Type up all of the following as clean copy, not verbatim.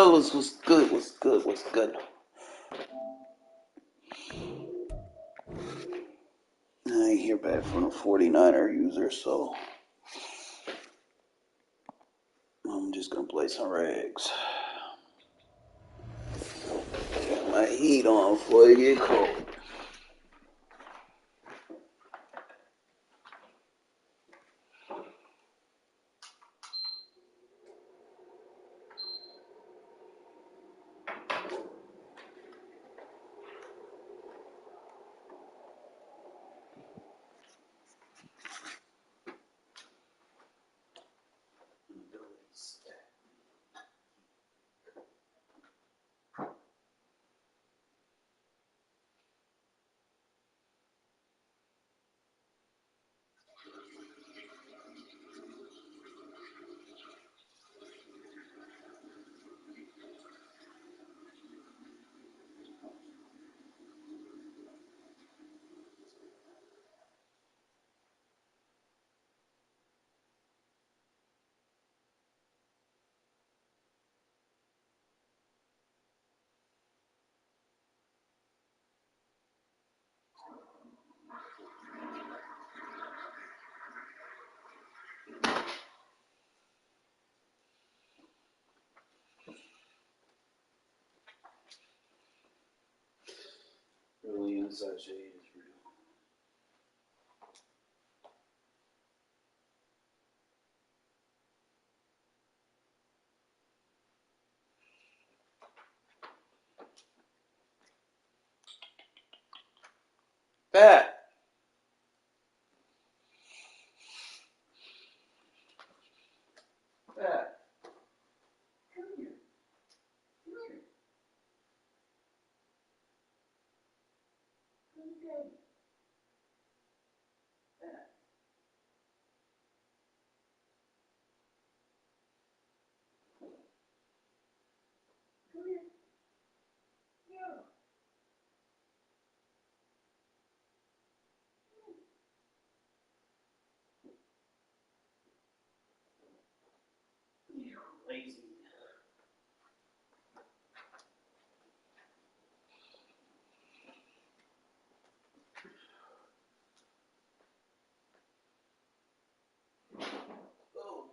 fellas? What's good? What's good? What's good? I ain't hear back from the 49er user, so I'm just gonna play some regs. Got my heat on before it get cold. Really inside shade is real. Fat. Fat. Come here. Come here. Come here. Fat. Come here. Yeah. You lazy. Oh.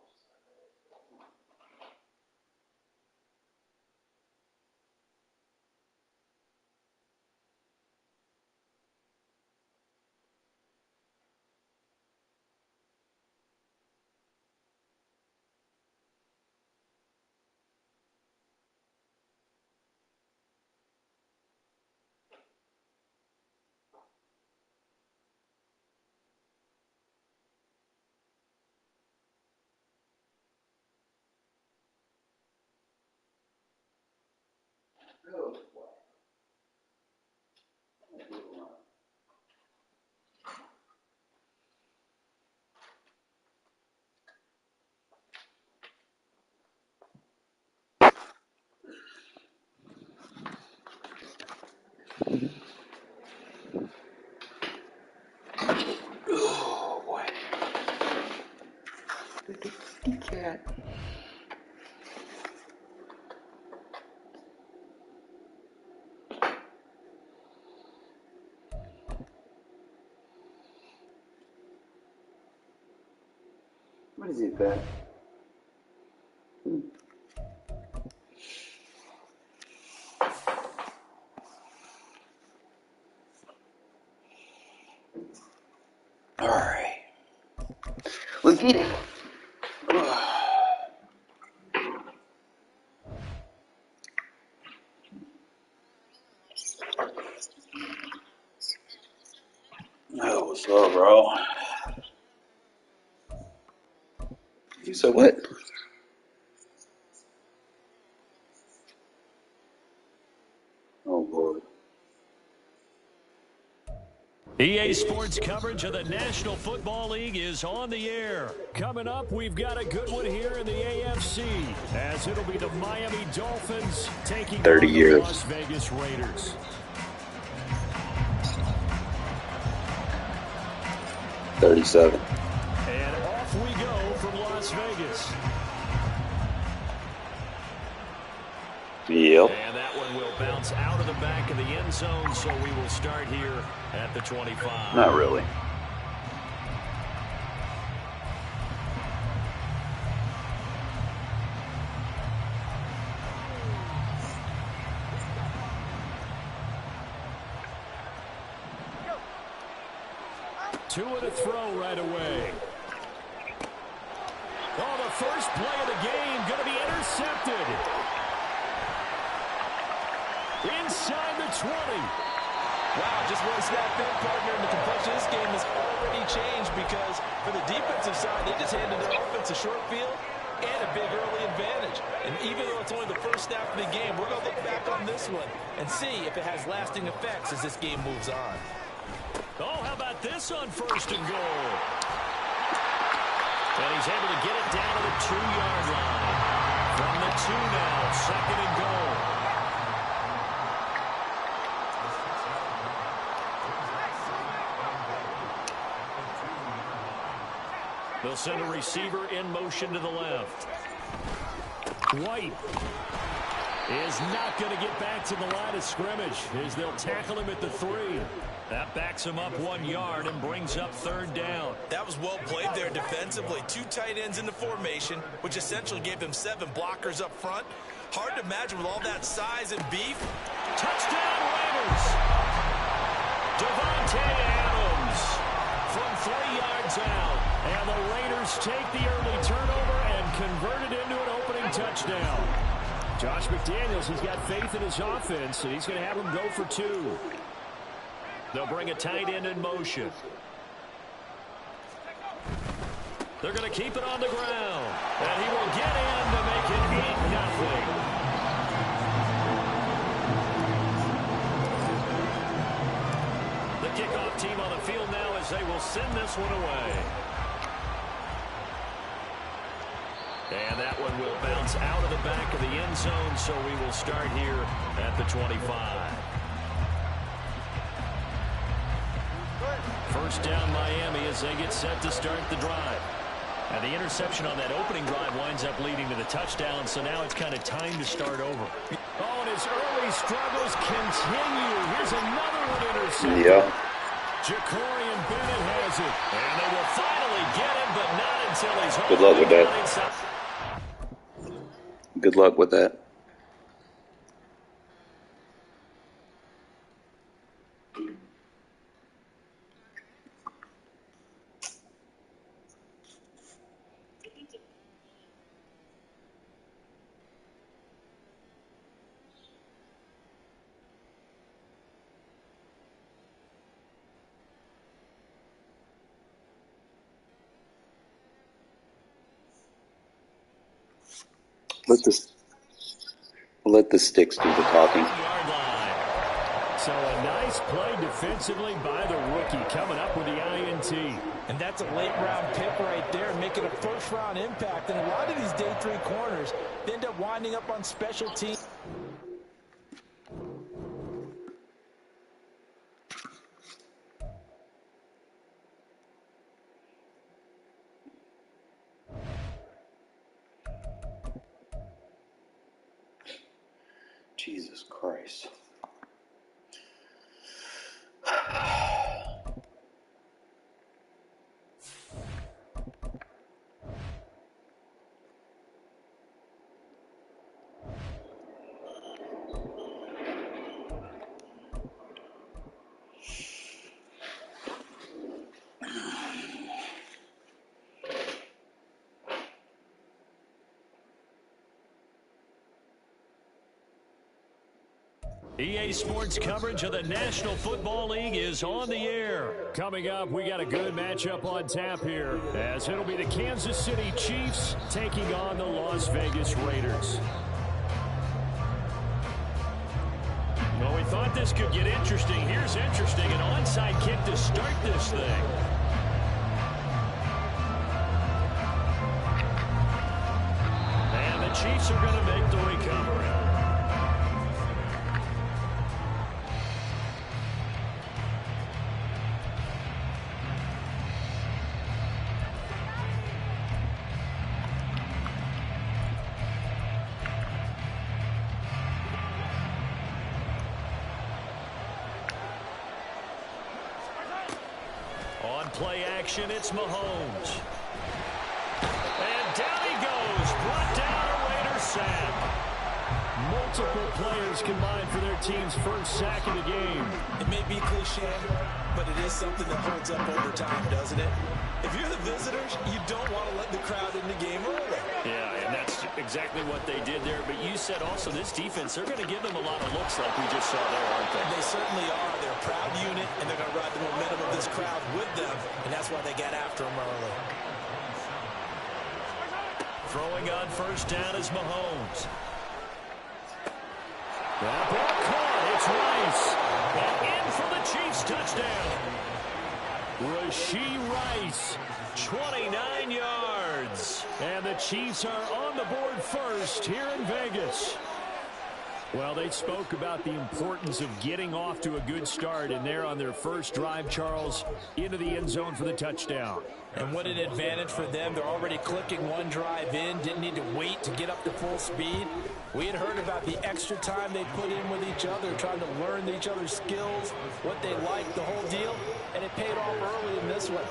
Oh. Oh boy. Cat. What is it, Pat? All right. Let's get it. Oh, what's up, bro? You said what? Oh, boy. EA Sports coverage of the National Football League is on the air. Coming up, we've got a good one here in the AFC, as it'll be the Miami Dolphins taking 30 on years. the Las Vegas Raiders. 37. And off we go from Las Vegas. Yep. And that one will bounce out of the back of the end zone, so we will start here at the 25. Not really. Two and a throw right away. Oh, the first play of the game going to be intercepted. Inside the 20. Wow, just one snap in, partner, and the complexion of this game has already changed because for the defensive side, they just handed their offense a short field and a big early advantage. And even though it's only the first snap of the game, we're going to look back on this one and see if it has lasting effects as this game moves on. Oh, how about this on first and goal? And he's able to get it down to the 2-yard line. From the 2 now, second and goal. They'll send a receiver in motion to the left. White is not going to get back to the line of scrimmage as they'll tackle him at the 3. That backs him up 1 yard and brings up third down. That was well played there defensively. 2 tight ends in the formation, which essentially gave them 7 blockers up front. Hard to imagine with all that size and beef. Touchdown Raiders! Devontae Adams from 3 yards out. And the Raiders take the early turnover and convert it into an opening touchdown. Josh McDaniels has got faith in his offense, and he's going to have them go for 2. They'll bring a tight end in motion. They're going to keep it on the ground. And he will get in to make it 8-0. The kickoff team on the field now as they will send this one away. And that one will bounce out of the back of the end zone, so we will start here at the 25. First down Miami as they get set to start the drive. And the interception on that opening drive winds up leading to the touchdown, so now it's kind of time to start over. Oh, and his early struggles continue. Here's another one intercepted. Yeah. Jacorian Bennett has it. And they will finally get him, but not until he's home. Good luck with that. Good luck with that. Let the sticks do the talking. So a nice play defensively by the rookie coming up with the INT. And that's a late-round pick right there, making a first-round impact. And a lot of these day 3 corners end up winding up on special teams. Jesus Christ. EA Sports coverage of the National Football League is on the air. Coming up, we got a good matchup on tap here, as it'll be the Kansas City Chiefs taking on the Las Vegas Raiders. Well, we thought this could get interesting. Here's interesting, an onside kick to start this thing. And the Chiefs are going to make the recovery. On play action, it's Mahomes. And down he goes. Brought down a Raider sack. Multiple players combined for their team's first sack of the game. It may be cliche, but it is something that holds up over time, doesn't it? If you're the visitors, you don't want to let the crowd in the game early. Yeah, and that's exactly what they did there. But you said also this defense, they're going to give them a lot of looks like we just saw there, aren't they? They certainly are. They're a proud unit, and they're going to ride the momentum of this crowd with them, and that's why they get after them early. Throwing on first down is Mahomes. That ball caught. It's Rice. And in for the Chiefs touchdown. Rashee Rice, 29 yards. And the Chiefs are on the board first here in Vegas. Well, they spoke about the importance of getting off to a good start, and they're on their first drive, Charles, into the end zone for the touchdown. And what an advantage for them. They're already clicking one drive in, didn't need to wait to get up to full speed. We had heard about the extra time they put in with each other, trying to learn each other's skills, what they like, the whole deal, and it paid off early in this one.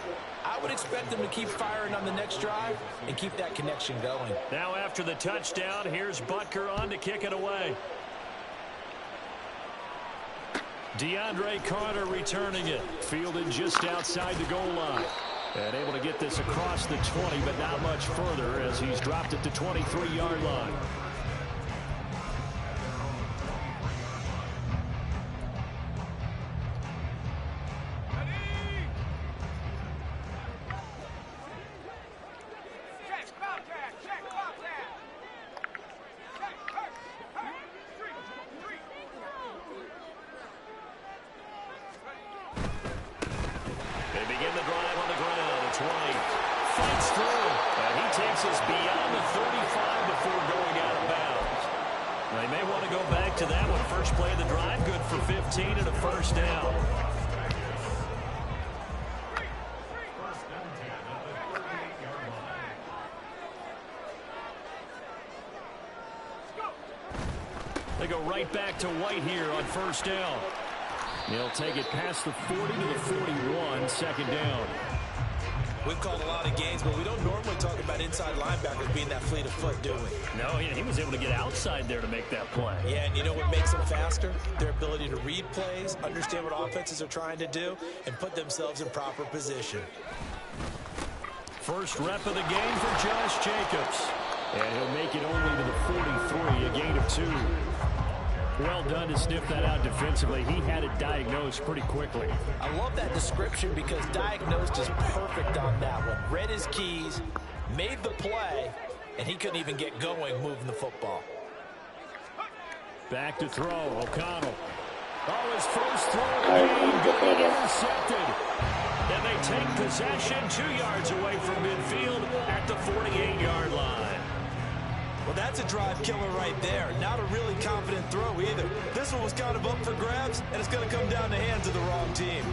I would expect them to keep firing on the next drive and keep that connection going. Now after the touchdown, here's Butker on to kick it away. DeAndre Carter returning it. Fielded just outside the goal line. And able to get this across the 20, but not much further as he's dropped it to 23-yard line. And a first down. They go right back to White here on first down. He'll take it past the 40 to the 41, second down. We've called a lot of games, but we don't normally talk about inside linebackers being that fleet of foot, do we? No, he was able to get outside there to make that play. Yeah, and you know what makes them faster? Their ability to read plays, understand what offenses are trying to do, and put themselves in proper position. First rep of the game for Josh Jacobs. And he'll make it only to the 43, a gain of 2. Well done to sniff that out defensively. He had it diagnosed pretty quickly. I love that description because diagnosed is perfect on that one. Read his keys, made the play, and he couldn't even get going moving the football. Back to throw, O'Connell. Oh, his first throw of the game getting intercepted. And they take possession 2 yards away from midfield at the 48-yard line. Well, that's a drive killer right there. Not a really confident throw either. This one was kind of up for grabs, and it's going to come down the hands of the wrong team.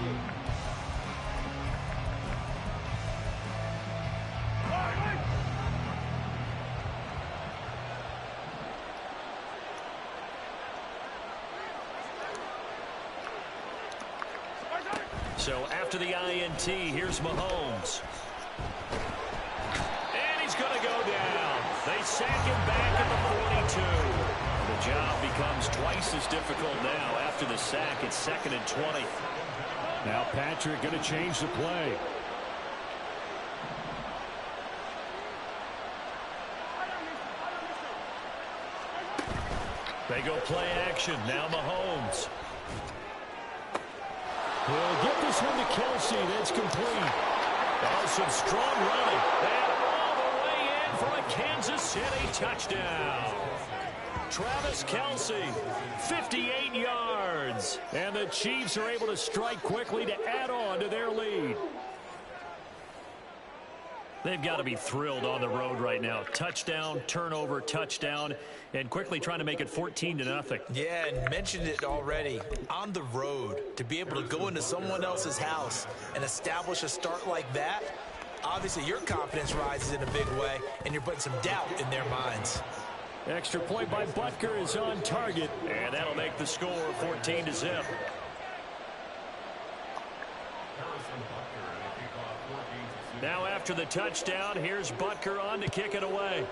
So after the INT, here's Mahomes. And he's going to go down. They sack him back at the 42. The job becomes twice as difficult now after the sack. It's 2nd and 20. Now Patrick going to change the play. They go play action. Now Mahomes. He'll get this one to Kelsey. That's complete. Oh, some strong running. And all the way in for a Kansas City touchdown. Travis Kelsey, 58 yards. And the Chiefs are able to strike quickly to add on to their lead. They've got to be thrilled on the road right now. Touchdown, turnover, touchdown, and quickly trying to make it 14-0. Yeah, and mentioned it already. On the road, to be able to go into someone else's house and establish a start like that, obviously your confidence rises in a big way, and you're putting some doubt in their minds. Extra point by Butker is on target, and that'll make the score 14-0. Now after the touchdown, here's Butker on to kick it away.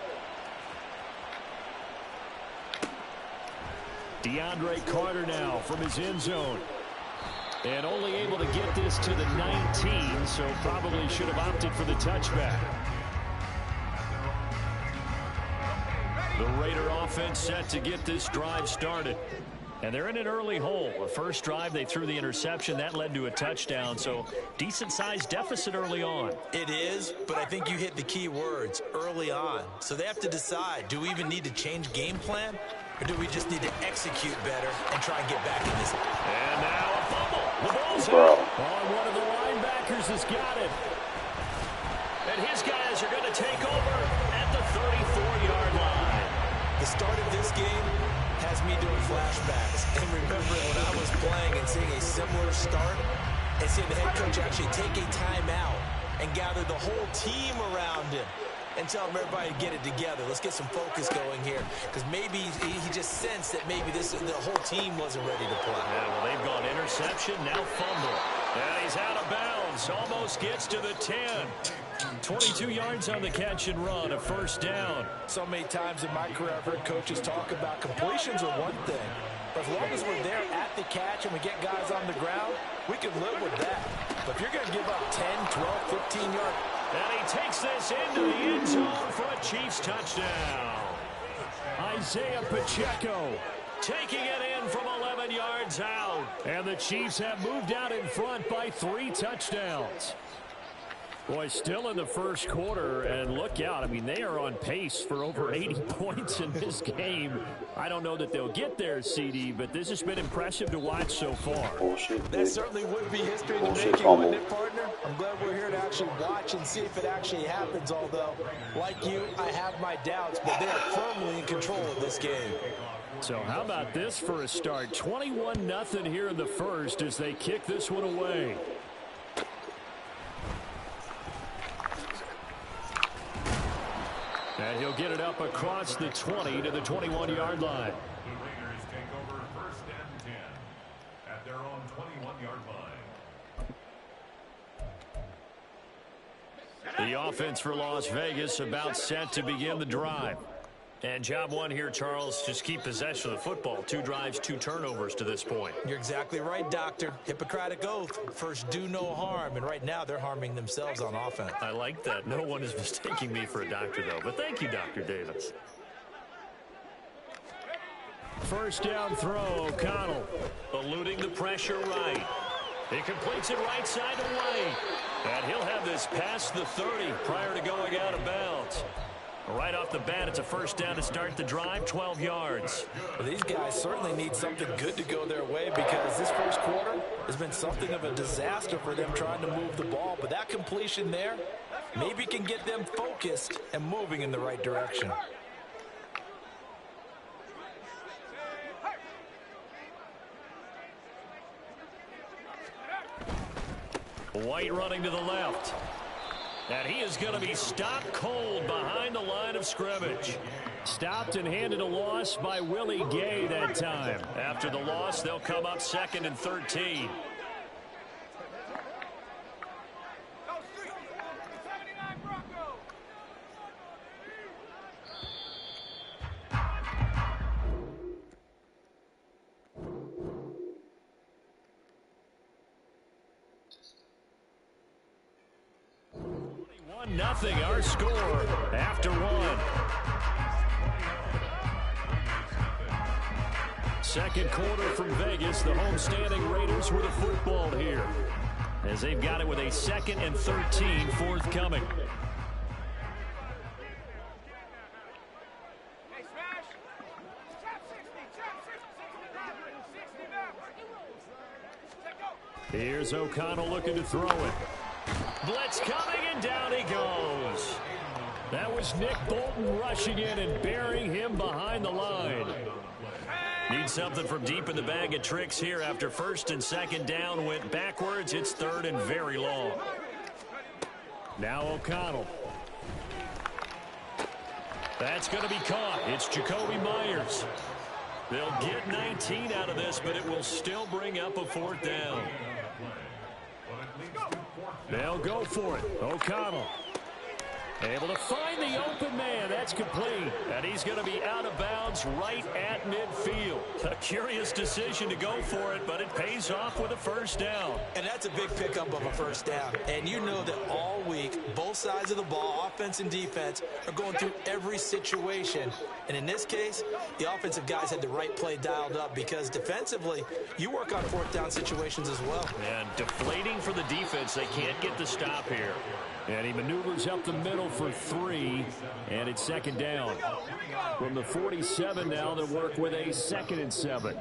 DeAndre Carter now from his end zone. And only able to get this to the 19, so probably should have opted for the touchback. The Raider offense set to get this drive started. And they're in an early hole. The first drive, they threw the interception. That led to a touchdown, so decent-sized deficit early on. It is, but I think you hit the key words, early on. So they have to decide, do we even need to change game plan? Or do we just need to execute better and try and get back in this? And now a fumble. The ball's out. Oh, one of the linebackers has got it. And his guys are going to take over at the 34-yard line. The start of this game has me doing flashbacks and remembering when I was playing and seeing a similar start and seeing the head coach actually take a timeout and gather the whole team around him and tell him everybody to get it together. Let's get some focus going here, because maybe he just sensed that maybe the whole team wasn't ready to play. Yeah, well, they've gone interception, now fumble. And he's out of bounds, almost gets to the 10. 22 yards on the catch and run, a first down. So many times in my career I've heard coaches talk about completions are one thing, but as long as we're there at the catch and we get guys on the ground, we can live with that. But if you're going to give up 10, 12, 15 yards. And he takes this into the end zone for a Chiefs touchdown. Isaiah Pacheco taking it in from 11 yards out. And the Chiefs have moved out in front by 3 touchdowns. Boy, still in the first quarter, and look out. I mean, they are on pace for over 80 points in this game. I don't know that they'll get there, CD, but this has been impressive to watch so far. That certainly would be history in the making, wouldn't it, partner? I'm glad we're here to actually watch and see if it actually happens, although, like you, I have my doubts, but they are firmly in control of this game. So how about this for a start? 21-0 here in the first as they kick this one away. And he'll get it up across the 20 to the 21-yard line. The Raiders take over first and 10 at their own 21-yard line. The offense for Las Vegas about set to begin the drive. And job one here, Charles, just keep possession of the football. 2 drives, 2 turnovers to this point. You're exactly right, Doctor. Hippocratic oath. First, do no harm. And right now, they're harming themselves on offense. I like that. No one is mistaking me for a doctor, though. But thank you, Dr. Davis. First down throw, O'Connell. Eluding the pressure right. He completes it right side to White. And he'll have this past the 30 prior to going out of bounds. Right off the bat, it's a first down to start the drive, 12 yards. Well, these guys certainly need something good to go their way, because this first quarter has been something of a disaster for them trying to move the ball. But that completion there maybe can get them focused and moving in the right direction. White running to the left. And he is going to be stopped cold behind the line of scrimmage. Stopped and handed a loss by Willie Gay that time. After the loss, they'll come up 2nd and 13. Nothing, our score after 1. Second quarter from Vegas. The homestanding Raiders with a football here, as they've got it with a 2nd and 13 forthcoming. Here's O'Connell looking to throw it. Blitz coming, and down he goes. That was Nick Bolton rushing in and burying him behind the line. Need something from deep in the bag of tricks here after 1st and 2nd down. Went backwards. It's 3rd and very long. Now O'Connell. That's going to be caught. It's Jacoby Myers. They'll get 19 out of this, but it will still bring up a 4th down. They'll go for it. O'Connell able to find the open man. That's complete. And he's going to be out of bounds right at midfield. A curious decision to go for it, but it pays off with a first down. And that's a big pickup of a first down. And you know that all week, both sides of the ball, offense and defense, are going through every situation. And in this case, the offensive guys had the right play dialed up because defensively, you work on fourth down situations as well. And deflating for the defense. They can't get the stop here. And he maneuvers up the middle for 3, and it's second down. From the 47 now, they'll work with a 2nd and 7.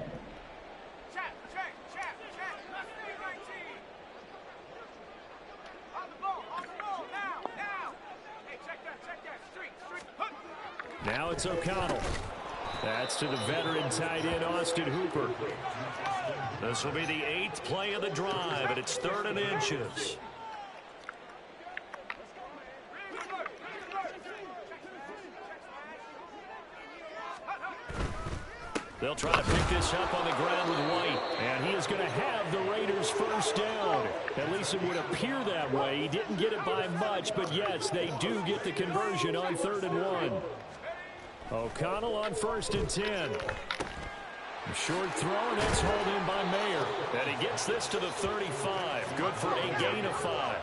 Now it's O'Connell. That's to the veteran tight end, Austin Hooper. This will be the 8th play of the drive, and it's 3rd and inches. They'll try to pick this up on the ground with White. And he is going to have the Raiders first down. At least it would appear that way. He didn't get it by much, but yes, they do get the conversion on 3rd and 1. O'Connell on 1st and 10. A short throw, and that's hauled in by Mayer. And he gets this to the 35. Good for a gain of 5.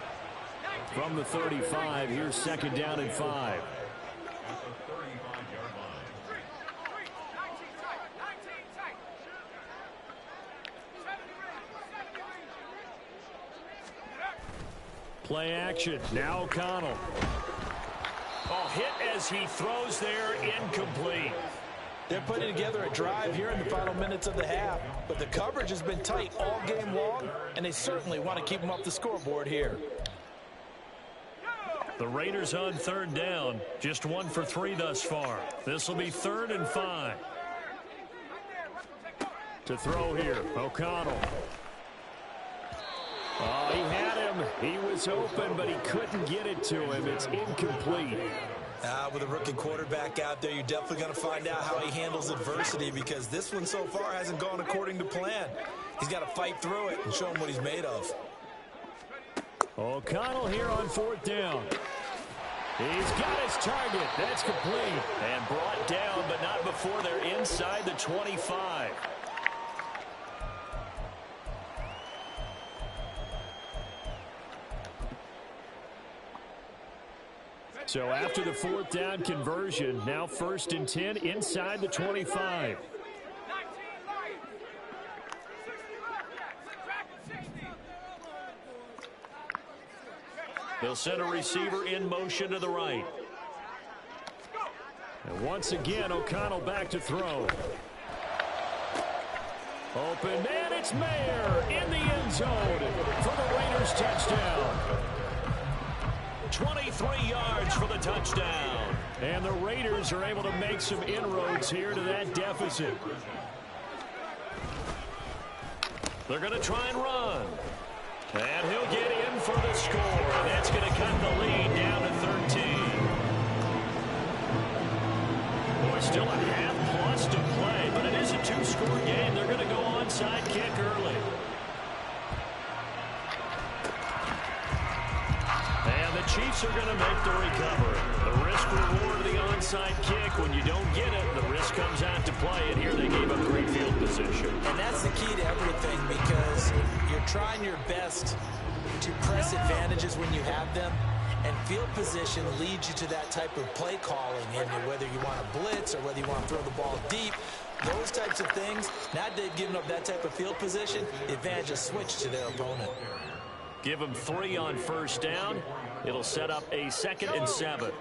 From the 35, here's 2nd down and 5. Play action. Now O'Connell. Oh, hit as he throws there, incomplete. They're putting together a drive here in the final minutes of the half, but the coverage has been tight all game long, and they certainly want to keep them off the scoreboard here. The Raiders on 3rd down, just 1 for 3 thus far. This will be 3rd and 5. To throw here, O'Connell. Oh, he had him. He was open, but he couldn't get it to him. It's incomplete. With a rookie quarterback out there, you're definitely going to find out how he handles adversity because this one so far hasn't gone according to plan. He's got to fight through it and show him what he's made of. O'Connell here on 4th down. He's got his target. That's complete. And brought down, but not before they're inside the 25. So after the 4th down conversion, now 1st and 10 inside the 25. They'll send a receiver in motion to the right. And once again, O'Connell back to throw. Open man, it's Mayer in the end zone for the Raiders touchdown. 23 yards for the touchdown. And the Raiders are able to make some inroads here to that deficit. They're going to try and run. And he'll get in for the score. And that's going to cut the lead down to 13. Boy, still a half plus to play, but it is a 2-score game. They're going to go onside kick early. And the Chiefs are going to make the recovery. The risk-reward of the onside kick. When you don't get it, the risk comes out to play. And here they gave up great field position. And that's the key to everything because you're trying your best to press advantages when you have them. And field position leads you to that type of play calling. And whether you want to blitz or whether you want to throw the ball deep, those types of things, now that they've given up that type of field position, the advantage is switched to their opponent. Give them 3 on 1st down. It'll set up a 2nd and 7.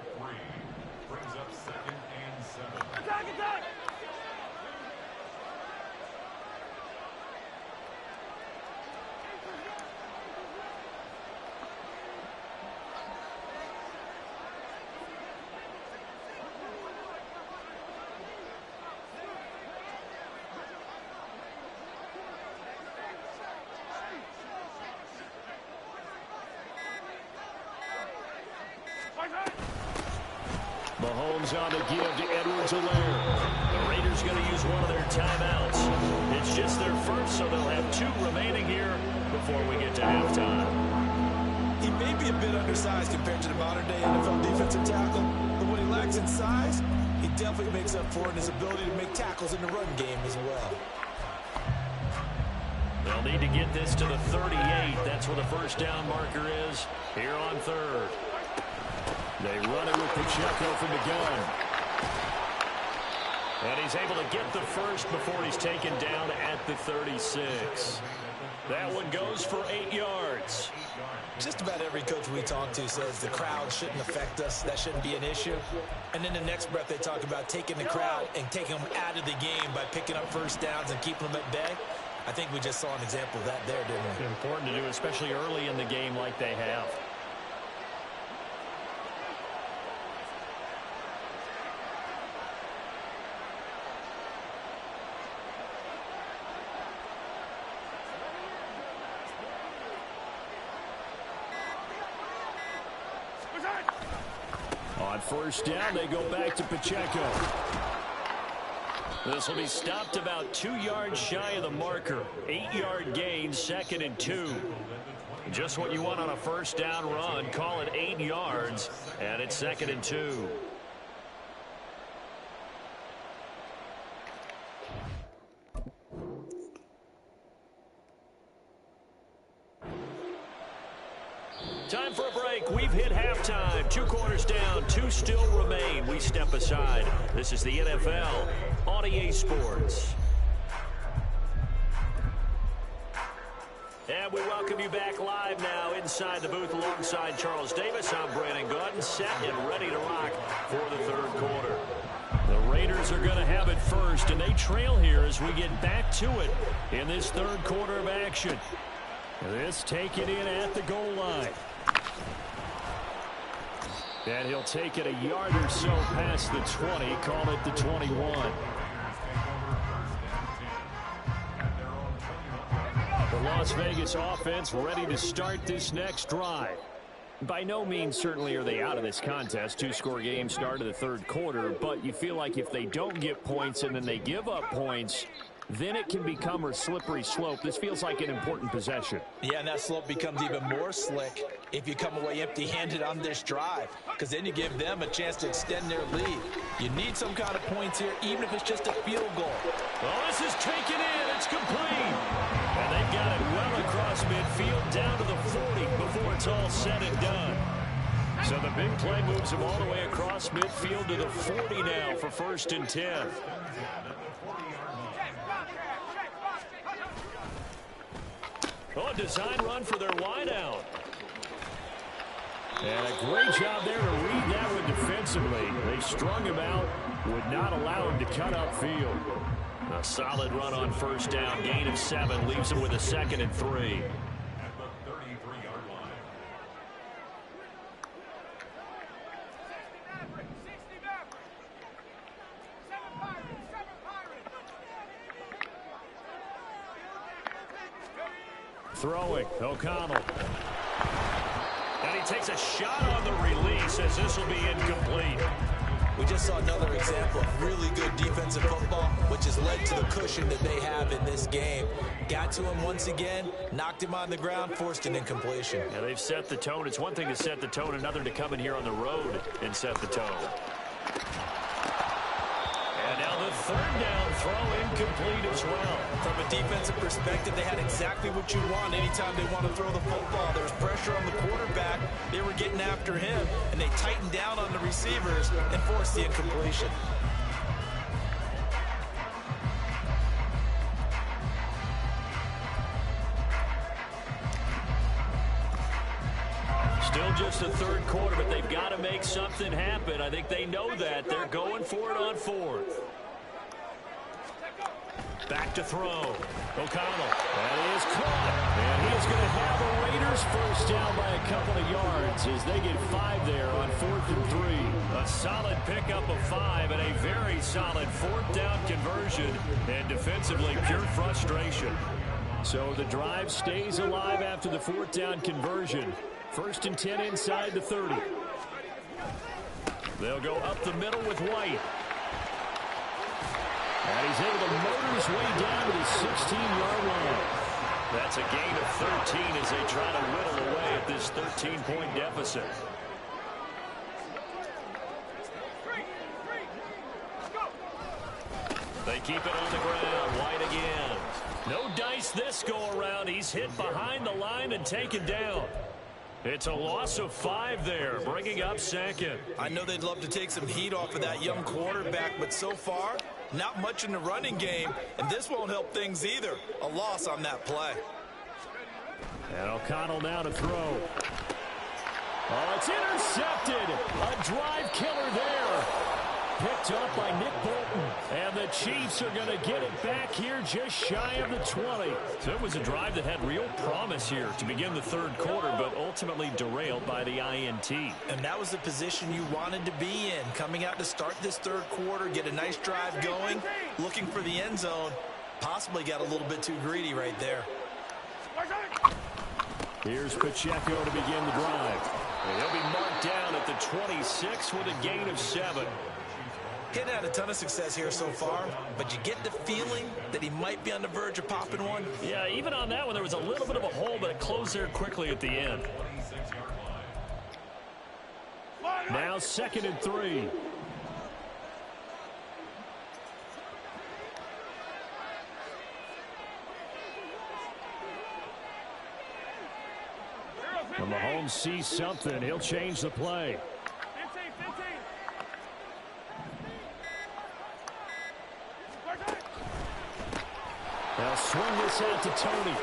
Mahomes on the give to Edwards-Helaire. The Raiders going to use one of their timeouts. It's just their first, so they'll have 2 remaining here before we get to halftime. undersized compared to the modern-day NFL defensive tackle, but what he lacks in size, he definitely makes up for it in his ability to make tackles in the run game as well. They'll need to get this to the 38. That's where the first down marker is here on third. They run it with Pacheco from the gun. And he's able to get the first before he's taken down at the 36. That one goes for 8 yards. Just about every coach we talk to says the crowd shouldn't affect us. That shouldn't be an issue. And then the next breath they talk about taking the crowd and taking them out of the game by picking up first downs and keeping them at bay. I think we just saw an example of that there, didn't we? It's important to do, especially early in the game like they have. On first down, they go back to Pacheco. This will be stopped about 2 yards shy of the marker. 8-yard gain, 2nd and 2. Just what you want on a first down run. Call it 8 yards, and it's 2nd and 2. Time for a break. We've hit halftime. 2 quarters down. 2 still remain. We step aside. This is the NFL on EA Sports. And we welcome you back live now inside the booth alongside Charles Davis. I'm Brandon Gordon, set and ready to rock for the third quarter. The Raiders are going to have it first, and they trail here as we get back to it in this third quarter of action. This taken in at the goal line. And he'll take it a yard or so past the 20, call it the 21. The Las Vegas offense ready to start this next drive. By no means certainly are they out of this contest. 2-score game start of the third quarter, but you feel like if they don't get points and then they give up points, then it can become a slippery slope. This feels like an important possession. Yeah, and that slope becomes even more slick if you come away empty-handed on this drive, because then you give them a chance to extend their lead. You need some kind of points here, even if it's just a field goal. Well, this is taken in. It's complete. And they've got it well across midfield down to the 40 before it's all said and done. So the big play moves them all the way across midfield to the 40 now for 1st and 10. Oh, a design run for their wideout. And a great job there to read that one defensively. They strung him out, would not allow him to cut upfield. A solid run on first down, gain of 7, leaves him with a 2nd and 3. Throwing, O'Connell. And he takes a shot on the release as this will be incomplete. We just saw another example of really good defensive football, which has led to the cushion that they have in this game. Got to him once again, knocked him on the ground, forced an incompletion. Yeah, they've set the tone. It's one thing to set the tone, another to come in here on the road and set the tone. And now the third down throw incomplete as well. From a defensive perspective, they had exactly what you want anytime they want to throw the football. There was pressure on the quarterback. They were getting after him, and they tightened down on the receivers and forced the incompletion. Still just the third quarter, but they've got to make something happen. I think they know that. They're going for it on 4th. Back to throw. O'Connell. That is caught. And he is going to have the Raiders first down by a couple of yards as they get 5 there on 4th and 3. A solid pickup of 5 and a very solid 4th down conversion. And defensively, pure frustration. So the drive stays alive after the 4th down conversion. 1st and 10 inside the 30. They'll go up the middle with White. And he's able to motor his way down to the 16-yard line. That's a gain of 13 as they try to whittle away at cut this 13-point deficit. They keep it on the ground. White again. No dice this go-around. He's hit behind the line and taken down. It's a loss of 5 there, bringing up second. I know they'd love to take some heat off of that young quarterback, but so far, not much in the running game, and this won't help things either. A loss on that play. And O'Connell now to throw. Oh, it's intercepted. A drive killer there. Picked up by Nick Bolton. And the Chiefs are going to get it back here just shy of the 20. So it was a drive that had real promise here to begin the third quarter, but ultimately derailed by the INT. And that was the position you wanted to be in. Coming out to start this third quarter, get a nice drive going, looking for the end zone. Possibly got a little bit too greedy right there. Here's Pacheco to begin the drive. And he'll be marked down at the 26 with a gain of 7. He's had a ton of success here so far, but you get the feeling that he might be on the verge of popping one. Yeah, even on that one, there was a little bit of a hole, but it closed there quickly at the end. Now 2nd and 3. When Mahomes sees something, he'll change the play. They'll swing this out to Tony.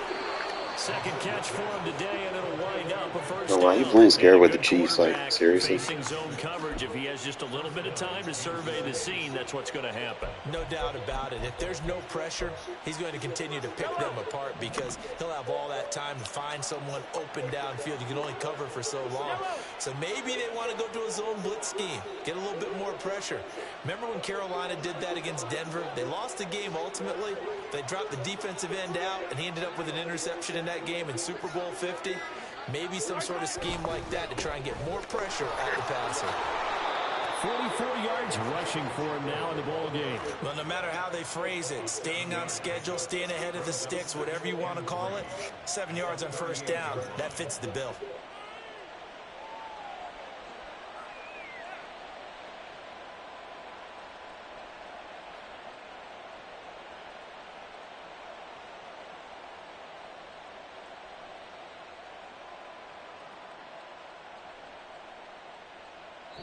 Second catch for him today, and it'll wind up a first down. Why are you playing scared with the Chiefs? Like, seriously? Facing zone coverage, if he has just a little bit of time to survey the scene, that's what's going to happen. No doubt about it. If there's no pressure, he's going to continue to pick them apart because he'll have all that time to find someone open downfield. You can only cover for so long. So maybe they want to go to a zone blitz scheme, get a little bit more pressure. Remember when Carolina did that against Denver? They lost the game ultimately. They dropped the defensive end out, and he ended up with an interception in that game in Super Bowl 50. Maybe some sort of scheme like that to try and get more pressure at the passer. 44 yards rushing for him now in the ball game. Well, no matter how they phrase it, staying on schedule, staying ahead of the sticks, whatever you want to call it, 7 yards on first down, that fits the bill.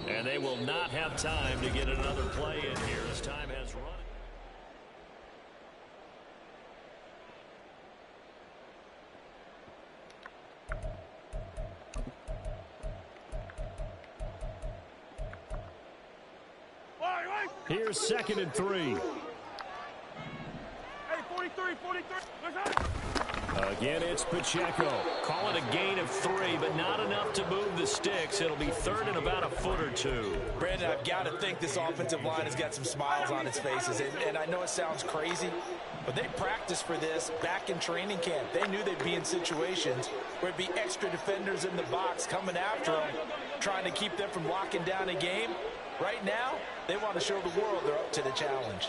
And they will not have time to get another play in here as time has run. Here's 2nd and 3. Hey, 43. Again, it's Pacheco. Call it a gain of 3, but not enough to move the sticks. It'll be 3rd and about a foot or 2. Brandon, I've got to think this offensive line has got some smiles on its faces. And I know it sounds crazy, but they practiced for this back in training camp. They knew they'd be in situations where it'd be extra defenders in the box coming after them, trying to keep them from locking down a game. Right now, they want to show the world they're up to the challenge.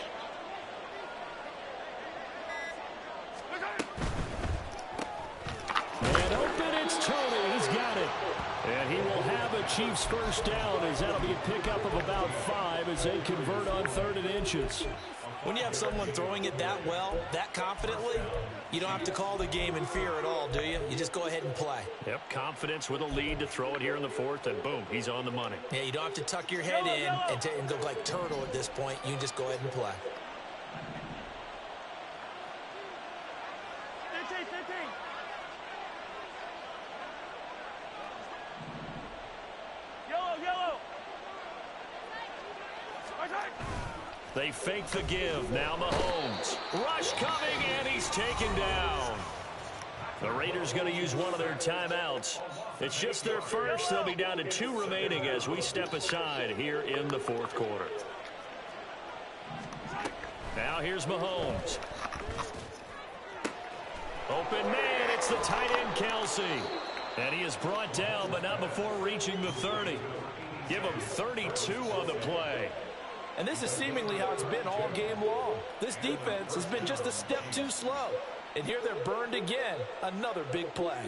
And open, it's Tony. He's got it. And he will have a Chiefs first down as that'll be a pickup of about 5 as they convert on 3rd and inches. When you have someone throwing it that well, that confidently, you don't have to call the game in fear at all, do you? You just go ahead and play. Yep, confidence with a lead to throw it here in the 4th, and boom, he's on the money. Yeah, you don't have to tuck your head in and go like turtle at this point. You just go ahead and play. They fake the give. Now Mahomes. Rush coming, and he's taken down. The Raiders going to use one of their timeouts. It's just their first. They'll be down to 2 remaining as we step aside here in the 4th quarter. Now here's Mahomes. Open man. It's the tight end, Kelsey. And he is brought down, but not before reaching the 30. Give him 32 on the play. And this is seemingly how it's been all game long. This defense has been just a step too slow. And here they're burned again. Another big play.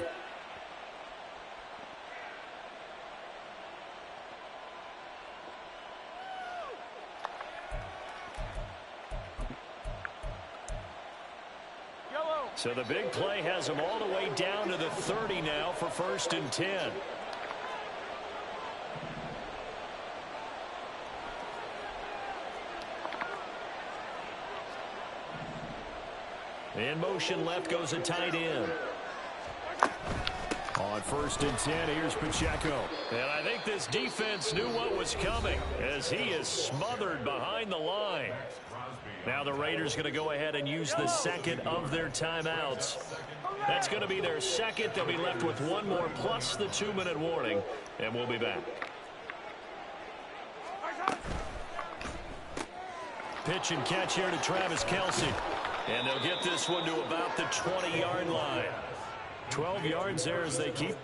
So the big play has them all the way down to the 30 now for 1st and 10. In motion left goes a tight end. On 1st and 10, here's Pacheco. And I think this defense knew what was coming as he is smothered behind the line. Now the Raiders going to go ahead and use the second of their timeouts. That's going to be their second. They'll be left with one more plus the 2-minute warning, and we'll be back. Pitch and catch here to Travis Kelce. And they'll get this one to about the 20-yard line. 12 yards there as they keep.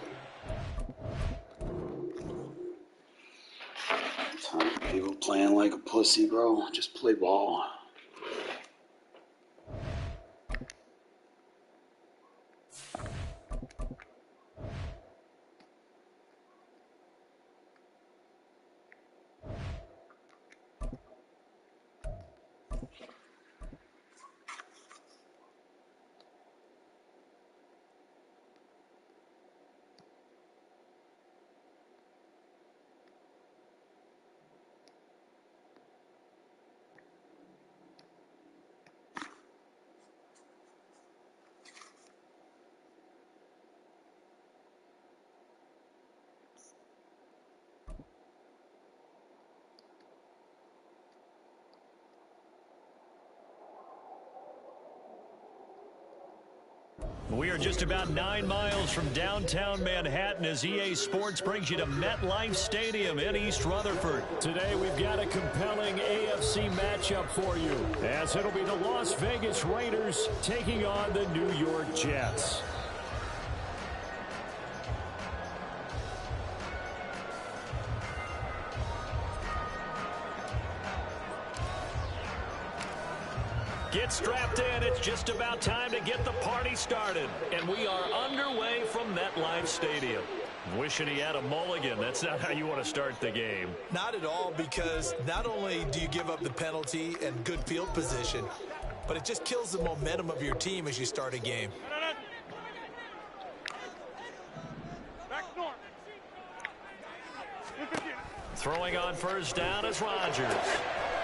People playing like a pussy, bro. Just play ball. We are just about 9 miles from downtown Manhattan as EA Sports brings you to MetLife Stadium in East Rutherford. Today we've got a compelling AFC matchup for you as it'll be the Las Vegas Raiders taking on the New York Jets. Get strapped in. It's just about time to get the party started. And we are underway from MetLife Stadium. Wishing he had a mulligan. That's not how you want to start the game. Not at all, because not only do you give up the penalty and good field position, but it just kills the momentum of your team as you start a game. Throwing on 1st down is Rodgers.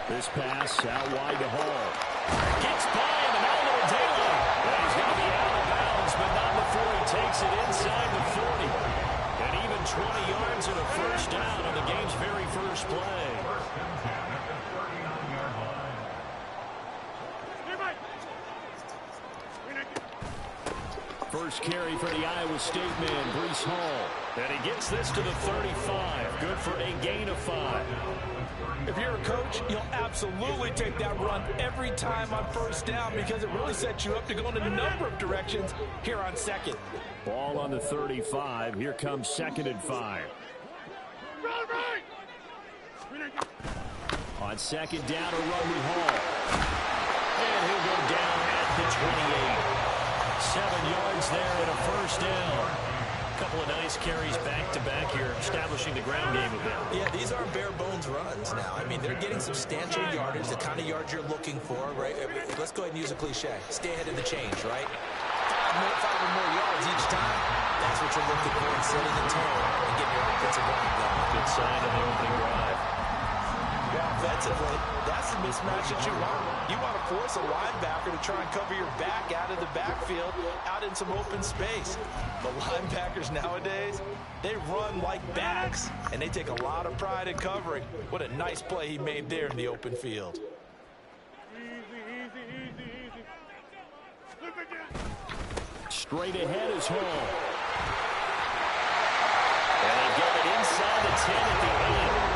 This pass out wide to Hall. Gets by him, and now a little daylight. Well, he's going to be out of bounds, but not before he takes it inside the 40. And even 20 yards and a 1st down on the game's very first play. First carry for the Iowa State man, Breece Hall. And he gets this to the 35. Good for a gain of 5. If you're a coach, you'll absolutely take that run every time on 1st down because it really sets you up to go in a number of directions here on 2nd. Ball on the 35. Here comes 2nd and 5. On 2nd down, a run with Hall. And he'll go down at the 28. 7 yards there and a 1st down. Couple of nice carries back-to-back here, establishing the ground game a bit. Yeah, these aren't bare-bones runs now. I mean, they're getting substantial yardage, the kind of yards you're looking for, right? I mean, let's go ahead and use a cliche. Stay ahead of the change, right? 5 or more yards each time. That's what you're looking for in setting the tone and getting your offensive line going. Good sign on the opening drive. Offensively, that's the mismatch that you want. You want to force a linebacker to try and cover your back out of the backfield, out in some open space. The linebackers nowadays, they run like backs, and they take a lot of pride in covering. What a nice play he made there in the open field. Straight ahead is Hall. And they get it inside the 10 at the 8.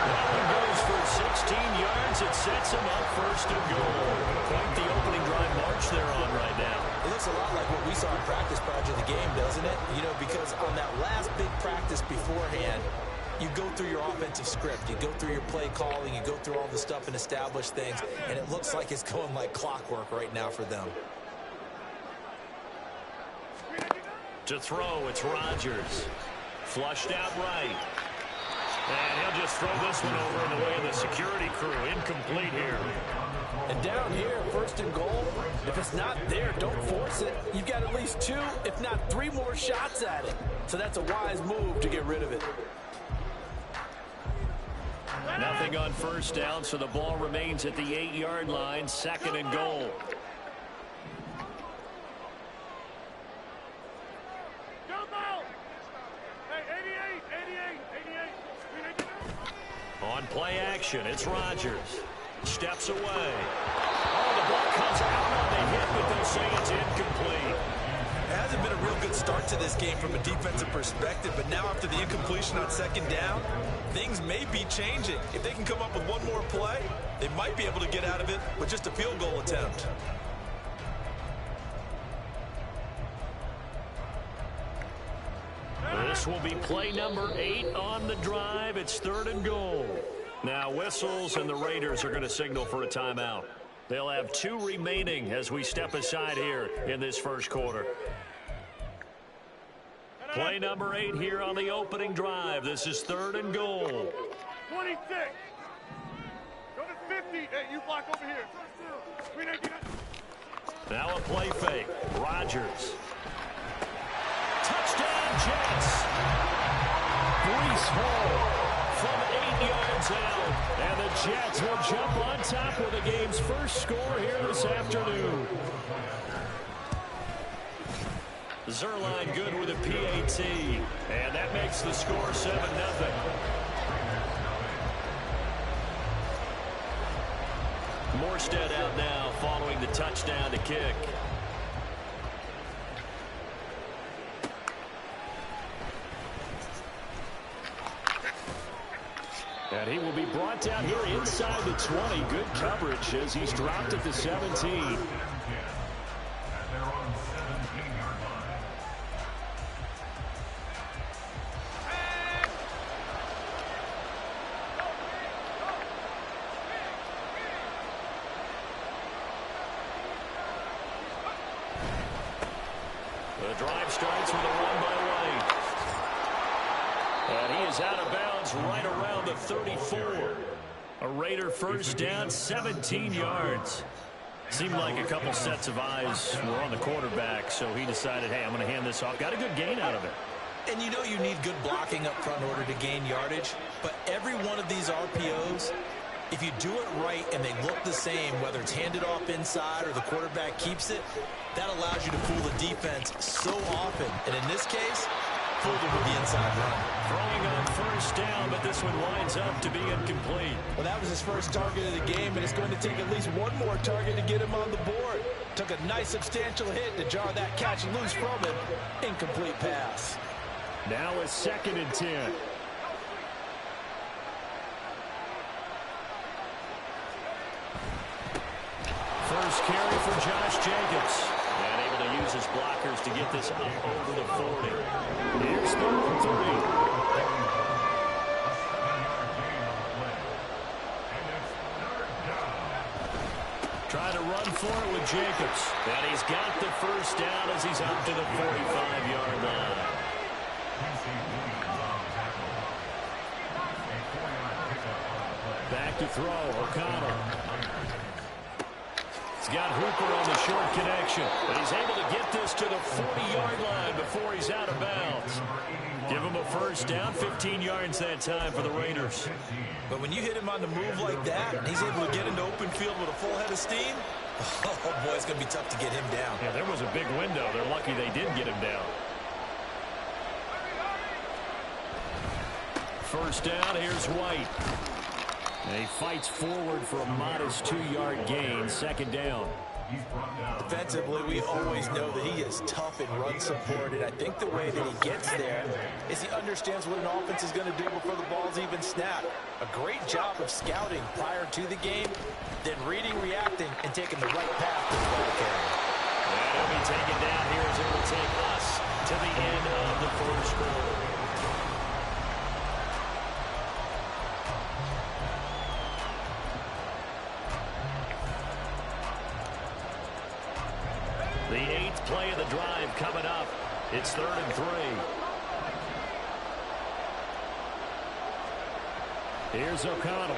That one goes for 16 yards. It sets him up 1st and goal. Quite the opening drive march they're on right now. It looks a lot like what we saw in practice prior to the game, doesn't it? You know, because on that last big practice beforehand, you go through your offensive script. You go through your play calling. You go through all the stuff and establish things. And it looks like it's going like clockwork right now for them. To throw, it's Rodgers. Flushed out right. And he'll just throw this one over in the way of the security crew. Incomplete here. And down here, first and goal, if it's not there, don't force it. You've got at least 2, if not 3 more shots at it. So that's a wise move to get rid of it. Nothing on first down, so the ball remains at the 8-yard line, second and goal. On play action, it's Rodgers. Steps away. Oh, the ball comes out on the hit, but they'll say it's incomplete. It hasn't been a real good start to this game from a defensive perspective, but now after the incompletion on second down, things may be changing. If they can come up with one more play, they might be able to get out of it with just a field goal attempt. This will be play number 8 on the drive. It's third and goal. Now whistles, and the Raiders are going to signal for a timeout. They'll have 2 remaining as we step aside here in this first quarter. Play number 8 here on the opening drive. This is third and goal. 26. Go to 50. Hey, you block over here. Now a play fake. Rodgers. Touchdown, Jets. Breece Hall from 8 yards out. And the Jets will jump on top with the game's first score here this afternoon. Zerline good with a PAT. And that makes the score 7-0. Morstead out now following the touchdown to kick. And he will be brought down here inside the 20. Good coverage as he's dropped at the 17. The drive starts with a run by White. And he is out of bounds right around the 34. A Raider first down, 17 yards. Seemed like a couple sets of eyes were on the quarterback, so he decided, hey, I'm going to hand this off. Got a good gain out of it. And you know you need good blocking up front in order to gain yardage, but every one of these RPOs, if you do it right and they look the same, whether it's handed off inside or the quarterback keeps it, that allows you to fool the defense so often. And in this case, fooled them with the inside run. Throwing on first down, but this one winds up to be incomplete. Well, that was his first target of the game, and it's going to take at least one more target to get him on the board. Took a nice substantial hit to jar that catch loose from him. Incomplete pass. Now a 2nd and 10. First carry for Josh Jacobs. And able to use his blockers to get this up over the 40. Here's third and 3. Trying to run for it with Jacobs. And he's got the first down as he's up to the 45-yard line. Back to throw, O'Connell. He's got Hooper on the short connection, but he's able to get this to the 40-yard line before he's out of bounds. Give him a first down, 15 yards that time for the Raiders. But when you hit him on the move like that, and he's able to get into open field with a full head of steam, oh boy, it's going to be tough to get him down. Yeah, there was a big window. They're lucky they did get him down. First down, here's White. And he fights forward for a modest 2-yard gain, second down. Defensively, we always know that he is tough in run support, and I think the way that he gets there is he understands what an offense is going to do before the ball's even snapped. A great job of scouting prior to the game, then reading, reacting, and taking the right path to the ball carrier. And he'll be taken down here as it will take us to the end of the first quarter. The 8th play of the drive coming up. It's 3rd and 3. Here's O'Connell.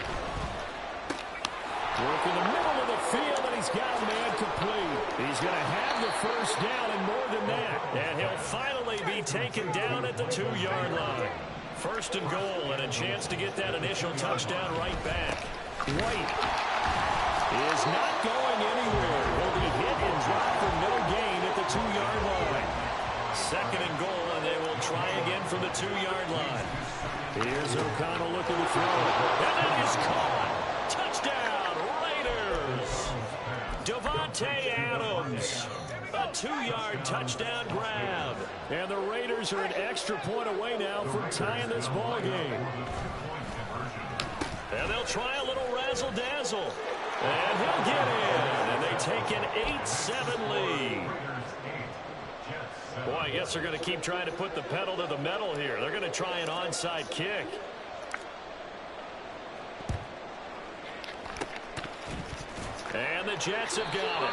Work in the middle of the field, and he's got a man complete. He's going to have the first down and more than that. And he'll finally be taken down at the 2-yard line. First and goal, and a chance to get that initial touchdown right back. White is not going anywhere. He'll be hit and dropped for no gain at the 2-yard line. Second and goal, and they will try again from the 2-yard line. Here's O'Connell looking to throw. And that is caught. Touchdown, Raiders. Devontae Adams. A 2-yard touchdown grab. And the Raiders are an extra point away now from tying this ball game. And they'll try a little razzle-dazzle. And he'll get in. And they take an 8-7 lead. Boy, I guess they're going to keep trying to put the pedal to the metal here. They're going to try an onside kick. And the Jets have got it.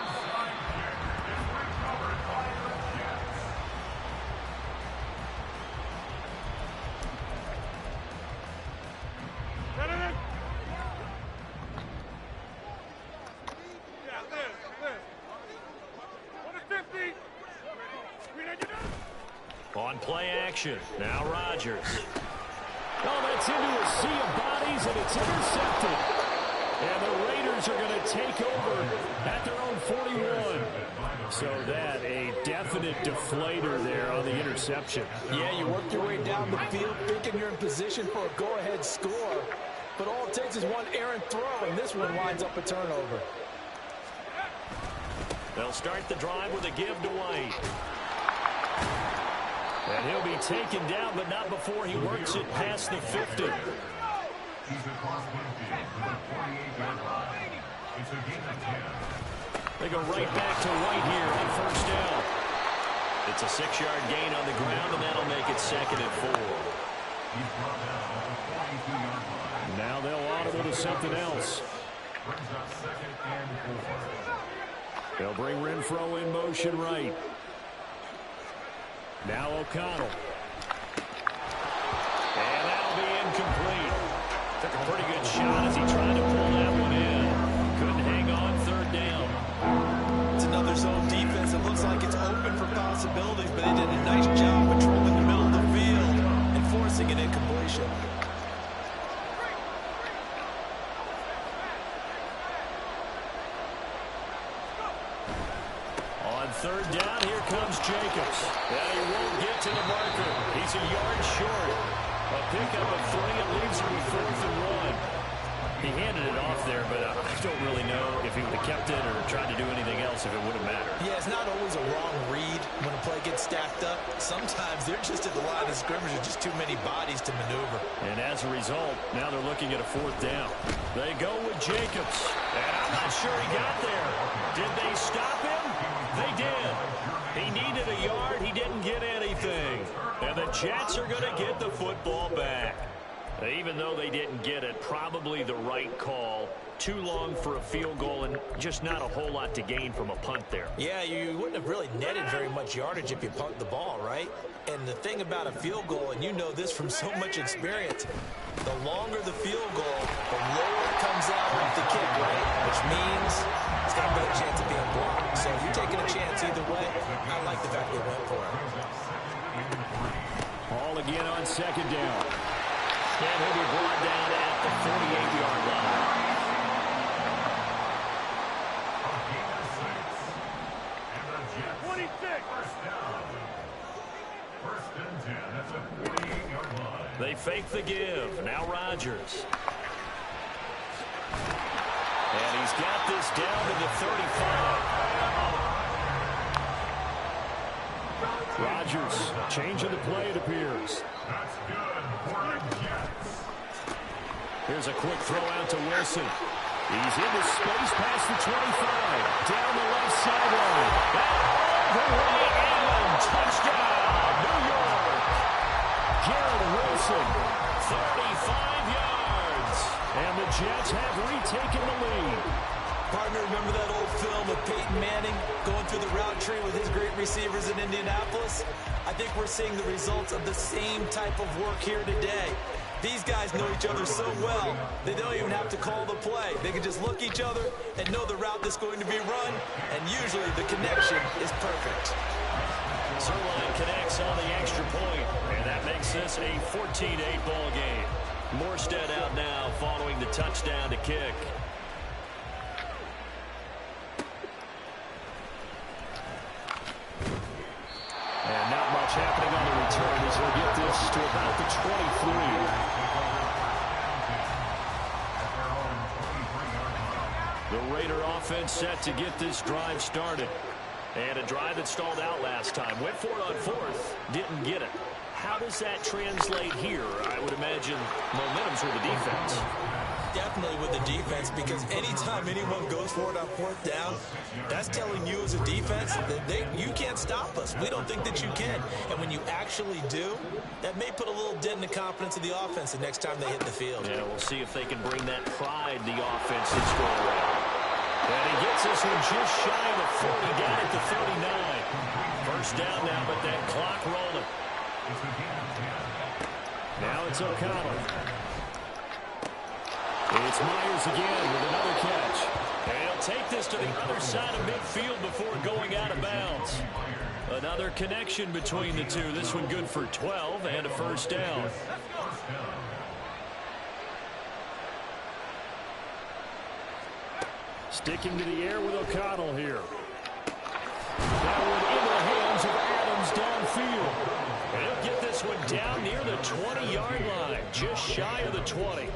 On play action. Now Rodgers. Oh, that's into a sea of bodies, and it's intercepted. And the Raiders are going to take over at their own 41. So that a definite deflator there on the interception. Yeah, you work your way down the field thinking you're in position for a go-ahead score. But all it takes is one errant throw, and this one winds up a turnover. They'll start the drive with a give to White. And he'll be taken down, but not before he works it past the 50. They go right back to White here on first down. It's a 6-yard gain on the ground, and that'll make it 2nd and 4. Now they'll audible to something else. They'll bring Renfro in motion right. Now O'Connell. And that'll be incomplete. Took a pretty good shot as he tried to pull that one in. Couldn't hang on 3rd down. It's another zone defense. It looks like it's open for possibilities, but they did a nice job patrolling the middle of the field and forcing an incompletion. On 3rd down, here comes Jacobs. And he won't get to the marker. He's a yard short. A pickup of 3. It leaves him with 4th and 1. He handed it off there, but I don't really know if he would have kept it or tried to do anything else if it would have mattered. Yeah, it's not always a wrong read when a play gets stacked up. Sometimes they're just at the line of scrimmage with just too many bodies to maneuver. And as a result, now they're looking at a 4th down. They go with Jacobs. And I'm not sure he got there. Did they stop him? They did. He needed a yard. He didn't get anything. And the Jets are going to get the football back. Even though they didn't get it, probably the right call. Too long for a field goal and just not a whole lot to gain from a punt there. Yeah, you wouldn't have really netted very much yardage if you punt the ball, right? And the thing about a field goal, and you know this from so much experience, the longer the field goal, the lower it comes out with the kick, right? Which means it's got a better chance of being blocked. So if you're taking a chance either way, I like the fact they went for it. Ball again on 2nd down. And he'll be brought down at the 48-yard line. They fake the give. Now Rodgers. And he's got this down to the 35. Rodgers changing the play, it appears. That's good for the Jets. Here's a quick throw out to Wilson. He's into space past the 25. Down the left sideline. All the way in. Touchdown, New York. Garrett Wilson, 35 yards. And the Jets have retaken the lead. Partner, remember that old film of Peyton Manning going through the route tree with his great receivers in Indianapolis? I think we're seeing the results of the same type of work here today. These guys know each other so well, they don't even have to call the play. They can just look each other and know the route that's going to be run, and usually the connection is perfect. Zerline connects on the extra point, and that makes this a 14-8 ball game. Morstead out now following the touchdown to kick. And not much happening on the return as they get this to about the 23. The Raider offense set to get this drive started. And a drive that stalled out last time. Went for it on fourth, didn't get it. How does that translate here? I would imagine momentum's with the defense. Definitely with the defense, because anytime anyone goes for it on fourth down, that's telling you as a defense that you can't stop us. We don't think that you can. And when you actually do, that may put a little dent in the confidence of the offense the next time they hit the field. Yeah, we'll see if they can bring that pride the offense is going around. And he gets this one just shy of the 40, down at the 39. First down now, but that clock rolling. Now it's O'Connell. It's Myers again with another catch. And he'll take this to the other side of midfield before going out of bounds. Another connection between the two. This one good for 12 and a first down. Sticking to the air with O'Connell here. That one in the hands of Adams downfield. And he'll get this one down near the 20-yard line, just shy of the 20.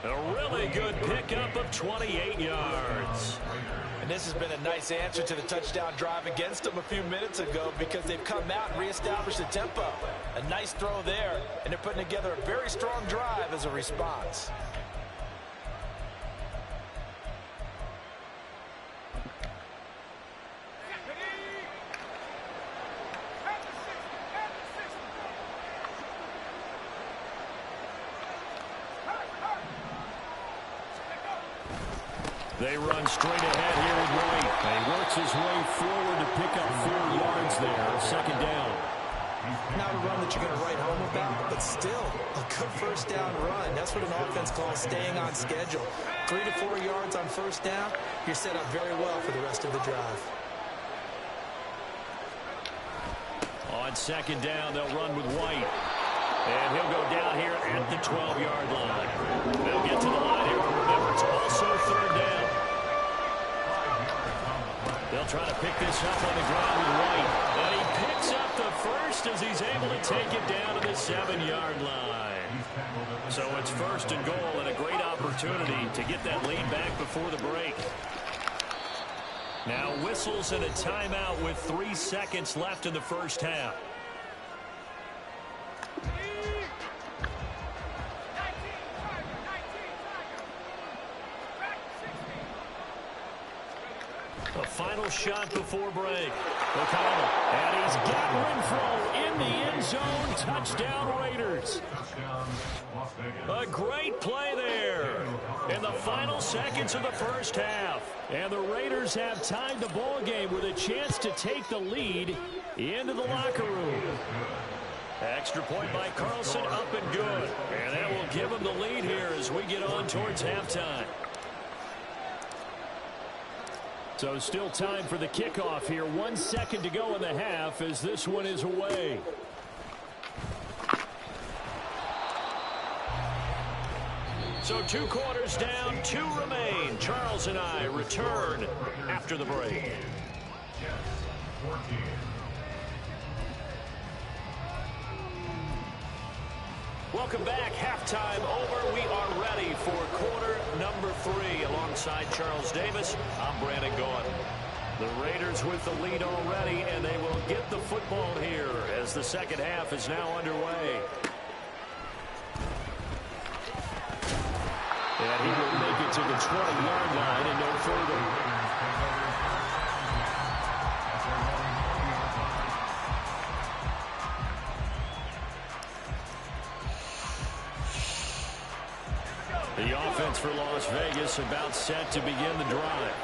A really good pickup of 28 yards. And this has been a nice answer to the touchdown drive against them a few minutes ago, because they've come out and reestablished the tempo. A nice throw there, and they're putting together a very strong drive as a response. They run straight ahead here with White. And he works his way forward to pick up 4 yards there. Second down. Not a run that you're going to write home about, but still a good first down run. That's what an offense calls staying on schedule. 3 to 4 yards on first down, you're set up very well for the rest of the drive. On second down, they'll run with White. And he'll go down here at the 12-yard line. They'll get to the line here. Remember, it's also third down. They'll try to pick this up on the ground with White. And he picks up the first as he's able to take it down to the 7-yard line. So it's first and goal, and a great opportunity to get that lead back before the break. Now whistles and a timeout with 3 seconds left in the first half. A final shot before break. O'Connell, and he's got Renfro in the end zone. Touchdown Raiders. A great play there in the final seconds of the first half. And the Raiders have tied the ball game with a chance to take the lead into the locker room. Extra point by Carlson, up and good. And that will give them the lead here as we get on towards halftime. So still time for the kickoff here. 1 second to go in the half as this one is away. So 2 quarters down, 2 remain. Charles and I return after the break. Welcome back. Halftime over. We are ready for quarter number 3. Alongside Charles Davis, I'm Brandon Gaudin. The Raiders with the lead already, and they will get the football here as the second half is now underway. And he will make it to the 20-yard line and no further. The offense for Las Vegas about set to begin the drive.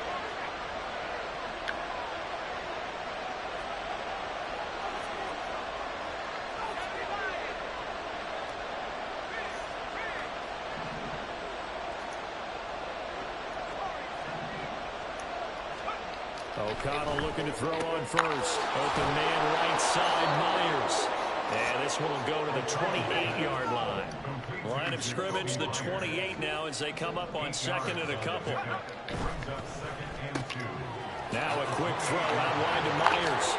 O'Connell looking to throw on first. Open man right side, Myers. And this one will go to the 28-yard line. Line of scrimmage, the 28 now as they come up on second and a couple. Now a quick throw out wide to Myers.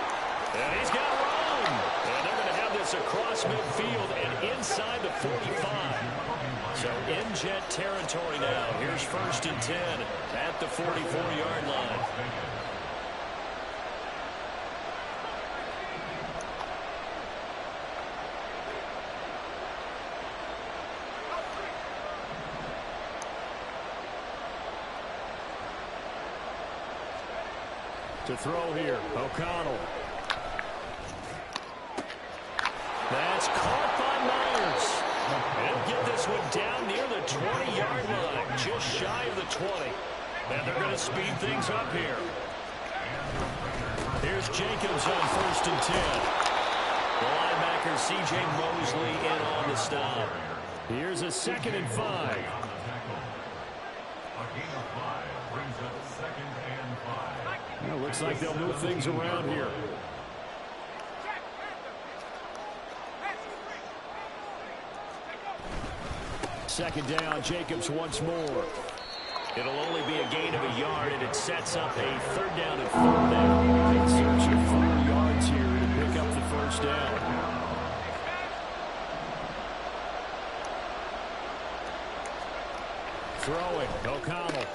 And he's got room. And they're going to have this across midfield and inside the 45. So in jet territory now. Here's 1st and 10 at the 44-yard line. To throw here, O'Connell. That's caught by Myers. They'll get this one down near the 20-yard line, just shy of the 20. And they're going to speed things up here. Here's Jacobs on 1st and 10. The linebacker C.J. Mosley in on the stop. Here's a 2nd and 5. Well, looks like they'll move things around here. Second down, Jacobs once more. It'll only be a gain of a yard, and it sets up a 3rd down and 4 down. In search of 4 yards here to pick up the 1st down. Throwing, O'Connell.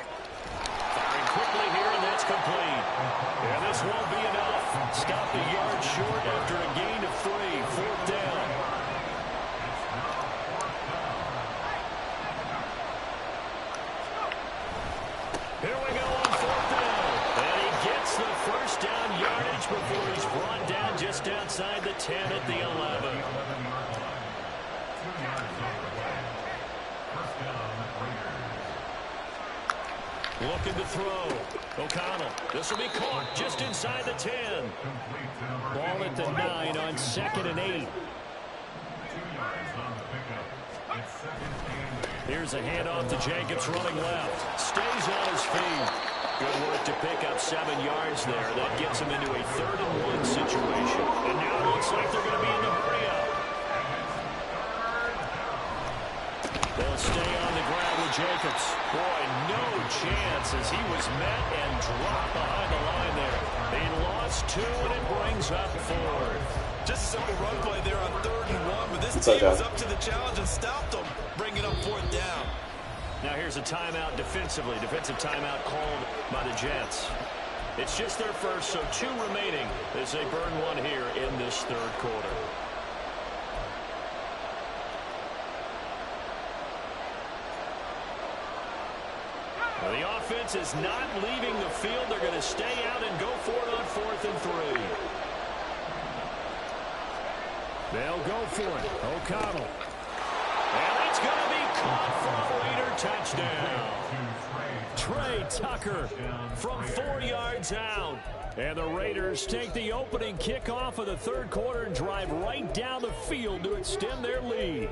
Firing quickly here, and that's complete. And this won't be enough. Stopped a yard short after a gain of 3. 4th down. Here we go on 4th down. And he gets the 1st down yardage before he's brought down just outside the 10 at the 11. Looking to throw. O'Connell. This will be caught just inside the 10. Ball at the 9 on 2nd and 8. Here's a handoff to Jacobs running left. Stays on his feet. Good work to pick up 7 yards there. That gets him into a 3rd and 1 situation. And now it looks like they're going to be in the hurry-up. They'll stay on the ground with Jacobs. Boy, no chance as he was met and dropped behind the line there. They lost 2, and it brings up 4th. Just a simple run play there on 3rd and 1, but this team was up to the challenge and stopped them, bringing up 4th down. Now here's a timeout defensively. Defensive timeout called by the Jets. It's just their first, so 2 remaining as they burn 1 here in this 3rd quarter. Well, the offense is not leaving the field. They're going to stay out and go for it on 4th and 3. They'll go for it. O'Connell. And it's going to be caught for a Raider touchdown. Trey Tucker from 4 yards out. And the Raiders take the opening kickoff of the 3rd quarter and drive right down the field to extend their lead.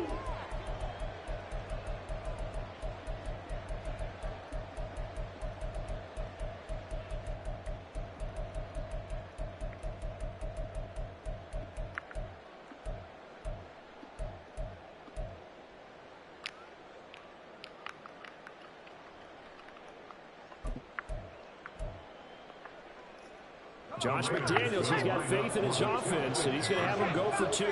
Josh McDaniels, he's got faith in his offense, and he's going to have him go for 2.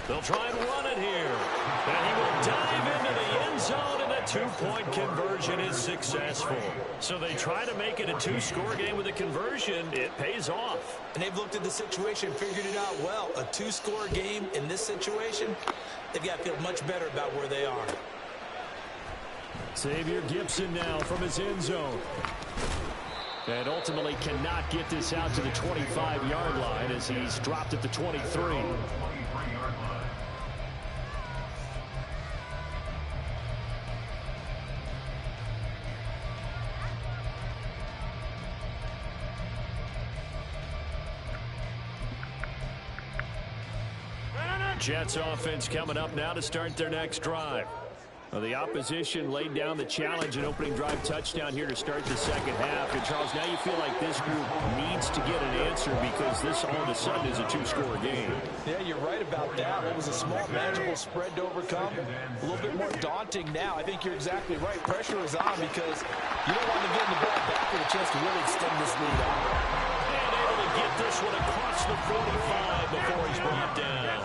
They'll try and run it here. And he will dive into the end zone, and the 2-point conversion is successful. So they try to make it a 2-score game with a conversion. It pays off. And they've looked at the situation, figured it out well. A 2-score game in this situation, they've got to feel much better about where they are. Xavier Gibson now from his end zone. And ultimately cannot get this out to the 25-yard line as he's dropped at the 23. Jets offense coming up now to start their next drive. Well, the opposition laid down the challenge and opening drive touchdown here to start the second half. And, Charles, now you feel like this group needs to get an answer because this all of a sudden is a two-score game. Yeah, you're right about that. What was a small, manageable spread to overcome? A little bit more daunting now. I think you're exactly right. Pressure is on because you don't want to get in the ball back with a chance to really extend this lead out. And able to get this one across the 45 before he's brought down.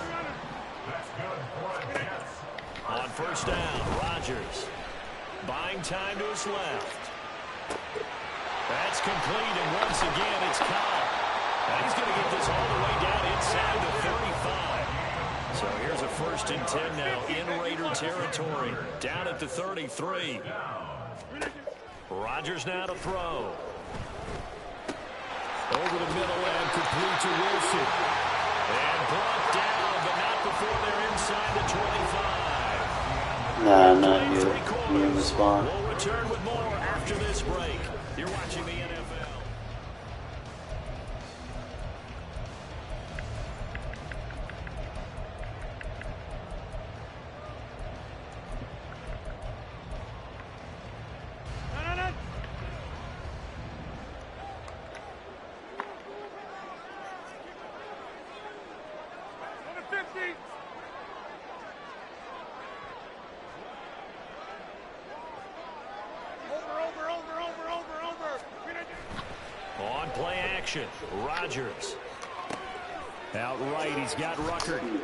On first down, Rodgers buying time to his left. That's complete, and once again, it's caught. And he's going to get this all the way down inside the 35. So here's a 1st and 10 now in Raider territory. Down at the 33. Rodgers now to throw. Over the middle and complete to Wilson. And brought down, but not before they're inside the 25. Nah, not you. You didn't respond. We'll return with more after this break. You're watching the NFL. On play action, Rodgers. Outright, he's got Ruckert. And he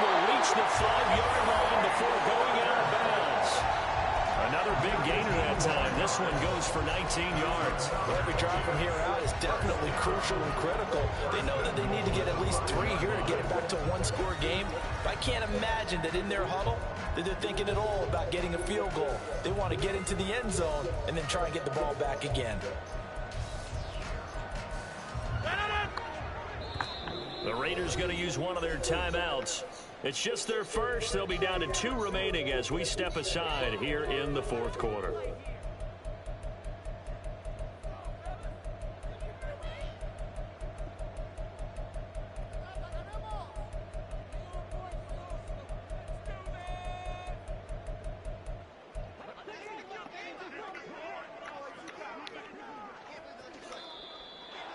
will reach the 5-yard line before going out of bounds. Another big gainer that time. This one goes for 19 yards. Every drive from here out is definitely crucial and critical. They know that they need to get at least 3 here to get it back to a one-score game. I can't imagine that in their huddle that they're thinking at all about getting a field goal. They want to get into the end zone and then try and get the ball back again. The Raiders going to use one of their timeouts. It's just their first. They'll be down to 2 remaining as we step aside here in the 4th quarter.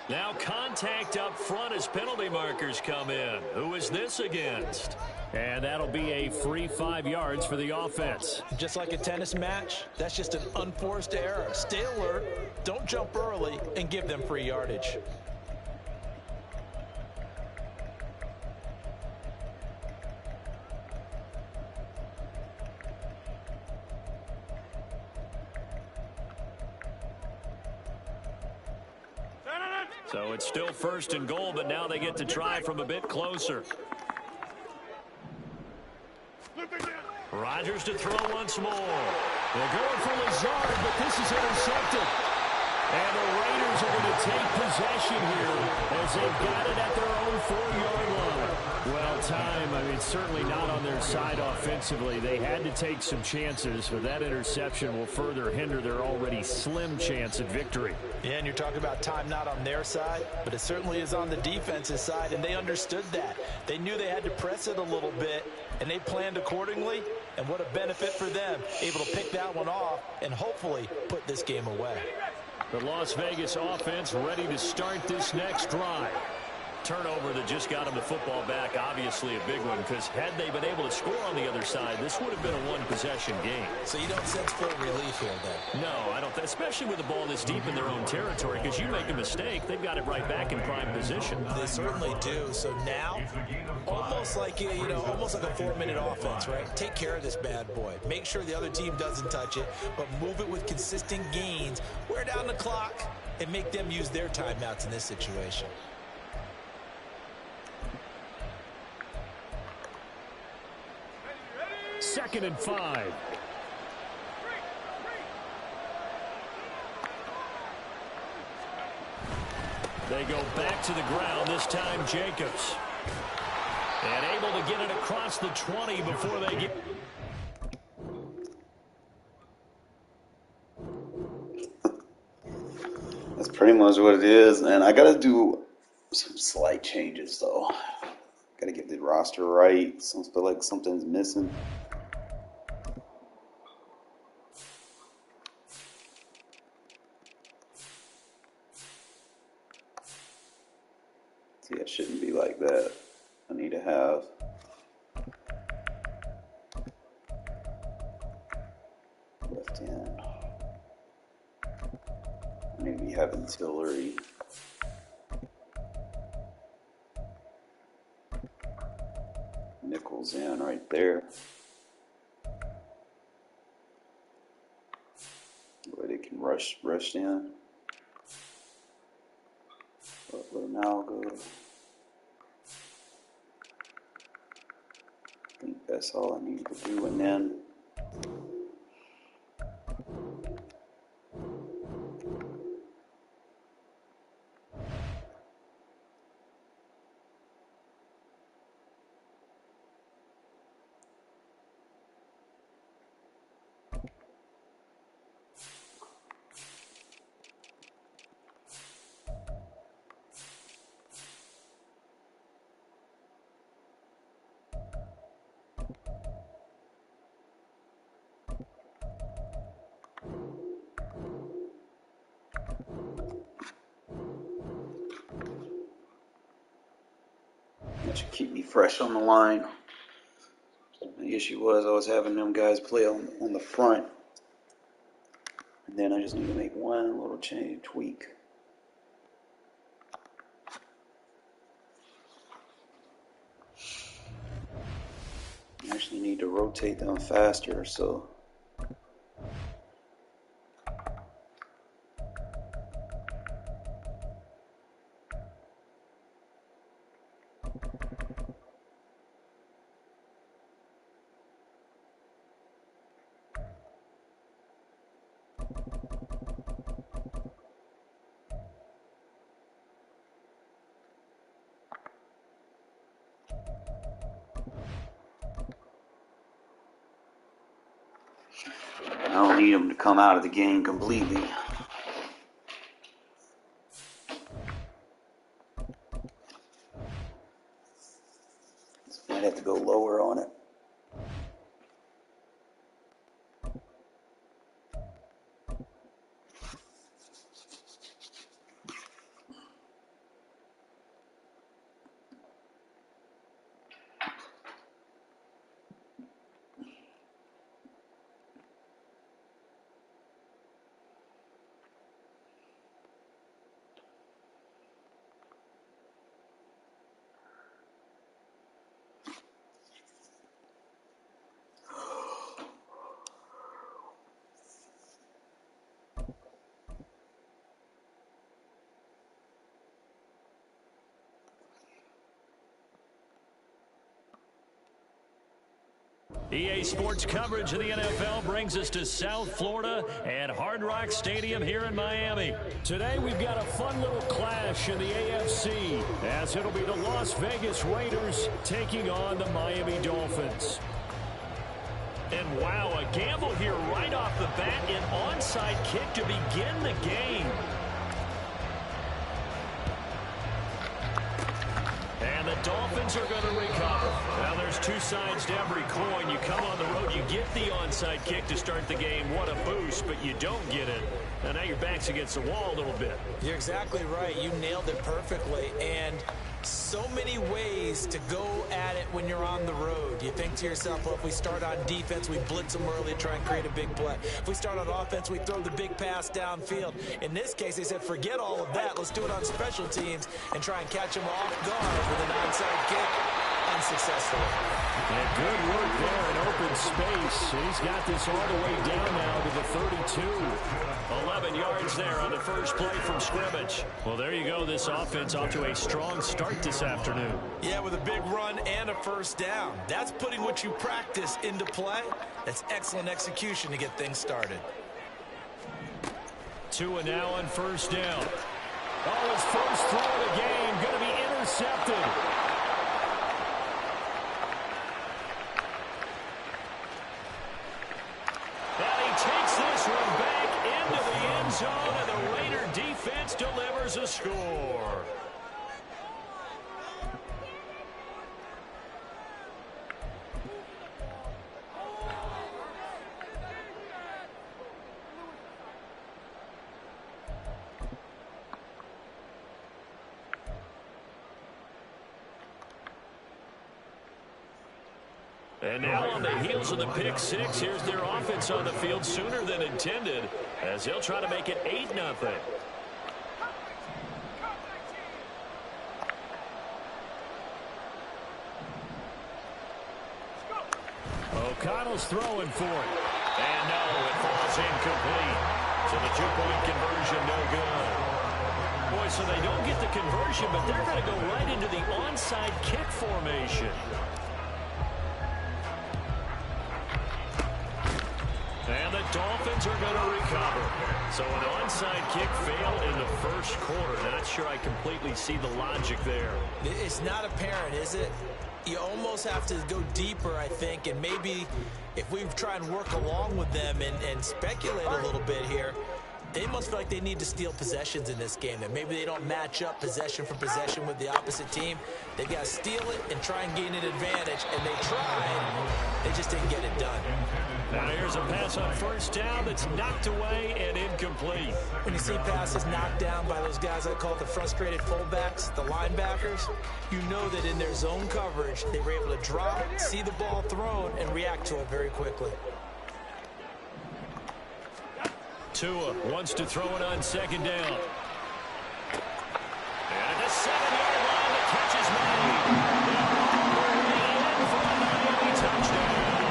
Now contact up front as penalty markers come in. Who is this against? And that'll be a free 5 yards for the offense. Just like a tennis match, that's just an unforced error. Stay alert, don't jump early, and give them free yardage. So it's still 1st and goal, but now they get to try from a bit closer. Rodgers to throw once more. They're going for Lazard, but this is intercepted. And the Raiders are going to take possession here as they've got it at their own 4-yard line. Well, time, I mean, certainly not on their side offensively. They had to take some chances, but that interception will further hinder their already slim chance at victory. Yeah, and you're talking about time not on their side, but it certainly is on the defense's side, and they understood that. They knew they had to press it a little bit, and they planned accordingly, and what a benefit for them, able to pick that one off and hopefully put this game away. The Las Vegas offense ready to start this next drive. Turnover that just got them the football back, obviously a big one, because had they been able to score on the other side, this would have been a one-possession game. So you don't sense full relief here, then? No, I don't, especially with the ball this deep in their own territory, because you make a mistake, they've got it right back in prime position. They certainly do. So now, almost like, almost like a 4-minute offense, right? Take care of this bad boy. Make sure the other team doesn't touch it, but move it with consistent gains, wear down the clock, and make them use their timeouts in this situation. Second and 5. They go back to the ground, this time Jacobs. And able to get it across the 20 before they get... That's pretty much what it is, and I gotta do some slight changes though. Gotta get the roster right. I feel like something's missing. shouldn't be like that. I need to have left end. I need to be having Tillery. Nichols in right there. Where they can rush in. Butler now go. I think that's all I need to do, and then that should keep me fresh on the line. The issue was I was having them guys play on the front, and then I just need to make one little change, tweak. I actually need to rotate them faster, so I don't need them to come out of the game completely. So I might have to go lower on it. EA Sports coverage of the NFL brings us to South Florida at Hard Rock Stadium here in Miami. Today we've got a fun little clash in the AFC as it'll be the Las Vegas Raiders taking on the Miami Dolphins. And wow, a gamble here right off the bat, an onside kick to begin the game. And the Dolphins are going to recover. Now, there's two sides to every coin. You come on the road, you get the onside kick to start the game. What a boost, but you don't get it. And now your back's against the wall a little bit. You're exactly right. You nailed it perfectly. And so many ways to go at it when you're on the road. You think to yourself, well, if we start on defense, we blitz them early, try and create a big play. If we start on offense, we throw the big pass downfield. In this case, they said, forget all of that. Let's do it on special teams and try and catch them off guard with an onside kick unsuccessfully. And good work there in open space. He's got this all the way down now to the 32. 11 yards there on the first play from scrimmage. Well, there you go. This offense off to a strong start this afternoon. Yeah, with a big run and a first down. That's putting what you practice into play. That's excellent execution to get things started. Tua now on first down. Oh, his first throw of the game going to be intercepted. Takes this one back into the end zone, and the Raider defense delivers a score. And now on the heels of the pick six, here's their offense on the field sooner than intended as they'll try to make it 8-0. O'Connell's throwing for it. And no, it falls incomplete. So the two-point conversion no good. Boy, so they don't get the conversion, but they're going to go right into the onside kick formation. And the Dolphins are going to recover. So an onside kick failed in the first quarter. Not sure I completely see the logic there. It's not apparent, is it? You almost have to go deeper, I think, and maybe if we try and work along with them and speculate a little bit here, they must feel like they need to steal possessions in this game. And maybe they don't match up possession for possession with the opposite team. They've got to steal it and try and gain an advantage. And they tried. They just didn't get it done. Now here's a pass on first down that's knocked away and incomplete. When you see passes knocked down by those guys I call the frustrated fullbacks, the linebackers, you know that in their zone coverage, they were able to drop, see the ball thrown, and react to it very quickly. Tua wants to throw it on second down. And at the 7-yard line, the catch is made. In for a Miami touchdown.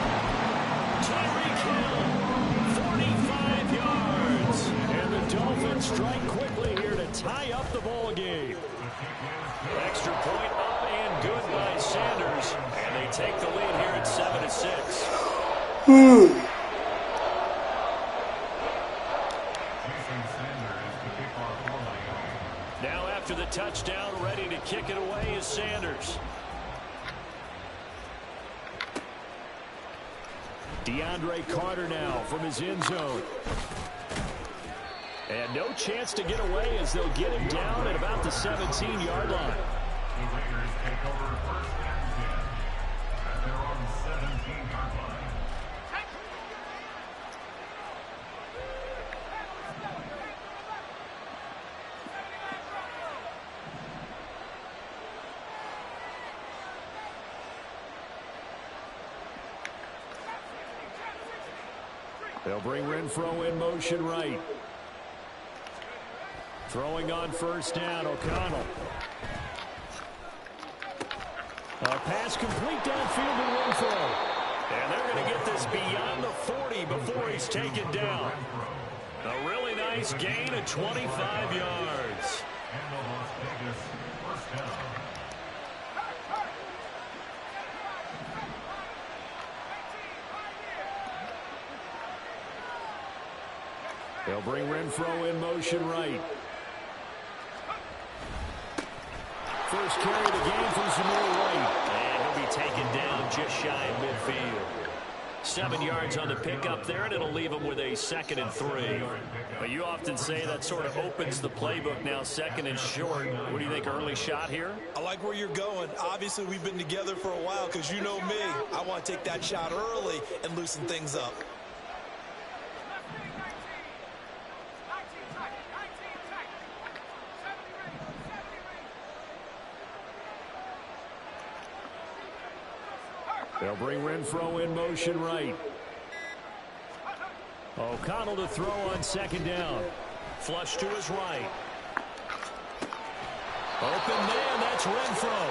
Tyreek Hill, 45 yards. And the Dolphins strike quickly here to tie up the ball game. Extra point up and good by Sanders. And they take the lead here at 7-6. Now after the touchdown, ready to kick it away is Sanders. DeAndre Carter now from his end zone. And no chance to get away as they'll get him down at about the 17-yard line. The Raiders take over first and 10 at their own 17-yard line. They'll bring Renfro in motion right. Throwing on first down, O'Connell. A pass complete downfield to Renfro. And they're going to get this beyond the 40 before he's taken down. A really nice gain of 25 yards. And the Las Vegas first down. They'll bring Renfro in motion right. First carry of the game from Zamir White. And he'll be taken down just shy of midfield. 7 yards on the pickup there, and it'll leave him with a 2nd and 3. But you often say that sort of opens the playbook now, 2nd and short. What do you think, early shot here? I like where you're going. Obviously, we've been together for a while because you know me. I want to take that shot early and loosen things up. They'll bring Renfro in motion right. O'Connell to throw on second down. Flush to his right. Open man, that's Renfro.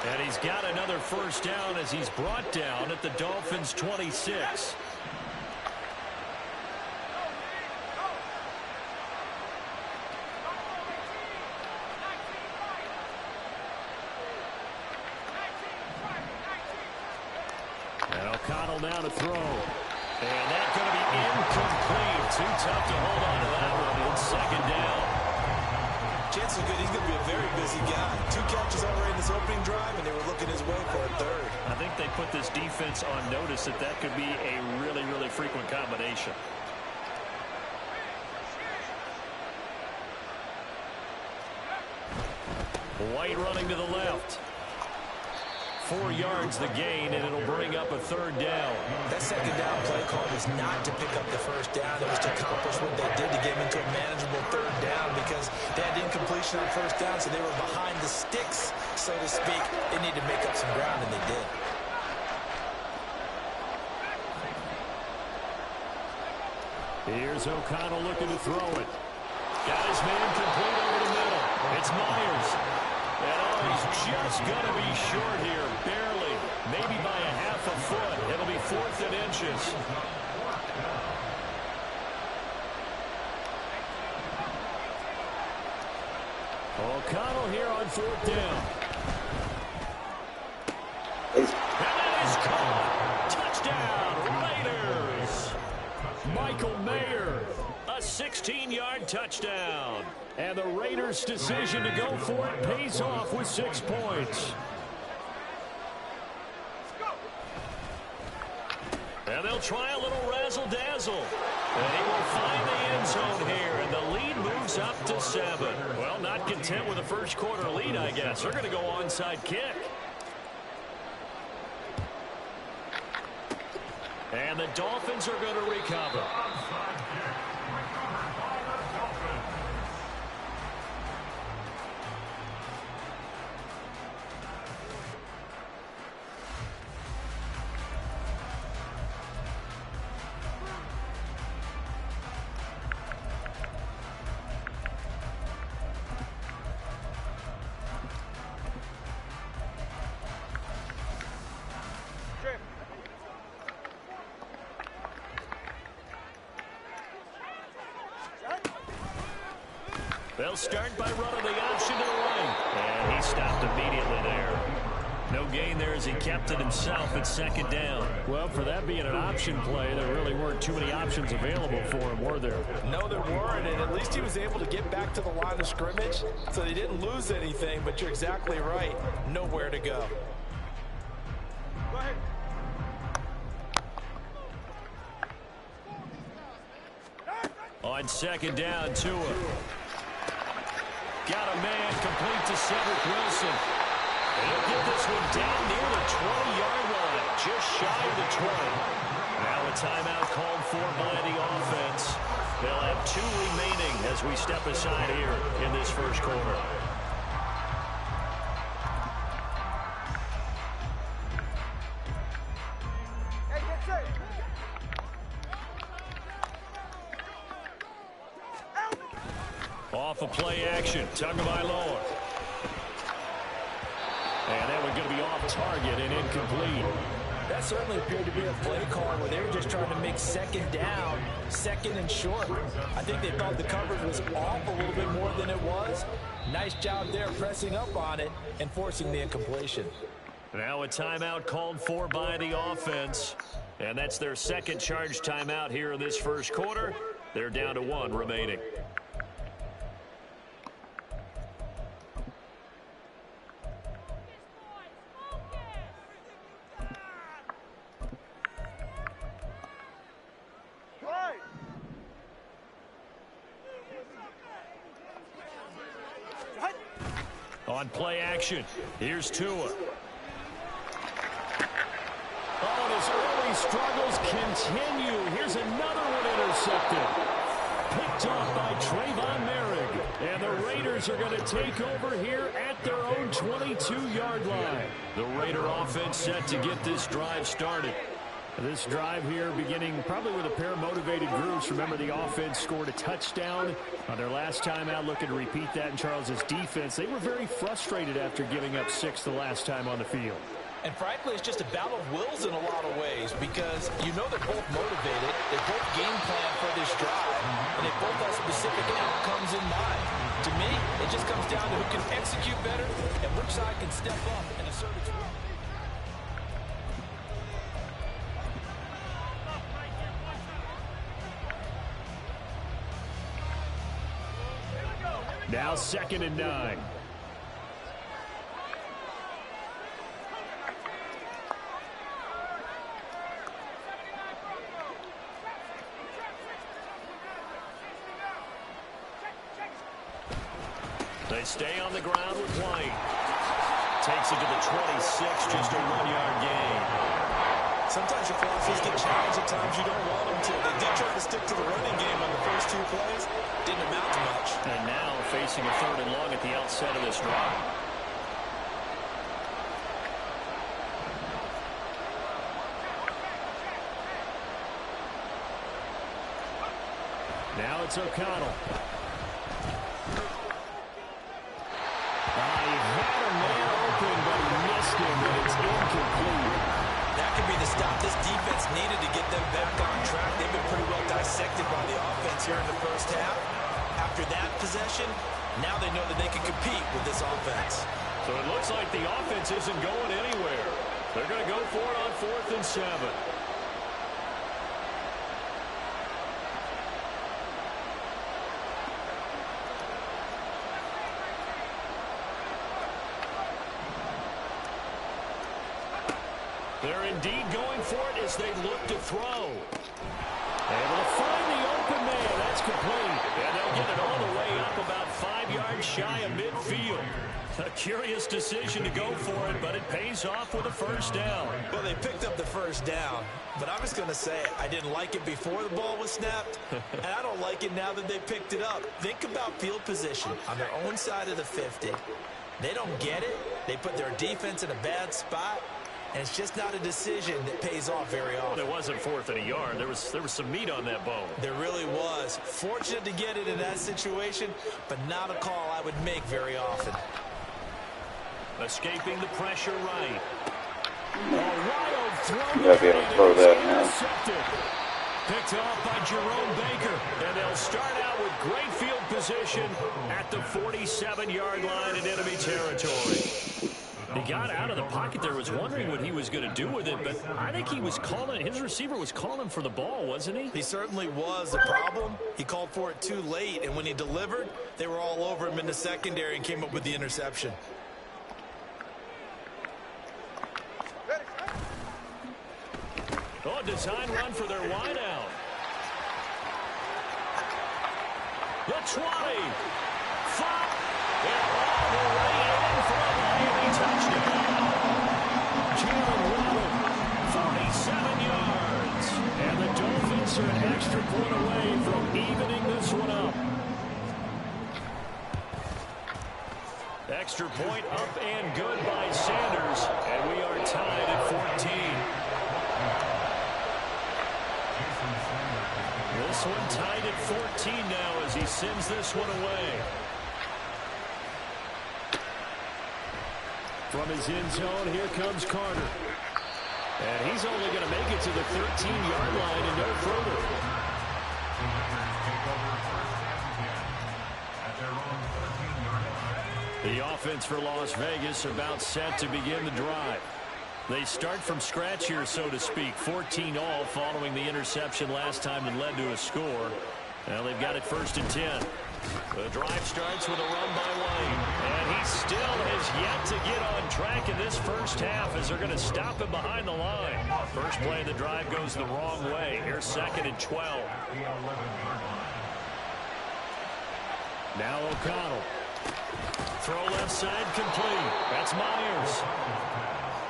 And he's got another first down as he's brought down at the Dolphins' 26. O'Connell now to throw. And that's going to be incomplete. Too tough to hold on to that one. It's second down. Chance is good. He's going to be a very busy guy. 2 catches already in this opening drive, and they were looking his way for a 3rd. I think they put this defense on notice that that could be a really, really frequent combination. White running to the left. 4 yards the gain, and it'll bring up a 3rd down. That second down play call was not to pick up the first down. It was to accomplish what they did to get them into a manageable 3rd down because they had incompletion on first down, so they were behind the sticks, so to speak. They needed to make up some ground, and they did. Here's O'Connell looking to throw it. Got his man complete over the middle. It's Myers. And he's just going to be short here, barely. Maybe by a half a foot. It'll be 4th and inches. O'Connell here on 4th down. And that is caught. Touchdown, Raiders. Michael Mayer, a 16-yard touchdown. And the Raiders' decision to go for it pays off with 6 points. And they'll try a little razzle-dazzle. And he will find the end zone here, and the lead moves up to 7. Well, not content with a first quarter lead, I guess. They're going to go onside kick. And the Dolphins are going to recover. They'll start by running the option to the right. And he stopped immediately there. No gain there as he kept it himself at 2nd down. Well, for that being an option play, there really weren't too many options available for him, were there? No, there weren't, and at least he was able to get back to the line of scrimmage, so they didn't lose anything, but you're exactly right. Nowhere to go. Go ahead. On 2nd down, Tua. Got a man complete to Cedric Wilson. He'll get this one down near the 20-yard line, just shy of the 20. Now a timeout called for by the offense. They'll have 2 remaining as we step aside here in this first quarter. Hey, get set. Off of play action, Tagovailoa. And that one's going to be off target and incomplete. That certainly appeared to be a play call where they were just trying to make 2nd down, 2nd and short. I think they thought the coverage was off a little bit more than it was. Nice job there pressing up on it and forcing the incompletion. Now a timeout called for by the offense. And that's their 2nd charge timeout here in this first quarter. They're down to 1 remaining. On play action, here's Tua. Oh, and his early struggles continue. Here's another one intercepted. Picked off by Trayvon Merrick. And the Raiders are going to take over here at their own 22-yard line. The Raider offense set to get this drive started. This drive here beginning probably with a pair of motivated groups. Remember, the offense scored a touchdown on their last time out, looking to repeat that in Charles's defense. They were very frustrated after giving up 6 the last time on the field. And frankly, it's just a battle of wills in a lot of ways because you know they're both motivated. They both game plan for this drive, and they both have specific outcomes in mind. To me, it just comes down to who can execute better and which side can step up and assert its will. Now 2nd and 9. They stay on the ground with White. Takes it to the 26, just a 1-yard gain. Sometimes your philosophies get challenged, at times you don't want them to. They did try to stick to the running game on the first 2 plays. Didn't amount to much. And now facing a 3rd and long at the outset of this drive. Now it's O'Connell. He had a man open, but he missed him, and it's incomplete. That could be the stop this defense needed to get them back on track. They've been pretty well dissected by the offense here in the first half. After that possession, now they know that they can compete with this offense. So it looks like the offense isn't going anywhere. They're going to go for it on 4th and 7. They're indeed going for it as they look to throw. Able to find the open man. That's complete. And they'll get it all the way up about 5 yards shy of midfield. A curious decision to go for it, but it pays off with a first down. Well, they picked up the first down, but I was going to say I didn't like it before the ball was snapped, and I don't like it now that they picked it up. Think about field position on their own side of the 50. They don't get it. They put their defense in a bad spot. And it's just not a decision that pays off very often. It wasn't 4th and a yard. There was some meat on that bone. There really was. Fortunate to get it in that situation, but not a call I would make very often. Escaping the pressure right. You gotta be able to throw that now. Picked off by Jerome Baker. And they'll start out with great field position at the 47-yard line in enemy territory. He got out of the pocket there, was wondering what he was going to do with it, but I think he was calling, his receiver was calling for the ball, wasn't he? He certainly was. The problem, he called for it too late, and when he delivered, they were all over him in the secondary and came up with the interception. Oh, design run for their wideout. The 20. 5. They're all the way in for a Miami touchdown. Jalen Waddle, 47 yards. And the Dolphins are an extra point away from evening this one up. Extra point up and good by Sanders. And we are tied at 14. This one tied at 14 now as he sends this one away. From his end zone, here comes Carter. And he's only going to make it to the 13-yard line and no further. The offense for Las Vegas about set to begin the drive. They start from scratch here, so to speak. 14 all following the interception last time that led to a score. Well, they've got it 1st and 10. The drive starts with a run by Wayne. And he still has yet to get on track in this first half as they're going to stop him behind the line. First play of the drive goes the wrong way. Here's 2nd and 12. Now O'Connell. Throw left side complete. That's Myers.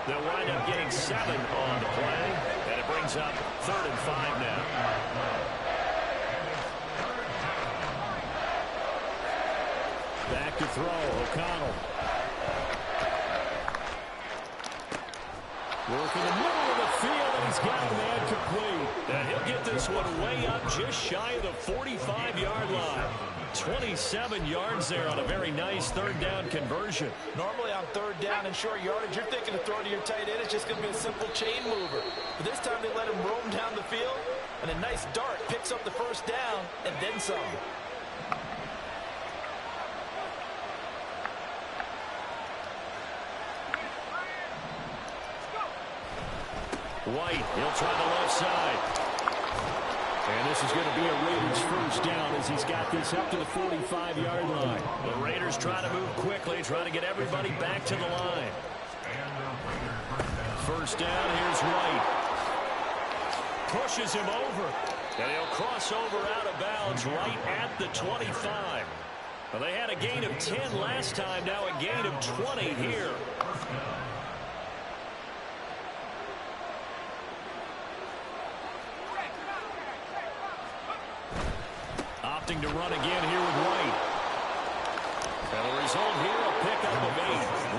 They'll wind up getting 7 on the play. And it brings up 3rd and 5 now. Back to throw, O'Connell. Working the middle of the field, and he's got a man complete. And he'll get this one way up just shy of the 45-yard line. 27 yards there on a very nice 3rd down conversion. Normally on 3rd down and short yardage, you're thinking to throw to your tight end. It's just going to be a simple chain mover. But this time they let him roam down the field, and a nice dart picks up the first down and then some. White, he'll try the left side. And this is going to be a Raiders first down as he's got this up to the 45-yard line. The Raiders try to move quickly, try to get everybody back to the line. First down, here's White. Pushes him over. And he'll cross over out of bounds right at the 25. Well, they had a gain of 10 last time, now a gain of 20 here. Opting to run again here with White. And the result here, a pickup of 8.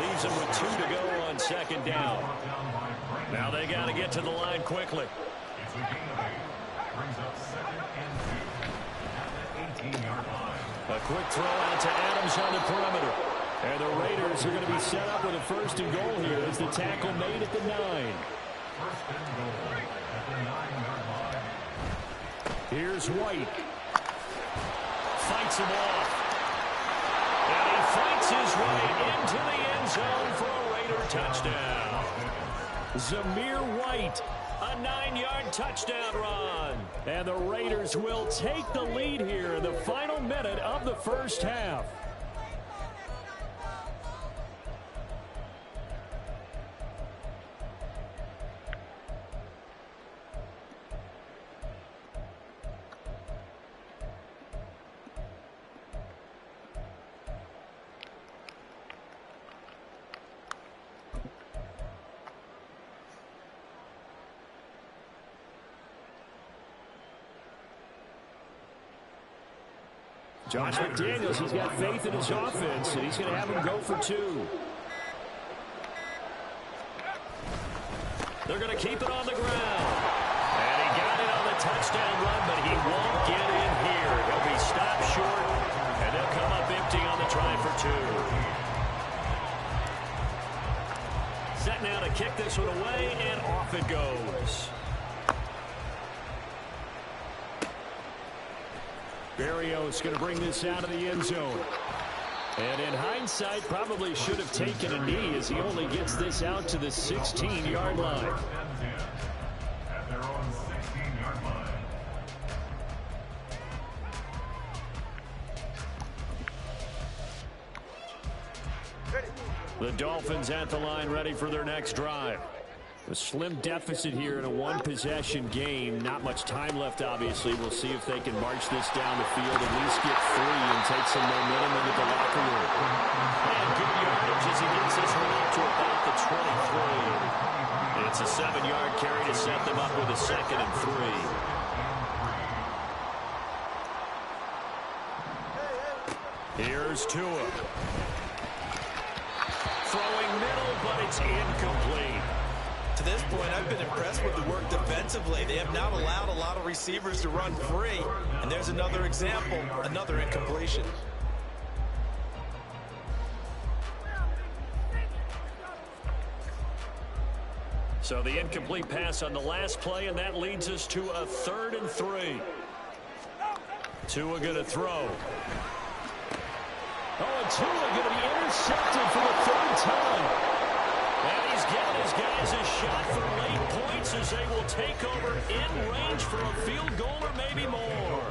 Leaves him with 2 to go on 2nd down. Now they got to get to the line quickly. It's a gain of 8. Brings up 2nd and 2. 18-yard line. A quick throw out to Adams on the perimeter. And the Raiders are going to be set up with a 1st and goal here as the tackle made at the 9. 1st and goal at the 9-yard line. Here's White. Fights him off. And he fights his way into the end zone for a Raider touchdown. Zamir White, a 9-yard touchdown run. And the Raiders will take the lead here in the final minute of the first half. Josh McDaniels, he's got faith in his offense, and he's going to have him go for 2. They're going to keep it on the ground. And he got it on the touchdown run, but he won't get in here. He'll be stopped short, and they'll come up empty on the try for 2. Set now to kick this one away, and off it goes. Berrios going to bring this out of the end zone. And in hindsight, probably should have taken a knee as he only gets this out to the 16-yard line. At their own 16-yard line. The Dolphins at the line ready for their next drive. A slim deficit here in a one-possession game. Not much time left, obviously. We'll see if they can march this down the field, at least get 3 and take some momentum into the locker room. And good yardage as he gets this one up to about the 23. It's a 7-yard carry to set them up with a 2nd and 3. Here's Tua. Throwing middle, but it's incomplete. To this point, I've been impressed with the work defensively. They have not allowed a lot of receivers to run free. And there's another example, another incompletion. So the incomplete pass on the last play, and that leads us to a 3rd and 3. Tua going to throw. Oh, and Tua going to be intercepted for the 3rd time. And he's giving his guys a shot for late points as they will take over in range for a field goal or maybe more.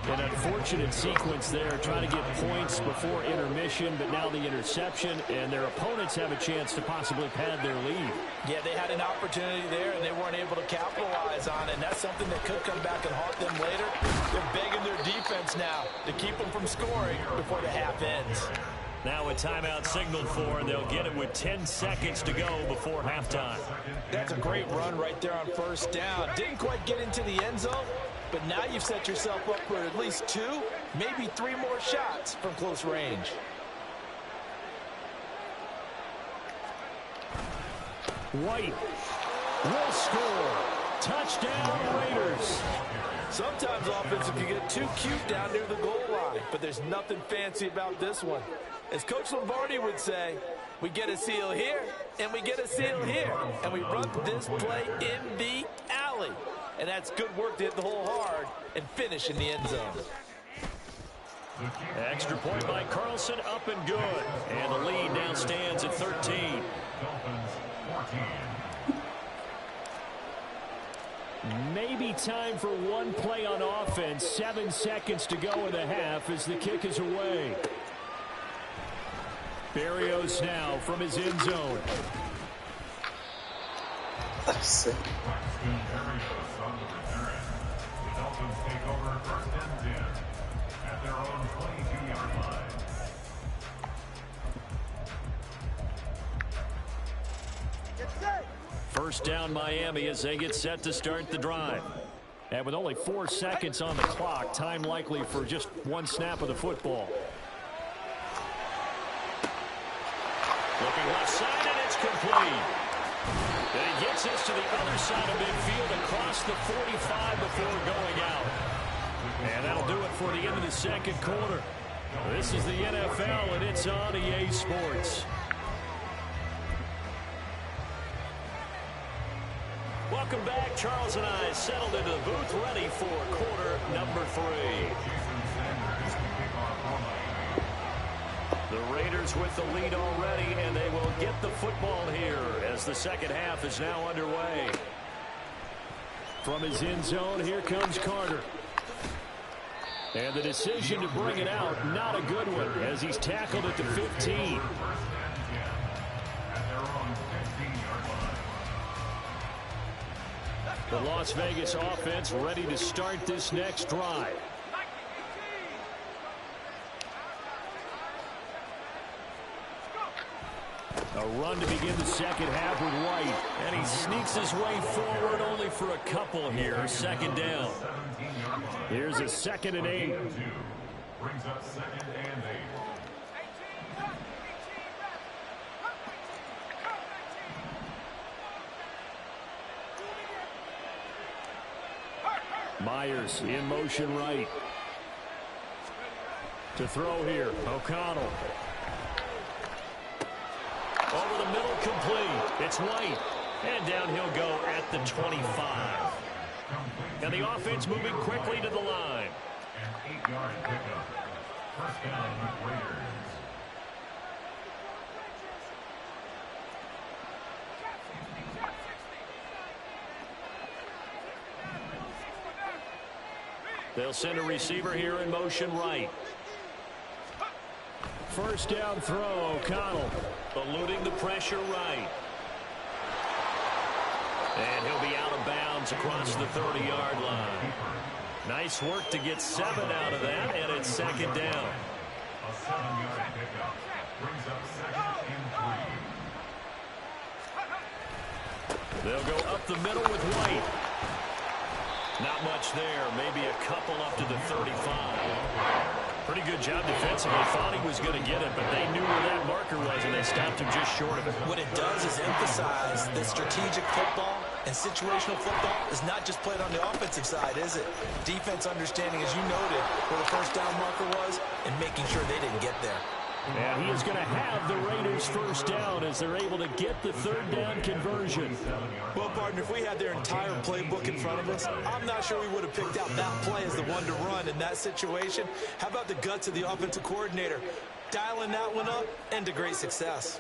An unfortunate sequence there, trying to get points before intermission, but now the interception, and their opponents have a chance to possibly pad their lead. Yeah, they had an opportunity there, and they weren't able to capitalize on it, and that's something that could come back and haunt them later. They're begging their defense now to keep them from scoring before the half ends. Now a timeout signaled for, and they'll get it with 10 seconds to go before halftime. That's a great run right there on 1st down. Didn't quite get into the end zone, but now you've set yourself up for at least 2, maybe 3 more shots from close range. White will score. Touchdown, Raiders. Sometimes offensive can get too cute down near the goal line, but there's nothing fancy about this one. As Coach Lombardi would say, we get a seal here, and we get a seal here, and we run this play in the alley. And that's good work to hit the hole hard and finish in the end zone. Extra point by Carlson, up and good. And the lead now stands at 13. Dolphins 14. Maybe time for one play on offense. 7 seconds to go in the half as the kick is away. Berrios now from his end zone. Braxton Berrios on the return. The Dolphins take over 1st and 10 at their own 22-yard line. First down Miami as they get set to start the drive. And with only 4 seconds on the clock, time likely for just one snap of the football. Looking left side, and it's complete. And he gets this to the other side of midfield across the 45 before going out. And that'll do it for the end of the second quarter. This is the NFL, and it's on EA Sports. Welcome back. Charles and I settled into the booth, ready for quarter number 3. The Raiders with the lead already, and they will get the football here as the second half is now underway. From his end zone, here comes Carter. And the decision to bring it out, not a good one, as he's tackled at the 15. The Las Vegas offense ready to start this next drive. A run to begin the second half with White. And he sneaks his way forward only for a couple here. Second down. Here's a 2nd and 8. Brings up 2nd and 8. Myers in motion right. To throw here, O'Connell. Over the middle, complete. It's White. And down he'll go at the 25. And the offense moving quickly to the line. An 8-yard pickup. First down, Raiders. They'll send a receiver here in motion right. First down throw, O'Connell. Eluding the pressure right. And he'll be out of bounds across the 30-yard line. Nice work to get 7 out of that, and it's second down. A 7-yard pickup. Brings up 2nd and 3. They'll go up the middle with White. Not much there. Maybe a couple up to the 35. Pretty good job defensively. Thought he was going to get it, but they knew where that marker was, and they stopped him just short of it. What it does is emphasize that strategic football and situational football is not just played on the offensive side, is it? Defense understanding, as you noted, where the first down marker was and making sure they didn't get there. And he is going to have the Raiders first down as they're able to get the third down conversion. Well, partner, if we had their entire playbook in front of us, I'm not sure we would have picked out that play as the one to run in that situation. How about the guts of the offensive coordinator? Dialing that one up and to great success.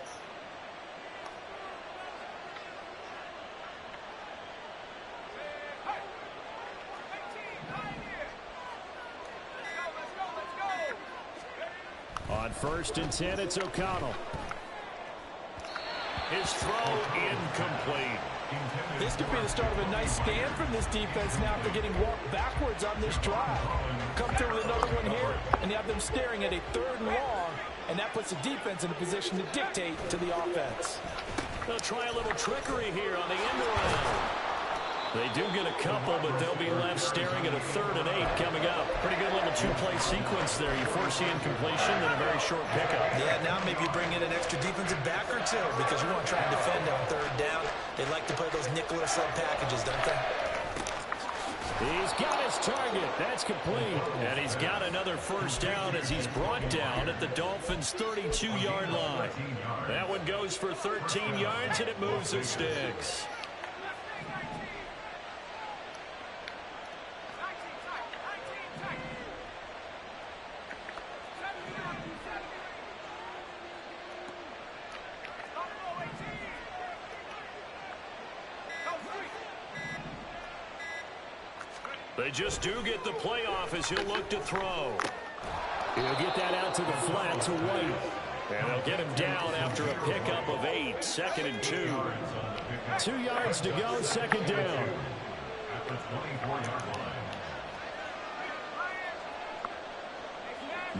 On 1st and 10, it's O'Connell. His throw incomplete. This could be the start of a nice stand from this defense now after getting walked backwards on this drive. Come through with another one here, and you have them staring at a 3rd and long, and that puts the defense in a position to dictate to the offense. They'll try a little trickery here on the end around. They do get a couple, but they'll be left staring at a 3rd and 8 coming up. Pretty good little 2-play sequence there. You foresee incompletion and a very short pickup. Yeah, now maybe you bring in an extra defensive back or two because you want to try and defend on 3rd down. They like to play those nickel or sub packages, don't they? He's got his target. That's complete. And he's got another first down as he's brought down at the Dolphins' 32-yard line. That one goes for 13 yards, and it moves the sticks. They just do get the playoff as he'll look to throw. He'll get that out to the flat to White. And they'll get him down after a pickup of 8. 2nd and 2. 2 yards to go, second down. At the 24-yard line.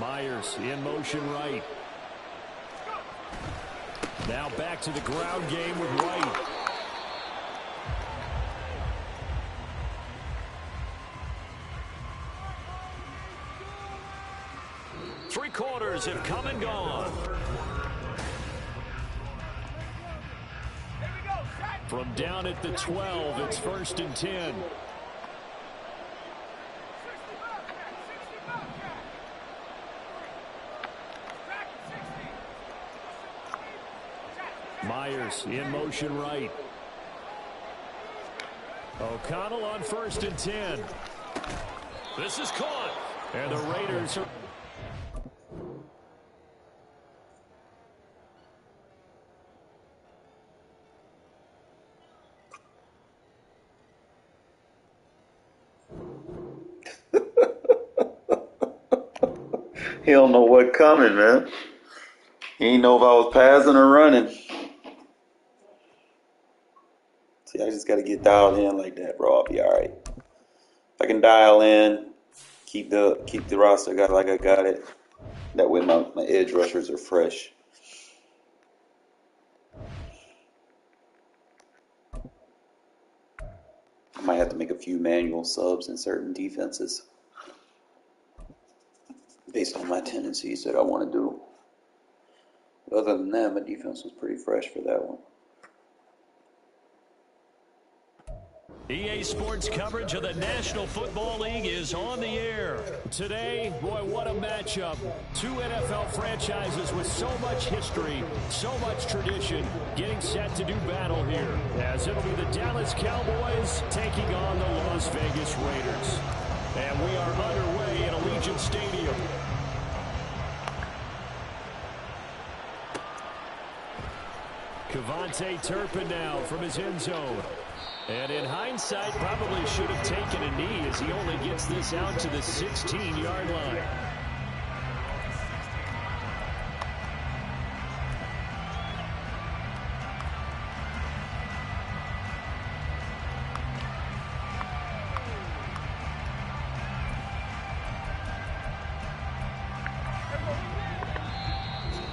Myers in motion right. Now back to the ground game with White. Three quarters have come and gone. From down at the 12, it's 1st and 10. Myers in motion right. O'Connell on 1st and 10. This is caught. And the Raiders are... He don't know what coming, man. He ain't know if I was passing or running. See, I just got to get dialed in like that, bro. I'll be all right. If I can dial in, keep the roster got like I got it. That way my edge rushers are fresh. I might have to make a few manual subs in certain defenses based on my tendencies that I want to do. Other than that, my defense was pretty fresh for that one. EA Sports coverage of the National Football League is on the air. Today, boy, what a matchup. Two NFL franchises with so much history, so much tradition, getting set to do battle here. As it'll be the Dallas Cowboys taking on the Las Vegas Raiders. And we are underway in Allegiant Stadium. Kevontae Turpin now from his end zone. And in hindsight, probably should have taken a knee as he only gets this out to the 16-yard line.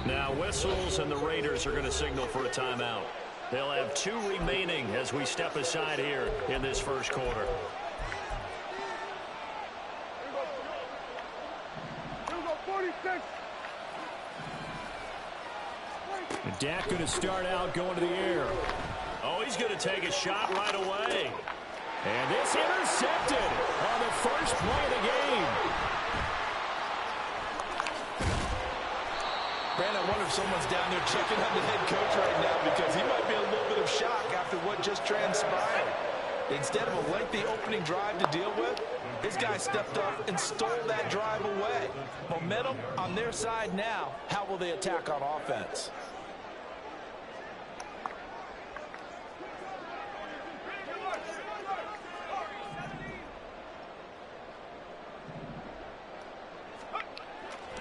Now whistles, and the Raiders are going to signal for a timeout. They'll have 2 remaining as we step aside here in this first quarter. And Dak going to start out going to the air. Oh, he's going to take a shot right away. And this intercepted on the first play of the game. Brandon, I wonder if someone's down there checking on the head coach right now because he might be a little bit of shock after what just transpired. Instead of a lengthy opening drive to deal with, this guy stepped up and stole that drive away. Momentum on their side now. How will they attack on offense?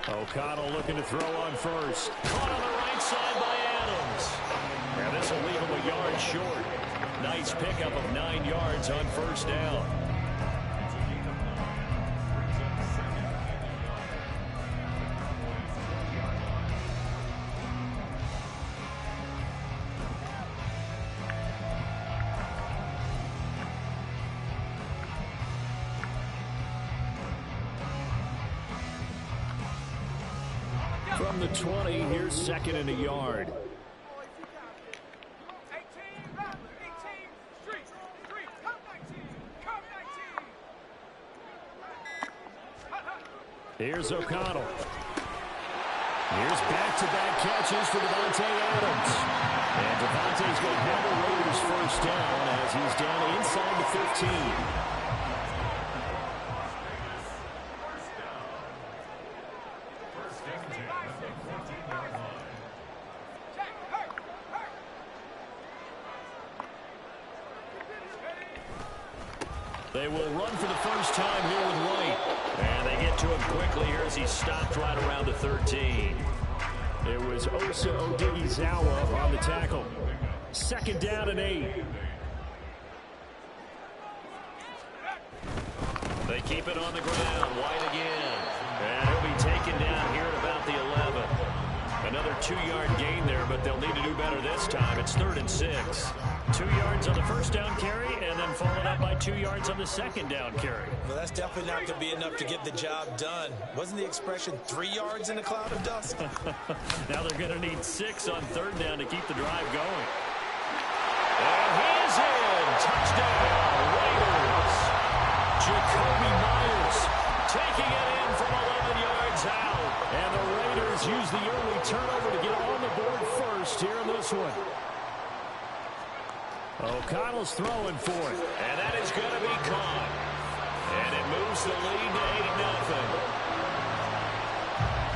O'Connell looking to throw on first. Caught on the right side by Adams. Now this will leave him a yard short. Nice pickup of 9 yards on first down. From the 20, here's 2nd and a yard. Here's O'Connell. Here's back-to-back catches for Davante Adams. And Davante's going to have the Raiders first down as he's down inside the 15. They will run for the first time here with White. And they get to him quickly here as he's stopped right around the 13. It was Osa Odighizuwa on the tackle. 2nd down and 8. They keep it on the ground. White again. And he'll be taken down here at about the 11. Another 2-yard gain there, but they'll need to do better this time. It's 3rd and 6. 2 yards on the first down carry, and then followed up by 2 yards on the second down carry. Well, that's definitely not going to be enough to get the job done. Wasn't the expression 3 yards in a cloud of dust? Now they're going to need 6 on 3rd down to keep the drive going. And he's in. Touchdown, Raiders. Jacoby Myers taking it in from 11 yards out. And the Raiders use the early turnover to get on the board first here in this one. O'Connell's throwing for it. And that is going to be caught. And it moves the lead to 8-0.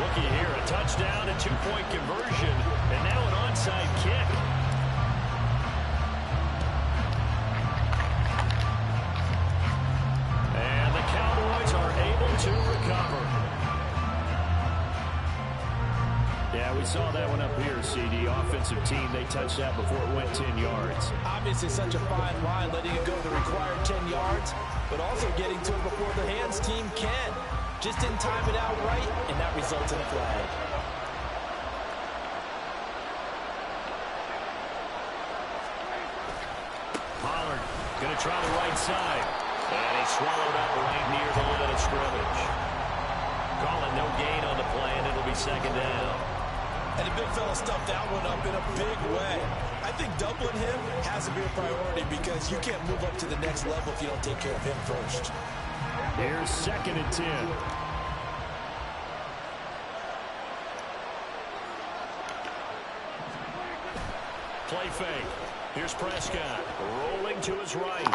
Looky here, a touchdown, a two-point conversion, and now an onside kick. And the Cowboys are able to recover. Yeah, we saw that one up here, CD. Offensive team, they touched that before it went 10 yards. Obviously such a fine line, letting it go the required 10 yards, but also getting to it before the hands team can. Just didn't time it out right, and that results in a flag. Pollard going to try the right side. And he swallowed up right near the line of scrimmage. Calling no gain on the play, and it'll be second down. And the big fella stuffed that one up in a big way. I think doubling him has to be a priority because you can't move up to the next level if you don't take care of him first. Here's 2nd and 10. Play fake. Here's Prescott rolling to his right.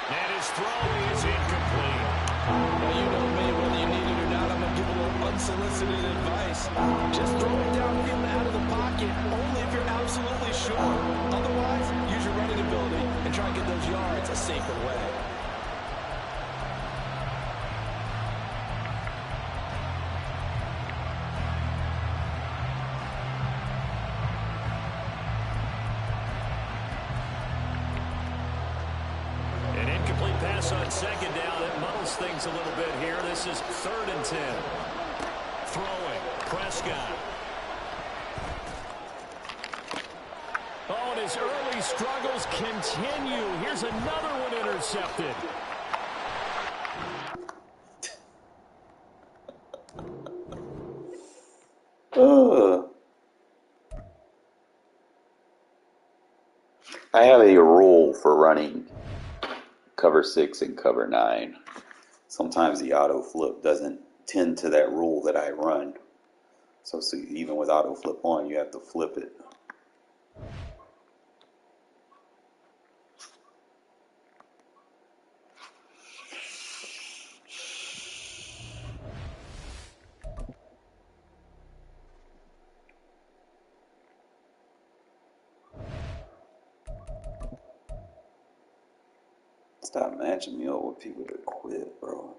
And his throw is incomplete. Now you know me, whether you need it or not, I'm going to give a little unsolicited advice. Just throw it downfield out of the pocket, only if you're absolutely sure. Otherwise, use your running ability and try and get those yards a safer way. On second down, it muddles things a little bit here. This is 3rd and 10. Throwing, Prescott. Oh, and his early struggles continue. Here's another one intercepted. I have a rule for running cover 6 and cover 9. Sometimes the auto flip doesn't tend to that rule that I run. So even with auto flip on, you have to flip it. Stop matching me up with people that quit, bro.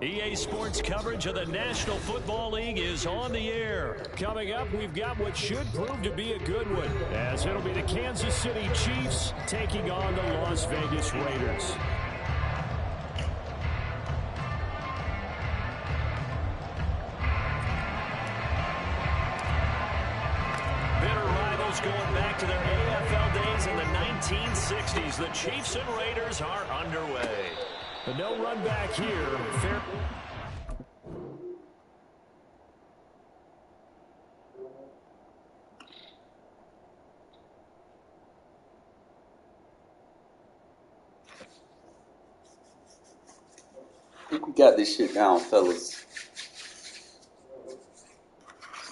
EA Sports coverage of the National Football League is on the air. Coming up, we've got what should prove to be a good one, as it'll be the Kansas City Chiefs taking on the Las Vegas Raiders. Bitter rivals going back to their AFL days in the 1960s. The Chiefs and Raiders are underway. But no run back here. Fair. I think we got this shit down, fellas.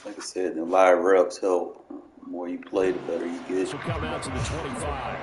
Like I said, the live reps help. The more you play, the better you get. This will come out to the 25.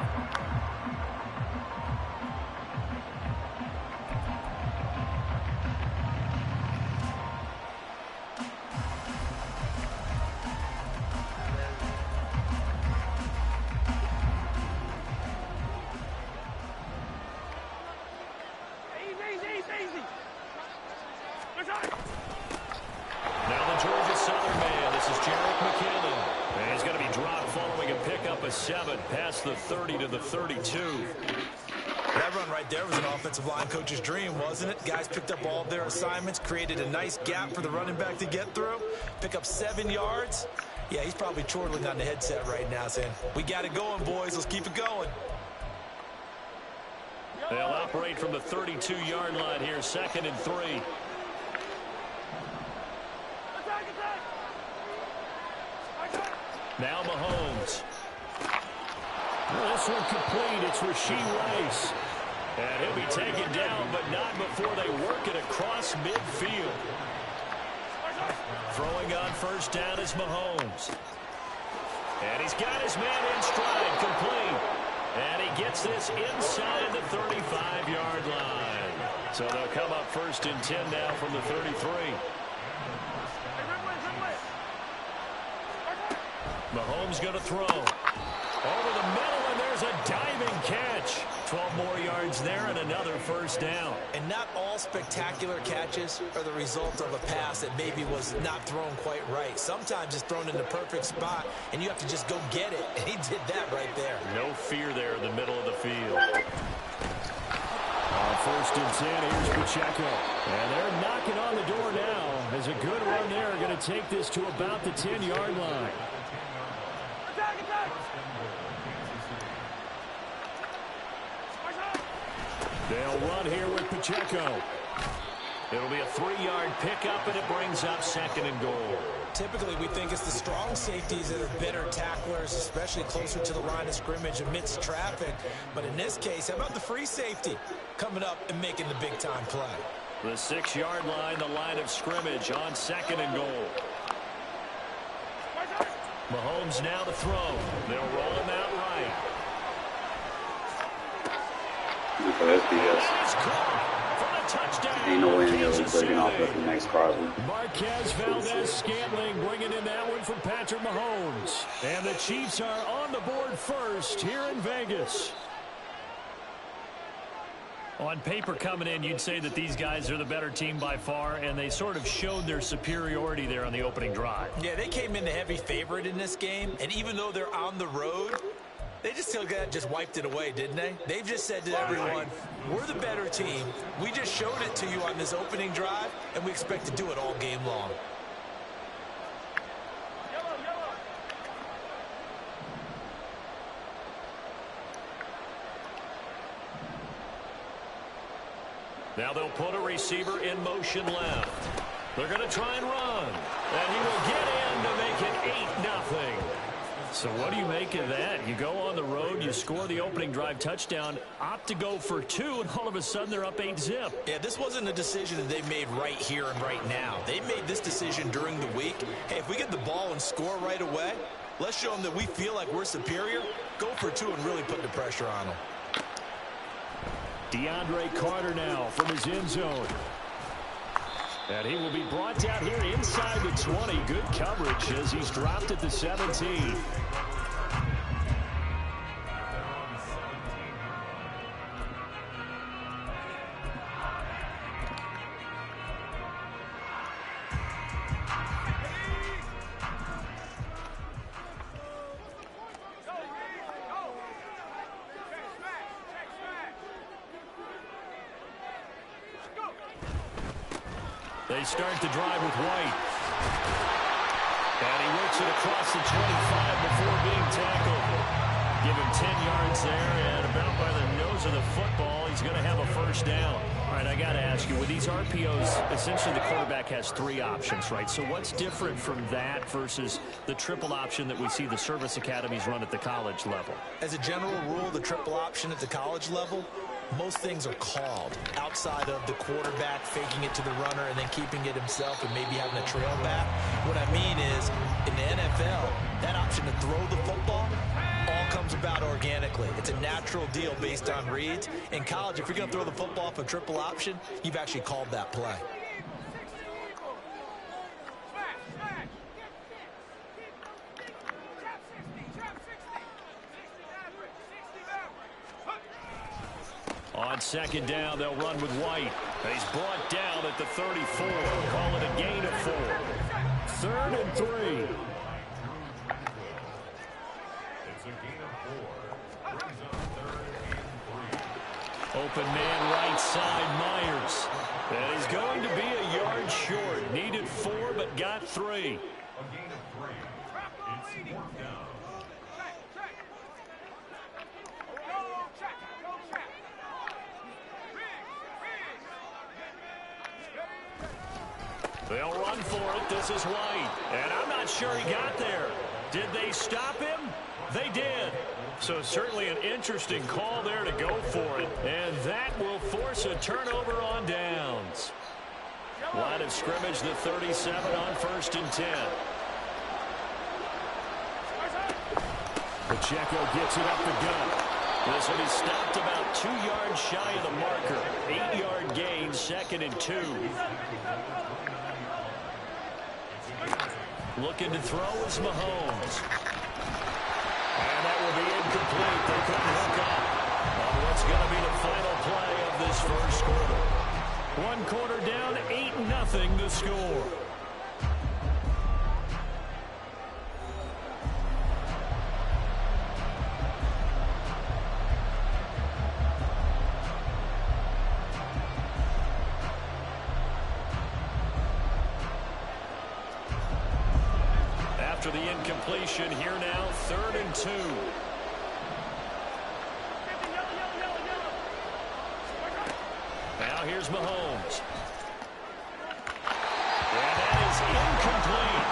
First That run right there was an offensive line coach's dream, wasn't it? Guys picked up all of their assignments, created a nice gap for the running back to get through, pick up 7 yards. Yeah, he's probably chortling on the headset right now saying, we got it going, boys. Let's keep it going. They'll operate from the 32-yard line here, 2nd and 3. Now Mahomes. Well, this one complete. It's Rasheed Rice. And he'll be taken down, but not before they work it across midfield. Throwing on 1st down is Mahomes. And he's got his man in stride, complete. And he gets this inside the 35-yard line. So they'll come up 1st and 10 now from the 33. Mahomes going to throw. Over the middle, and there's a diving catch. 12 more yards there and another 1st down. And not all spectacular catches are the result of a pass that maybe was not thrown quite right. Sometimes it's thrown in the perfect spot, and you have to just go get it. And he did that right there. No fear there in the middle of the field. On 1st and 10, here's Pacheco. And they're knocking on the door now. As a good run there, going to take this to about the 10-yard line. They'll run here with Pacheco. It'll be a 3-yard pickup, and it brings up 2nd and goal. Typically, we think it's the strong safeties that are better tacklers, especially closer to the line of scrimmage amidst traffic. But in this case, how about the free safety coming up and making the big-time play? The 6-yard line, the line of scrimmage on 2nd and goal. Mahomes now to throw. They'll roll him out right. That's BS. He's caught for the touchdown. Ain't no way in Kansas breaking off City. at the next Crosby. Marquez Valdez-Scantling bringing in that one from Patrick Mahomes. And the Chiefs are on the board first here in Vegas. On paper coming in, you'd say that these guys are the better team by far, and they sort of showed their superiority there on the opening drive. Yeah, they came in the heavy favorite in this game, and even though they're on the road, they just wiped it away, didn't they? They've just said to everyone, we're the better team. We just showed it to you on this opening drive, and we expect to do it all game long. Now they'll put a receiver in motion left. They're going to try and run. And he will get in to make it 8-0. So what do you make of that? You go on the road, you score the opening drive touchdown, opt to go for 2, and all of a sudden they're up 8-0. Yeah, this wasn't a decision that they made right here and right now. They made this decision during the week. Hey, if we get the ball and score right away, let's show them that we feel like we're superior. Go for 2 and really put the pressure on them. DeAndre Carter now from his end zone. And he will be brought down here inside the 20. Good coverage as he's dropped at the 17. They start the drive with White. And he works it across the 25 before being tackled. Give him 10 yards there, and about by the nose of the football, he's going to have a 1st down. All right, I got to ask you, with these RPOs, essentially the quarterback has 3 options, right? So what's different from that versus the triple option that we see the service academies run at the college level? As a general rule, the triple option at the college level, most things are called outside of the quarterback faking it to the runner and then keeping it himself and maybe having a trail back. What I mean is, in the NFL, that option to throw the football all comes about organically. It's a natural deal based on reads. In college, if you're going to throw the football off a triple option, you've actually called that play. On 2nd down, they'll run with White. He's brought down at the 34. Call it a gain of 4. 3rd and 3. It's a gain of 4. Brings up 3rd and 3. Open man right side, Myers. And he's going to be a yard short. Needed 4, but got 3. A gain of 3. It's 4th down. They'll run for it. This is White. And I'm not sure he got there. Did they stop him? They did. So certainly an interesting call there to go for it. And that will force a turnover on downs. Line of scrimmage, the 37 on 1st and 10. Pacheco gets it up the gut. This will be stopped about 2 yards shy of the marker. 8-yard gain, 2nd and 2. Looking to throw is Mahomes. And that will be incomplete. They couldn't hook up on what's going to be the final play of this first quarter. 1 quarter down, 8-0 the score. After the incompletion, here now, 3rd and 2. Now here's Mahomes. And that is incomplete.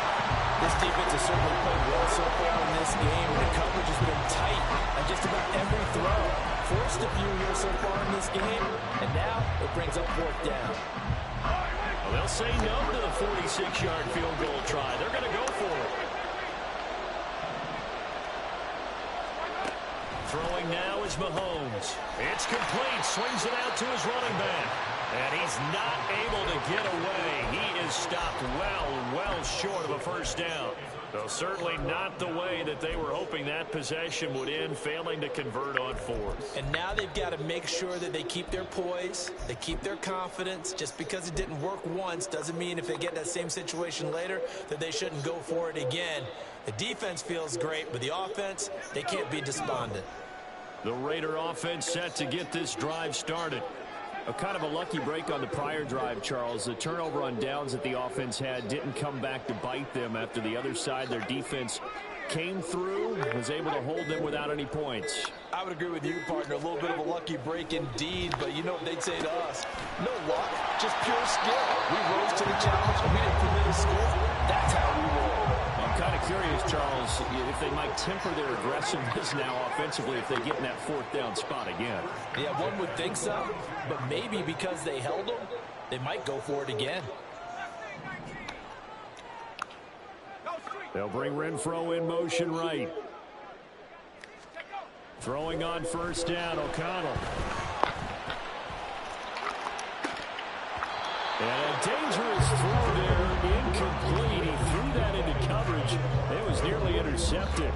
This defense has certainly played well so far in this game, and the coverage has been tight on just about every throw. Forced a few here so far in this game, and now it brings up 4th down. Well, they'll say no to the 46-yard field goal try. They're going to go for it. Throwing now is Mahomes. It's complete. Swings it out to his running back. And he's not able to get away. He is stopped well short of a first down. So certainly not the way that they were hoping that possession would end, failing to convert on 4th. And now they've got to make sure that they keep their poise, they keep their confidence. Just because it didn't work once doesn't mean if they get that same situation later that they shouldn't go for it again. The defense feels great, but the offense, they can't be despondent. The Raider offense set to get this drive started. A kind of a lucky break on the prior drive, Charles. The turnover on downs that the offense had didn't come back to bite them after the other side. Their defense came through, was able to hold them without any points. I would agree with you, partner. A little bit of a lucky break indeed, but you know what they'd say to us. No luck, just pure skill. We rose to the challenge, and we didn't permit a score. That's how we roll. I'm kind of curious, Charles, if they might temper their aggressiveness now offensively if they get in that 4th down spot again. Yeah, one would think so, but maybe because they held them, they might go for it again. They'll bring Renfro in motion right. Throwing on 1st down, O'Connell. And a dangerous throw there, incomplete. He threw that into coverage. It was nearly intercepted.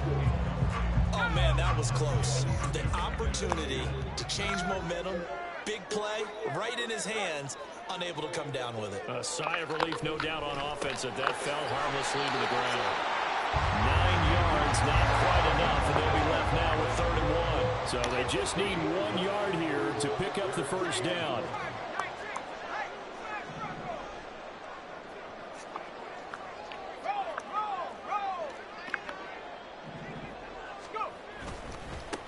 Oh, man, that was close. The opportunity to change momentum, big play, right in his hands, unable to come down with it. A sigh of relief, no doubt, on offense that fell harmlessly to the ground. 9 yards, not quite enough, and they'll be left now with 3rd and 1. So they just need 1 yard here to pick up the first down.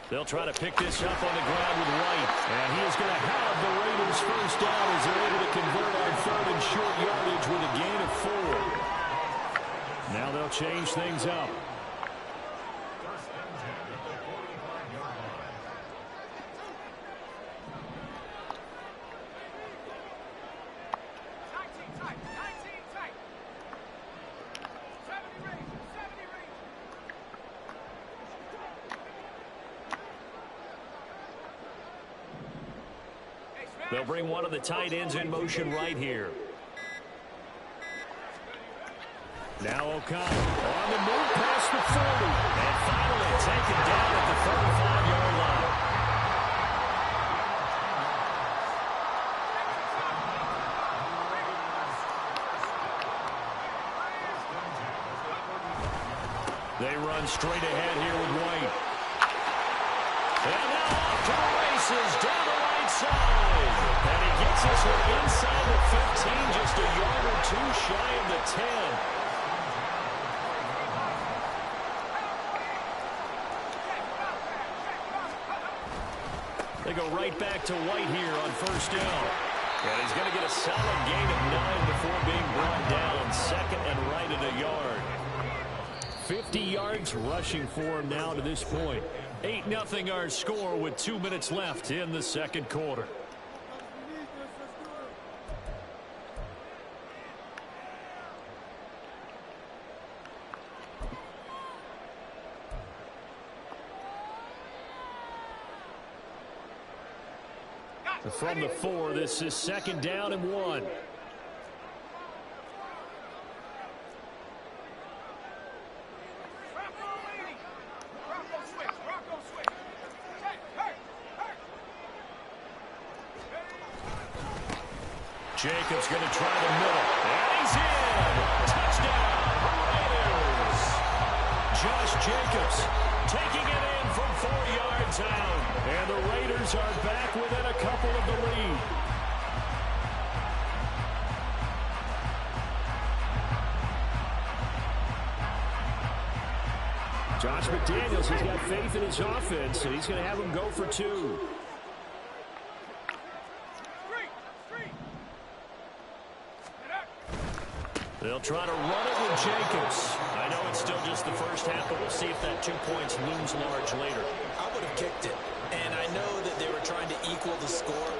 They'll try to pick this up on the ground with White. And he is going to have the Raiders first down as they're able to convert on 3rd and short yardage with a gain of 4. Now they'll change things up. They'll bring one of the tight ends in motion right here. Now O'Connell on the move past the 40. And finally taken down at the 35-yard line. They run straight ahead here with White. And now off to the races down the right right side. And he gets this one inside the 15, just a yard or two shy of the 10. They go right back to White here on first down. And he's going to get a solid gain of 9 before being brought down. Second and right at a yard. 50 yards rushing for him now to this point. 8-0 our score with 2 minutes left in the second quarter. From the 4, this is second down and 1. Jacobs going to try the middle. And he's in. Touchdown, Raiders. Josh Jacobs taking it in from 4 yards out. And the Raiders are back within a couple of the lead. Josh McDaniels has got faith in his offense, and he's going to have them go for 2. They'll try to run it with Jacobs. I know it's still just the first half, but we'll see if that 2 points looms large later. I would have kicked it. And I know that they were trying to equal the score,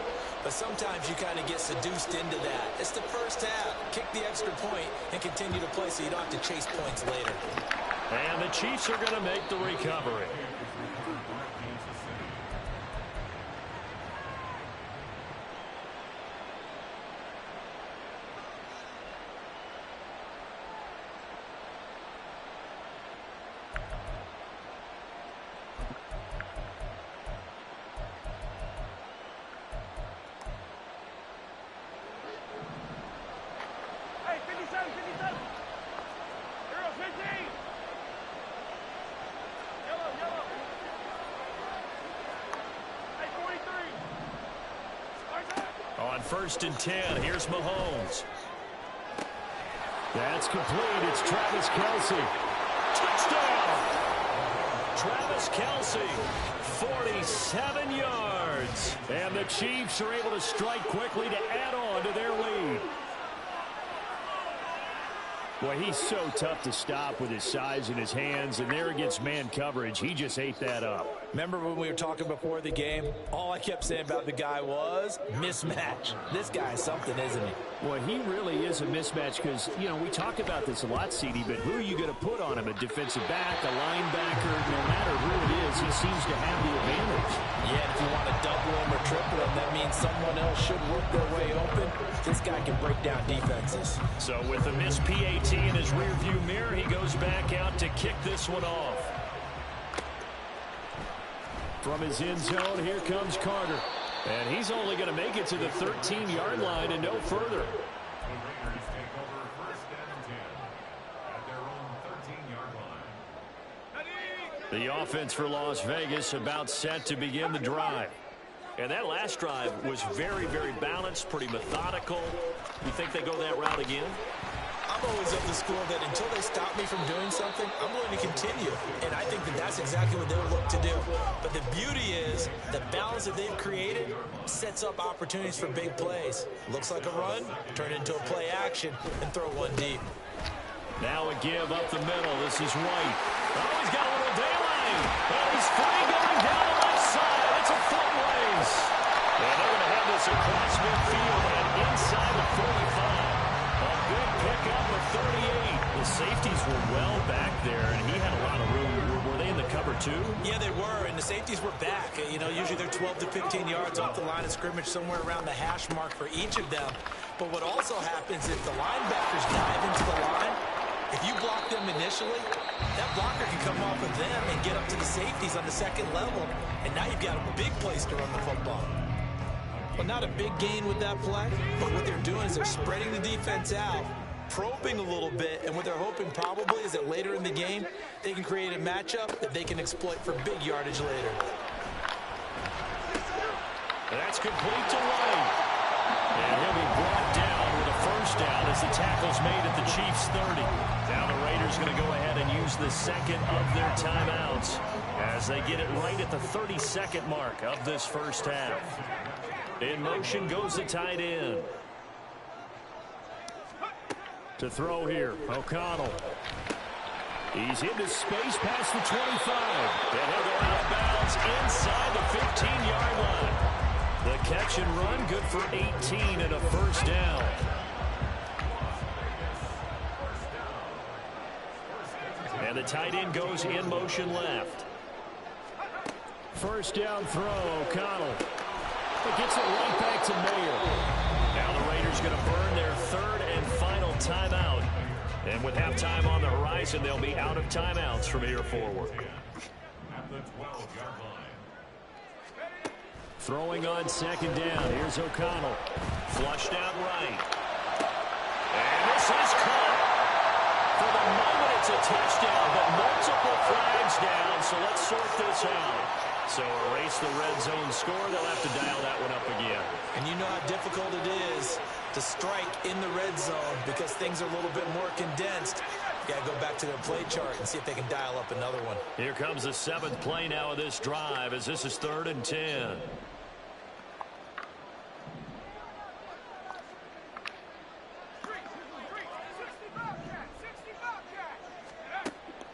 but sometimes you kind of get seduced into that. It's the first half. Kick the extra point and continue to play so you don't have to chase points later. And the Chiefs are going to make the recovery. On first and 10, here's Mahomes. That's complete. It's Travis Kelce. Touchdown! Travis Kelce, 47 yards. And the Chiefs are able to strike quickly to add on to their lead. Boy, he's so tough to stop with his size and his hands, and there against man coverage, he just ate that up. Remember when we were talking before the game? All I kept saying about the guy was mismatch. This guy is something, isn't he? Well, he really is a mismatch because, you know, we talk about this a lot, CD, but who are you going to put on him? A defensive back, a linebacker, no matter who it is, he seems to have the advantage. Yeah, if you want to double him or triple him, that means someone else should work their way open. This guy can break down defenses. So with a missed PAT in his rearview mirror, he goes back out to kick this one off. From his end zone, here comes Carter. And he's only going to make it to the 13-yard line and no further. The Raiders take over first and 10 at their own 13-yard line. The offense for Las Vegas about set to begin the drive. And that last drive was very, very balanced, pretty methodical. You think they go that route again? I'm always of the school that until they stop me from doing something, I'm willing to continue. And I think that that's exactly what they'll look to do. But the beauty is the balance that they've created sets up opportunities for big plays. Looks like a run, turn it into a play action, and throw one deep. Now a give up the middle. This is White. Oh, he's got a little daylight. And he's free going down the left side. It's a foot race. And they're going to have this across midfield and inside the 45. A big pickup of 38. The safeties were well back there, and he had a lot of room. Were they in the cover too? Yeah, they were, and the safeties were back. You know, usually they're 12 to 15 yards off the line of scrimmage, somewhere around the hash mark for each of them. But what also happens if the linebackers dive into the line, if you block them initially, that blocker can come off of them and get up to the safeties on the second level, and now you've got a big place to run the football. Well, not a big gain with that play, but what they're doing is they're spreading the defense out, probing a little bit, and what they're hoping probably is that later in the game, they can create a matchup that they can exploit for big yardage later. That's complete to White. And he'll be brought down with a first down as the tackle's made at the Chiefs' 30. Now the Raiders going to go ahead and use the second of their timeouts as they get it right at the 32nd mark of this first half. In motion goes the tight end. To throw here, O'Connell. He's into space past the 25. And he'll go out of bounds inside the 15-yard line. The catch and run good for 18 and a first down. And the tight end goes in motion left. First down throw, O'Connell. It gets it right back to Mayer. Now the Raiders going to burn their third and final timeout. And with halftime on the horizon, they'll be out of timeouts from here forward. At the 12-yard line. Throwing on second down. Here's O'Connell. Flushed out right. And this is caught. For the moment, it's a touchdown, but multiple flags down, so let's sort this out. So erase the red zone score. They'll have to dial that one up again. And you know how difficult it is to strike in the red zone because things are a little bit more condensed. You got to go back to their play chart and see if they can dial up another one. Here comes the 7th play now of this drive as this is 3rd and 10.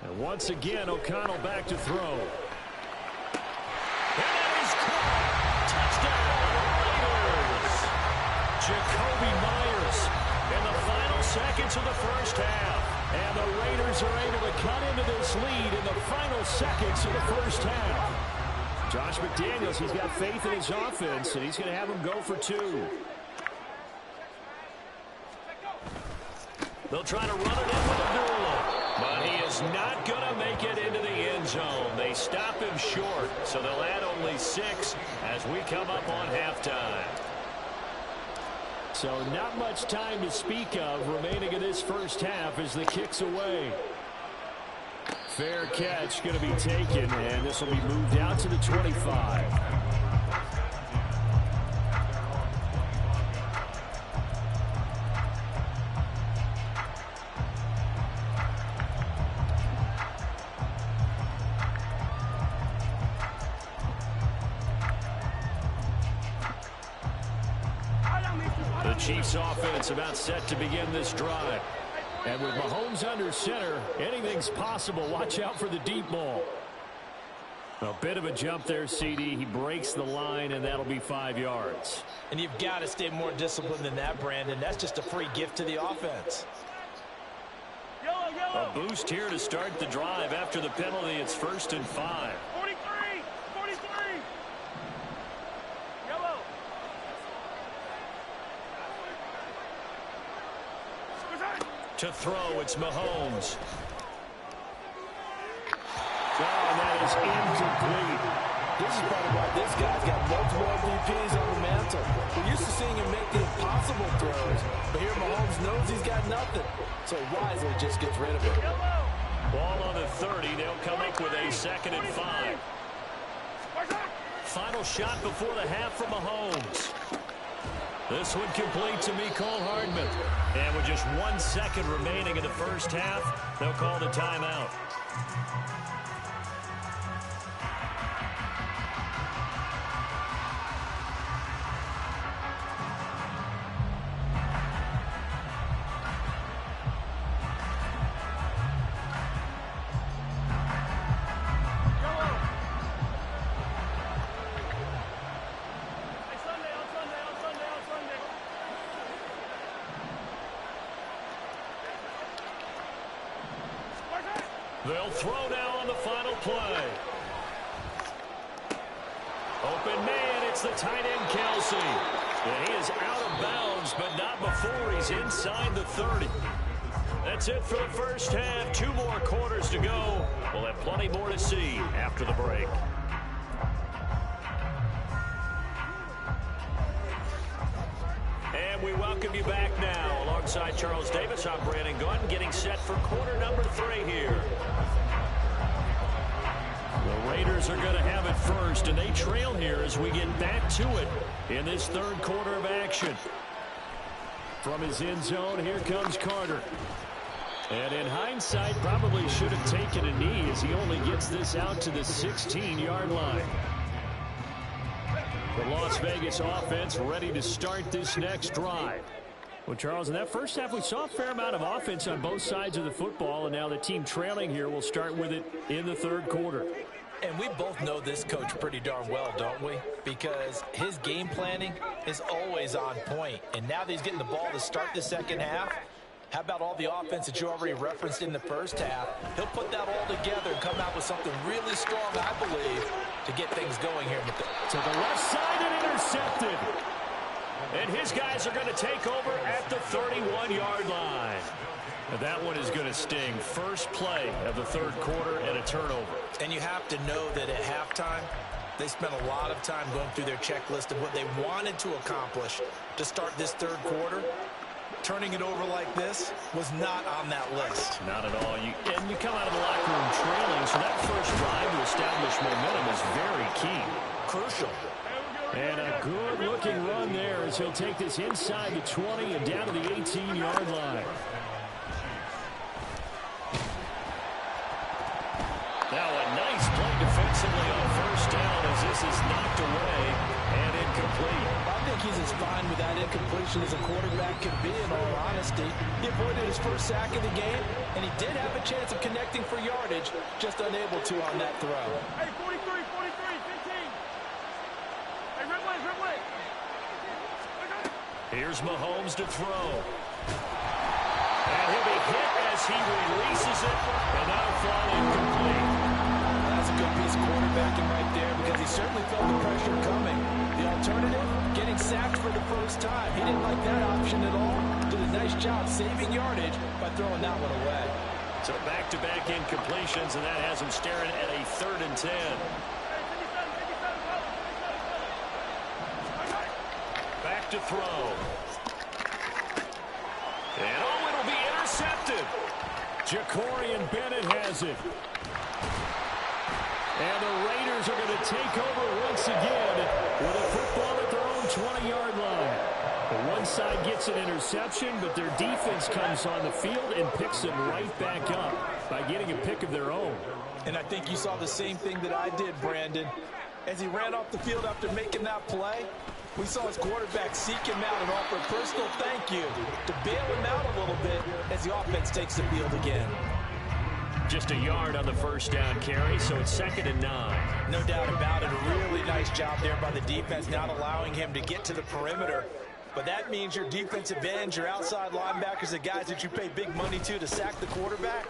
And once again, O'Connell back to throw. And that is caught. Touchdown, Raiders. Jacoby Myers in the final seconds of the first half. And the Raiders are able to cut into this lead in the final seconds of the first half. Josh McDaniels, he's got faith in his offense, and he's going to have him go for 2. They'll try to run it in with Abdullah, but he is not going to make it into the end zone. They stop him short, so they'll add only 6 as we come up on halftime. So not much time to speak of remaining in this first half as the kick's away. Fair catch going to be taken, and this will be moved out to the 25. The Chiefs offense about set to begin this drive. And with Mahomes under center, anything's possible. Watch out for the deep ball. A bit of a jump there, CD. He breaks the line, and that'll be 5 yards. And you've got to stay more disciplined than that, Brandon. That's just a free gift to the offense. A boost here to start the drive after the penalty. It's 1st and 5. 43! 43! Yellow! To throw, it's Mahomes. Oh, and that is incomplete. This is probably why this guy's got multiple MVPs on the mantle. We're used to seeing him make the impossible throws, but here Mahomes knows he's got nothing, so he wisely just gets rid of it. Ball on the 30. They'll come up with a 2nd and 5. Final shot before the half from Mahomes. This one complete to Mecole Hardman. And with just 1 second remaining in the first half, they'll call the timeout. They'll throw now on the final play. Open man, it's the tight end, Kelsey. And he is out of bounds, but not before he's inside the 30. That's it for the first half. 2 more quarters to go. We'll have plenty more to see after the break. And we welcome you back now. Alongside Charles Davis, I'm Brandon Gunn, getting set for quarter number 3 here. The Raiders are going to have it first, and they trail here as we get back to it in this third quarter of action. From his end zone, here comes Carter. And in hindsight, probably should have taken a knee as he only gets this out to the 16-yard line. The Las Vegas offense ready to start this next drive. Well, Charles, in that first half, we saw a fair amount of offense on both sides of the football, and now the team trailing here will start with it in the third quarter. And we both know this coach pretty darn well, don't we? Because his game planning is always on point. And now that he's getting the ball to start the second half, how about all the offense that you already referenced in the first half? He'll put that all together and come out with something really strong, I believe, to get things going here. To the left side and intercepted. And his guys are going to take over at the 31-yard line. That one is going to sting. First play of the third quarter and a turnover. And you have to know that at halftime, they spent a lot of time going through their checklist of what they wanted to accomplish to start this third quarter. Turning it over like this was not on that list. Not at all. You come out of the locker room trailing, so that first drive to establish momentum is very key. Crucial. And a good-looking run there as he'll take this inside the 20 and down to the 18-yard line. Now a nice play defensively on first down as this is knocked away and incomplete. I think he's as fine with that incompletion as a quarterback can be, in all honesty. He avoided his first sack of the game, and he did have a chance of connecting for yardage, just unable to on that throw. Hey, 43, 15. Hey, red way. Here's Mahomes to throw. And he'll be hit as he releases it, and that'll fall incomplete. That's a good piece of quarterbacking right there because he certainly felt the pressure coming. The alternative, getting sacked for the first time. He didn't like that option at all. Did a nice job saving yardage by throwing that one away. So back-to-back incompletions, and that has him staring at a 3rd and 10. Back to throw. And it'll be intercepted. Jacorian Bennett has it. And the Raiders are going to take over once again with a football at their own 20-yard line. The one side gets an interception, but their defense comes on the field and picks them right back up by getting a pick of their own. And I think you saw the same thing that I did, Brandon. As he ran off the field after making that play, we saw his quarterback seek him out and offer a personal thank you to bail him out a little bit as the offense takes the field again. Just a yard on the first down carry, so it's 2nd and 9. No doubt about it. A really nice job there by the defense, not allowing him to get to the perimeter. But that means your defensive ends, your outside linebackers, the guys that you pay big money to sack the quarterback,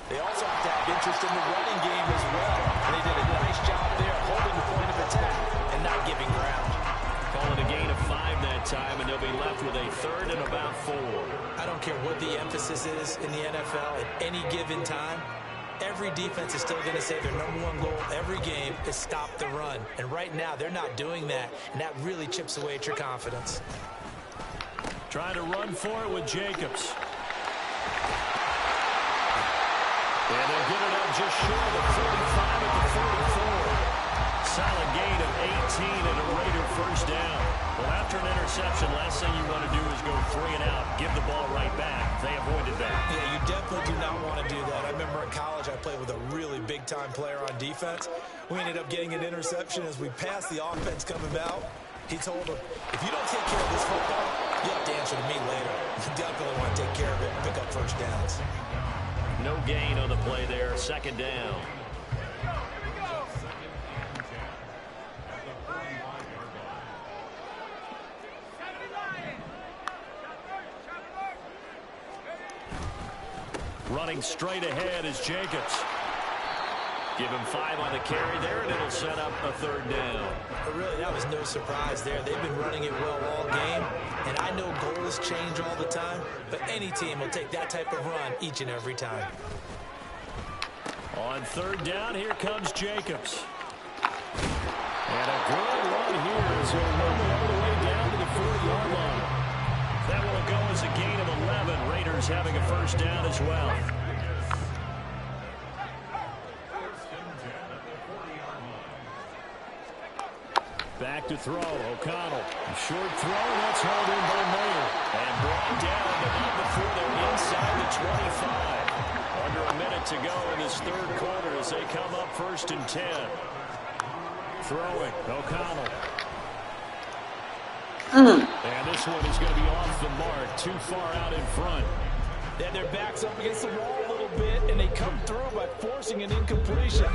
they also have to have interest in the running game as well. And they did a nice job there holding the point of attack and not giving ground. Calling a gain of 5 that time, and they'll be left with a 3rd and about 4. I don't care what the emphasis is in the NFL at any given time. Every defense is still going to say their #1 goal every game is stop the run. And right now, they're not doing that, and that really chips away at your confidence. Trying to run for it with Jacobs. And they'll get it up just short of 45 at the 44. Solid gain of 18 and a Raider first down. Well, after an interception, last thing you want to do is go 3 and out, give the ball right back. They avoided that. Yeah, you definitely do not want to do that. I remember in college I played with a really big-time player on defense. We ended up getting an interception as we passed the offense coming out. He told him, if you don't take care of this football, you have to answer to me later. You definitely want to take care of it and pick up first downs. No gain on the play there, 2nd down. Running straight ahead is Jacobs. Give him 5 on the carry there, and it'll set up a 3rd down. But really, that was no surprise there. They've been running it well all game, and I know goals change all the time, but any team will take that type of run each and every time. On 3rd down, here comes Jacobs. And a good run here as he'll run all the way down to the 40-yard line. That will go as a gain of 11. Raiders having a first down as well. Back to throw. O'Connell. Short throw. That's held in by Mayer. And brought down, but not before they're inside the 25. Under a minute to go in this third quarter as they come up 1st and 10. Throwing. O'Connell. And this one is going to be off the mark. Too far out in front. And their backs up against the wall a little bit, and they come through by forcing an incompletion.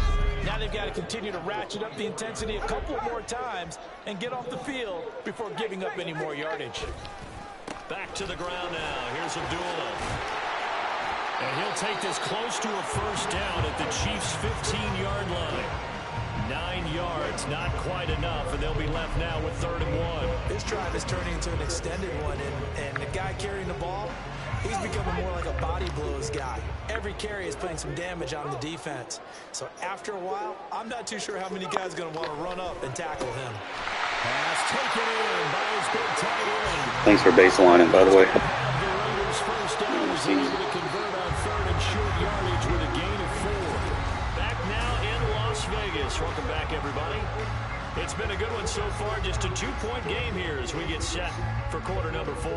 Now they've got to continue to ratchet up the intensity a couple more times and get off the field before giving up any more yardage. Back to the ground now. Here's Abdullah. And he'll take this close to a first down at the Chiefs' 15-yard line. 9 yards, not quite enough, and they'll be left now with 3rd and 1. This drive is turning into an extended one, and the guy carrying the ball, he's becoming more like a body blows guy. Every carry is putting some damage on the defense. So after a while, I'm not too sure how many guys are going to want to run up and tackle him. Pass taken in by his big tight end. Thanks for baselining, by the way. The Raiders' first down is able to convert on 3rd and short yardage with a gain of 4. Back now in Las Vegas. Welcome back, everybody. It's been a good one so far. Just a 2-point game here as we get set for quarter number 4.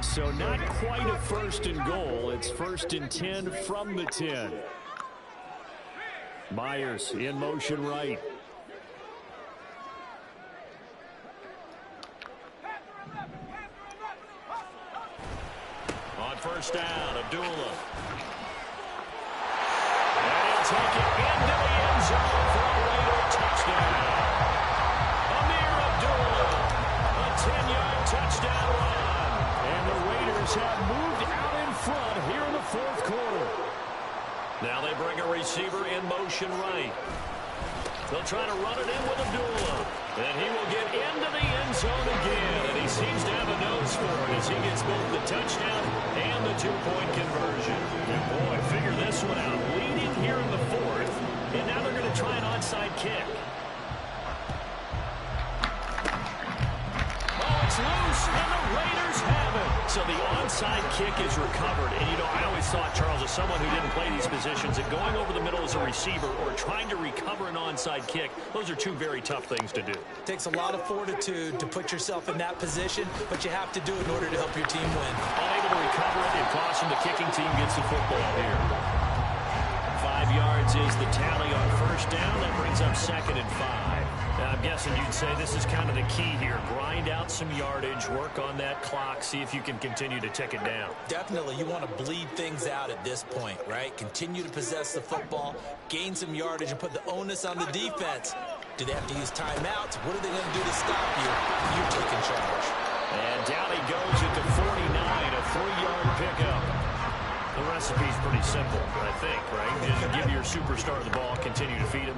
So not quite a 1st and goal. It's 1st and 10 from the 10. Myers in motion right. On 1st down, Abdullah. And he'll take it into the end zone for a Raider touchdown. Amir Abdullah, a 10-yard touchdown run. And the Raiders have moved out in front here in the 4th quarter. Now they bring a receiver in motion right. They'll try to run it in with Abdullah. And he will get into the end zone again. And he seems to have a nose for it as he gets both the touchdown and the 2-point conversion. And boy, figure this one out. Leading here in the 4th. And now they're going to try an onside kick. Loose, and the Raiders have it. So the onside kick is recovered. And, you know, I always thought, Charles, as someone who didn't play these positions, that going over the middle as a receiver or trying to recover an onside kick, those are two very tough things to do. It takes a lot of fortitude to put yourself in that position, but you have to do it in order to help your team win. Unable to recover it, it costs him. The kicking team gets the football here. 5 yards is the tally on 1st down. That brings up 2nd and 5. Now, I'm guessing you'd say this is kind of the key here. Grind out some yardage, work on that clock, see if you can continue to tick it down. Definitely. You want to bleed things out at this point, right? Continue to possess the football, gain some yardage, and put the onus on the defense. Do they have to use timeouts? What are they going to do to stop you? You take in charge. And down he goes at the 49, a 3-yard pickup. The recipe's pretty simple, I think, right? Just give your superstar the ball, continue to feed him.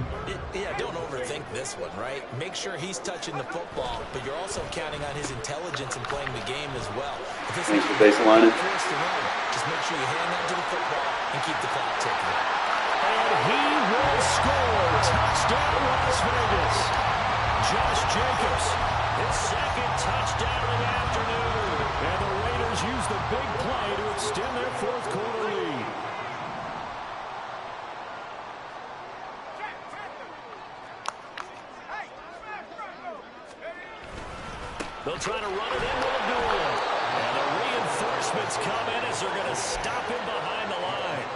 Yeah, don't overthink this one, right? Make sure he's touching the football, but you're also counting on his intelligence in playing the game as well. If it's Thanks for baselining. just make sure you hang on to the football and keep the clock ticking. And he will score. Touchdown, Las Vegas. Josh Jacobs, his 2nd touchdown of the afternoon. And the Raiders use the big play to extend their 4th quarter lead. They'll try to run it in with Abdullah. And the reinforcements come in as they're going to stop him behind the line.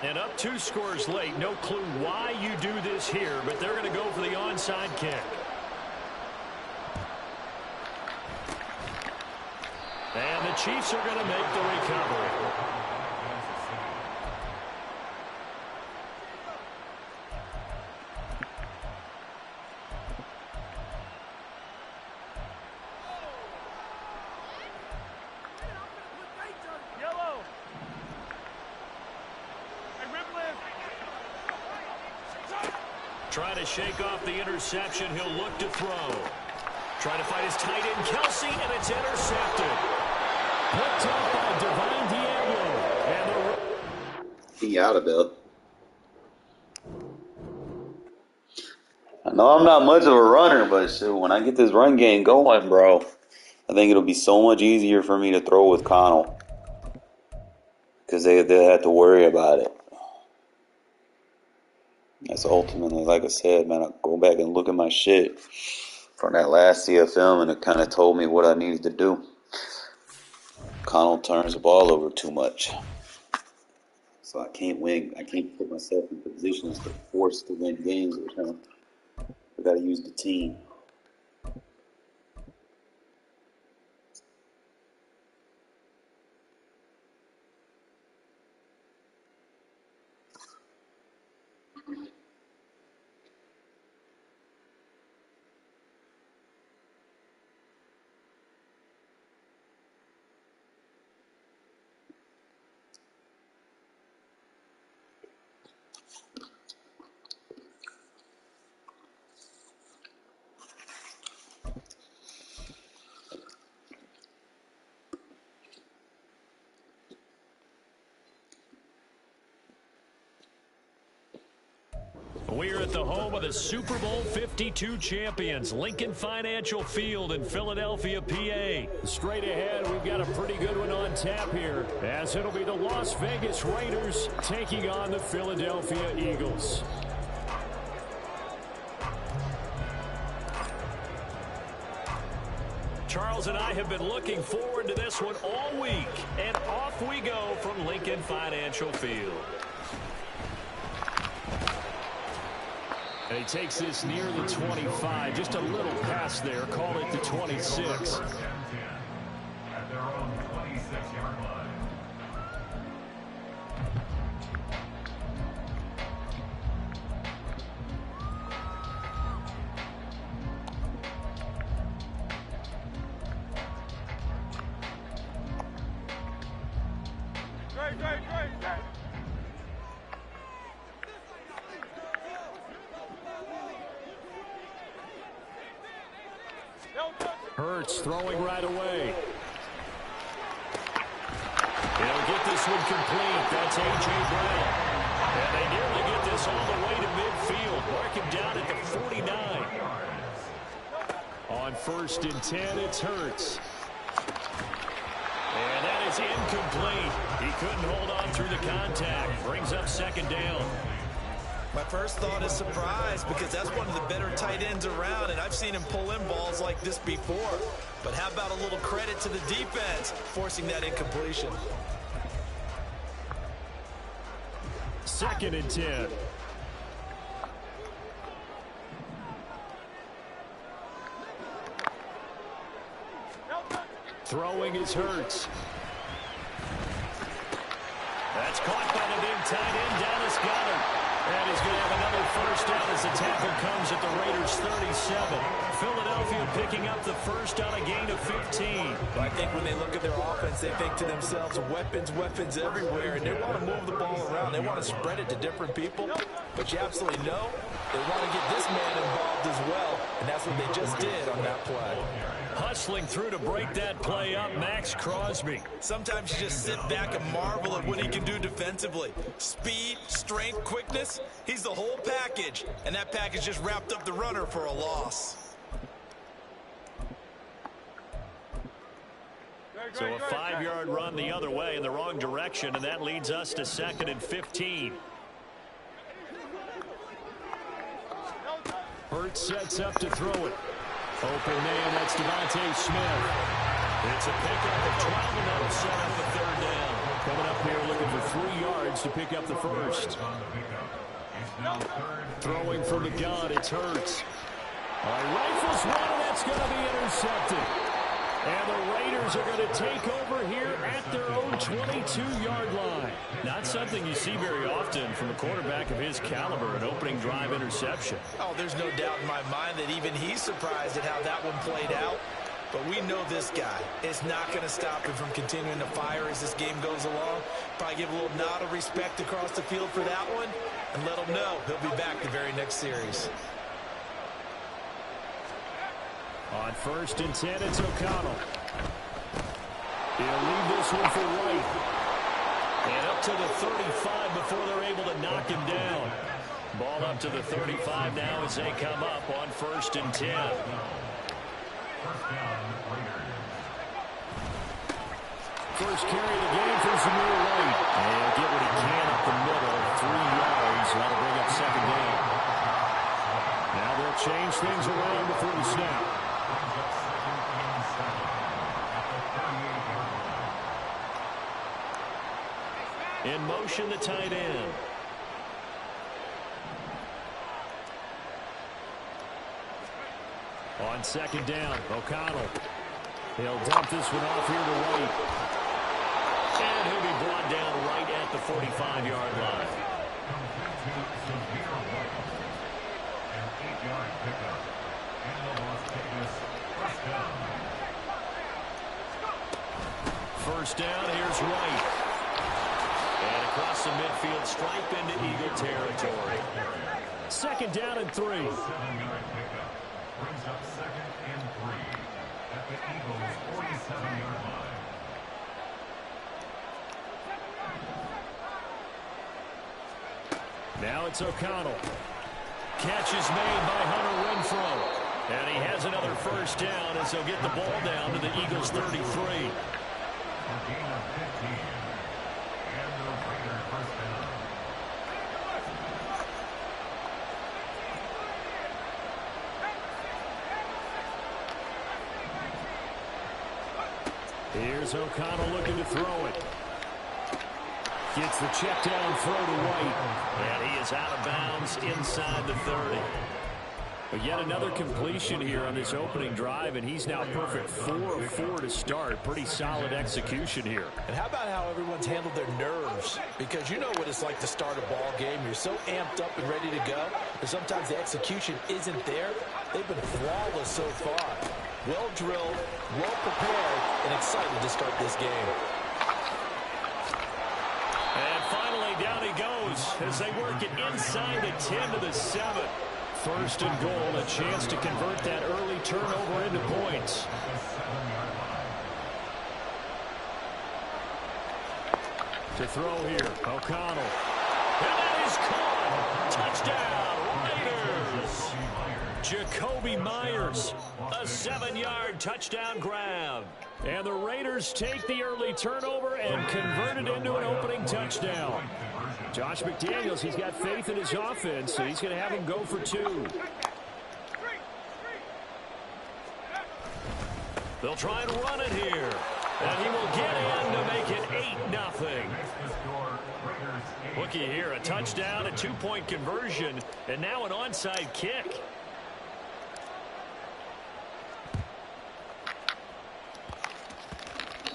And up 2 scores late. No clue why you do this here, but they're going to go for the onside kick. And the Chiefs are going to make the recovery. Trying to shake off the interception. He'll look to throw. Trying to fight his tight end, Kelsey, and it's intercepted. Picked up by Divine Diablo. And He out of there. I know I'm not much of a runner, but shit, when I get this run game going, bro, I think it'll be so much easier for me to throw with Connell because they'll have to worry about it. That's ultimately, like I said, man, I go back and look at my shit from that last CFM, and it kind of told me what I needed to do. Connell turns the ball over too much. So I can't win. I can't put myself in positions to force to win games with him. I got to use the team. We're at the home of the Super Bowl 52 champions, Lincoln Financial Field in Philadelphia, PA. Straight ahead, we've got a pretty good one on tap here, as it'll be the Las Vegas Raiders taking on the Philadelphia Eagles. Charles and I have been looking forward to this one all week, and off we go from Lincoln Financial Field. And he takes this near the 25, just a little pass there, call it the 26. At their own 26-yard line. Great. Hurts throwing right away. He'll get this one complete. That's A.J. Brown. And they nearly get this all the way to midfield. Mark him down at the 49. On 1st and 10, it's Hurts. And that is incomplete. He couldn't hold on through the contact. Brings up 2nd down. My first thought is surprise, because that's one of the better tight ends around, and I've seen him pull in balls like this before. But how about a little credit to the defense forcing that incompletion? 2nd and 10. Throwing is Hurts. That's caught by the big tight end, Dallas Goedert. And he's going to have another 1st down as the tackle comes at the Raiders' 37. Philadelphia picking up the 1st on a gain of 15. I think when they look at their offense, they think to themselves, weapons everywhere, and they want to move the ball around. They want to spread it to different people. But you absolutely know they want to get this man involved as well, and that's what they just did on that play. Hustling through to break that play up, Max Crosby. Sometimes you just sit back and marvel at what he can do defensively. Speed, strength, quickness, he's the whole package. And that package just wrapped up the runner for a loss. So a 5-yard run the other way in the wrong direction, and that leads us to 2nd and 15. Hurts sets up to throw it. Open man, that's Devontae Smith. It's a pickup of 12, and that'll set up the 3rd down. Coming up here looking for 3 yards to pick up the 1st. Throwing from the gun, it's Hurts. Rifles one, and that's going to be intercepted. And the Raiders are going to take over here at their own 22-yard line. Not something you see very often from a quarterback of his caliber, an opening drive interception. Oh, there's no doubt in my mind that even he's surprised at how that one played out. But we know this guy is not going to stop him from continuing to fire as this game goes along. Probably give a little nod of respect across the field for that one, and let him know he'll be back the very next series. On 1st and 10, it's O'Connell. He'll leave this one for White. And up to the 35 before they're able to knock him down. Ball up to the 35 now as they come up on 1st and 10. First carry of the game for Zamir White. And get what he can up the middle. 3 yards. That'll bring up 2nd down. Now they'll change things around before the snap. In motion, the tight end. On 2nd down, O'Connell. He'll dump this one off here to White. And he'll be brought down right at the 45-yard line. First down, here's White. And across the midfield stripe into Eagle territory. 2nd down and 3. Brings up 2nd and 3 at the Eagles' 47-yard line. Now it's O'Connell. Catch is made by Hunter Renfrow. And he has another first down as he'll get the ball down to the Eagles' 33. A gain of 15. And the Raiders first down. Here's O'Connell looking to throw it. Gets the check down throw to White. And he is out of bounds inside the 30. But yet another completion here on this opening drive, and he's now perfect 4 of 4 to start. Pretty solid execution here. And how about how everyone's handled their nerves? Because you know what it's like to start a ball game. You're so amped up and ready to go, but sometimes the execution isn't there. They've been flawless so far. Well drilled, well prepared, and excited to start this game. And finally, down he goes as they work it inside the 10 to the 7. 1st and goal, a chance to convert that early turnover into points. To throw here, O'Connell. And that is caught. Touchdown, Raiders. Jacoby Myers, a 7-yard touchdown grab. And the Raiders take the early turnover and convert it into an opening touchdown. Josh McDaniels, he's got faith in his offense, so he's going to have him go for 2. They'll try and run it here. And he will get in to make it 8-0. Looky here, a touchdown, a 2-point conversion, and now an onside kick.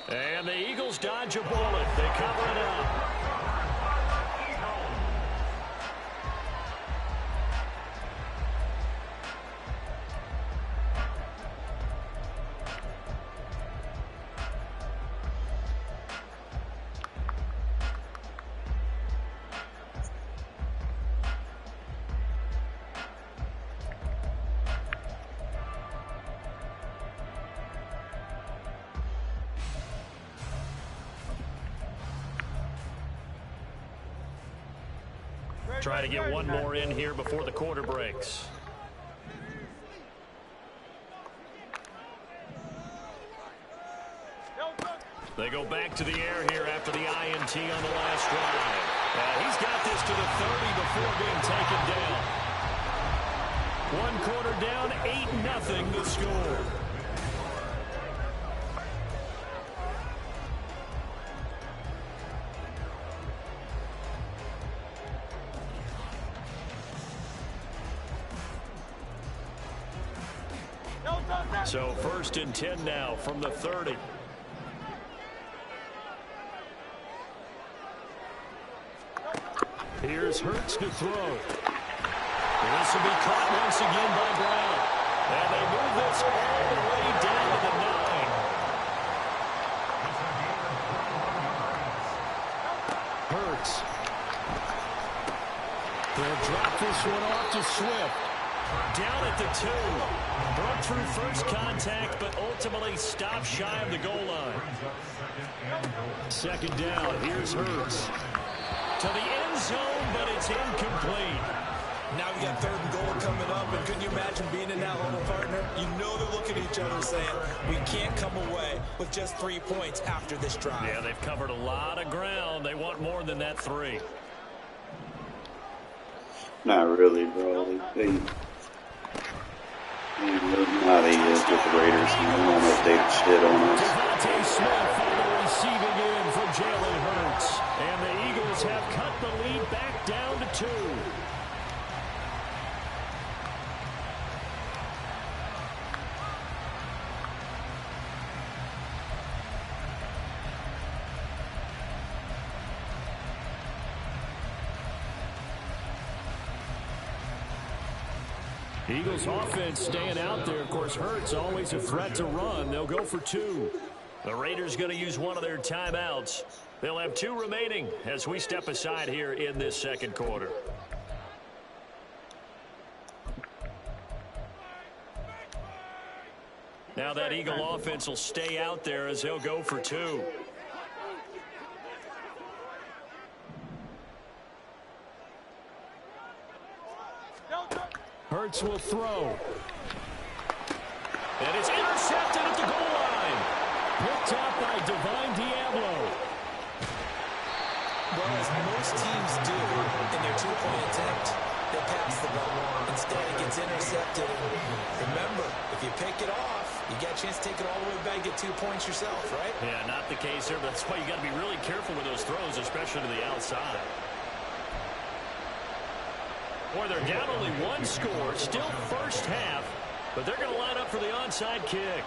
And the Eagles dodge a bullet. They cover it up. Try to get one more in here before the quarter breaks. They go back to the air here after the INT on the last drive. He's got this to the 30 before being taken down. 1 quarter down, 8-0 the score. So 1st and 10 now from the 30. Here's Hurts to throw. This will be caught once again by Brown. And they move this all the way down to the 9. Hurts. They'll drop this one off to Swift. Down at the 2. Broke through first contact, but ultimately stopped shy of the goal line. 2nd down. Here's Hurts. To the end zone, but it's incomplete. Now we got 3rd and goal coming up, and can you imagine being in that huddle, partner? You know they're looking at each other saying, we can't come away with just 3 points after this drive. Yeah, they've covered a lot of ground. They want more than that 3. Not really, bro. They know how they is with the Raiders. You don't know if they shit on us. Devontae Smith on the receiving end from Jalen Hurts. And the Eagles have cut the lead back down to 2. Eagles offense staying out there. Of course, Hurts always a threat to run. They'll go for 2. The Raiders going to use one of their timeouts. They'll have 2 remaining as we step aside here in this second quarter. Now that Eagle offense will stay out there as they'll go for 2. Hurts will throw. And it's intercepted at the goal line. Picked up by Divine Diablo. Well, as most teams do in their 2-point attempt, they pass the ball. Instead, it gets intercepted. Remember, if you pick it off, you get a chance to take it all the way back and get 2 points yourself, right? Yeah, not the case here, but that's why you got to be really careful with those throws, especially to the outside. Boy, they're down only 1 score, still first half, but they're going to line up for the onside kick.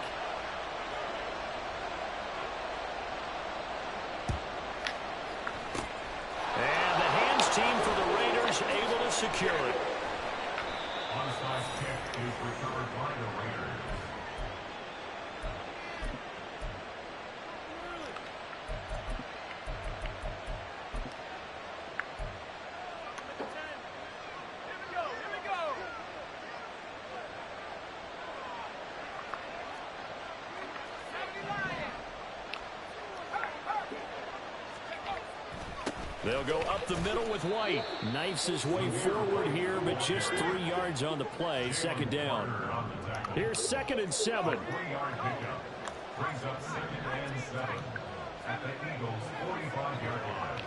And the hands team for the Raiders able to secure it. Onside kick is recovered by the Raiders. They'll go up the middle with White. Knifes his way forward here, but just 3 yards on the play. Second down. Here's 2nd and 7. 3-yard pickup brings up 2nd and 7 at the Eagles' 45-yard line.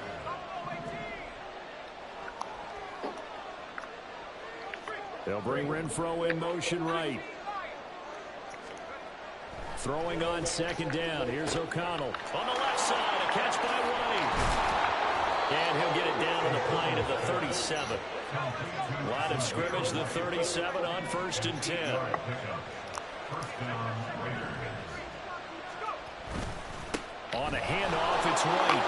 They'll bring Renfro in motion right. Throwing on 2nd down. Here's O'Connell. On the left side, a catch by White. And he'll get it down on the plane at the 37. Line of scrimmage, the 37 on 1st and 10. On a handoff, it's White.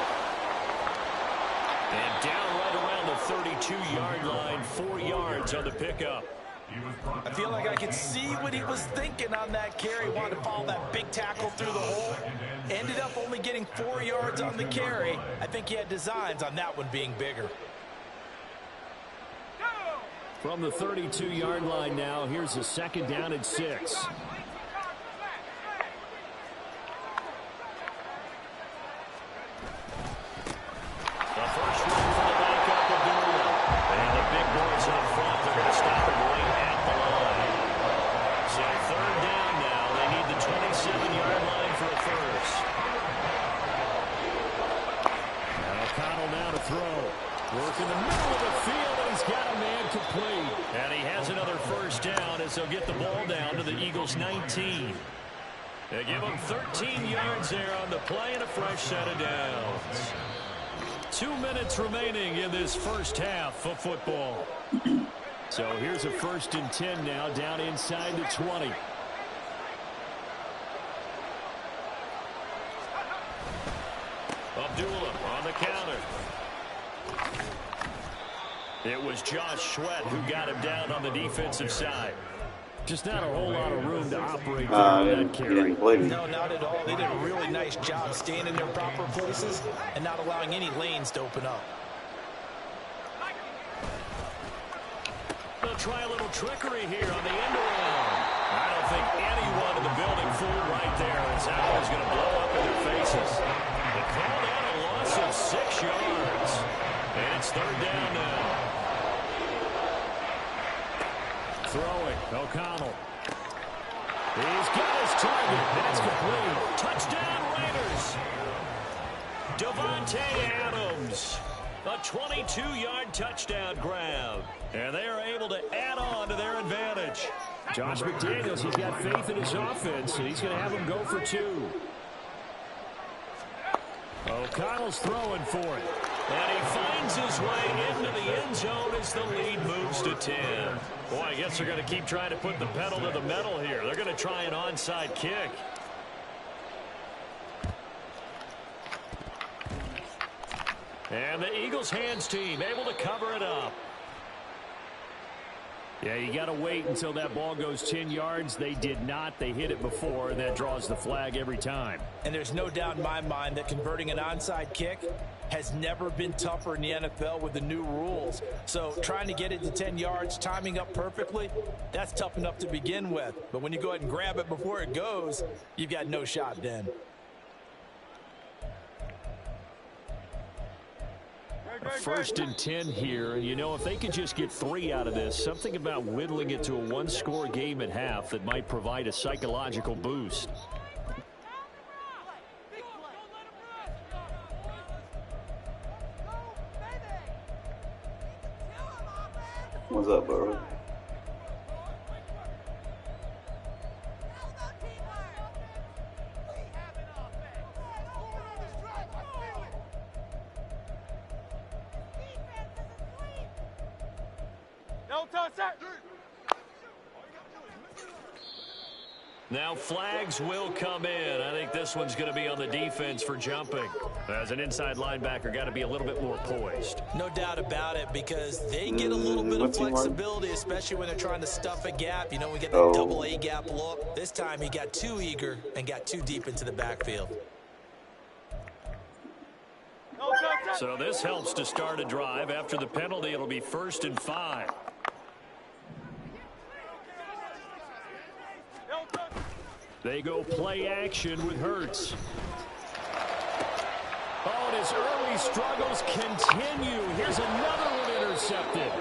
And down right around the 32-yard line, 4 yards on the pickup. I feel like I could see what he was thinking on that carry. Wanted to follow that big tackle through the hole. Ended up only getting 4 yards on the carry. I think he had designs on that one being bigger. From the 32-yard line now, here's a 2nd down and 6. The first run for the backup of Abdullah. And the big boys up front, they're going to stop him right at the line. So 3rd down now. They need the 27-yard line for a first. And O'Connell now to throw. Work in the middle of the field, and he's got a man complete. And he has another first down as they'll get the ball down to the Eagles' 19. They give him 13 yards there on the play and a fresh set of downs. 2 minutes remaining in this first half of football. So here's a 1st and 10 now, down inside the 20. Abdullah on the counter. It was Josh Sweat who got him down on the defensive side. Just not a whole lot of room to operate there on that carry. No, not at all. They did a really nice job staying in their proper places and not allowing any lanes to open up. They'll try a little trickery here on the end around. I don't think anyone in the building fooled right there as that was going to blow up in their faces. They called out a loss of 6 yards. And it's 3rd down now. throwing. O'Connell. He's got his target. That's complete. Touchdown, Raiders. Davante Adams. A 22-yard touchdown grab. And they are able to add on to their advantage. Josh McDaniels, he's got faith in his offense, and he's going to have them go for 2. O'Connell's throwing for it. And he finds his way into the end zone as the lead moves to 10. Boy, I guess they're going to keep trying to put the pedal to the metal here. They're going to try an onside kick. And the Eagles hands team able to cover it up. Yeah, you got to wait until that ball goes 10 yards. They did not. They hit it before, and that draws the flag every time. And there's no doubt in my mind that converting an onside kick has never been tougher in the NFL with the new rules. So trying to get it to 10 yards, timing up perfectly, that's tough enough to begin with. But when you go ahead and grab it before it goes, you've got no shot then. First and 10 here, and you know, if they could just get 3 out of this, something about whittling it to a one-score game at half that might provide a psychological boost. What's up, bro? Now flags will come in. I think this one's going to be on the defense for jumping. As an inside linebacker, got to be a little bit more poised. No doubt about it, because they get a little bit of flexibility, especially when they're trying to stuff a gap. You know, we get that double A gap look. This time he got too eager and got too deep into the backfield. So this helps to start a drive. After the penalty, it'll be 1st and 5. They go play action with Hurts. Oh, and his early struggles continue. Here's another one intercepted.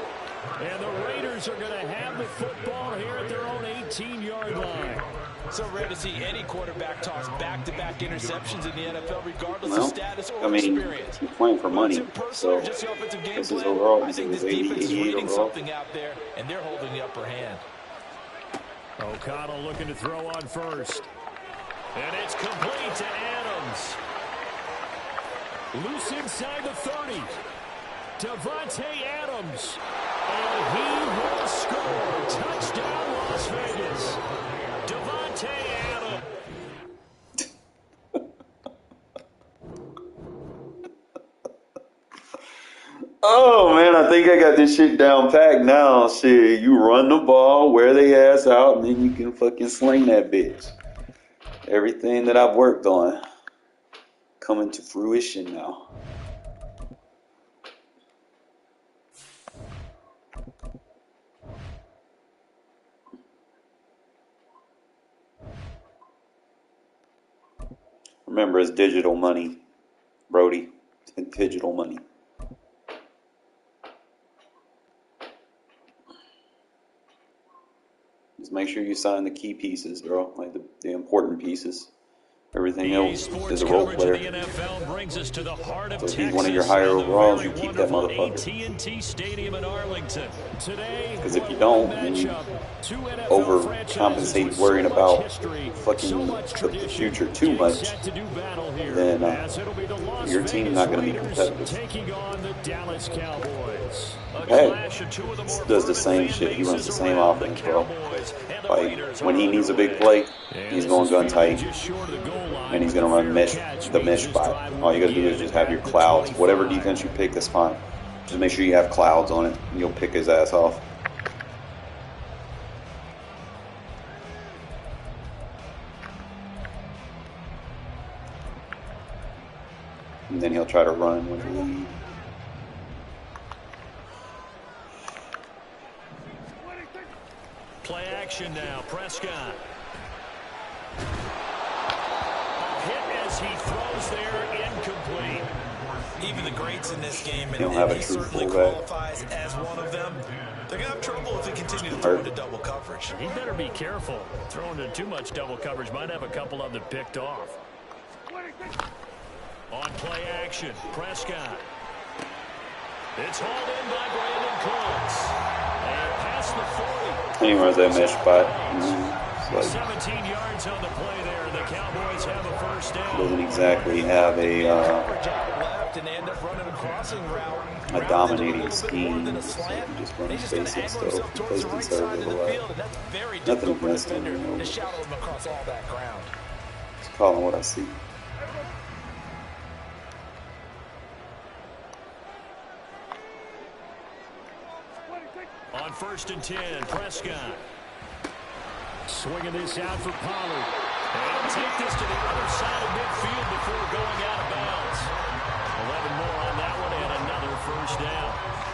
And the Raiders are going to have the football here at their own 18-yard line. So rare to see any quarterback toss back-to-back interceptions in the NFL, regardless of status or experience. He's playing for money, so just the offensive game this is plan. overall. I think this defense is reading something out there, and they're holding the upper hand. O'Connell looking to throw on first. And it's complete to Adams. Loose inside the 30. Davante Adams. And he will score. Touchdown, Las Vegas. Davante Adams. Oh, man, I think I got this shit down packed now. Shit, you run the ball, wear they ass out, and then you can fucking sling that bitch. Everything that I've worked on coming to fruition now. Remember, it's digital money, Brody. It's digital money. Just make sure you sign the key pieces, bro. Like the important pieces. Everything else is a role player. So if he's one of your higher overalls, you keep that motherfucker. Because if you don't, and you overcompensate worrying about fucking the future too much, then your team's not going to be competitive. Hey, does the same shit. He runs the same offense, bro. Like, when he needs a big play, he's going gun tight. And he's going to run the mesh spot. All you got to do is just have your clouds. Whatever defense you pick, that's fine. Just make sure you have clouds on it, and you'll pick his ass off. And then he'll try to run with the lead. Play action now, Prescott. Hit as he throws there, incomplete. Even of the greats in this game, You don't and have a he true certainly fullback. qualifies as one of them. They're going to have trouble if they continue to Hurt. throw into double coverage. He better be careful. Throwing into too much double coverage might have a couple of them picked off. On play action, Prescott. It's hauled in by Brandon Cooks. And past the 40. And he runs that mesh spot. It's like 17 yards on the play there. The Cowboys have a first down. doesn't exactly have a dominating scheme. So he just runs basic stuff. He plays conservative a lot. Nothing against him. You know. Just calling what I see. On 1st and 10, Prescott. Swinging this out for Pollard. And take this to the other side of midfield before going out of bounds. 11 more on that one and another first down.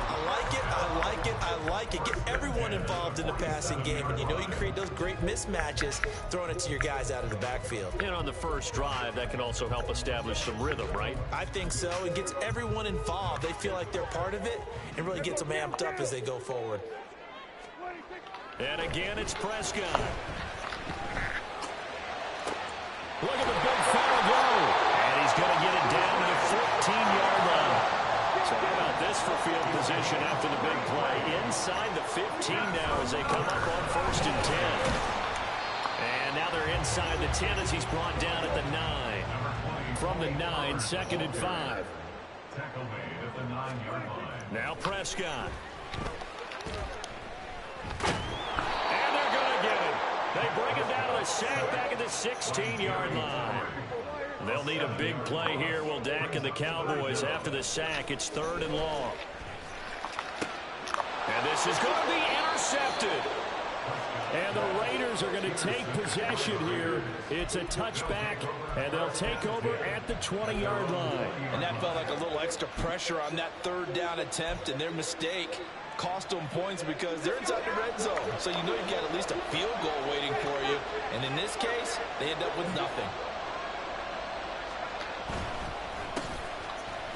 I like it, I like it, I like it. Get everyone involved in the passing game, and you know you can create those great mismatches throwing it to your guys out of the backfield. And on the first drive, that can also help establish some rhythm, right? I think so. It gets everyone involved. They feel like they're part of it and really gets them amped up as they go forward. And again, it's Prescott. Look at the big foul go. And he's going to get it down to the 14-yard line. So how about this for field position after the big play? Inside the 15 now as they come up on 1st and 10. And now they're inside the 10 as he's brought down at the 9. From the 9, 2nd and 5. Tackle made at the 9-yard line. Now Prescott. And they're going to get him. They bring him down to the sack back at the 16-yard line. They'll need a big play here. Will Dak and the Cowboys after the sack. It's 3rd and long. And this is going to be intercepted. And the Raiders are going to take possession here. It's a touchback, and they'll take over at the 20-yard line. And that felt like a little extra pressure on that 3rd down attempt, and their mistake cost them points because they're inside the red zone. So you know you've got at least a field goal waiting for you. And in this case, they end up with nothing.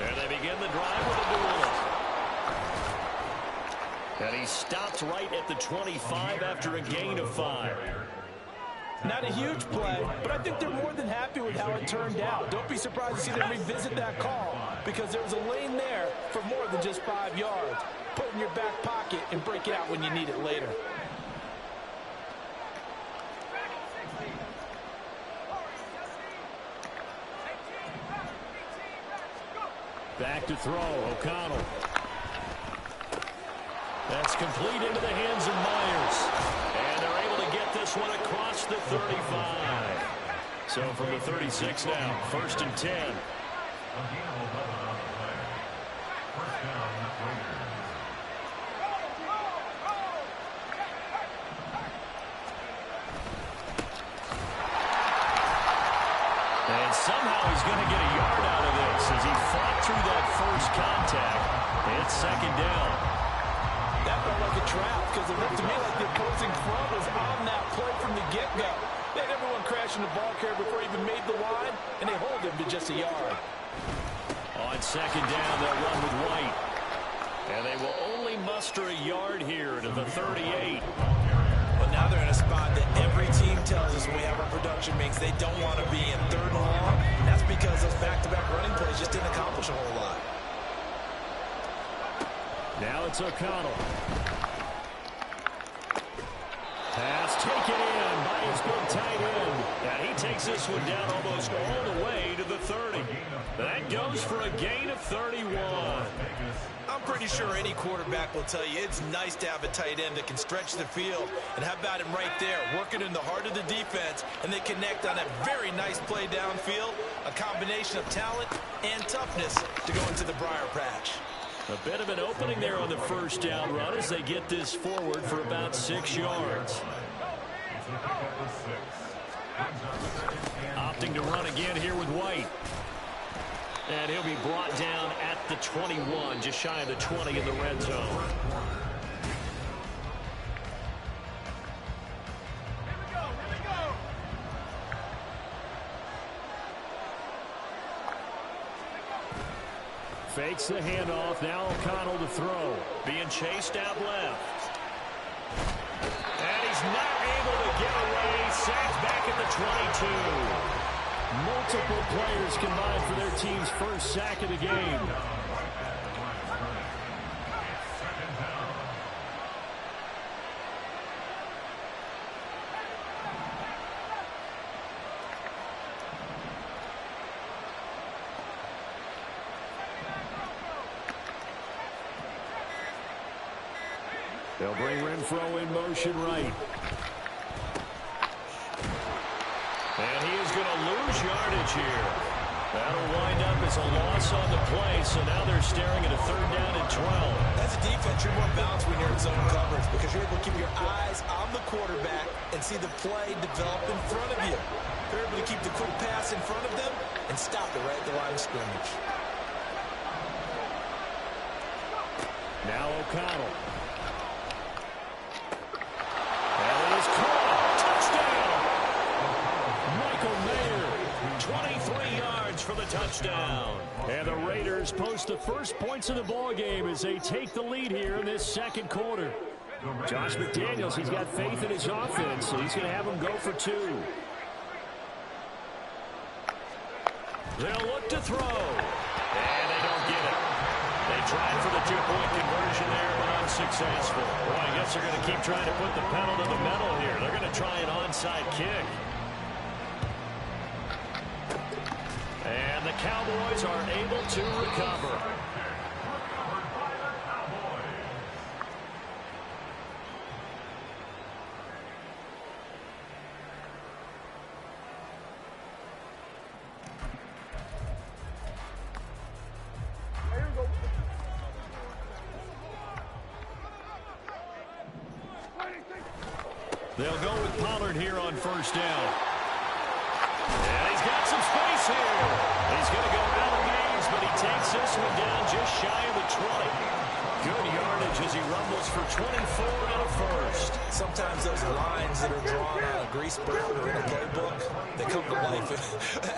And they begin the drive with a duel. And he stopped right at the 25 after a gain of 5. Not a huge play, but I think they're more than happy with how it turned out. Don't be surprised to see them revisit that call because there was a lane there for more than just 5 yards. Put it in your back pocket and break it out when you need it later. Back to throw, O'Connell. That's complete into the hands of Myers. And they're able to get this one across the 35. So from the 36 now, 1st and 10. And somehow he's going to get a yard out of this as he fought through that first contact. It's 2nd down. That felt like a trap because it looked to me like the opposing front was on that play from the get-go. They had everyone crashing the ball carrier before he even made the line, and they hold him to just a yard. On 2nd down, they'll run with White. And they will only muster a yard here to the 38. But now they're in a spot that every team tells us when we have our production meetings they don't want to be in 3rd and long. And that's because those back-to-back running plays just didn't accomplish a whole lot. Now it's O'Connell. Pass taken in by his big tight end. And he takes this one down almost all the way to the 30. That goes for a gain of 31. I'm pretty sure any quarterback will tell you it's nice to have a tight end that can stretch the field. And how about him right there, working in the heart of the defense, and they connect on a very nice play downfield, a combination of talent and toughness to go into the briar patch. A bit of an opening there on the first down run as they get this forward for about 6 yards. Opting to run again here with White. And he'll be brought down at the 21, just shy of the 20 in the red zone. Fakes the handoff. Now O'Connell to throw. Being chased out left. And he's not able to get away. Sacked back at the 22. Multiple players combined for their team's first sack of the game. They'll bring Renfro in motion right. And he is going to lose yardage here. That'll wind up as a loss on the play, so now they're staring at a 3rd down and 12. As a defense, you're more balanced when you're in zone coverage because you're able to keep your eyes on the quarterback and see the play develop in front of you. You're able to keep the quick pass in front of them and stop it right at the line of scrimmage. Now O'Connell. And it is caught. Touchdown. Michael Mayer, 23 yards for the touchdown. And the Raiders post the first points of the ballgame as they take the lead here in this second quarter. Josh McDaniels, he's got faith in his offense, so he's going to have them go for 2. They'll look to throw. And they don't get it. They tried for the 2-point conversion there, but unsuccessful. Well, I guess they're going to keep trying to put the pedal to the metal here. They're going to try an onside kick. And the Cowboys are able to recover. They'll go with Pollard here on 1st down. And he's got some space here. He's going to go out of bounds, but he takes this one down just shy of the 20. Good yardage as he rumbles for 24 and a first. Sometimes those lines that are drawn on a grease bird or in a playbook, they come to life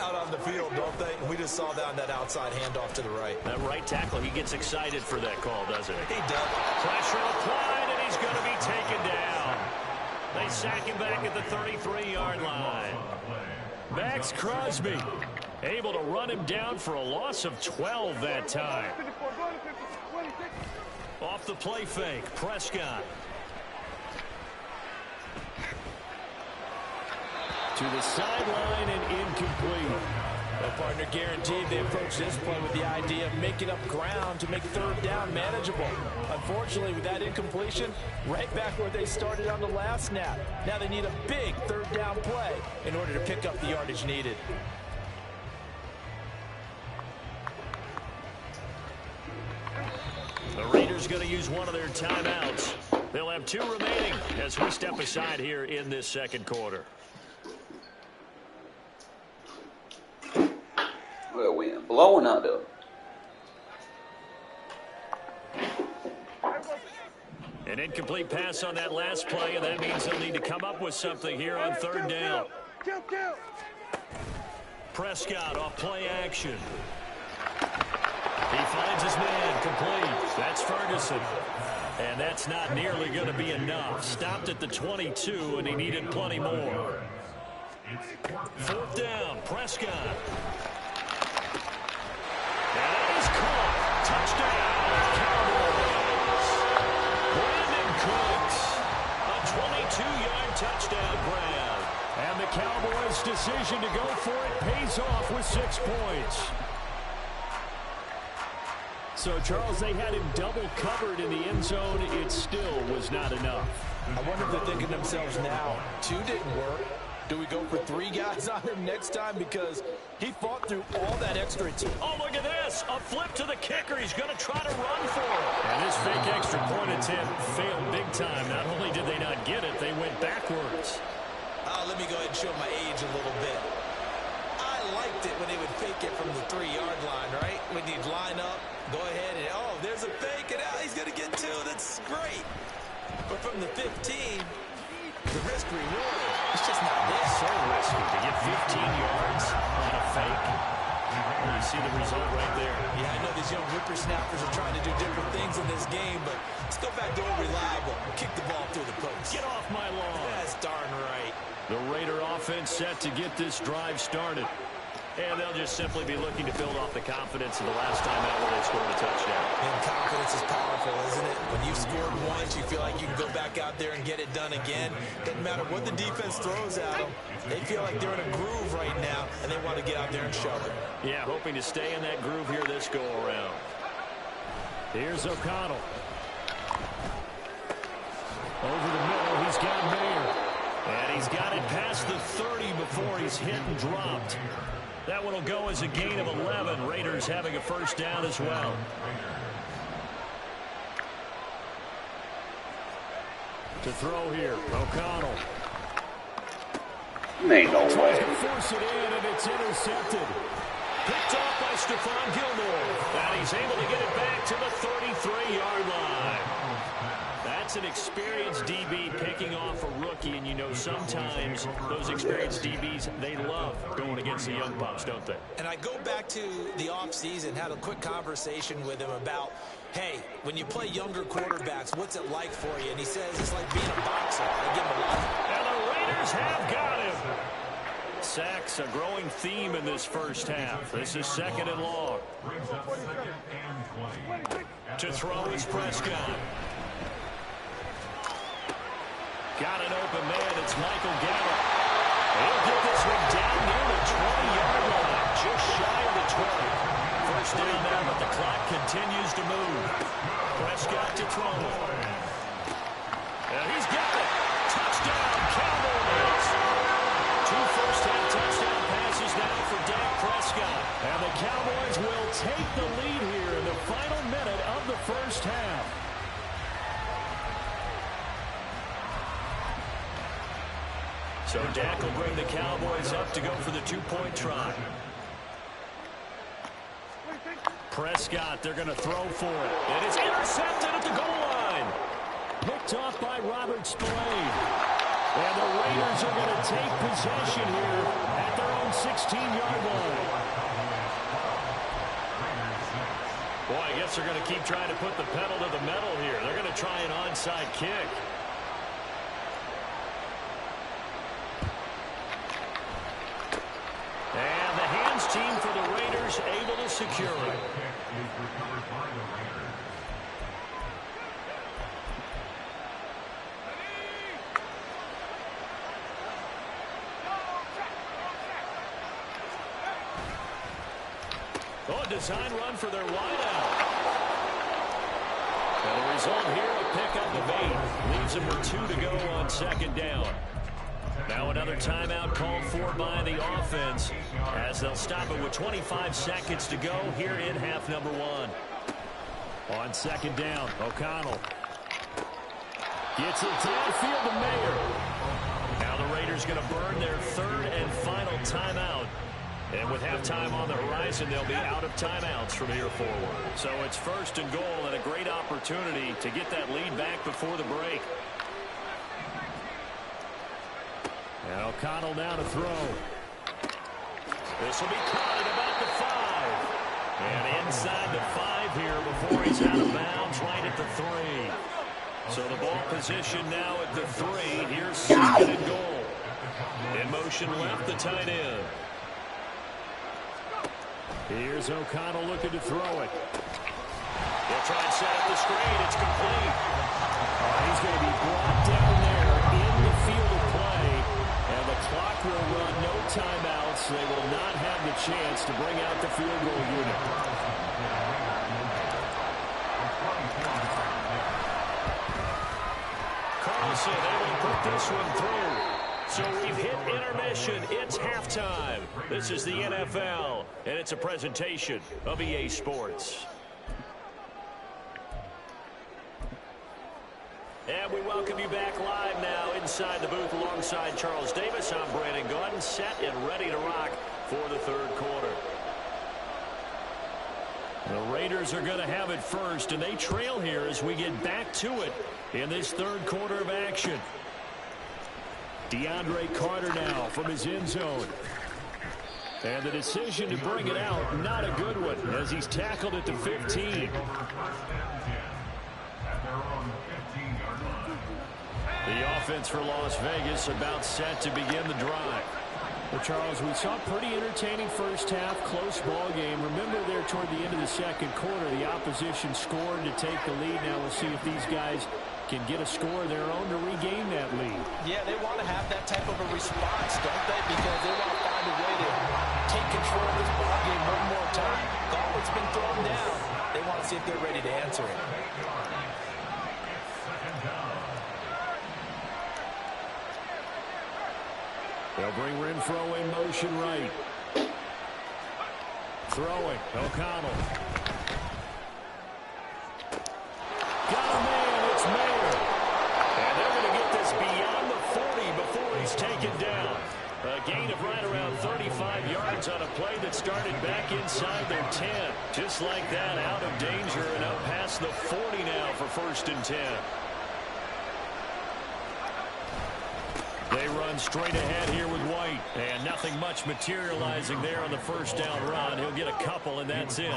out on the field, don't they? And we just saw that on that outside handoff to the right. That right tackle, he gets excited for that call, doesn't he? He does. Pressure applied, and he's going to be taken down. They sack him back at the 33-yard line. Max Crosby able to run him down for a loss of 12 that time. Off the play fake, Prescott. To the sideline and incomplete. Well, partner, guaranteed they approach this play with the idea of making up ground to make 3rd down manageable. Unfortunately, with that incompletion, right back where they started on the last snap. Now they need a big 3rd down play in order to pick up the yardage needed. The Raiders going to use one of their timeouts. They'll have 2 remaining as we step aside here in this second quarter. Well, we ain't blowing out though. An incomplete pass on that last play, and that means they'll need to come up with something here on 3rd down. Prescott off play action. He finds his man complete. That's Ferguson. And that's not nearly going to be enough. Stopped at the 22, and he needed plenty more. 4th down, Prescott. And that is caught. Touchdown, Cowboys. Brandon Cooks, a 22-yard touchdown grab. And the Cowboys' decision to go for it pays off with 6 points. So, Charles, they had him double covered in the end zone. It still was not enough. I wonder if they're thinking to themselves now, 2 didn't work. Do we go for 3 guys on him next time? Because he fought through all that extra team. Oh, look at this. A flip to the kicker. He's going to try to run for it. And this fake extra point attempt failed big time. Not only did they not get it, they went backwards. Let me go ahead and show my age a little bit. I liked it when they would fake it from the 3-yard line, right? When you'd line up, go ahead and, oh, there's a fake, and he's going to get 2. That's great. But from the 15, the risk reward, it's just not there. So risky to get 15 yards on a fake. You see the result right there. Yeah, I know they these young whippersnappers are trying to do different things in this game, but let's go back to old reliable. Kick the ball through the post. Get off my lawn. That's darn right. The Raider offense set to get this drive started. And they'll just simply be looking to build off the confidence of the last time out where they scored a touchdown. And confidence is powerful, isn't it? When you've scored once, you feel like you can go back out there and get it done again. Doesn't matter what the defense throws at them. They feel like they're in a groove right now, and they want to get out there and show it. Yeah, hoping to stay in that groove here this go-around. Here's O'Connell. Over the middle, he's got Mayer. And he's got it past the 30 before he's hit and dropped. That one will go as a gain of 11. Raiders having a first down as well. To throw here, O'Connell. Ain't no Tries way. to force it in, and it's intercepted. Picked off by Stephon Gilmore. And he's able to get it back to the 33-yard line. That's an experienced DB picking off a rookie, and you know sometimes those experienced DBs, they love going against the young pups, don't they? And I go back to the offseason, had a quick conversation with him about, hey, when you play younger quarterbacks, what's it like for you? And he says it's like being a boxer. I give him a lot. And the Raiders have got him. Sacks, a growing theme in this first half. This is second and long. To throw is Prescott. Got an open man. It's Michael Gallup. He'll get this one down near the 20-yard line, just shy of the 20. First down now, but the clock continues to move. Prescott to throw. And he's got it. Touchdown, Cowboys. 2 first-half touchdown passes now for Dak Prescott. And the Cowboys will take the lead here in the final minute of the first half. So Dak will bring the Cowboys up to go for the 2-point try. Prescott, they're going to throw for it. It is intercepted at the goal line. Picked off by Robert Spillane. And the Raiders are going to take possession here at their own 16-yard line. Boy, I guess they're going to keep trying to put the pedal to the metal here. They're going to try an onside kick. And the hands team for the Raiders able to secure it. Oh, a design run for their wideout. And the result here, a pickup of 8. Leaves them with 2 to go on second down. Now another timeout called for by the offense as they'll stop it with 25 seconds to go here in half number 1. On second down, O'Connell gets it downfield to Mayer. Now the Raiders going to burn their 3rd and final timeout. And with halftime on the horizon, they'll be out of timeouts from here forward. So it's 1st and goal and a great opportunity to get that lead back before the break. And O'Connell now to throw. This will be caught at about the 5. And inside the 5 here before he's out of bounds right at the 3. So the ball position now at the 3. Here's 2nd and goal. In motion left, the tight end. Here's O'Connell looking to throw it. He'll try and set up the screen. It's complete. He's going to be brought down there in the field of play. And the clock will run, no timeouts. They will not have the chance to bring out the field goal unit. Carlson able to put this one through. So we've hit intermission. It's halftime. This is the NFL, and it's a presentation of EA Sports. And we welcome you back live now inside the booth alongside Charles Davis. I'm Brandon Gordon, set and ready to rock for the 3rd quarter. The Raiders are going to have it first, and they trail here as we get back to it in this 3rd quarter of action. DeAndre Carter now from his end zone. And the decision to bring it out, not a good one, as he's tackled at the 15. The offense for Las Vegas about set to begin the drive. Well, Charles, we saw a pretty entertaining first half, close ball game. Remember there toward the end of the second quarter, the opposition scored to take the lead. Now we'll see if these guys can get a score of their own to regain that lead. Yeah, they want to have that type of a response, don't they? Because they want to find a way to take control of this ball game one more time. Gauntlet's been thrown down. They want to see if they're ready to answer it. They'll bring Renfro in motion right. Throwing, O'Connell. Got a man, it's Mayer. And they're going to get this beyond the 40 before he's taken down. A gain of right around 35 yards on a play that started back inside their 10. Just like that, out of danger and up past the 40 now for 1st and 10. They run straight ahead here with White. And nothing much materializing there on the first down run. He'll get a couple, and that's it.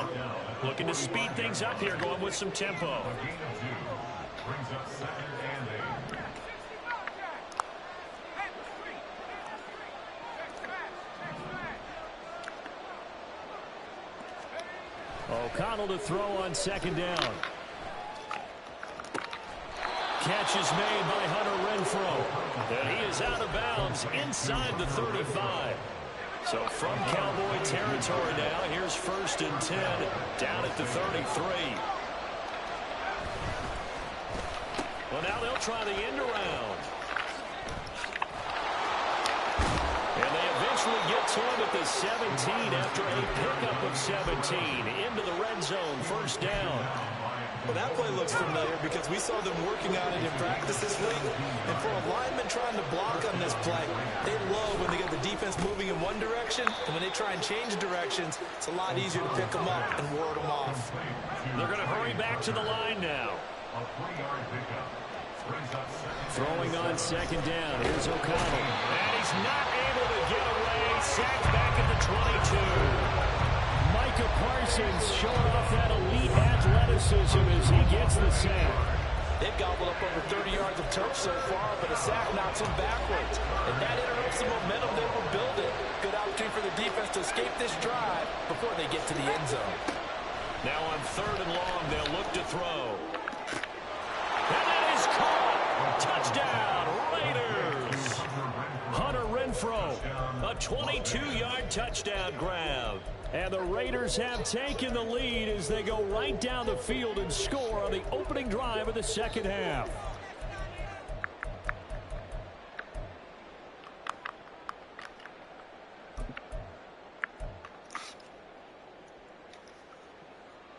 Looking to speed things up here, going with some tempo. O'Connell to throw on 2nd down. Catch is made by Hunter Renfro. And he is out of bounds inside the 35. So from Cowboy territory now, here's 1st and 10 down at the 33. Well, now they'll try the end around. And they eventually get to him at the 17 after a pickup of 17 into the red zone, 1st down. Well, that play looks familiar because we saw them working on it in practice this week. And for a lineman trying to block on this play, they love when they get the defense moving in one direction. And when they try and change directions, it's a lot easier to pick them up and ward them off. They're going to hurry back to the line now. Throwing on 2nd down. Here's O'Connell. And he's not able to get away. Sacked back at the 22. Micah Parsons showing off that elite athleticism as he gets the sack. They've gobbled up over 30 yards of turf so far, but a sack knocks them backwards. And that interrupts the momentum they were building. Good opportunity for the defense to escape this drive before they get to the end zone. Now on 3rd and long, they'll look to throw. And that is caught. Touchdown, Raiders. Hunter Renfro, a 22-yard touchdown grab. And the Raiders have taken the lead as they go right down the field and score on the opening drive of the 2nd half.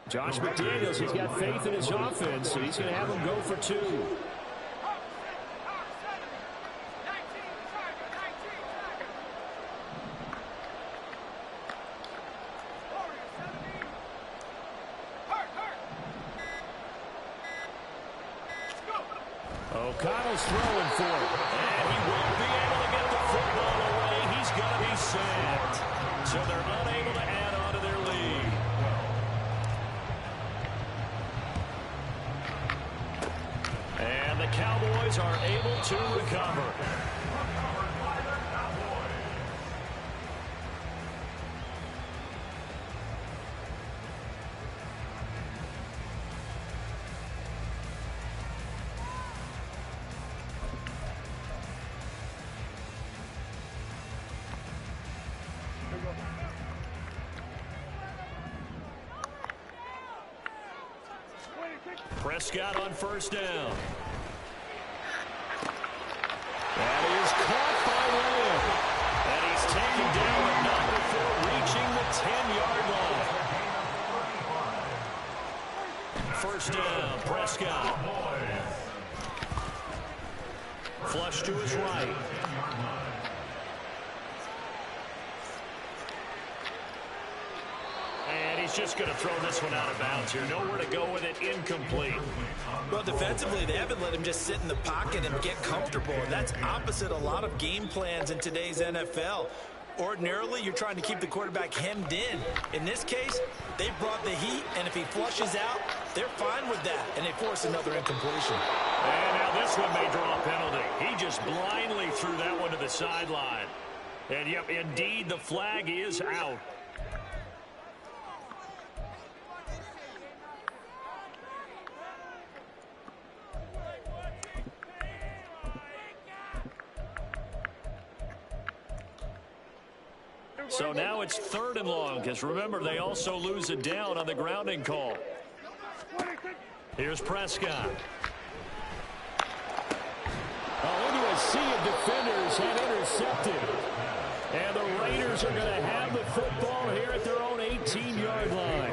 Josh McDaniels, he's got faith in his offense, so he's going to have him go for 2. O'Connell's throwing for it. And he won't be able to get the football away. He's going to be sacked. So they're unable to add on to their lead. And the Cowboys are able to recover. Prescott on 1st down. That is caught by Williams. And he's taken down but not before reaching the 10-yard line. 1st down, Prescott. Flush to his right. He's just going to throw this one out of bounds here. Nowhere to go with it. Incomplete. Well, defensively, they haven't let him just sit in the pocket and get comfortable. And that's opposite a lot of game plans in today's NFL. Ordinarily, you're trying to keep the quarterback hemmed in. In this case, they brought the heat, and if he flushes out, they're fine with that, and they force another incompletion. And now this one may draw a penalty. He just blindly threw that one to the sideline. And, yep, indeed, the flag is out. So now it's 3rd and long, because remember, they also lose it down on the grounding call. Here's Prescott. Into a sea of defenders and intercepted. And the Raiders are going to have the football here at their own 18-yard line.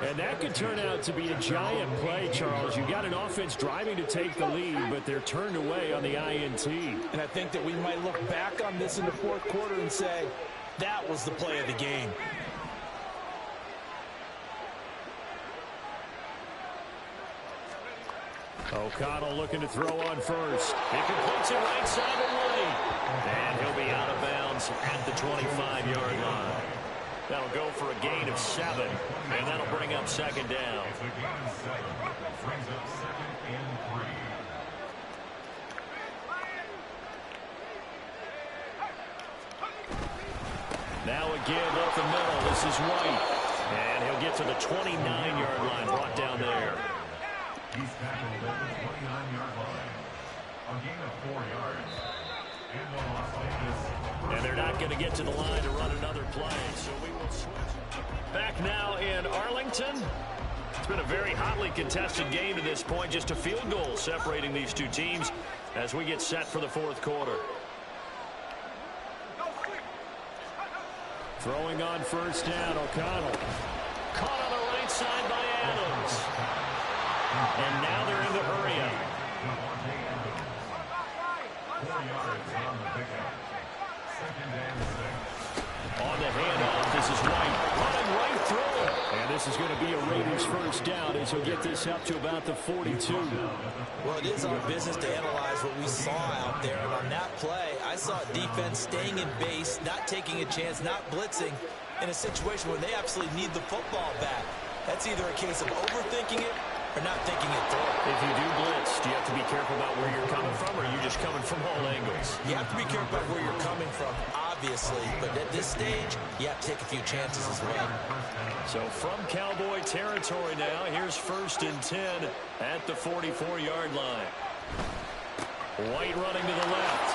And that could turn out to be a giant play, Charles. You've got an offense driving to take the lead, but they're turned away on the INT. And I think that we might look back on this in the 4th quarter and say, that was the play of the game. O'Connell looking to throw on first. He completes it right side away. And he'll be out of bounds at the 25-yard line. That'll go for a gain of 7. And that'll bring up 2nd down. Now a give up the middle. This is White. And he'll get to the 29-yard line, brought down there. He's tackled at the 29-yard line. A gain of 4 yards. And the Las Vegas. And they're not going to get to the line to run another play, so we will switch. Back now in Arlington. It's been a very hotly contested game to this point. Just a field goal separating these two teams as we get set for the 4th quarter. Throwing on first down, O'Connell. Caught on the right side by Adams. And now they're in the hurry up. 4 yards on the pickup. 2nd and 6. On the handoff, this is White. Running right through it. And this is going to be a Raiders first down as he'll get this up to about the 42. Well, it is our business to analyze what we saw out there. And on that play, I saw defense staying in base, not taking a chance, not blitzing in a situation where they absolutely need the football back. That's either a case of overthinking it or not thinking it through. If you do blitz, do you have to be careful about where you're coming from, or are you just coming from all angles? You have to be careful about where you're coming from, obviously. But at this stage, you have to take a few chances as well. So from Cowboy territory now, here's 1st and 10 at the 44-yard line. White running to the left.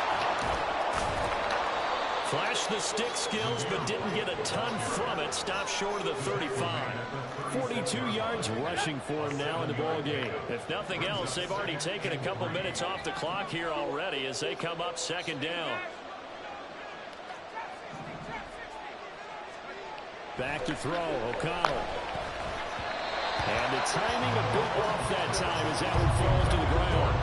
Flashed the stick skills, but didn't get a ton from it. Stopped short of the 35. 42 yards rushing for him now in the ball game. If nothing else, they've already taken a couple minutes off the clock here already as they come up 2nd down. Back to throw, O'Connell. And the timing a bit off that time as that one falls to the ground.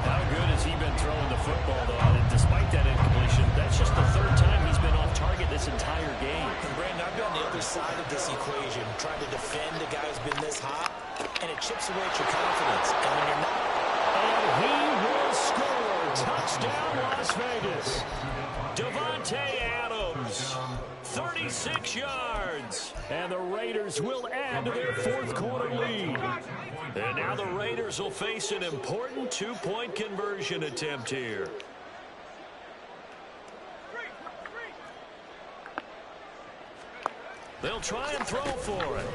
How good has he been throwing the football, though? And despite that incompletion, that's just the 3rd time he's been off target this entire game. And Brandon, I've been on the other side of this equation, trying to defend a guy who's been this hot, and it chips away at your confidence. And when you're not... And he will score. Touchdown, Las Vegas. Devontae Adams, 36 yards. And the Raiders will add to their 4th quarter lead. And now the Raiders will face an important 2-point conversion attempt here. They'll try and throw for it.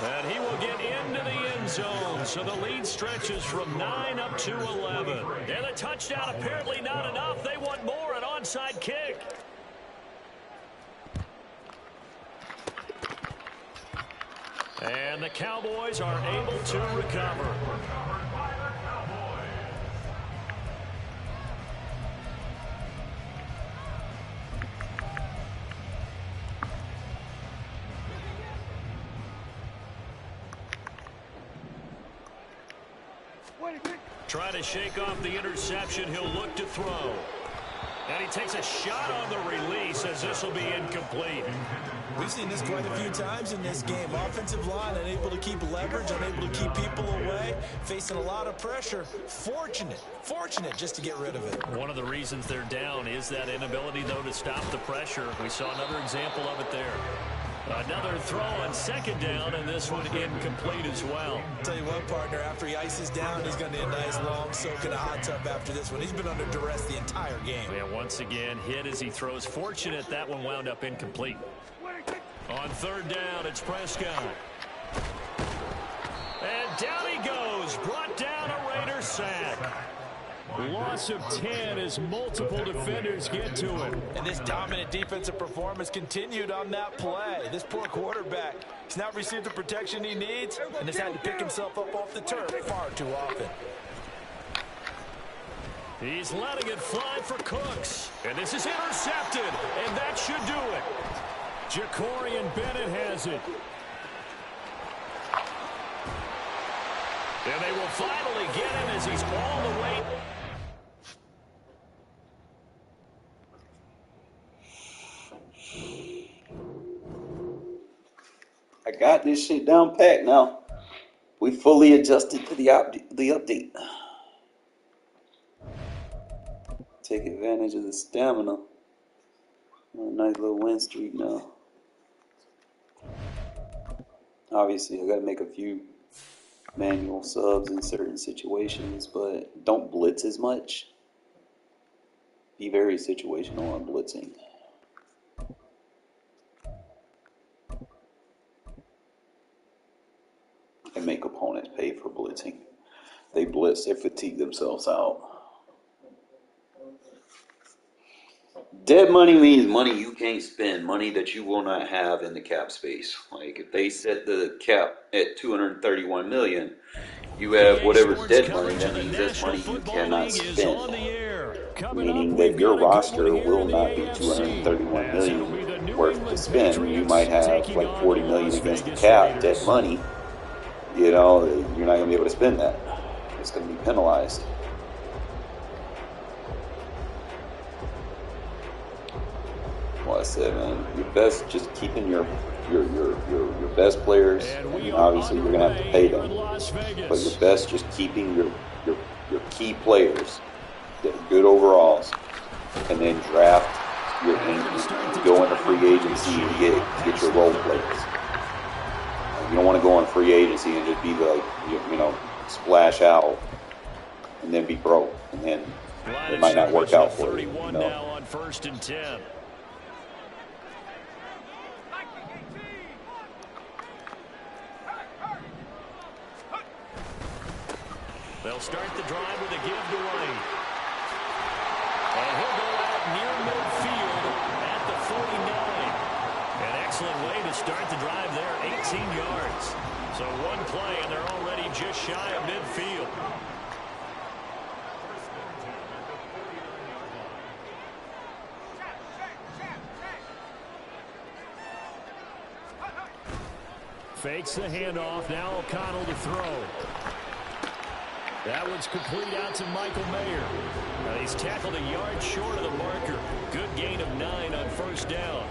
And he will get into the end zone. So the lead stretches from 9 up to 11. And a touchdown apparently not enough. They want more, an onside kick. And the Cowboys are able to recover. Trying to shake off the interception. He'll look to throw. And he takes a shot on the release as this will be incomplete. We've seen this quite a few times in this game. Offensive line unable to keep leverage, unable to keep people away, facing a lot of pressure. Fortunate just to get rid of it. One of the reasons they're down is that inability, though, to stop the pressure. We saw another example of it there. Another throw on second down, and this one incomplete as well. Tell you what, partner, after he ices down, he's going to need a nice long soak in a hot tub after this one. He's been under duress the entire game. Yeah, once again, hit as he throws. Fortunate that one wound up incomplete. On third down, it's Prescott. And down he goes. Brought down a Raider sack. Loss of 10 as multiple defenders get to him. And this dominant defensive performance continued on that play. This poor quarterback, he's not received the protection he needs and has had to pick himself up off the turf far too often. He's letting it fly for Cooks. And this is intercepted. And that should do it. Jacorian Bennett has it. And they will finally get him as he's all the way. I got this shit down pat now. We fully adjusted to the update. Take advantage of the stamina. A nice little win streak now. Obviously, I got to make a few manual subs in certain situations, but don't blitz as much. Be very situational on blitzing. And make opponents pay for blitzing. They blitz, they fatigue themselves out. Dead money means money you can't spend, money that you will not have in the cap space. Like if they set the cap at 231 million, you have whatever's dead money, that means that's money you cannot spend. Meaning that your roster will not be 231 million worth to spend. You might have like 40 million against the cap, dead money. You know, you're not going to be able to spend that. It's going to be penalized. Well, I said, man, your best, just keeping your best players. I mean, obviously, you're going to have to pay them. But your best, just keeping your key players that are good overalls. And then draft you go into free agency and get your role players. You don't want to go on free agency and just be like, you know, splash out and then be broke, and then it might not work out for you. You know? Now on 1st and 10. They'll start the drive with a give to White. And he'll go out near midfield at the 49. An excellent way to start the drive there, 18 yards. So one play, and they're already just shy of midfield. Fakes the handoff. Now O'Connell to throw. That one's complete out to Michael Mayer. He's tackled a yard short of the marker. Good gain of 9 on 1st down.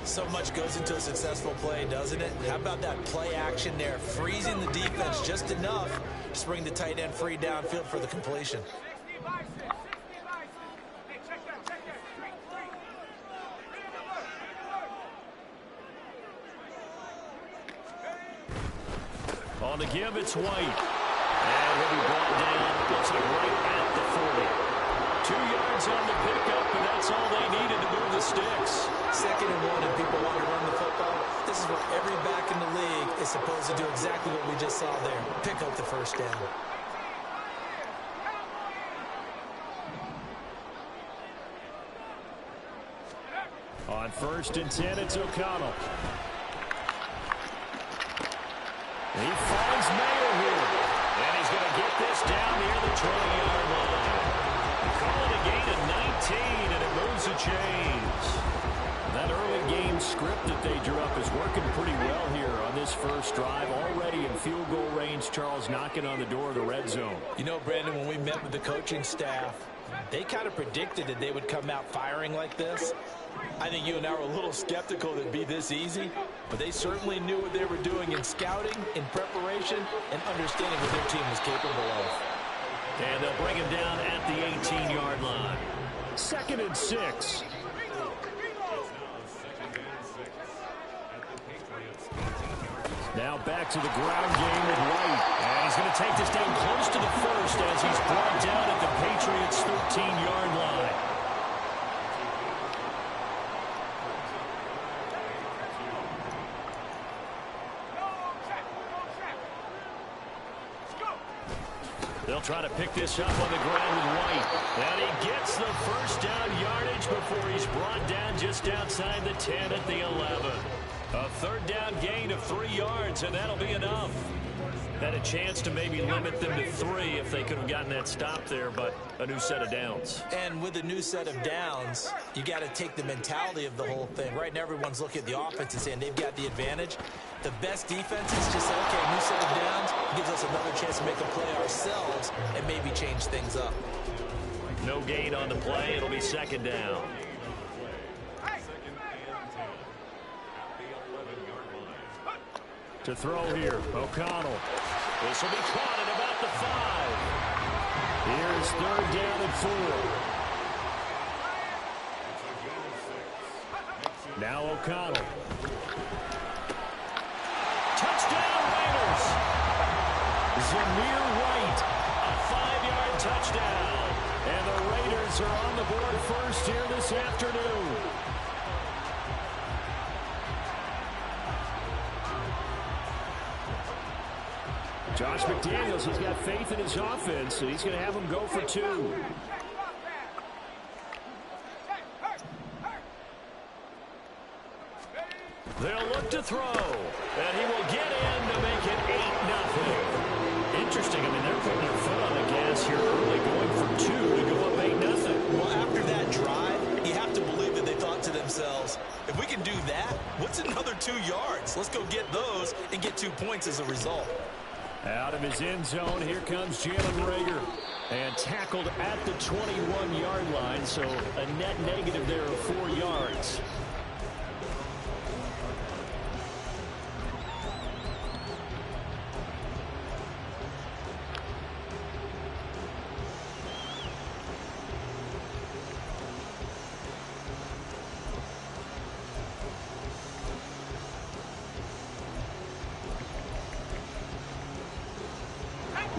So much goes into a successful play, doesn't it? How about that play action there? Freezing the defense just enough to bring the tight end free downfield for the completion. On the give, it's White. And he'll be brought down, looks like right at the 40. 2 yards on the pickup, and that's all they needed to move the sticks. 2nd and 1, and people want to run the football. This is where every back in the league is supposed to do exactly what we just saw there. Pick up the 1st down. On 1st and 10, it's O'Connell. He finds Mayer here. And he's going to get this down near the 20-yard line. Call it a gain of 19, and it moves the chains. That early gain zone script that they drew up is working pretty well here on this first drive. Already in field goal range, Charles, knocking on the door of the red zone. You know, Brandon, when we met with the coaching staff, they kind of predicted that they would come out firing like this. I think you and I were a little skeptical that it'd be this easy, but they certainly knew what they were doing in scouting, in preparation, and understanding what their team was capable of. And they'll bring him down at the 18-yard line. 2nd and 6. Now back to the ground game with White. And he's going to take this down close to the first as he's brought down at the Patriots' 13-yard line. They'll try to pick this up on the ground with White. And he gets the first down yardage before he's brought down just outside the 10 at the 11. A 3rd down gain of 3 yards, and that'll be enough. Had a chance to maybe limit them to 3 if they could have gotten that stop there, but a new set of downs. And with a new set of downs, you got to take the mentality of the whole thing. Right now, everyone's looking at the offense and saying they've got the advantage. The best defenses just say, okay, new set of downs gives us another chance to make a play ourselves and maybe change things up. No gain on the play. It'll be 2nd down. To throw here, O'Connell. This will be caught at about the 5. Here's 3rd down and 4. Now O'Connell. Touchdown Raiders! Zamir White, a 5-yard touchdown. And the Raiders are on the board first here this afternoon. Josh McDaniels, he's got faith in his offense, and he's going to have him go for 2. They'll look to throw, and he will get in to make it 8-0. Interesting. I mean, they're putting their foot on the gas here early, going for 2 to go up 8-0. Well, after that drive, you have to believe that they thought to themselves, if we can do that, what's another 2 yards? Let's go get those and get 2 points as a result. Out of his end zone, here comes Jalen Reagor. And tackled at the 21-yard line, so a net negative there of 4 yards.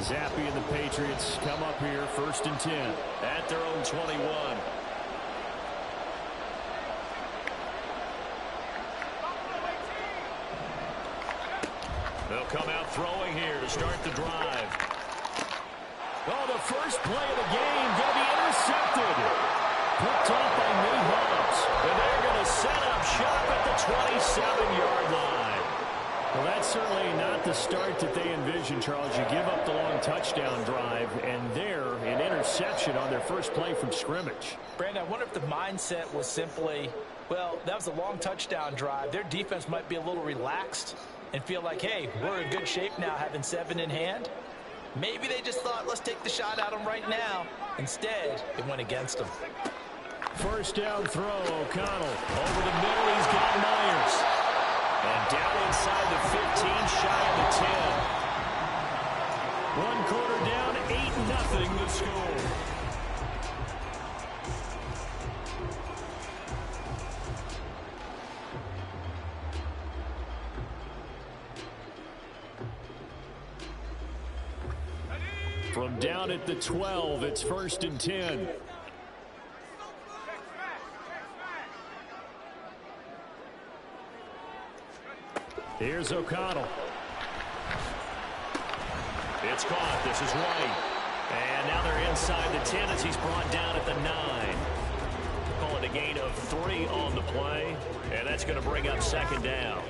Zappe and the Patriots come up here 1st and 10 at their own 21. They'll come out throwing here to start the drive. Oh, the first play of the game going to be intercepted. Picked off by Nate Hobbs. And they're going to set up shop at the 27-yard line. Well, that's certainly not the start that they envisioned, Charles. You give up the long touchdown drive, and there, an interception on their first play from scrimmage. Brandon, I wonder if the mindset was simply, well, that was a long touchdown drive. Their defense might be a little relaxed and feel like, hey, we're in good shape now having 7 in hand. Maybe they just thought, let's take the shot at them right now. Instead, it went against them. First down throw, O'Connell. Over the middle, he's got Myers. And down inside the 15, shy of the 10. 1 quarter down, 8-0 the score. From down at the 12, it's 1st and 10. Here's O'Connell. It's caught. This is White. And now they're inside the 10 as he's brought down at the 9. Call it a gain of 3 on the play. And that's going to bring up 2nd down.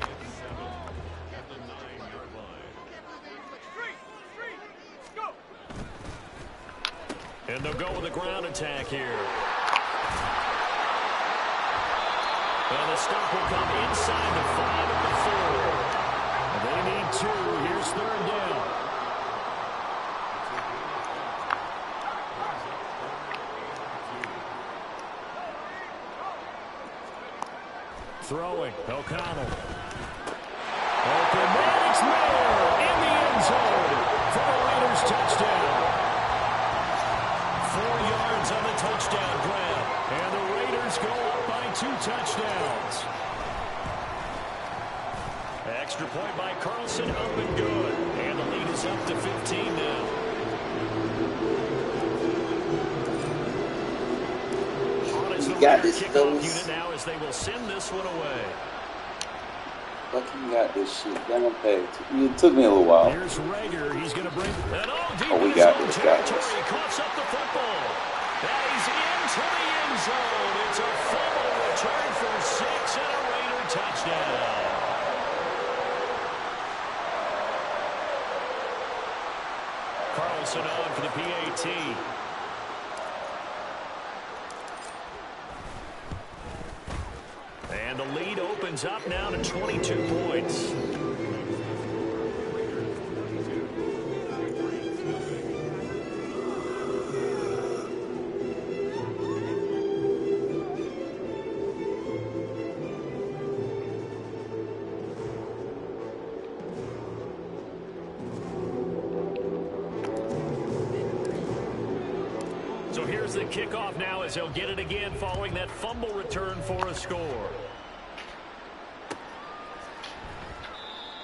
And they'll go with a ground attack here. And the stop will come inside the 5 at the 4. They need 2. Here's 3rd down. Throwing, O'Connell. Open man, it's Miller in the end zone for the Raiders touchdown. 4 yards on the touchdown grab. And the Raiders go up by 2 touchdowns. Extra point by Carlson, up and good. And the lead is up to 15 now. You got this, kickoff unit now as they will send this one away. Fucking got this shit. Damn, it took me a little while. Here's Rager. He's going to bring it all deep. Oh, we got this, guys. He coughs up the football. That he's into the end zone. It's a fumble return for 6 and a Raider touchdown. Carlson on for the PAT. And the lead opens up now to 22 points. So here's the kickoff now as he'll get it again following that fumble return for a score.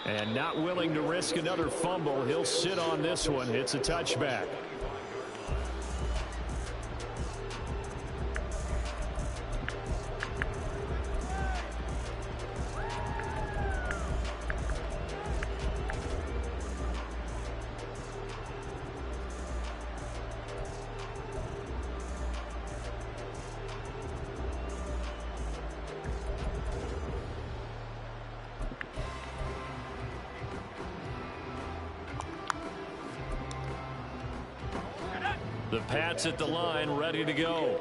And not willing to risk another fumble, he'll sit on this one. It's a touchback. The Pats at the line, ready to go.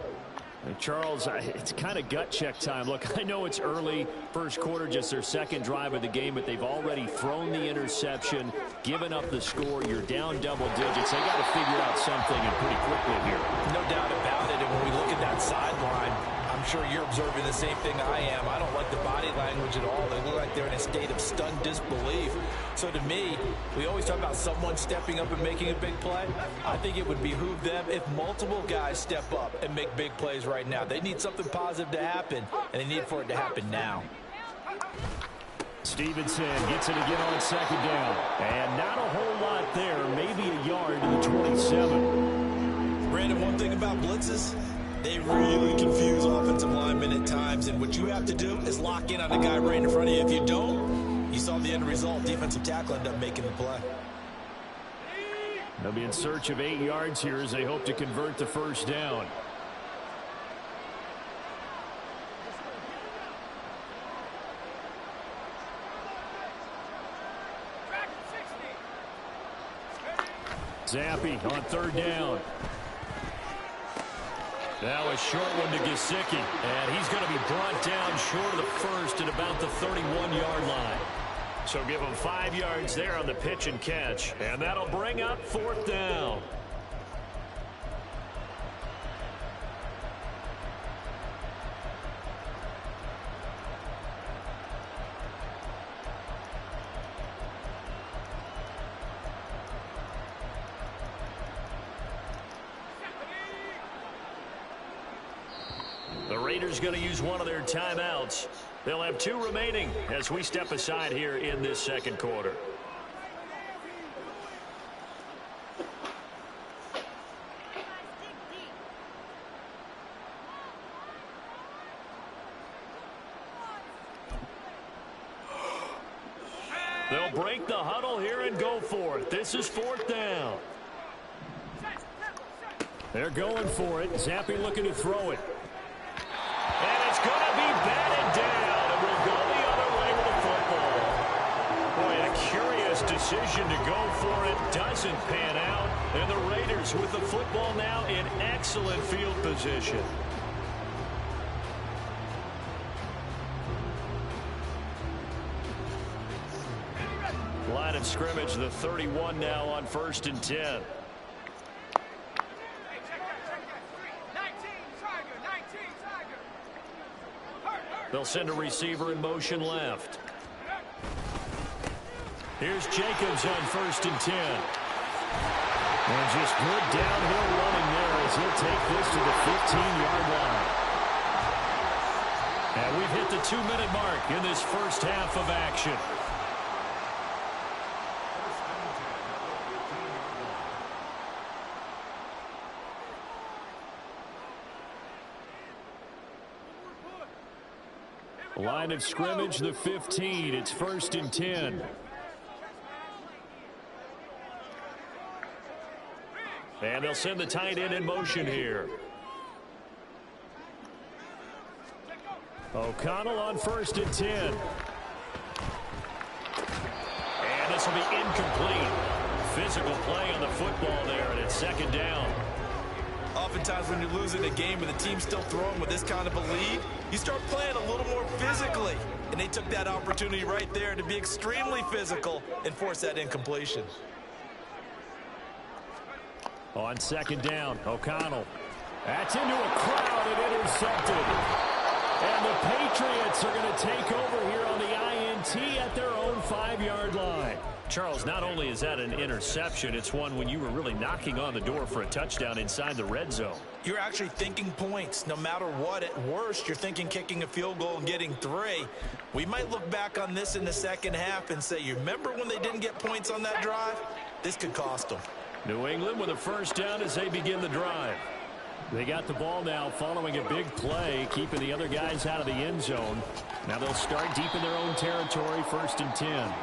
And Charles, it's kind of gut check time. Look, I know it's early, first quarter, just their second drive of the game, but they've already thrown the interception, given up the score. You're down double digits. They got to figure out something and pretty quickly here. No doubt about it. And when we look at that sideline, I'm sure you're observing the same thing I am. I don't like the body language at all. They look like they're in a state of stunned disbelief. So to me, we always talk about someone stepping up and making a big play. I think it would behoove them if multiple guys step up and make big plays right now. They need something positive to happen, and they need for it to happen now. Stevenson gets it again on 2nd down. And not a whole lot there, maybe a yard to the 27. Brandon, one thing about blitzes, they really confuse offensive linemen at times, and what you have to do is lock in on the guy right in front of you. If you don't, you saw the end result. Defensive tackle ended up making the play. They'll be in search of 8 yards here as they hope to convert the first down. Zappi on 3rd down. Now a short one to Gesicki, and he's going to be brought down short of the first at about the 31-yard line. So give him 5 yards there on the pitch and catch, and that'll bring up 4th down. The Raiders going to use one of their timeouts. They'll have 2 remaining as we step aside here in this second quarter. They'll break the huddle here and go for it. This is 4th down. They're going for it. Zappi looking to throw it. And it's going to be batted down. It will go the other way with the football. Boy, a curious decision to go for it. Doesn't pan out. And the Raiders with the football now in excellent field position. line of scrimmage, the 31 now on 1st and 10. They'll send a receiver in motion left. Here's Jacobs on 1st and 10. And just good downhill running there as he'll take this to the 15-yard line. And we've hit the 2-minute mark in this first half of action. Line of scrimmage, the 15. It's 1st and 10. And they'll send the tight end in motion here. O'Connell on 1st and 10. And this will be incomplete. Physical play on the football there, and it's 2nd down. Oftentimes when you're losing a game and the team's still throwing with this kind of a lead, you start playing a little more physically. And they took that opportunity right there to be extremely physical and force that incompletion. On 2nd down, O'Connell. That's into a crowd and intercepted. And the Patriots are going to take over here on the INT at their own 5-yard line. Charles, not only is that an interception, it's one when you were really knocking on the door for a touchdown inside the red zone. You're actually thinking points. No matter what, at worst, you're thinking kicking a field goal and getting 3. We might look back on this in the second half and say, you remember when they didn't get points on that drive? This could cost them. New England with a 1st down as they begin the drive. They got the ball now following a big play, keeping the other guys out of the end zone. Now they'll start deep in their own territory, 1st and 10.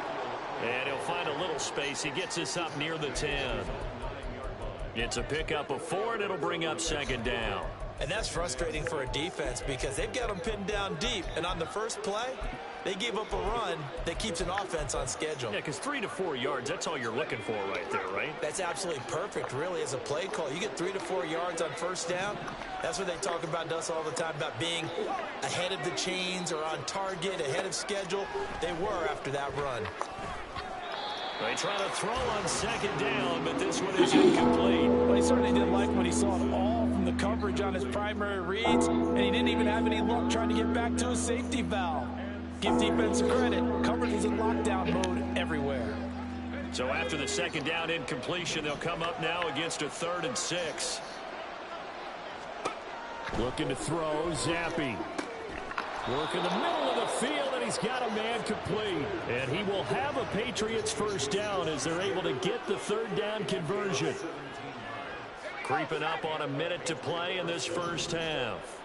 And he'll find a little space. He gets us up near the 10. It's a pickup of 4, and it'll bring up 2nd down. And that's frustrating for a defense because they've got them pinned down deep. And on the first play, they gave up a run that keeps an offense on schedule. Yeah, because 3 to 4 yards, that's all you're looking for right there, right? That's absolutely perfect, really, as a play call. You get 3 to 4 yards on 1st down. That's what they talk about to us all the time, about being ahead of the chains or on target, ahead of schedule. They were after that run. They try to throw on 2nd down, but this one is incomplete. Well, he certainly didn't like when he saw it all from the coverage on his primary reads, and he didn't even have any luck trying to get back to his safety valve. Give defense credit. Coverage was in lockdown mode everywhere. So after the 2nd down incompletion, they'll come up now against a 3rd and 6. Looking to throw, Zappi. Work in the middle of the field, and he's got a man complete. And he will have a Patriots 1st down as they're able to get the 3rd down conversion. Creeping up on a minute to play in this first half.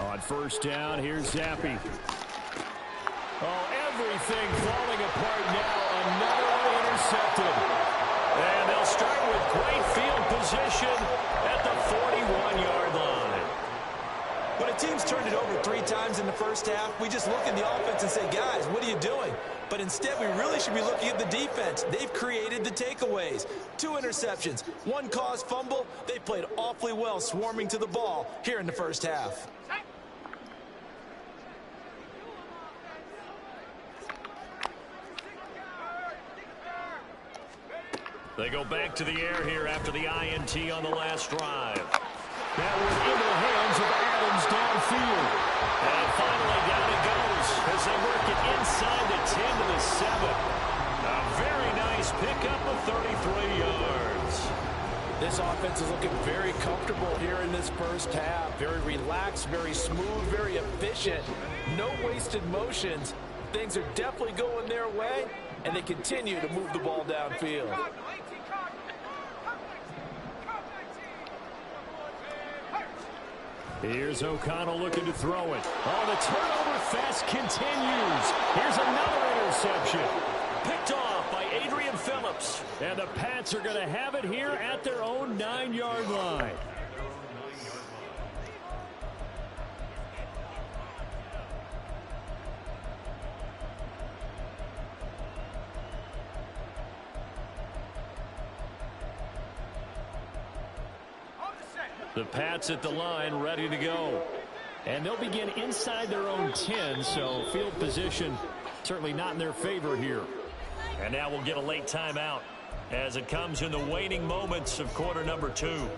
On 1st down, here's Zappi. Oh, everything falling apart now. Another one intercepted. And they'll start with great field position at the 41-yard line. When a team's turned it over 3 times in the first half, we just look at the offense and say, guys, what are you doing? But instead, we really should be looking at the defense. They've created the takeaways. 2 interceptions, 1 caused fumble. They played awfully well swarming to the ball here in the first half. They go back to the air here after the INT on the last drive. That was into the hands of Adams downfield. And finally down it goes as they work it inside the 10 to the 7. A very nice pickup of 33 yards. This offense is looking very comfortable here in this first half. Very relaxed, very smooth, very efficient. No wasted motions. Things are definitely going their way, and they continue to move the ball downfield. Here's O'Connell looking to throw it. Oh, the turnover fest continues. Here's another interception. Picked off by Adrian Phillips. And the Pats are going to have it here at their own 9-yard line. The Pats at the line, ready to go. And they'll begin inside their own 10, so field position certainly not in their favor here. And now we'll get a late timeout as it comes in the waning moments of quarter number 2.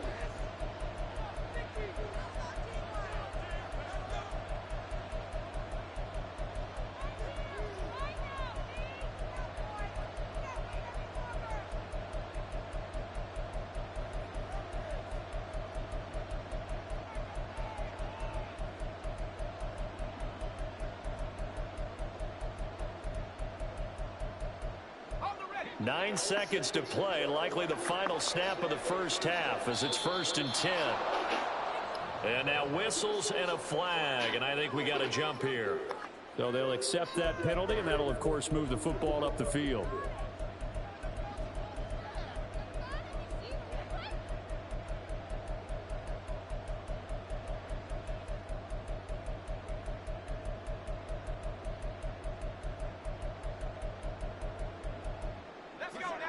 Nine seconds to play, likely the final snap of the first half as it's 1st and 10. And now whistles and a flag, and I think we got a jump here. So they'll accept that penalty, and that'll, of course, move the football up the field.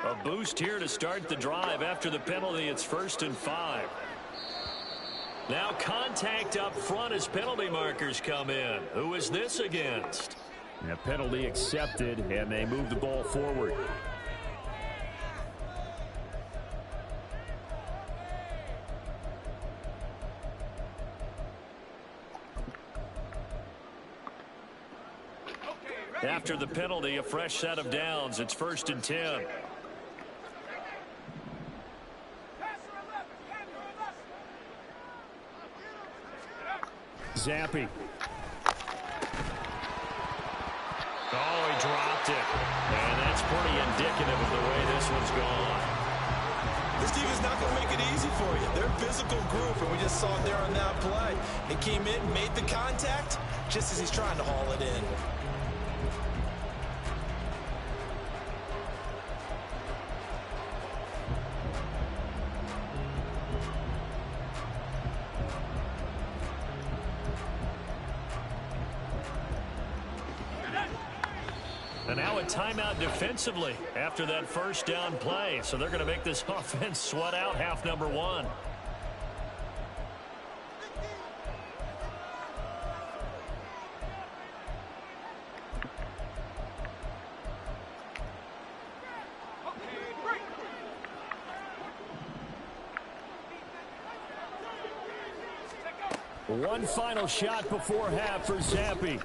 A boost here to start the drive after the penalty. It's 1st and 5. Now contact up front as penalty markers come in. Who is this against? A penalty accepted, and they move the ball forward. After the penalty, a fresh set of downs. It's 1st and 10. Zappi. Oh, he dropped it. And that's pretty indicative of the way this one's gone. This team is not going to make it easy for you. They're a physical group, and we just saw it there on that play. He came in, made the contact, just as he's trying to haul it in. And now a timeout defensively after that first down play. So they're going to make this offense sweat out half number 1. One final shot before half for Zappi.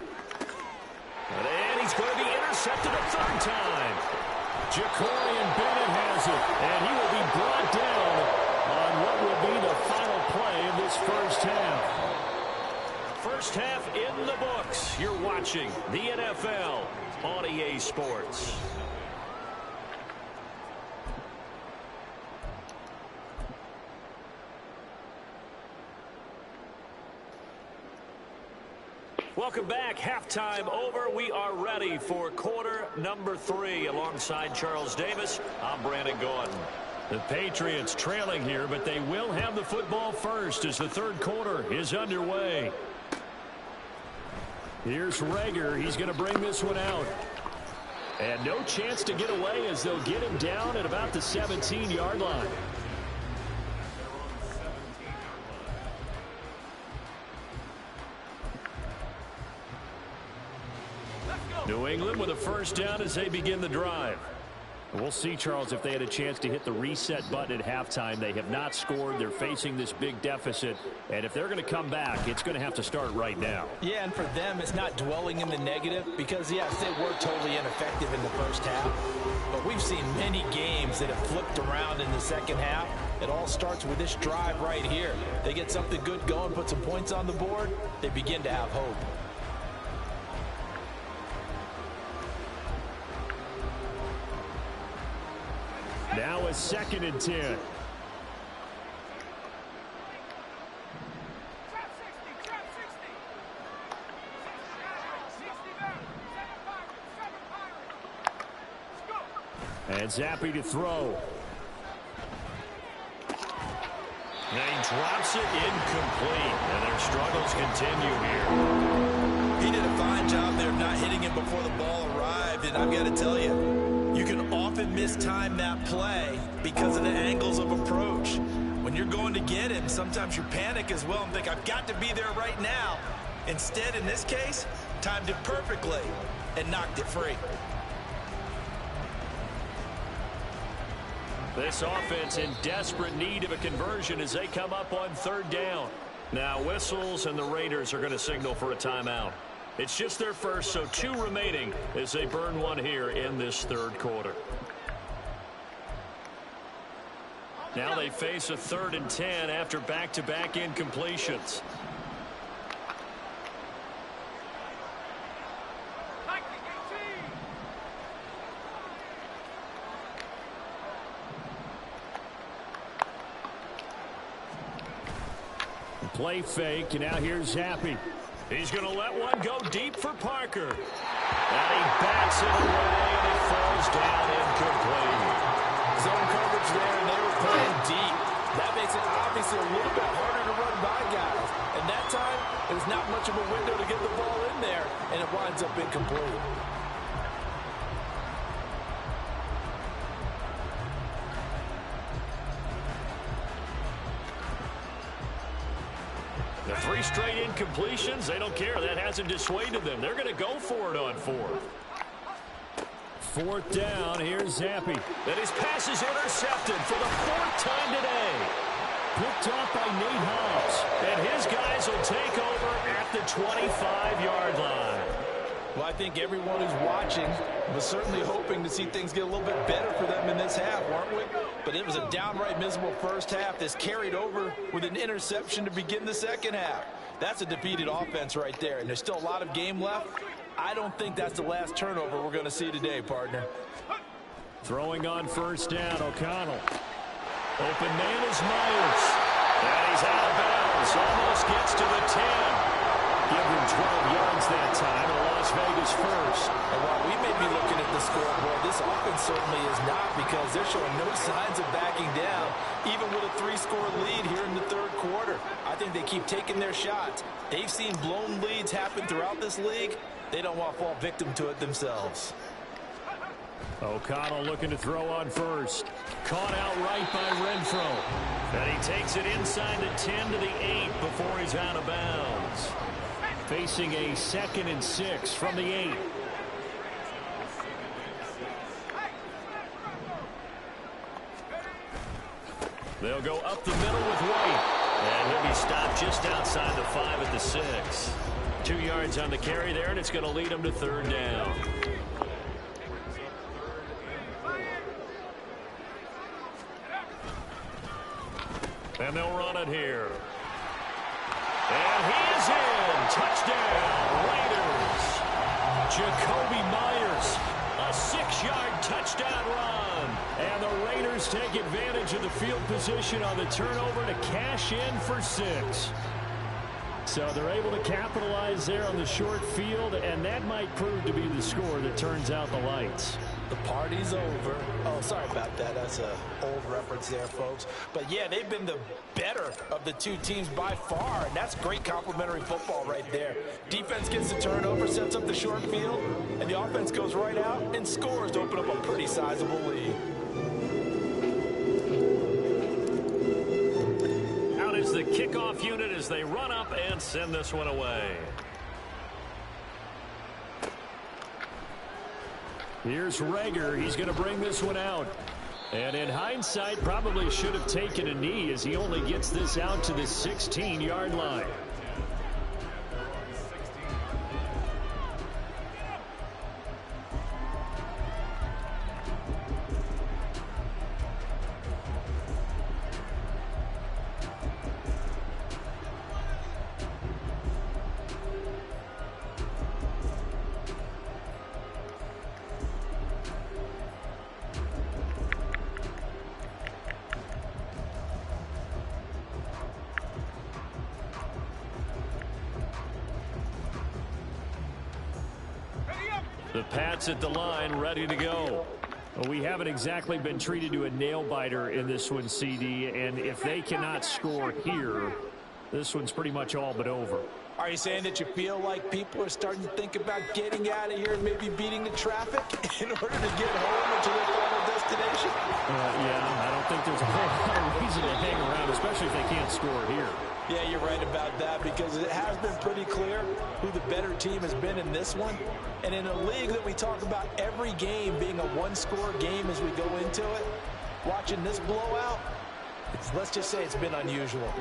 And he's going to be intercepted a third time. Jacorian Bennett has it, and he will be brought down on what will be the final play of this first half. First half in the books. You're watching the NFL on EA Sports. Welcome back. Halftime over. We are ready for quarter number 3. Alongside Charles Davis, I'm Brandon Gordon. The Patriots trailing here, but they will have the football first as the third quarter is underway. Here's Rager. He's going to bring this one out. And no chance to get away as they'll get him down at about the 17-yard line. New England with a first down as they begin the drive. We'll see, Charles, if they had a chance to hit the reset button at halftime. They have not scored. They're facing this big deficit. And if they're going to come back, it's going to have to start right now. Yeah, and for them, it's not dwelling in the negative because, yes, they were totally ineffective in the first half. But we've seen many games that have flipped around in the second half. It all starts with this drive right here. They get something good going, put some points on the board, they begin to have hope. Now a 2nd and 10. And Zappi to throw. And he drops it incomplete. And their struggles continue here. He did a fine job there of not hitting him before the ball arrived. And I've got to tell you, you can often mistime that play because of the angles of approach. When you're going to get him, sometimes you panic as well and think, I've got to be there right now. Instead, in this case, timed it perfectly and knocked it free. This offense in desperate need of a conversion as they come up on third down. Now whistles and the Raiders are going to signal for a timeout. It's just their first, so 2 remaining as they burn one here in this third quarter. Now they face a 3rd and 10 after back-to-back incompletions. Play fake, and now here's Zappi. He's going to let one go deep for Parker. And he bats it away, and it falls down incomplete. Zone coverage there, and they were playing deep. That makes it obviously a little bit harder to run by guys. And that time, there's not much of a window to get the ball in there, and it winds up incomplete. The 3 straight incompletions, they don't care. That hasn't dissuaded them. They're going to go for it on 4th. 4th down, here's Zappi. And his pass is intercepted for the 4th time today. Picked off by Nate Hobbs. And his guys will take over at the 25-yard line. Well, I think everyone who's watching was certainly hoping to see things get a little bit better for them in this half, weren't we? But it was a downright miserable first half that's carried over with an interception to begin the second half. That's a defeated offense right there, and there's still a lot of game left. I don't think that's the last turnover we're going to see today, partner. Throwing on first down, O'Connell. Open man is Myers. And he's out of bounds. Almost gets to the 10. Give him 12 yards that time, and Las Vegas first. And while we may be looking at the scoreboard, this offense certainly is not, because they're showing no signs of backing down, even with a 3-score lead here in the third quarter. I think they keep taking their shots. They've seen blown leads happen throughout this league. They don't want to fall victim to it themselves. O'Connell looking to throw on first. Caught out right by Renfro. And he takes it inside the 10 to the 8 before he's out of bounds. Facing a 2nd and 6 from the 8. They'll go up the middle with White. And he'll be stopped just outside the 5 at the 6. 2 yards on the carry there, and it's going to lead him to third down. And they'll run it here. And he is in. Touchdown, Raiders. Jacoby Myers, a 6-yard touchdown run. And the Raiders take advantage of the field position on the turnover to cash in for 6. So they're able to capitalize there on the short field, and that might prove to be the score that turns out the lights. The party's over. Oh, sorry about that. That's an old reference there, folks. But, yeah, they've been the better of the 2 teams by far, and that's great complimentary football right there. Defense gets the turnover, sets up the short field, and the offense goes right out and scores to open up a pretty sizable lead. Out is the kickoff unit as they run up and send this one away. Here's Rager. He's going to bring this one out. And in hindsight, probably should have taken a knee as he only gets this out to the 16-yard line. The Pats at the line, ready to go. Well, we haven't exactly been treated to a nail-biter in this one, CD, and if they cannot score here, this one's pretty much all but over. Are you saying that you feel like people are starting to think about getting out of here and maybe beating the traffic in order to get home or to their final destination? Yeah, I don't think there's a whole lot of reason to hang around, especially if they can't score here. Yeah, you're right about that because it has been pretty clear who the better team has been in this one. And in a league that we talk about every game being a one-score game as we go into it, watching this blowout, let's just say it's been unusual.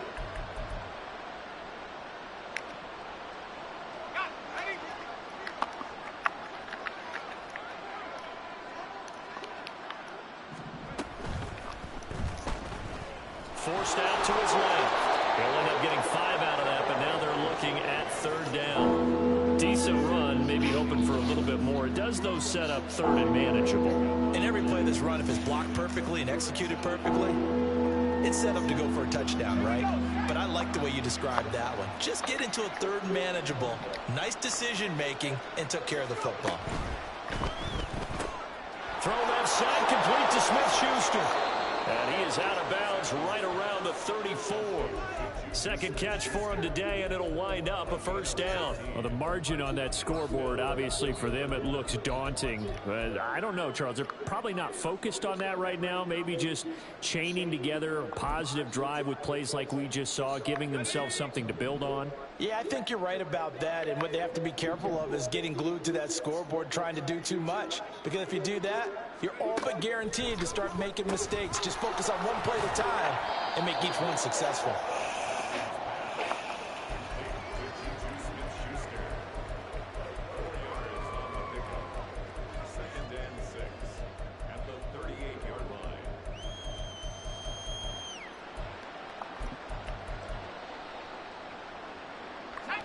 Forced out to his left. He'll end up getting 5 out of that, but now they're looking at 3rd down. Decent run, maybe hoping for a little bit more. It does, though, set up 3rd and manageable. In every play that's run, if it's blocked perfectly and executed perfectly, it's set up to go for a touchdown, right? But I like the way you described that one. Just get into a 3rd and manageable, nice decision-making, and took care of the football. Throw left side, complete to Smith-Schuster. And he is out of bounds right around the 34. Second catch for him today, and it'll wind up a 1st down. Well, the margin on that scoreboard, obviously, for them, it looks daunting. But I don't know, Charles. They're probably not focused on that right now. Maybe just chaining together a positive drive with plays like we just saw, giving themselves something to build on. Yeah, I think you're right about that. And what they have to be careful of is getting glued to that scoreboard, trying to do too much. Because if you do that, you're all but guaranteed to start making mistakes. Just focus on one play at a time and make each one successful.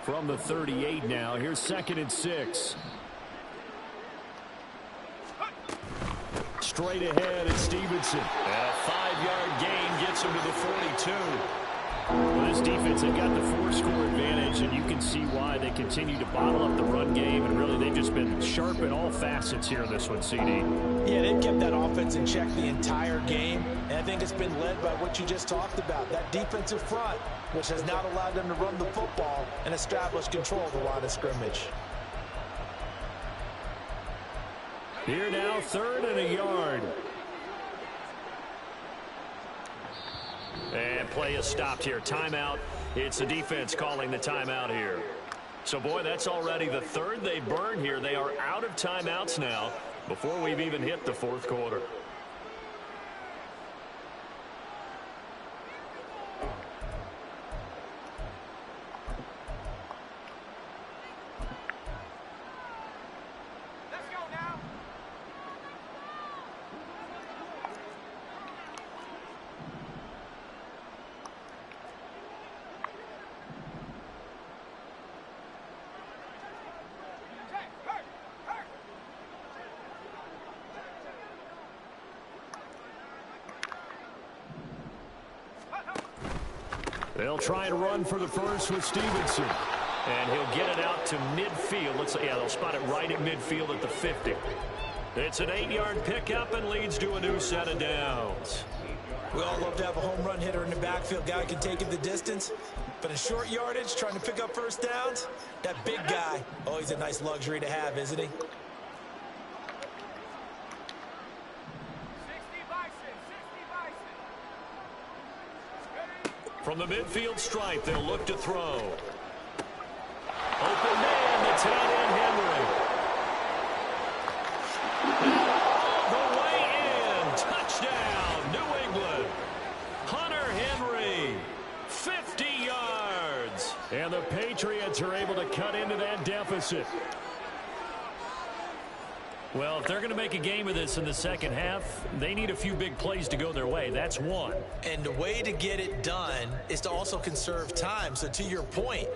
From the 38 now, here's 2nd and 6. Straight ahead, it's Stevenson. And a 5-yard gain gets him to the 42. Well, this defense, they've got the 4-score advantage, and you can see why they continue to bottle up the run game, and really they've just been sharp in all facets here in this one, CD. Yeah, they've kept that offense in check the entire game, and I think it's been led by what you just talked about, that defensive front, which has not allowed them to run the football and establish control of the line of scrimmage. Here now, 3rd and a yard. And play is stopped here. Timeout. It's the defense calling the timeout here. So, boy, that's already the 3rd they burned here. They are out of timeouts now before we've even hit the 4th quarter. They'll try and run for the first with Stevenson. And he'll get it out to midfield. Yeah, they'll spot it right at midfield at the 50. It's an 8-yard pickup and leads to a new set of downs. We all love to have a home run hitter in the backfield. Guy can take it the distance. But in short yardage, trying to pick up 1st downs, that big guy, oh, he's a nice luxury to have, isn't he? From the midfield stripe, they'll look to throw. Open man, the tight end Henry. The way in, touchdown, New England. Hunter Henry, 50 yards. And the Patriots are able to cut into that deficit. Well, if they're going to make a game of this in the second half, they need a few big plays to go their way. That's one. And the way to get it done is to also conserve time. So to your point,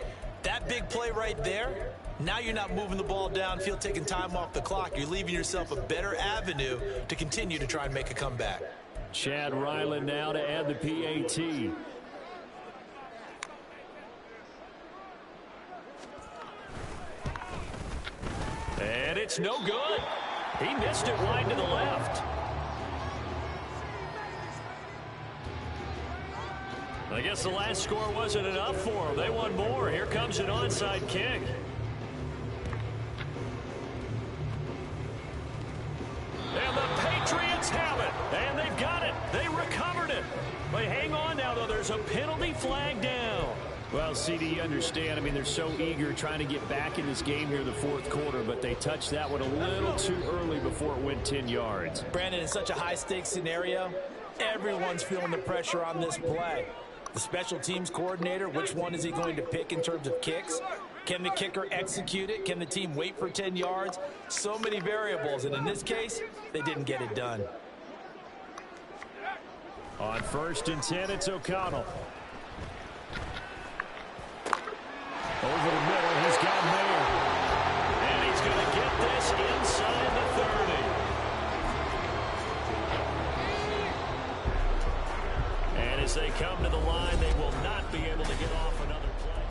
that big play right there, now you're not moving the ball downfield, taking time off the clock. You're leaving yourself a better avenue to continue to try and make a comeback. Chad Ryland now to add the PAT. And it's no good. He missed it wide to the left. I guess the last score wasn't enough for them. They want more. Here comes an onside kick. And the Patriots have it. And they've got it. They recovered it. But hang on now, though. There's a penalty flag down. Well, CD, you understand. I mean, they're so eager trying to get back in this game here in the fourth quarter, but they touched that one a little too early before it went 10 yards. Brandon, in such a high-stakes scenario, everyone's feeling the pressure on this play. The special teams coordinator, which one is he going to pick in terms of kicks? Can the kicker execute it? Can the team wait for 10 yards? So many variables, and in this case, they didn't get it done. On 1st and 10, it's O'Connell. Over the middle, he's got Mayer. And he's going to get this inside the 30. And as they come to the line, they will not be able to get off another play.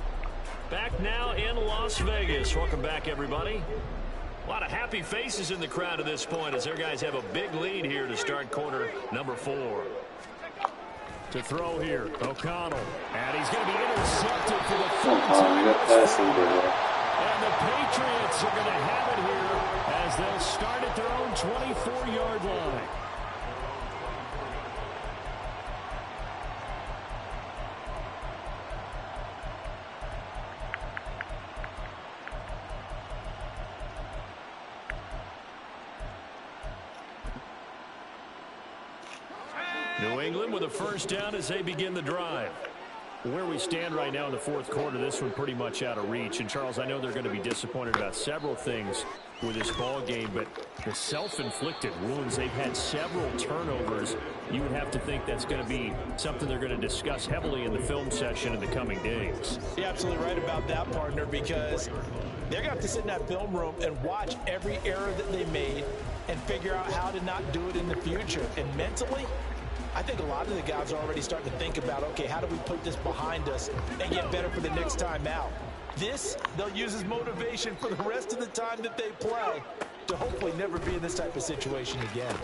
Back now in Las Vegas. Welcome back, everybody. A lot of happy faces in the crowd at this point as their guys have a big lead here to start quarter number 4. To throw here, O'Connell. And he's going to be intercepted for the 4th time. And the Patriots are going to have it here as they'll start at their own 24-yard line. New England with a first down as they begin the drive. Where we stand right now in the fourth quarter, this one pretty much out of reach. And, Charles, I know they're going to be disappointed about several things with this ball game, but the self-inflicted wounds, they've had several turnovers. You would have to think that's going to be something they're going to discuss heavily in the film session in the coming days. You're absolutely right about that, partner, because they're going to have to sit in that film room and watch every error that they made and figure out how to not do it in the future. And mentally, I think a lot of the guys are already starting to think about, okay, how do we put this behind us and get better for the next time out? This, they'll use as motivation for the rest of the time that they play to hopefully never be in this type of situation again.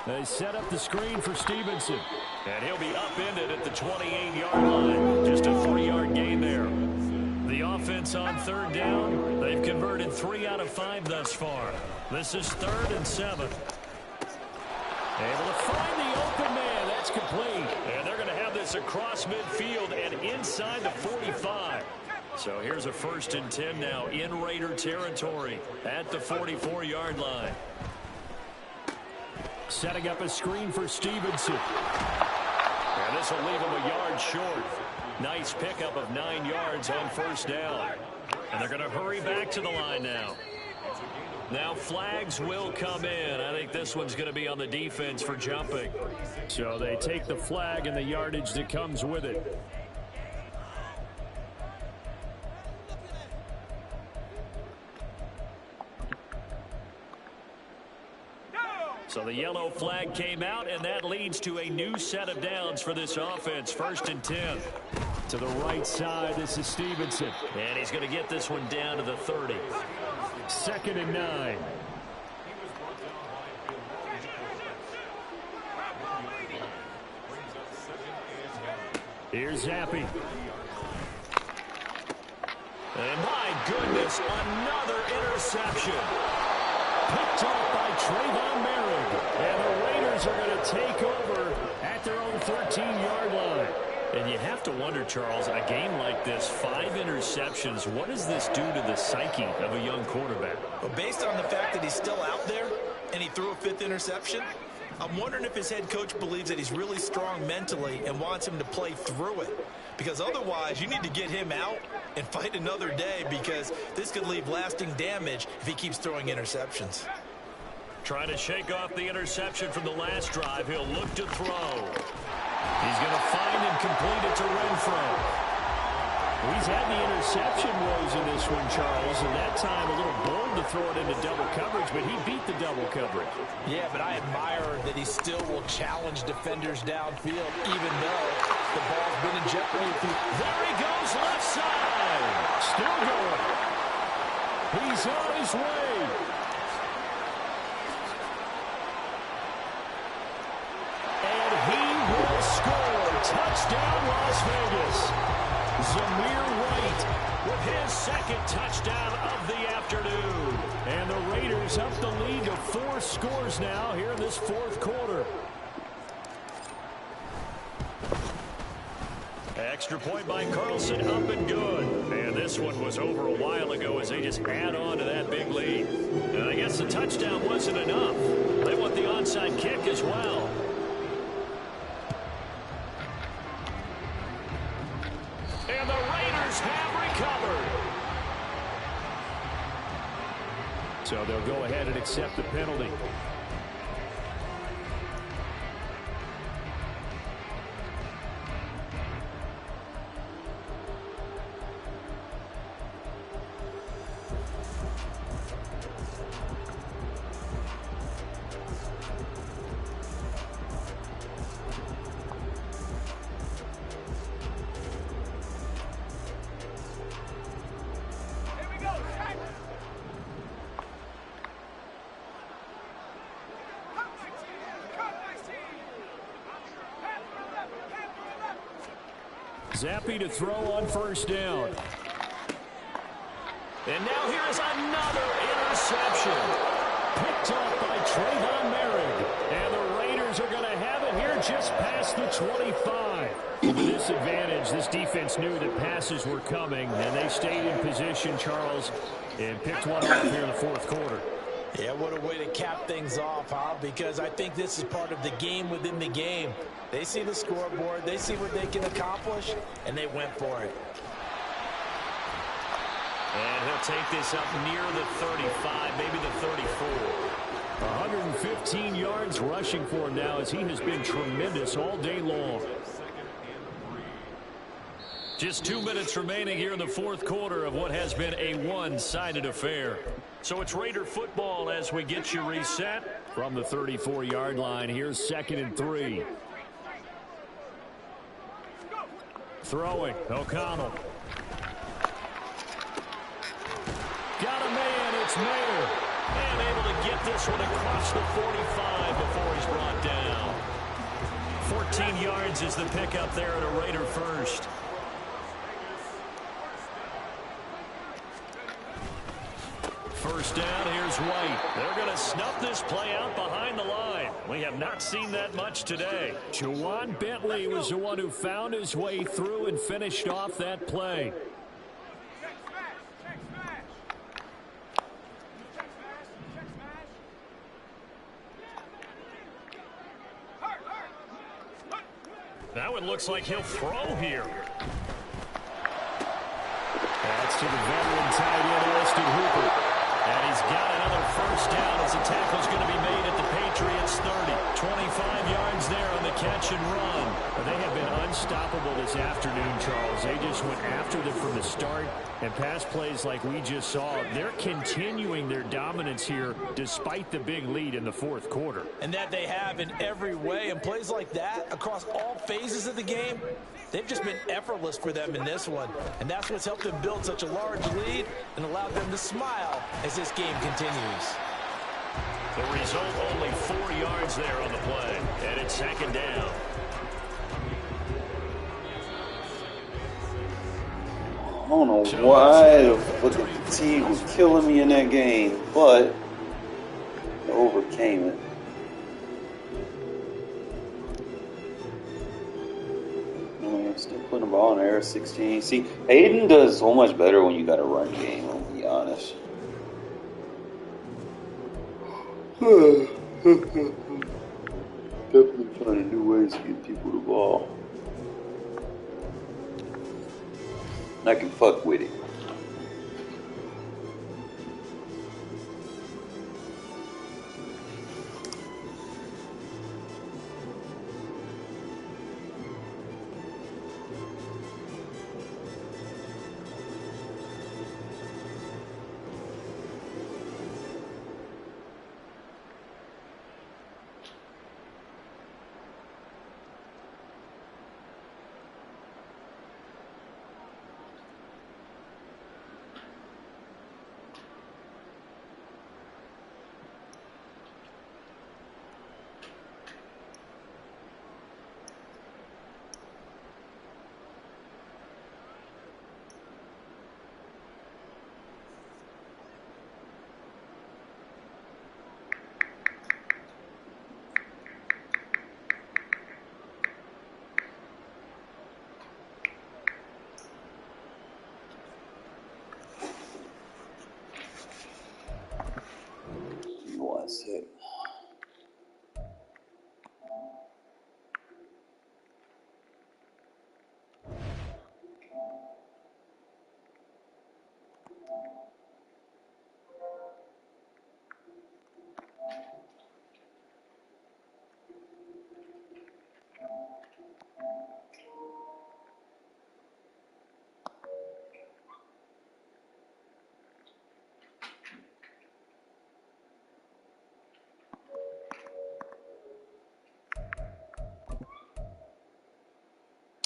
They set up the screen for Stevenson. And he'll be upended at the 28-yard line. Just a 3-yard gain there. The offense on 3rd down. They've converted 3 out of 5 thus far. This is 3rd and 7. Able to find the open man. That's complete. And they're going to have this across midfield and inside the 45. So here's a 1st and 10 now in Raider territory at the 44-yard line. Setting up a screen for Stevenson. And this will leave him a yard short. Nice pickup of 9 yards on 1st down. And they're going to hurry back to the line now. Now flags will come in. I think this one's going to be on the defense for jumping. So they take the flag and the yardage that comes with it. So the yellow flag came out, and that leads to a new set of downs for this offense. 1st and 10. To the right side, this is Stevenson. And he's going to get this one down to the 30. 2nd and 9. Here's Zappi. And my goodness, another interception. Picked up by Trayvon Merrick. And the Raiders are going to take over at their own 13-yard line. And you have to wonder, Charles, a game like this, 5 interceptions, what does this do to the psyche of a young quarterback? Well, based on the fact that he's still out there and he threw a 5th interception, I'm wondering if his head coach believes that he's really strong mentally and wants him to play through it. Because otherwise, you need to get him out and fight another day, because this could leave lasting damage if he keeps throwing interceptions. Trying to shake off the interception from the last drive. He'll look to throw. He's going to find and complete it to Renfro. He's had the interception woes in this one, Charles, and that time a little bold to throw it into double coverage, but he beat the double coverage. Yeah, but I admire that he still will challenge defenders downfield, even though the ball's been in jeopardy. There he goes, left side. Still going. He's on his way. And he will score. Touchdown, Las Vegas. Zamir White with his 2nd touchdown of the afternoon. And the Raiders up the lead to 4 scores now here in this 4th quarter. Extra point by Carlson, up and good. And this one was over a while ago as they just add on to that big lead. And I guess the touchdown wasn't enough. They want the onside kick as well. And the Raiders have recovered. So they'll go ahead and accept the penalty. Zappe to throw on first down. And now here is another interception. Picked up by Trayvon Merrick. And the Raiders are going to have it here just past the 25. With this advantage, this defense knew that passes were coming, and they stayed in position, Charles, and picked one off here in the fourth quarter. Yeah, what a way to cap things off, huh? Because I think this is part of the game within the game. They see the scoreboard, they see what they can accomplish, and they went for it. And he'll take this up near the 35, maybe the 34. 115 yards rushing for him now as he has been tremendous all day long. Just 2 minutes remaining here in the fourth quarter of what has been a one-sided affair. So it's Raider football as we get you reset from the 34-yard line. Here's 2nd and 3. Throwing, O'Connell. Got a man, it's Mayer. And able to get this one across the 45 before he's brought down. 14 yards is the pickup there at a Raider first. First down, here's White. They're going to snuff this play out behind the line. We have not seen that much today. Juwan Bentley was the one who found his way through and finished off that play. Now it looks like he'll throw here. That's to the veteran tight end, Austin Hooper. And he's got another first down as the tackle's going to be made at the Patriots 30. 25 yards there on the catch and run. But they have been unstoppable this afternoon, Charles. They just went after them from the start. And pass plays like we just saw, they're continuing their dominance here despite the big lead in the fourth quarter. And that they have in every way. And plays like that across all phases of the game, they've just been effortless for them in this one. And that's what's helped them build such a large lead and allowed them to smile as this game continues. The result, only 4 yards there on the play. And it's 2nd down. I don't know why the fucking fatigue was killing me in that game, but I overcame it. Still putting the ball in the air, 16. See, Hayden does so much better when you got a run game, I'll be honest. Definitely finding new ways to get people the ball. And I can fuck with it.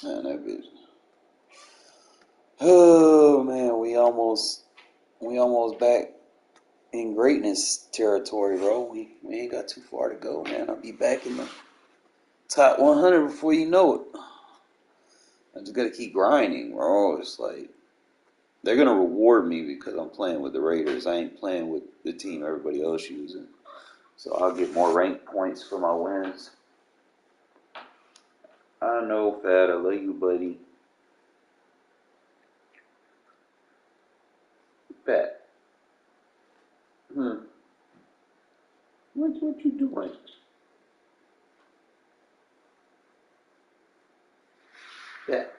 Man, that bitch. Oh man, we almost back in greatness territory, bro. We ain't got too far to go, man. I'll be back in the top 100 before you know it. I just gotta keep grinding, bro. It's like they're gonna reward me because I'm playing with the Raiders. I ain't playing with the team everybody else using. So I'll get more rank points for my wins. I know, Fat. I love you, buddy. Fat. What you doing? Fat.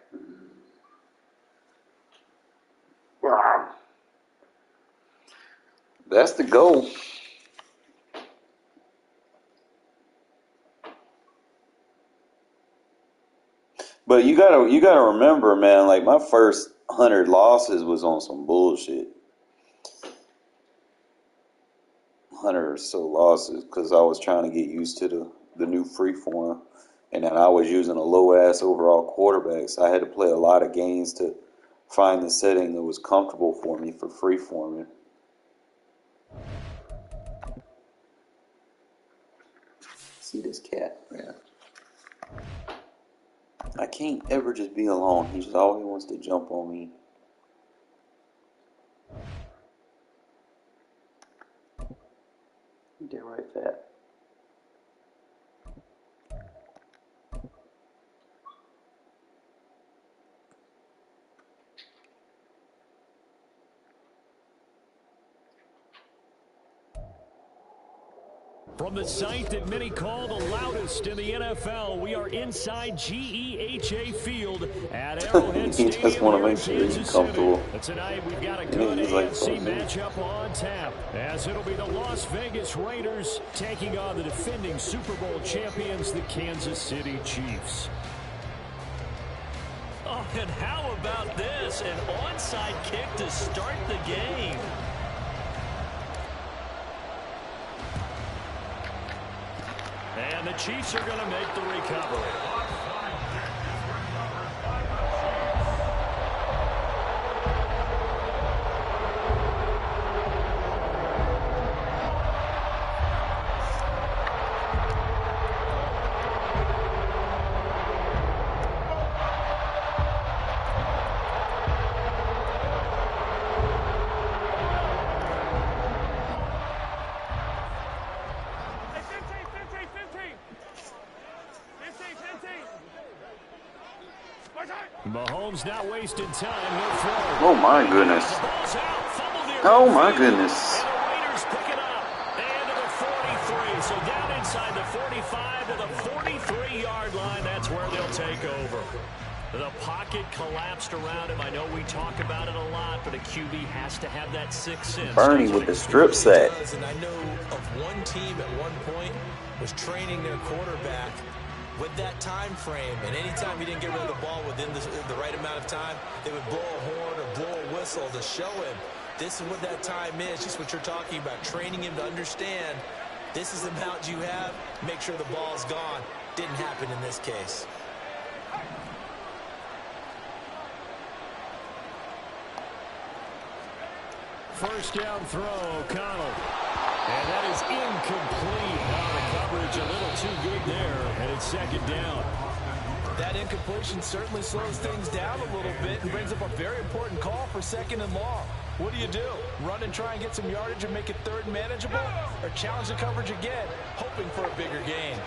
That's the goal. But you gotta remember, man, like my first 100 losses was on some bullshit. 100 or so losses because I was trying to get used to the new freeform, and then I was using a low ass overall quarterback, so I had to play a lot of games to find the setting that was comfortable for me for freeforming. See this cat, man. I can't ever just be alone. He just always wants to jump on me. Get right, Fat. From the site that many call the loudest in the NFL, we are inside GEHA Field at Arrowhead He Stadium just want to here in make sure he's Kansas comfortable. City. Tonight we've got a good He's like, AFC matchup on tap, as it'll be the Las Vegas Raiders taking on the defending Super Bowl champions, the Kansas City Chiefs. Oh, and how about this? An onside kick to start the game. And the Chiefs are going to make the recovery. Mahomes not wasting time. He'll throw. Oh my goodness. Oh my goodness. And the Raiders pick it up. And to the 43. So down inside the 45 to the 43-yard line. That's where they'll take over. The pocket collapsed around him. I know we talk about it a lot, but a QB has to have that sixth sense. Bernie with the strip sack. And I know of one team at one point was training their quarterback with that time frame, and anytime he didn't get rid of the ball within the right amount of time, they would blow a horn or blow a whistle to show him this is what that time is, just what you're talking about, training him to understand this is the amount you have, make sure the ball's gone. Didn't happen in this case. First down throw, O'Connell. And that is incomplete. Now the coverage a little too good there, and it's second down. That incompletion certainly slows things down a little bit and brings up a very important call for second and long. What do? Run and try and get some yardage and make it third and manageable? Or challenge the coverage again, hoping for a bigger gain?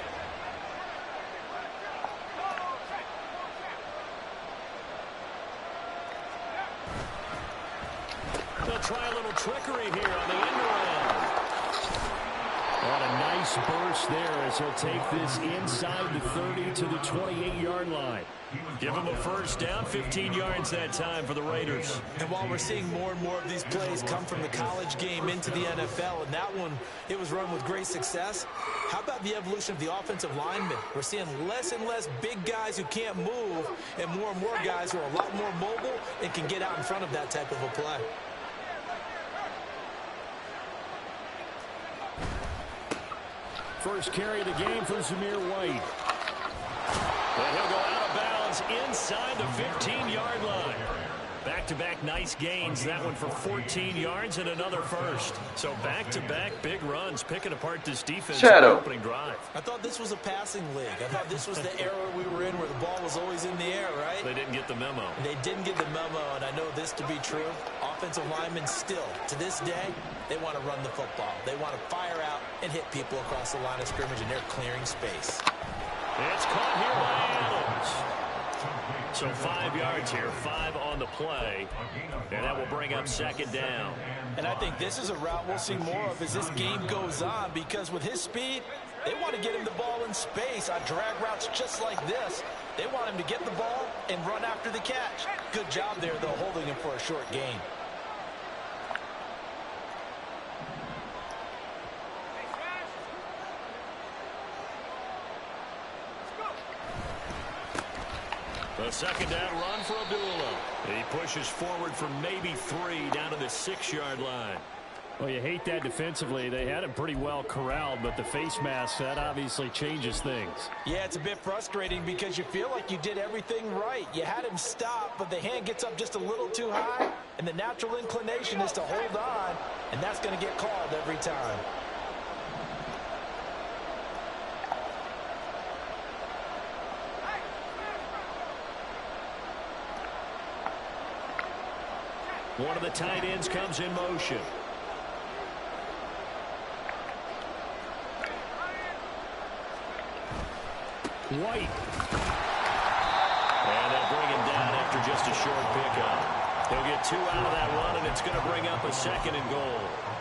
They'll try a little trickery here on the end around. And a nice burst there as he'll take this inside the 30 to the 28-yard line. Give him a first down, 15 yards that time for the Raiders. And while we're seeing more and more of these plays come from the college game into the NFL, and that one, it was run with great success, how about the evolution of the offensive linemen? We're seeing less and less big guys who can't move and more guys who are a lot more mobile and can get out in front of that type of a play. First carry of the game for Zamir White. And he'll go out of bounds is inside the 15-yard line. Back-to-back nice gains. That one for 14 yards and another first. So back-to-back big runs, picking apart this defense on the opening drive. I thought this was a passing league. I thought this was the era we were in where the ball was always in the air, right? They didn't get the memo. They didn't get the memo, and I know this to be true. Offensive linemen still, to this day, they want to run the football. They want to fire out and hit people across the line of scrimmage, and they're clearing space. It's caught here by Adams. So 5 yards here, 5 on the play, and that will bring up second down. And I think this is a route we'll see more of as this game goes on, because with his speed, they want to get him the ball in space on drag routes just like this. They want him to get the ball and run after the catch. Good job there, though, holding him for a short gain. The second down run for Abdullah. He pushes forward for maybe 3 down to the 6-yard line. Well, you hate that defensively. They had him pretty well corralled, but the face mask, that obviously changes things. Yeah, it's a bit frustrating because you feel like you did everything right. You had him stop, but the hand gets up just a little too high, and the natural inclination is to hold on, and that's going to get called every time. One of the tight ends comes in motion. White. And they'll bring him down after just a short pickup. He'll get 2 out of that run, and it's going to bring up a 2nd and goal.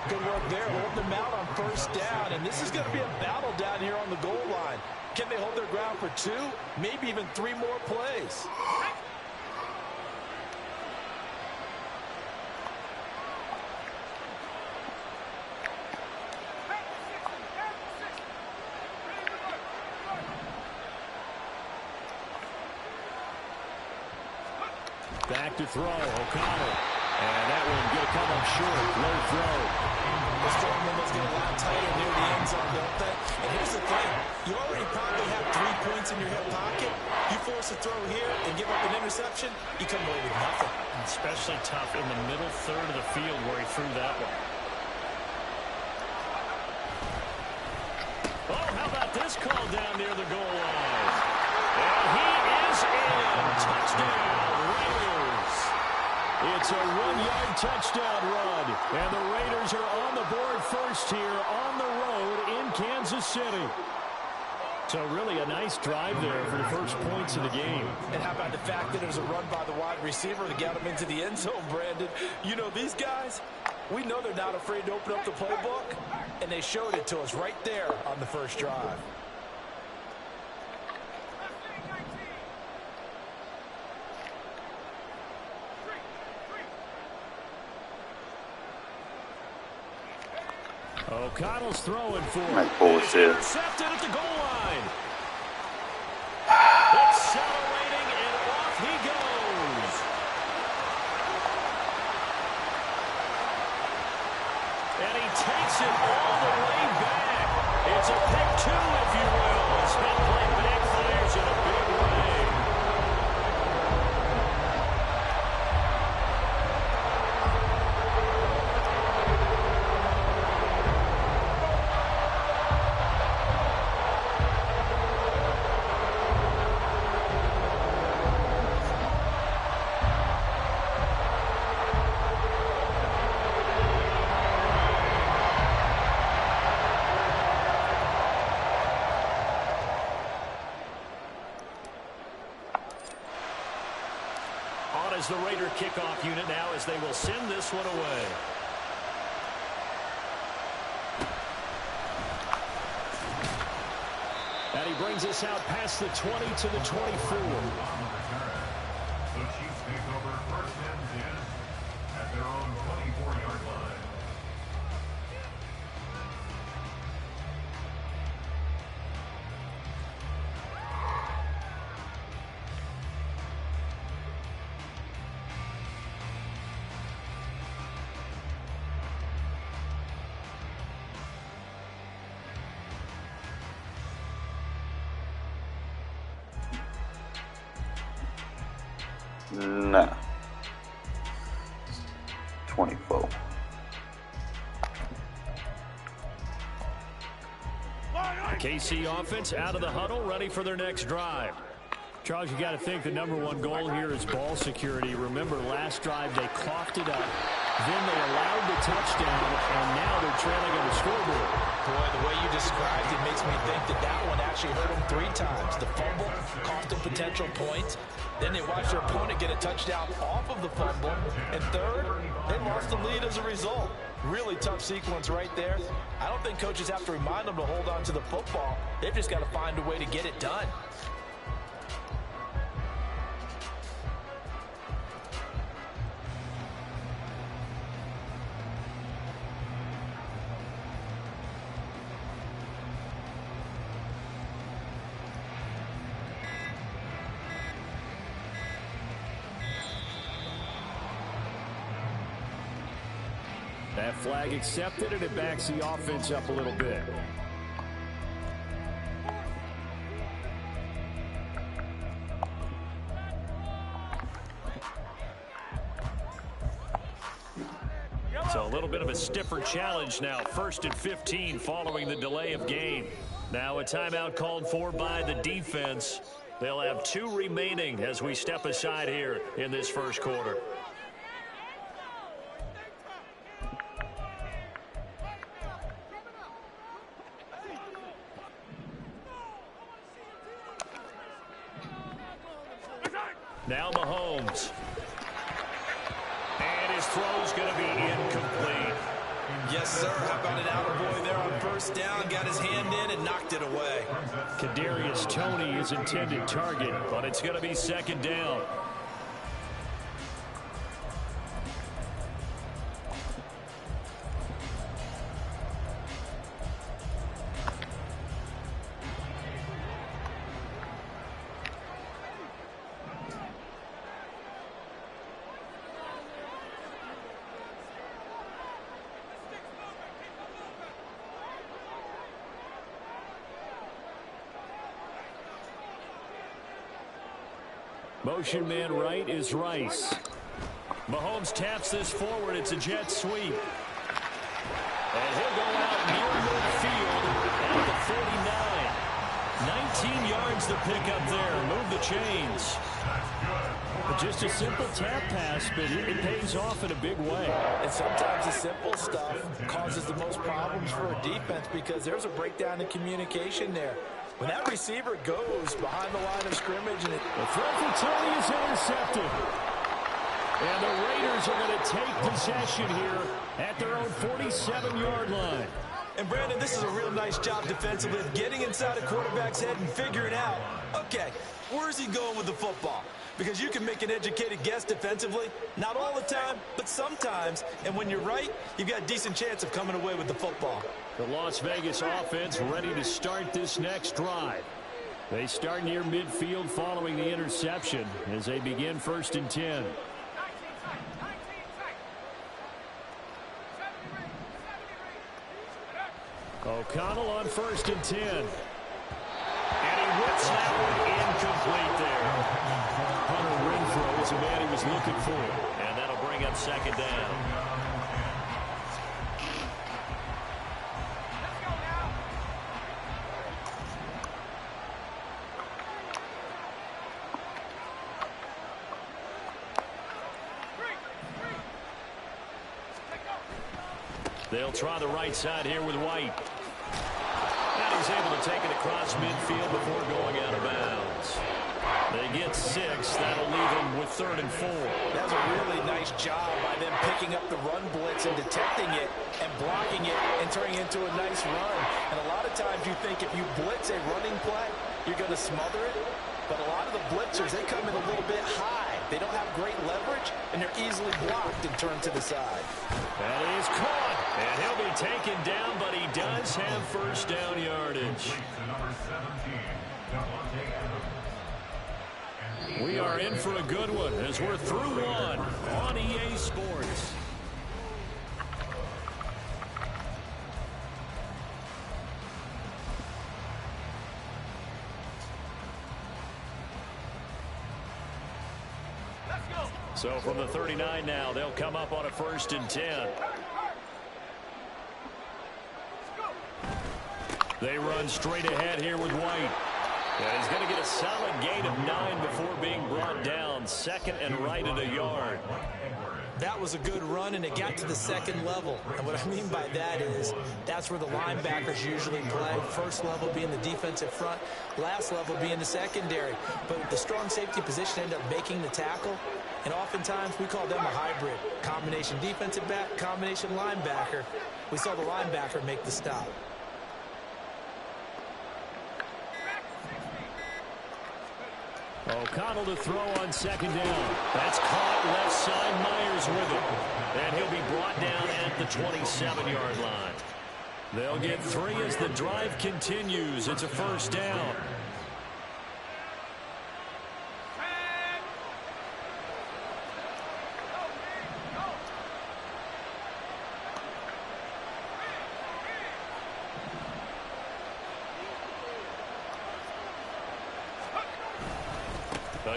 Good work there, holding them out on first down, and this is going to be a battle down here on the goal line. Can they hold their ground for 2, maybe even 3 more plays? Back to throw, O'Connell. And that one going to come up short. Low throw. Those strong windows get a lot tighter near the end zone, don't they? And here's the thing. You already probably have 3 points in your hip pocket. You force a throw here and give up an interception, you come away with nothing. Especially tough in the middle third of the field where he threw that one. Oh, how about this call down near the goal line? And he is in. Touchdown, Raiders. It's a 1-yard touchdown run. And the Raiders are on the board first here on the road in Kansas City. So really a nice drive there for the first points of the game. And how about the fact that it was a run by the wide receiver to get him into the end zone, Brandon? You know, these guys, we know they're not afraid to open up the playbook, and they showed it to us right there on the first drive. O'Connell's throwing for it. That's bullshit. Intercepted at the goal line. Accelerating, and off he goes. And he takes it all the way back. It's a pick 2, if you will. It's been played backfires in a big way. As the Raider kickoff unit now, as they will send this one away. And he brings us out past the 20 to the 24. The Chiefs take over first and 10 at their own 24-yard line. Nah. 24. KC offense out of the huddle, ready for their next drive. Charles, you got to think the #1 goal here is ball security. Remember, last drive they coughed it up, then they allowed the touchdown, and now they're trailing on the scoreboard. Boy, the way you described it makes me think that that one actually hurt them 3 times. The fumble cost them potential points. Then they watched their opponent get a touchdown off of the fumble. And third, they lost the lead as a result. Really tough sequence right there. I don't think coaches have to remind them to hold on to the football. They've just got to find a way to get it done. That flag accepted, and it backs the offense up a little bit. So a little bit of a stiffer challenge now. 1st and 15 following the delay of game. Now a timeout called for by the defense. They'll have 2 remaining as we step aside here in this first quarter. Now Mahomes. And his throw's going to be incomplete. Yes, sir. How about an attaboy there on 1st down? Got his hand in and knocked it away. Kadarius Toney is intended target, but it's going to be 2nd down. Motion man right is Rice. Mahomes taps this forward. It's a jet sweep. And he'll go out near midfield at the 49. 19 yards to pick up there. Move the chains. Just a simple tap pass, but it pays off in a big way. And sometimes the simple stuff causes the most problems for a defense because there's a breakdown in communication there. When that receiver goes behind the line of scrimmage and the throw for Toney is intercepted. And the Raiders are going to take possession here at their own 47-yard line. And Brandon, this is a real nice job defensively of getting inside a quarterback's head and figuring out, okay, where's he going with the football? Because you can make an educated guess defensively, not all the time, but sometimes. And when you're right, you've got a decent chance of coming away with the football. The Las Vegas offense ready to start this next drive. They start near midfield following the interception as they begin 1st and 10. O'Connell on 1st and 10. And he whips that one incomplete there. Hunter Renfrow is the man he was looking for. And that'll bring up 2nd down. They'll try the right side here with White. And he's able to take it across midfield before going out of bounds. They get 6. That'll leave them with 3rd and 4. That's a really nice job by them picking up the run blitz and detecting it and blocking it and turning it into a nice run. And a lot of times you think if you blitz a running play, you're going to smother it. But a lot of the blitzers, they come in a little bit high. They don't have great leverage, and they're easily blocked and turned to the side. That is caught. And he'll be taken down, but he does have 1st down yardage. We are in for a good one as we're through one on EA Sports. Let's So from the 39 now, they'll come up on a 1st and 10. They run straight ahead here with White. And he's going to get a solid gain of 9 before being brought down. 2nd and right at a yard. That was a good run, and it got to the 2nd level. And what I mean by that is that's where the linebackers usually play. First level being the defensive front, last level being the secondary. But the strong safety position ended up making the tackle. And oftentimes we call them a hybrid. Combination defensive back, combination linebacker. We saw the linebacker make the stop. O'Connell to throw on 2nd down. That's caught left side. Myers with it. And he'll be brought down at the 27-yard line. They'll get 3 as the drive continues. It's a 1st down.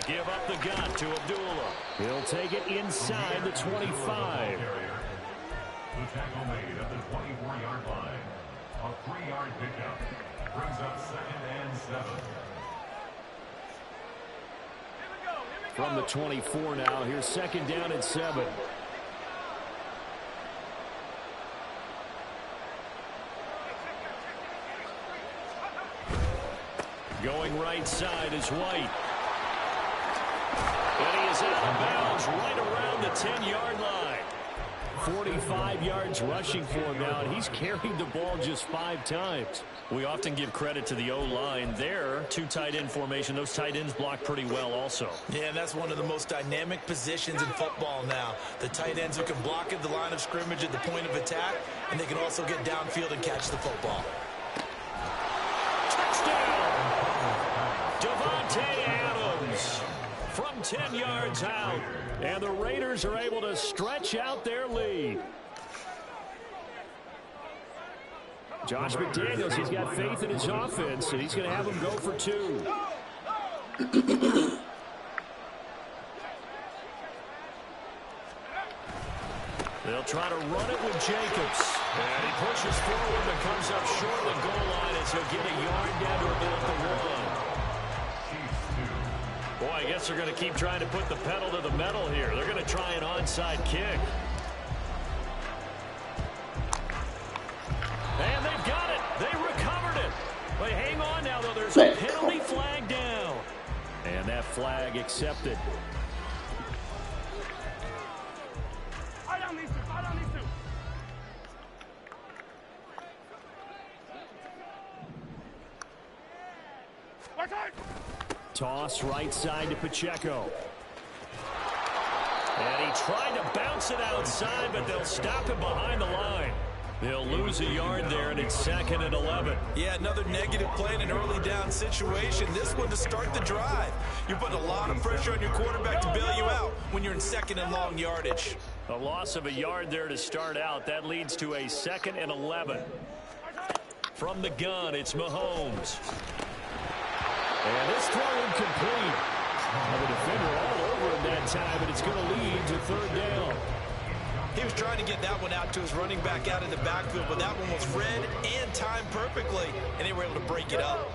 Give up the gun to Abdullah. He'll take it inside the 25. The tackle made at the 24-yard line. A 3-yard pickup brings up 2nd and 7. From the 24 now, here's 2nd down and 7. Going right side is White. And he is out of bounds right around the 10-yard line. 45 yards rushing for him now, and he's carried the ball just 5 times. We often give credit to the O-line there. 2 tight end formation. Those tight ends block pretty well also. Yeah, and that's one of the most dynamic positions in football now. The tight ends who can block at the line of scrimmage at the point of attack, and they can also get downfield and catch the football. Touchdown! Devontae Adams from 10 yards out. And the Raiders are able to stretch out their lead. Josh McDaniels, he's got faith in his offense, and he's going to have them go for 2. They'll try to run it with Jacobs. And he pushes forward but comes up short of the goal line as he'll get a yard down to about the 1. Boy, I guess they're going to keep trying to put the pedal to the metal here. They're going to try an onside kick. And they've got it. They recovered it. But hang on now, though. There's a penalty flag down. And that flag accepted. Toss right side to Pacheco. And he tried to bounce it outside, but they'll stop him behind the line. They'll lose a yard there, and it's 2nd and 11. Yeah, another negative play in an early down situation. This one to start the drive. You're putting a lot of pressure on your quarterback to bail you out when you're in 2nd and long yardage. A loss of a yard there to start out. That leads to a 2nd and 11. From the gun, it's Mahomes. And this throw incomplete. The defender all over him that time, but it's going to lead to 3rd down. He was trying to get that one out to his running back out of the backfield, but that one was read and timed perfectly, and they were able to break it up.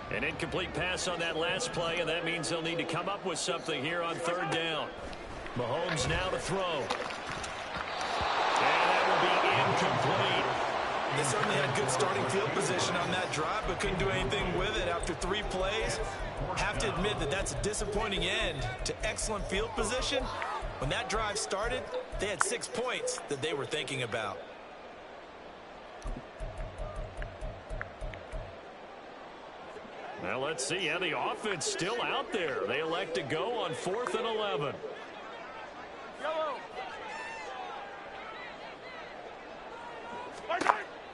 An incomplete pass on that last play, and that means they'll need to come up with something here on 3rd down. Mahomes now to throw. And that will be incomplete. They certainly had good starting field position on that drive, but couldn't do anything with it after 3 plays. Have to admit that that's a disappointing end to excellent field position. When that drive started, they had 6 points that they were thinking about. Well, let's see how the offense still out there. They elect to go on 4th and 11.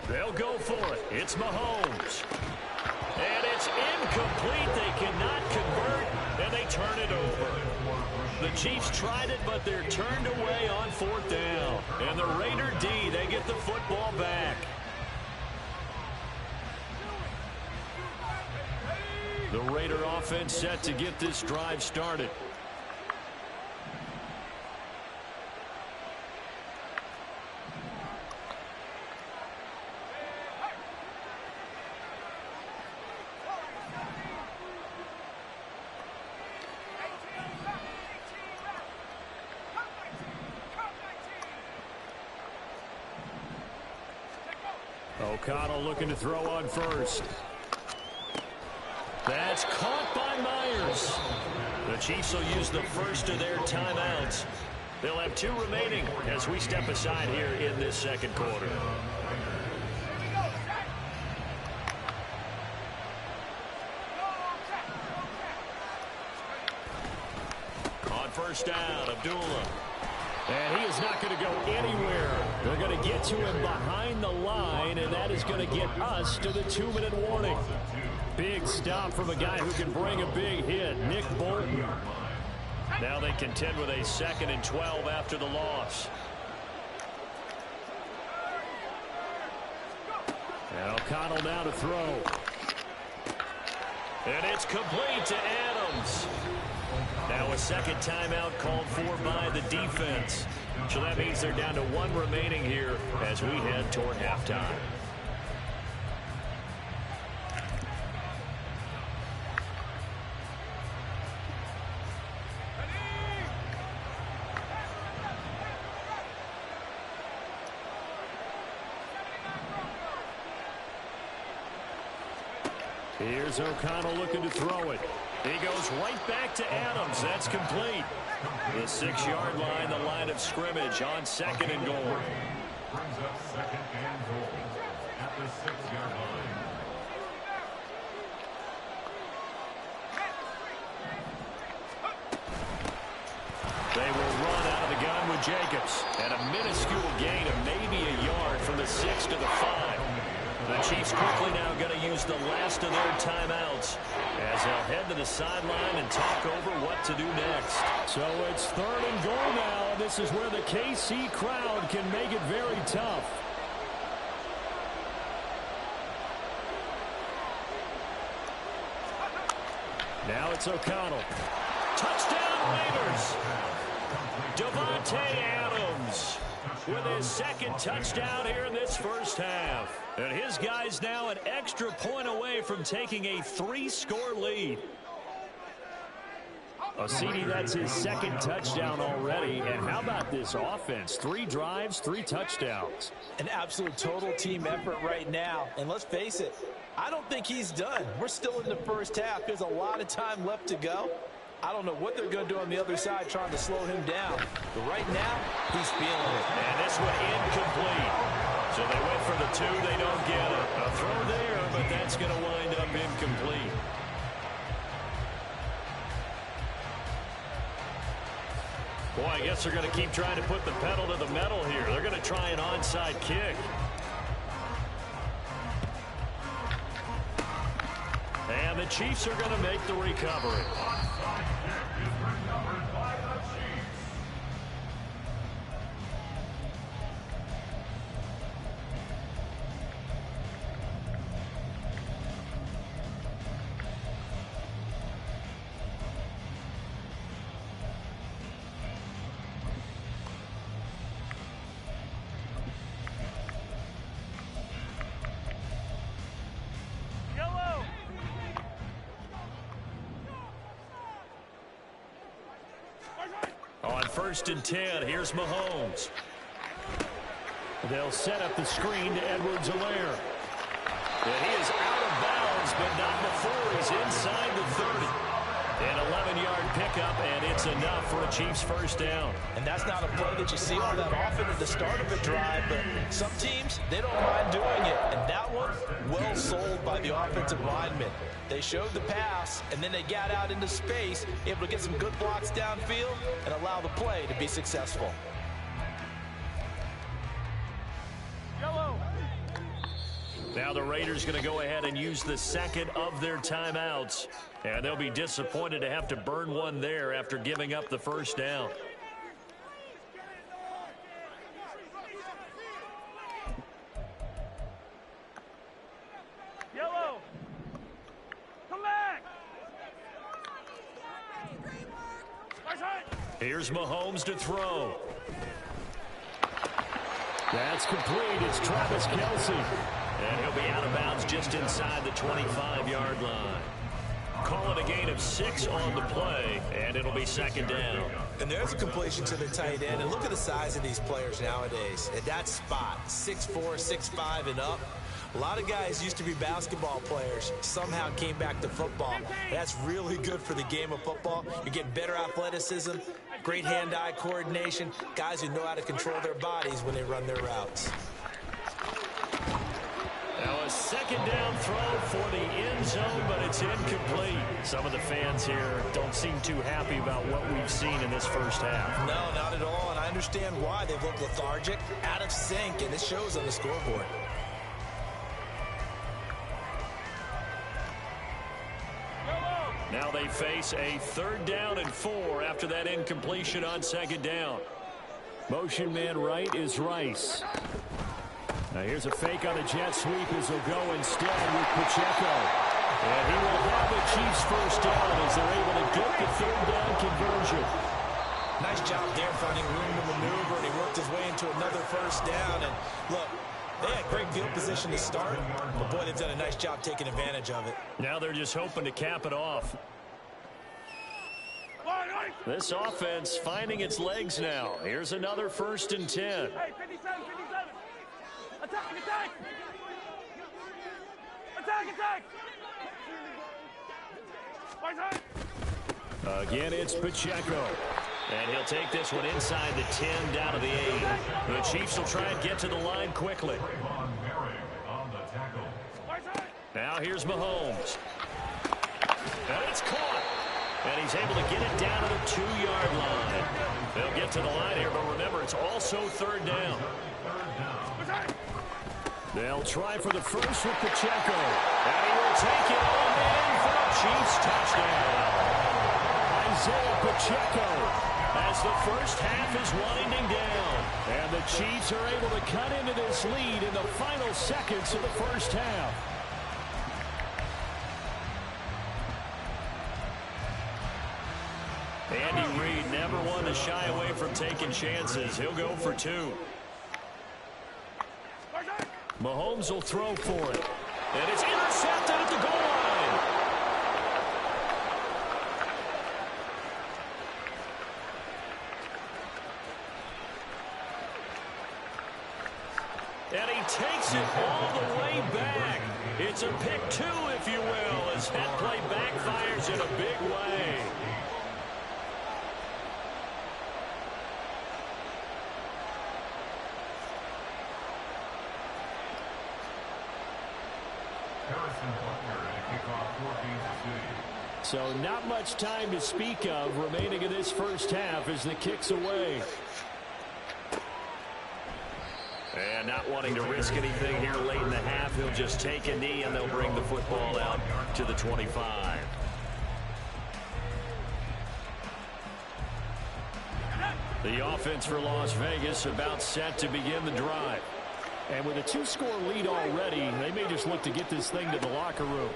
They'll go for it. It's Mahomes. And it's incomplete. They cannot convert, and they turn it over. The Chiefs tried it, but they're turned away on 4th down. And the Raider D, they get the football back. The Raider offense set to get this drive started. O'Connell looking to throw on first. That's caught by Myers. The Chiefs will use the first of their timeouts. They'll have 2 remaining as we step aside here in this second quarter. On first down, Abdullah. And he is not going to go anywhere. They're going to get to him behind the line, and that is going to get us to the 2-minute warning. Big stop from a guy who can bring a big hit, Nick Bolton. Now they contend with a 2nd and 12 after the loss. And O'Connell now to throw. And it's complete to Adams. Now a second timeout called for by the defense. So that means they're down to 1 remaining here as we head toward halftime. Here's O'Connell looking to throw it. He goes right back to Adams. That's complete. The 6-yard line, the line of scrimmage on 2nd and goal. Brings up 2nd and goal at the 6-yard line. They will run out of the gun with Jacobs. And a minuscule gain of maybe a yard from the 6 to the 5. The Chiefs quickly now going to use the last of their timeouts as they'll head to the sideline and talk over what to do next. So it's 3rd and goal now. This is where the KC crowd can make it very tough. Now it's O'Connell. Touchdown Raiders! Davante Adams with his 2nd touchdown here in this first half. And his guy's now an extra point away from taking a 3-score lead. CD, that's his 2nd touchdown already. And how about this offense? 3 drives, 3 touchdowns. An absolute total team effort right now. And let's face it, I don't think he's done. We're still in the first half. There's a lot of time left to go. I don't know what they're going to do on the other side trying to slow him down. But right now, he's feeling it. And this one incomplete. So they went for the 2. They don't get it. A throw there, but that's going to wind up incomplete. Boy, I guess they're going to keep trying to put the pedal to the metal here. They're going to try an onside kick. And the Chiefs are going to make the recovery. On 1st and 10, here's Mahomes. They'll set up the screen to Edwards-Helaire. And he is out of bounds, but not before he's inside the 30. An 11-yard pickup, and it's enough for a Chiefs first down. And that's not a play that you see all that often at the start of a drive, but some teams, they don't mind doing it. And that one, well sold by the offensive lineman. They showed the pass, and then they got out into space, able to get some good blocks downfield and allow the play to be successful. Now the Raiders going to go ahead and use the 2nd of their timeouts. And they'll be disappointed to have to burn one there after giving up the first down. Yellow. Come back. Here's Mahomes to throw. That's complete. It's Travis Kelce. And he'll be out of bounds just inside the 25-yard line. Call it a gain of 6 on the play, and it'll be 2nd down. And there's a completion to the tight end. And look at the size of these players nowadays. At that spot, 6'4", 6'5", and up. A lot of guys used to be basketball players, somehow came back to football. That's really good for the game of football. You're getting better athleticism, great hand-eye coordination, guys who know how to control their bodies when they run their routes. Now a second down throw for the end zone, but it's incomplete. Some of the fans here don't seem too happy about what we've seen in this first half. No, not at all, and I understand why. They've looked lethargic, out of sync, and it shows on the scoreboard. Now they face a 3rd down and 4 after that incompletion on 2nd down. Motion man right is Rice. Now here's a fake on the jet sweep as he'll go instead with Pacheco. And he will have the Chiefs first down as they're able to get the 3rd down conversion. Nice job there finding room to maneuver, and he worked his way into another first down. And look, they had great field position to start, but boy, they've done a nice job taking advantage of it. Now they're just hoping to cap it off. This offense finding its legs now. Here's another 1st and 10. Hey, 57, 57. Attack, attack! Attack, attack! Again, it's Pacheco. And he'll take this one inside the 10 down to the 8. The Chiefs will try and get to the line quickly. Now here's Mahomes. And it's caught. And he's able to get it down to the 2-yard line. They'll get to the line here, but remember, it's also 3rd down. They'll try for the first with Pacheco. And he will take it all in for a Chiefs touchdown. Isaiah Pacheco as the first half is winding down. And the Chiefs are able to cut into this lead in the final seconds of the first half. Andy Reid never one to shy away from taking chances. He'll go for 2. Mahomes will throw for it. And it's intercepted at the goal line. And he takes it all the way back. It's a pick 2, if you will, as that play backfires in a big way. So not much time to speak of remaining in this first half as the kick's away. And not wanting to risk anything here late in the half, he'll just take a knee and they'll bring the football out to the 25. The offense for Las Vegas about set to begin the drive. And with a 2-score lead already, they may just look to get this thing to the locker room.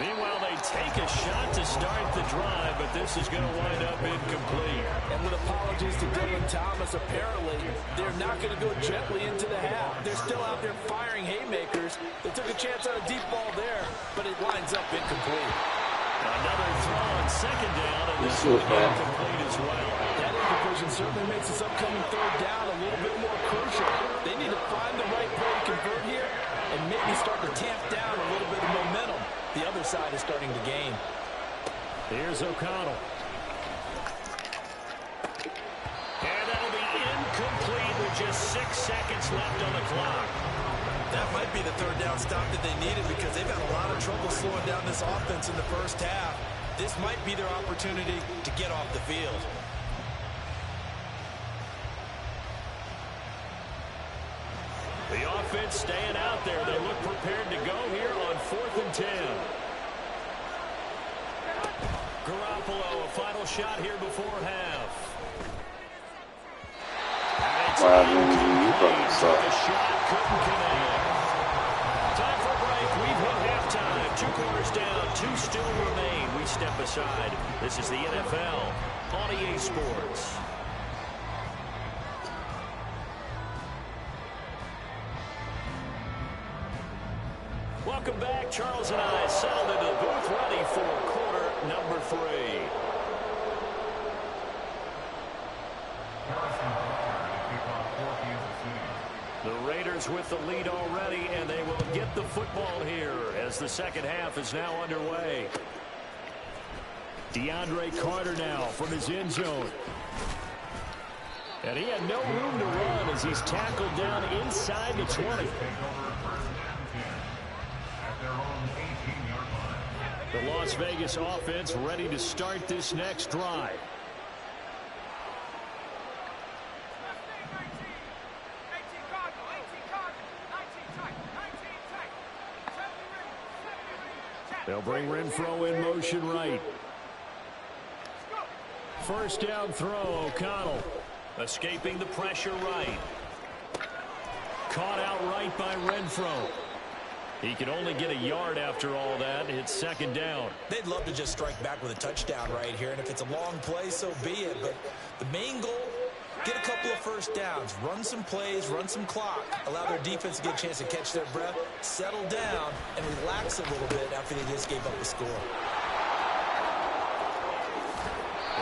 Meanwhile, they take a shot to start the drive, but this is going to wind up incomplete. And with apologies to Dylan Thomas, apparently they're not going to go gently into the half. They're still out there firing haymakers. They took a chance on a deep ball there, but it winds up incomplete. Another throw on 2nd down, and this will be incomplete as well. That incompletion certainly makes this upcoming 3rd down a little bit more crucial. They need to find the right play to convert here and maybe start to tamp down a little bit of momentum. The other side is starting to gain. Here's O'Connell. And that'll be incomplete with just 6 seconds left on the clock. That might be the 3rd down stop that they needed because they've had a lot of trouble slowing down this offense in the first half. This might be their opportunity to get off the field. The offense staying out there. They look prepared to go here on 4th and 10. Garoppolo, a final shot here before half. Wow, man, you fucking suck. The shot couldn't connect. Time for a break. We've hit halftime. 2 quarters down. 2 still remain. We step aside. This is the NFL on EA Sports. Welcome back. Charles and I settled into the booth ready for quarter number 3. for Kansas City. The Raiders with the lead already, and they will get the football here as the second half is now underway. DeAndre Carter now from his end zone. And he had no room to run as he's tackled down inside the 20. Take over first and 10 at their own 18-yard line. The Las Vegas offense ready to start this next drive. They'll bring Renfro in motion right. First down throw, O'Connell. Escaping the pressure right. Caught out right by Renfro. He can only get a yard after all that. It's second down. They'd love to just strike back with a touchdown right here, and if it's a long play, so be it. But the main goal, get a couple of first downs, run some plays, run some clock, allow their defense to get a chance to catch their breath, settle down, and relax a little bit after they just gave up a score.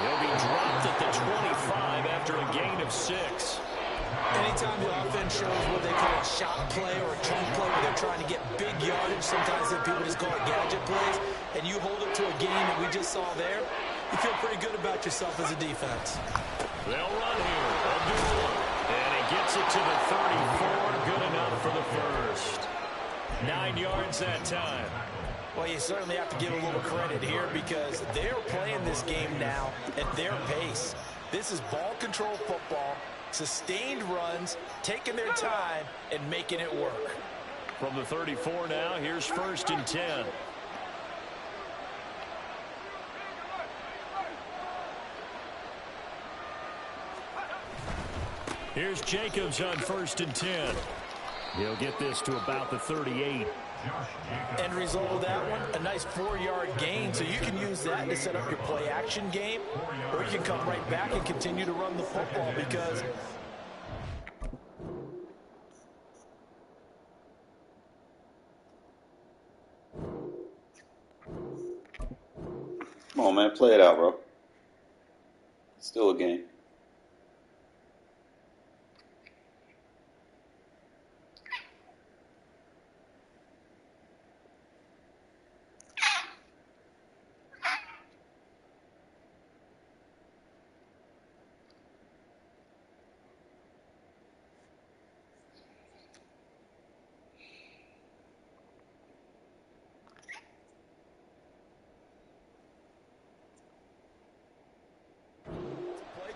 He'll be dropped at the 25 after a gain of 6. Anytime the offense shows what they call a shot play or a chunk play where they're trying to get big yardage, sometimes people just call it gadget plays, and you hold it to a gain that we just saw there, you feel pretty good about yourself as a defense. They'll run here. And he gets it to the 34. Good enough for the first. 9 yards that time. Well, you certainly have to give a little credit here because they're playing this game now at their pace. This is ball control football, sustained runs, taking their time, and making it work. From the 34 now, here's first and 10. Here's Jacobs on first and 10. He'll get this to about the 38. End result of that one, a nice 4-yard gain, so you can use that to set up your play-action game, or you can come right back and continue to run the football because... Come on, man. Play it out, bro. Still a game.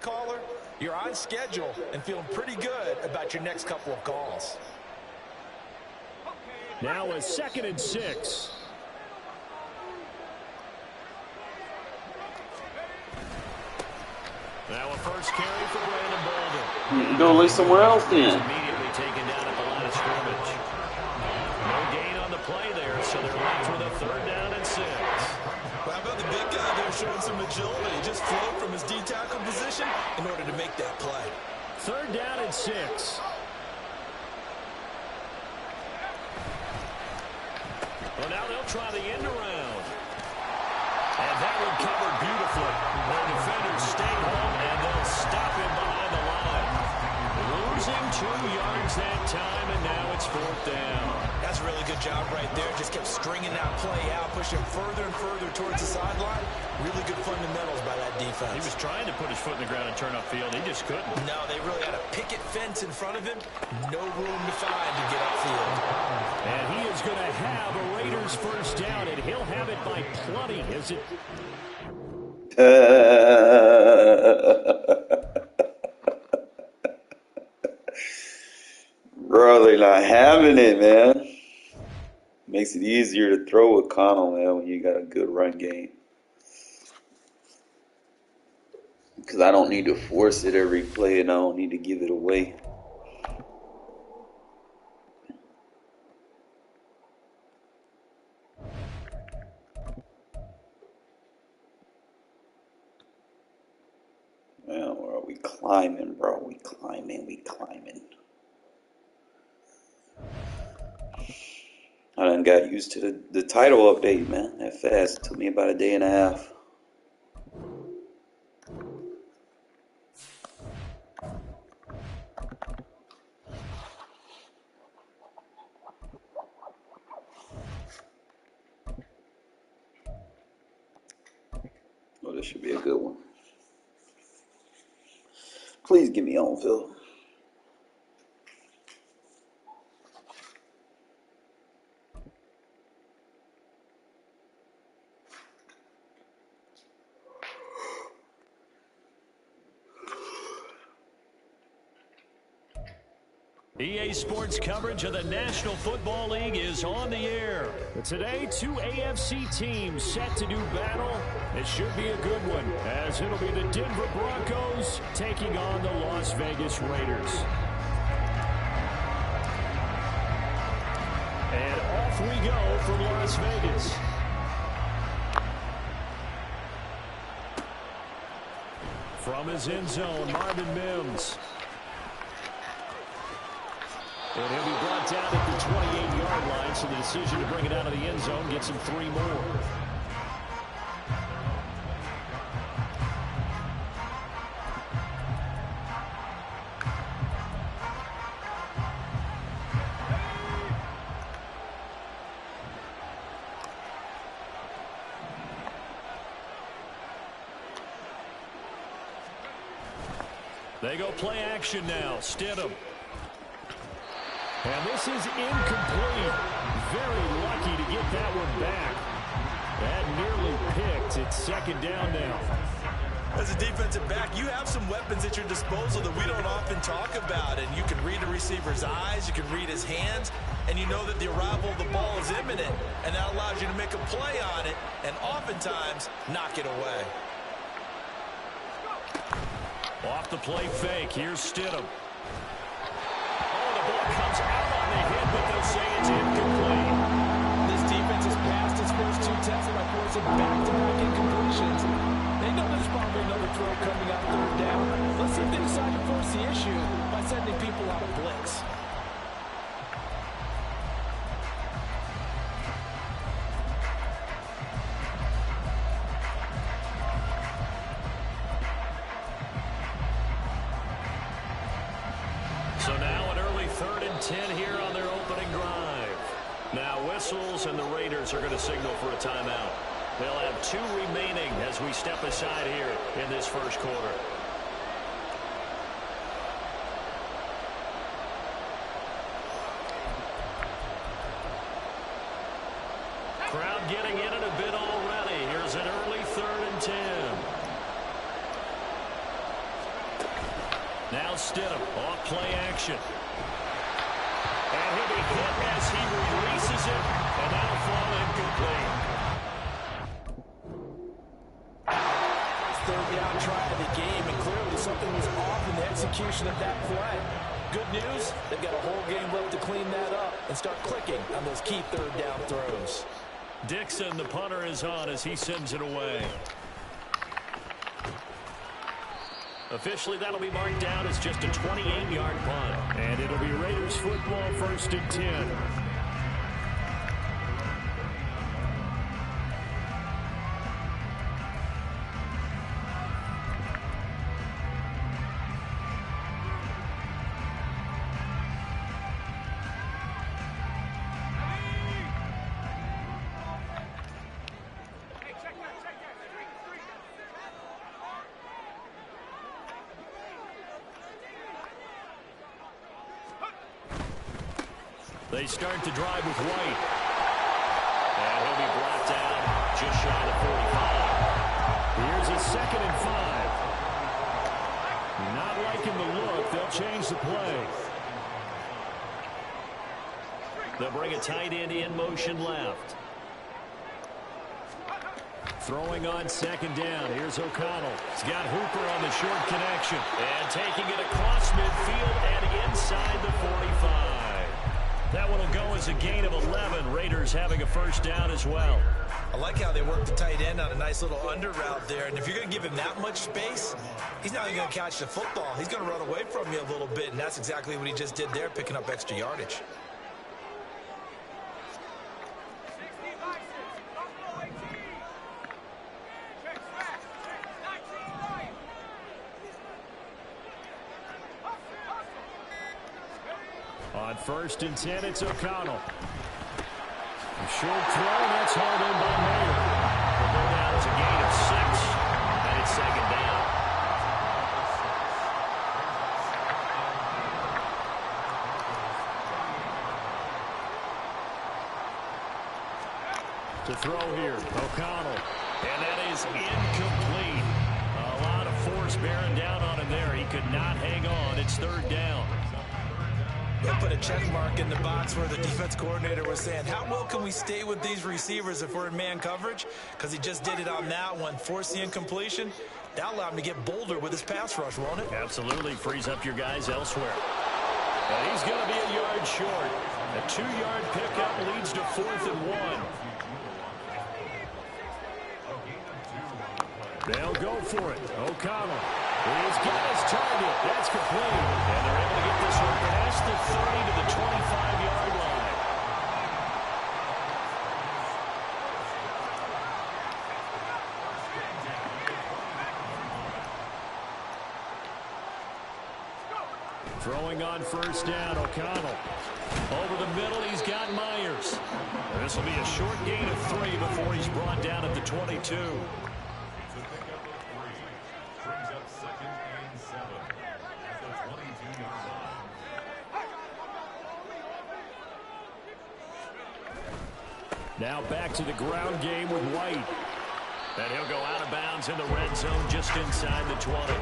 Caller, you're on schedule and feeling pretty good about your next couple of calls. Now a 2nd and 6. Now a first carry for Brandon Bolden. You can go lay somewhere else then. Immediately taken down at the line of scrimmage. No gain on the play there, so they're left with a 3rd down and 6. How about the big guy there showing some agility? Just float from his D-tackle position in order to make that play. 3rd down and 6. Well, now they'll try the end around. And that one covered beautifully. Their defenders stay home, and they'll stop him behind the line. Losing 2 yards that time, and now it's 4th down. That's a really good job right there. Just kept stringing that play out, pushing further and further towards the sideline. Really good fundamentals by that defense. He was trying to put his foot in the ground and turn upfield. He just couldn't. No, they really had a picket fence in front of him. No room to find to get upfield. And he is going to have a Raiders first down, and he'll have it by plenty. Is it? Bro, they're not having it, man. Makes it easier to throw with Connell, man, when you got a good run game. Because I don't need to force it every play, and I don't need to give it away. Man, where are we climbing, bro? We climbing. I done got used to the title update, man. That fast. It took me about a day and a half. This should be a good one. Please give me on field. EA Sports coverage of the National Football League is on the air. Today, two AFC teams set to do battle. It should be a good one, as it'll be the Denver Broncos taking on the Las Vegas Raiders. And off we go from Las Vegas. From his end zone, Marvin Mims. And he'll be brought down at the 28-yard line, so the decision to bring it out of the end zone gets him 3 more. They go play action now. Stidham. And this is incomplete. Very lucky to get that one back. That nearly picked. It's second down now. As a defensive back, you have some weapons at your disposal that we don't often talk about. And you can read a receiver's eyes, you can read his hands, and you know that the arrival of the ball is imminent. And that allows you to make a play on it and oftentimes knock it away. Off the play fake. Here's Stidham. Ball comes out on the hit, but they'll say it's incomplete. This defense has passed its first 2 tests by forcing back-to-back incompletions. They know there's probably another throw coming out 3rd down. Let's see if they decide to force the issue by sending people out of blitz. So now an early 3rd and 10 here on their opening drive. Now whistles and the Raiders are going to signal for a timeout. They'll have 2 remaining as we step aside here in this first quarter. Crowd getting in it a bit already. Here's an early 3rd and 10. Now Stidham off play action. And he'll be hit as he releases it, and that'll fall incomplete. 3rd down try of the game, and clearly something was off in the execution of that play. Good news, they've got a whole game left to clean that up and start clicking on those key 3rd down throws. Dixon, the punter, is on as he sends it away. Officially, that'll be marked down as just a 28-yard punt. And it'll be Raiders football 1st and 10. They start to drive with White. And he'll be brought down just shy of 45. Here's a 2nd and 5. Not liking the look. They'll change the play. They'll bring a tight end in motion left. Throwing on 2nd down. Here's O'Connell. He's got Hooper on the short connection. And taking it across midfield and inside the 45. That one will go as a gain of 11. Raiders having a 1st down as well. I like how they work the tight end on a nice little under route there. And if you're going to give him that much space, he's not even going to catch the football. He's going to run away from you a little bit, and that's exactly what he just did there, picking up extra yardage. On 1st and 10, it's O'Connell. A short throw, that's hauled in by Mayer. They'll go down as a gain of 6. To throw here, O'Connell. And that is incomplete. A lot of force bearing down on him there. He could not hang on. It's third down. They'll put a check mark in the box where the defense coordinator was saying, how well can we stay with these receivers if we're in man coverage? Because he just did it on that one, force the incompletion. That'll allow him to get bolder with his pass rush, won't it? Absolutely. Frees up your guys elsewhere. And he's going to be a yard short. A 2-yard pickup leads to 4th and 1. They'll go for it. O'Connell. He's got his target. That's complete. And they're able to get this one past the 30 to the 25-yard line. Throwing on first down, O'Connell. Over the middle, he's got Myers. This will be a short gain of 3 before he's brought down at the 22. Now back to the ground game with White. And he'll go out of bounds in the red zone just inside the 20.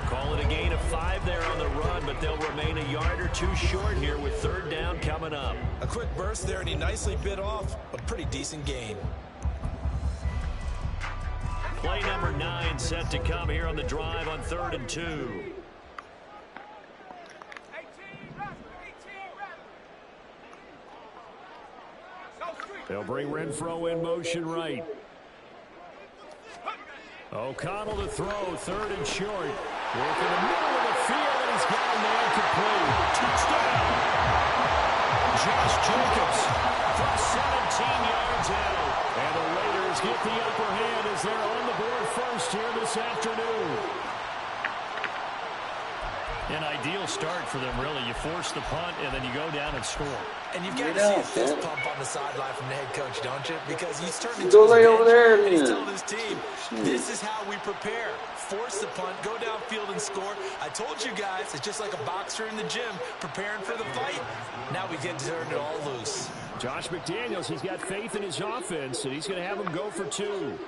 Call it a gain of 5 there on the run, but they'll remain a yard or 2 short here with third down coming up. A quick burst there, and he nicely bit off a pretty decent gain. Play number 9 set to come here on the drive on 3rd and 2. They'll bring Renfro in motion right. O'Connell to throw, 3rd and short. Work in the middle of the field, and he's got a man complete. Touchdown! Josh Jacobs from 17 yards out. And the Raiders get the upper hand as they're on the board first here this afternoon. An ideal start for them, really. You force the punt, and then you go down and score. And you've got to see a fist pump on the sideline from the head coach, don't you? Because he's turning to Go his lay bench, over there, and he's man. telling his team, this is how we prepare. Force the punt, go downfield and score. I told you guys, it's just like a boxer in the gym preparing for the fight. Now we get to turn it all loose. Josh McDaniels, he's got faith in his offense, and he's going to have him go for 2.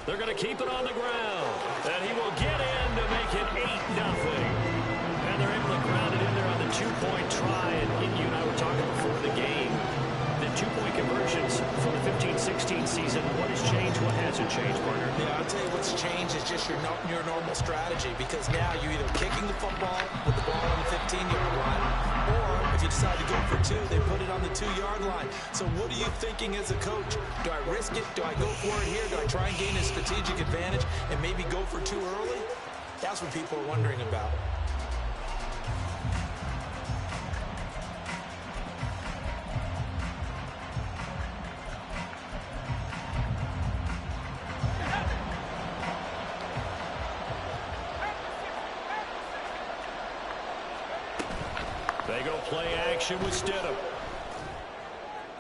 They're going to keep it on the ground. And he will get in to make it 8-0. And they're able to ground it in there on the 2-point try. And you and I were talking before the game. The 2-point conversions from the 15-16 season. What has changed? What hasn't changed, partner? Yeah, I'll tell you what's changed is just your normal strategy. Because now you're either kicking the football with the ball on the 15-yard line, or if you decide to go for 2, they put it on the 2-yard line. So what are you thinking as a coach? Do I risk it? Do I go for it here? Do I try and gain a strategic advantage and maybe go for 2 early? That's what people are wondering about. They go play action with Stidham.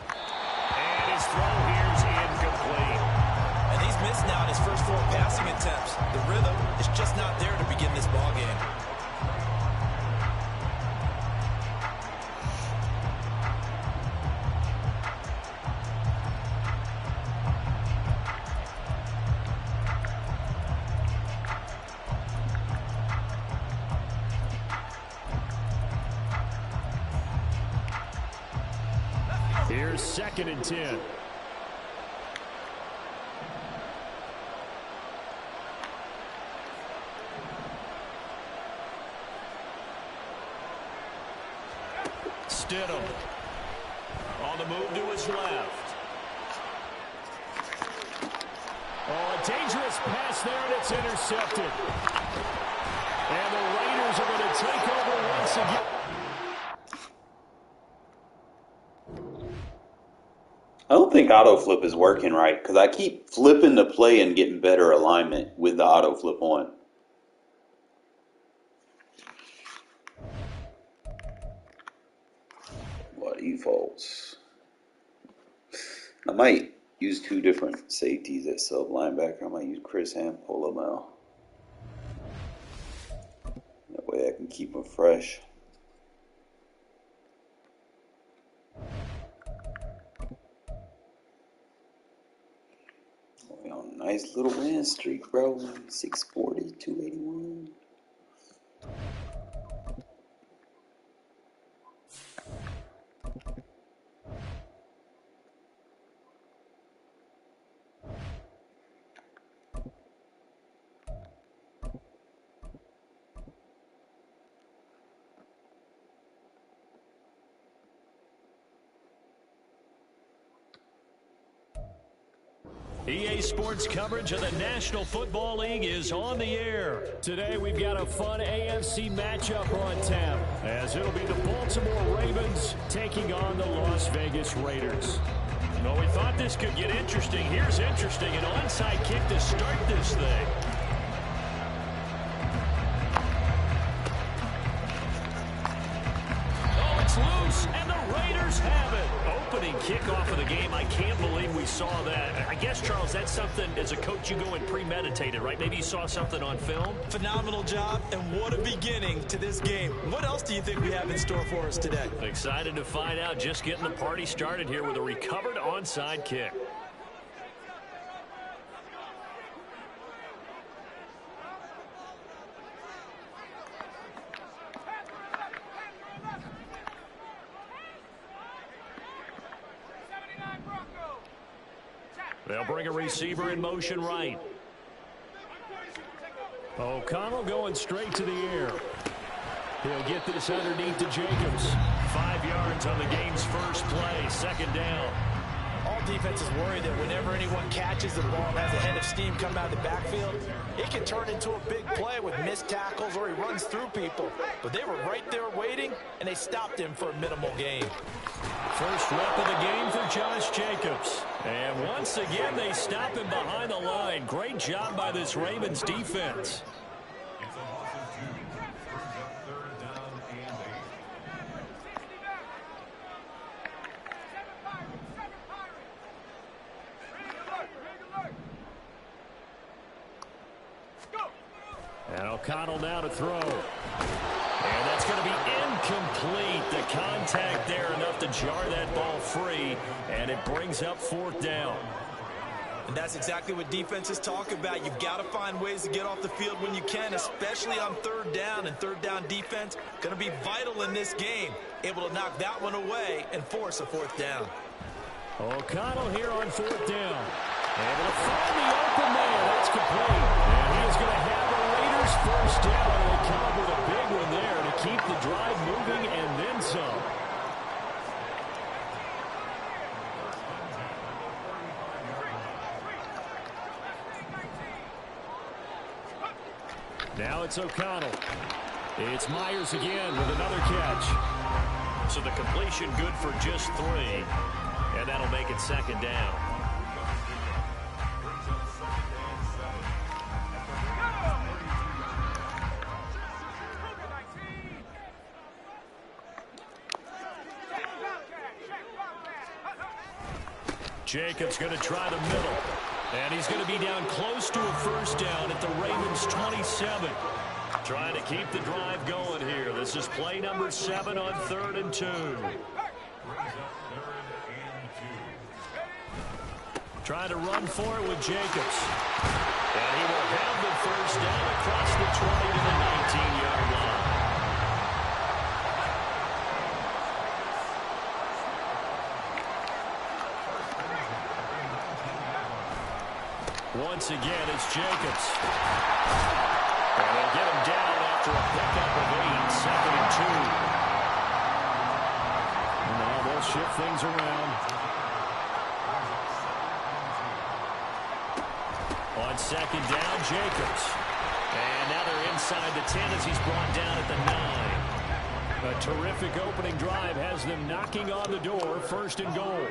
And his throw here's incomplete. And he's missed now in his first 4 passing attempts. The rhythm is just not there to begin this ball game. Here's 2nd and 10. Stidham on the move to his left. Oh, a dangerous pass there, and it's intercepted. And the Raiders are going to take over once again. I don't think auto flip is working right because I keep flipping the play and getting better alignment with the auto flip on. What defaults? I might use 2 different safeties at sub linebacker. I might use Chris and pull them out. way I can keep them fresh. We on a nice little win streak, bro. 640, 281. EA Sports coverage of the National Football League is on the air. Today we've got a fun AFC matchup on tap, as it'll be the Baltimore Ravens taking on the Las Vegas Raiders. Well, we thought this could get interesting. Here's interesting, an onside kick to start this thing. Oh, it's loose, and the Raiders have it. Opening kickoff of the game, I can't believe we saw that. I guess, Charles, that's something as a coach you go and premeditated, right? Maybe you saw something on film. Phenomenal job, and what a beginning to this game. What else do you think we have in store for us today? Excited to find out. Just getting the party started here with a recovered onside kick. They'll bring a receiver in motion right. O'Connell going straight to the air. He'll get this underneath to Jacobs. 5 yards on the game's first play, second down. All defenses worry that whenever anyone catches the ball and has a head of steam come out of the backfield, it can turn into a big play with missed tackles or he runs through people. But they were right there waiting, and they stopped him for a minimal gain. First rep of the game for Josh Jacobs. And once again, they stop him behind the line. Great job by this Ravens defense. It's a loss of 2. Brings up 3rd down and 8. And O'Connell now to throw. And that's going to be incomplete. The contact there enough to jar that ball free, and it brings up 4th down. And that's exactly what defenses talk about. You've got to find ways to get off the field when you can, especially on 3rd down. And 3rd down defense going to be vital in this game. Able to knock that one away and force a 4th down. O'Connell here on 4th down. Able to find the open man. That's complete. And he is going to have the Raiders first down. And they come up with a big one there to keep the drive moving and then some. Now it's O'Connell. It's Myers again with another catch. So the completion good for just 3. And that'll make it 2nd down. Jacobs going to try the middle. And he's going to be down close to a first down at the Ravens 27. Trying to keep the drive going here. This is play number 7 on 3rd and 2. Trying to run for it with Jacobs. And he will have the first down across the 20 to the 19-yard line. Once again, it's Jacobs. And they'll get him down after a pickup of 8, 2nd and 2. And now they'll shift things around. On 2nd down, Jacobs. And now they're inside the 10 as he's brought down at the 9. A terrific opening drive has them knocking on the door, 1st and goal.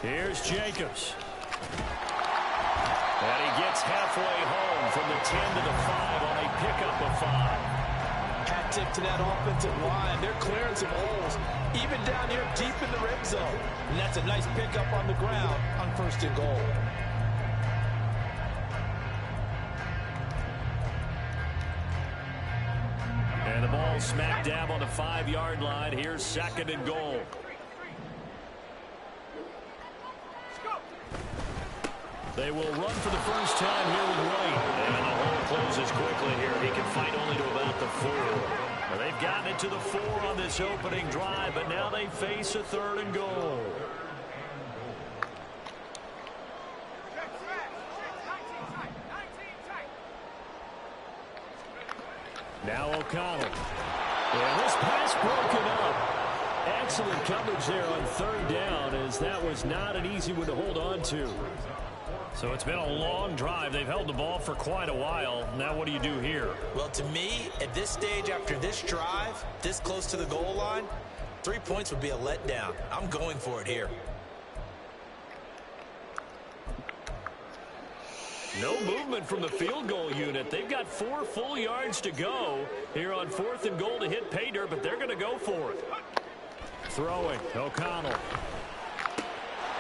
Here's Jacobs. And he gets halfway home from the 10 to the 5 on a pickup of 5. Hat tip to that offensive line. They're clearing some holes, even down here deep in the red zone. And that's a nice pickup on the ground on 1st and goal. the ball smack dab on the 5-yard line. Here's 2nd and goal. They will run for the first time here with White. And the hole closes quickly here. He can fight only to about the 4. Well, they've gotten it to the 4 on this opening drive, but now they face a 3rd and goal. Now O'Connell. Yeah, this pass broken up. Excellent coverage there on 3rd down, as that was not an easy one to hold on to. So it's been a long drive. They've held the ball for quite a while. Now what do you do here? Well, to me, at this stage, after this drive, this close to the goal line, 3 points would be a letdown. I'm going for it here. No movement from the field goal unit. They've got 4 full yards to go here on 4th and goal to hit pay dirt, but they're going to go for it. Throwing, O'Connell.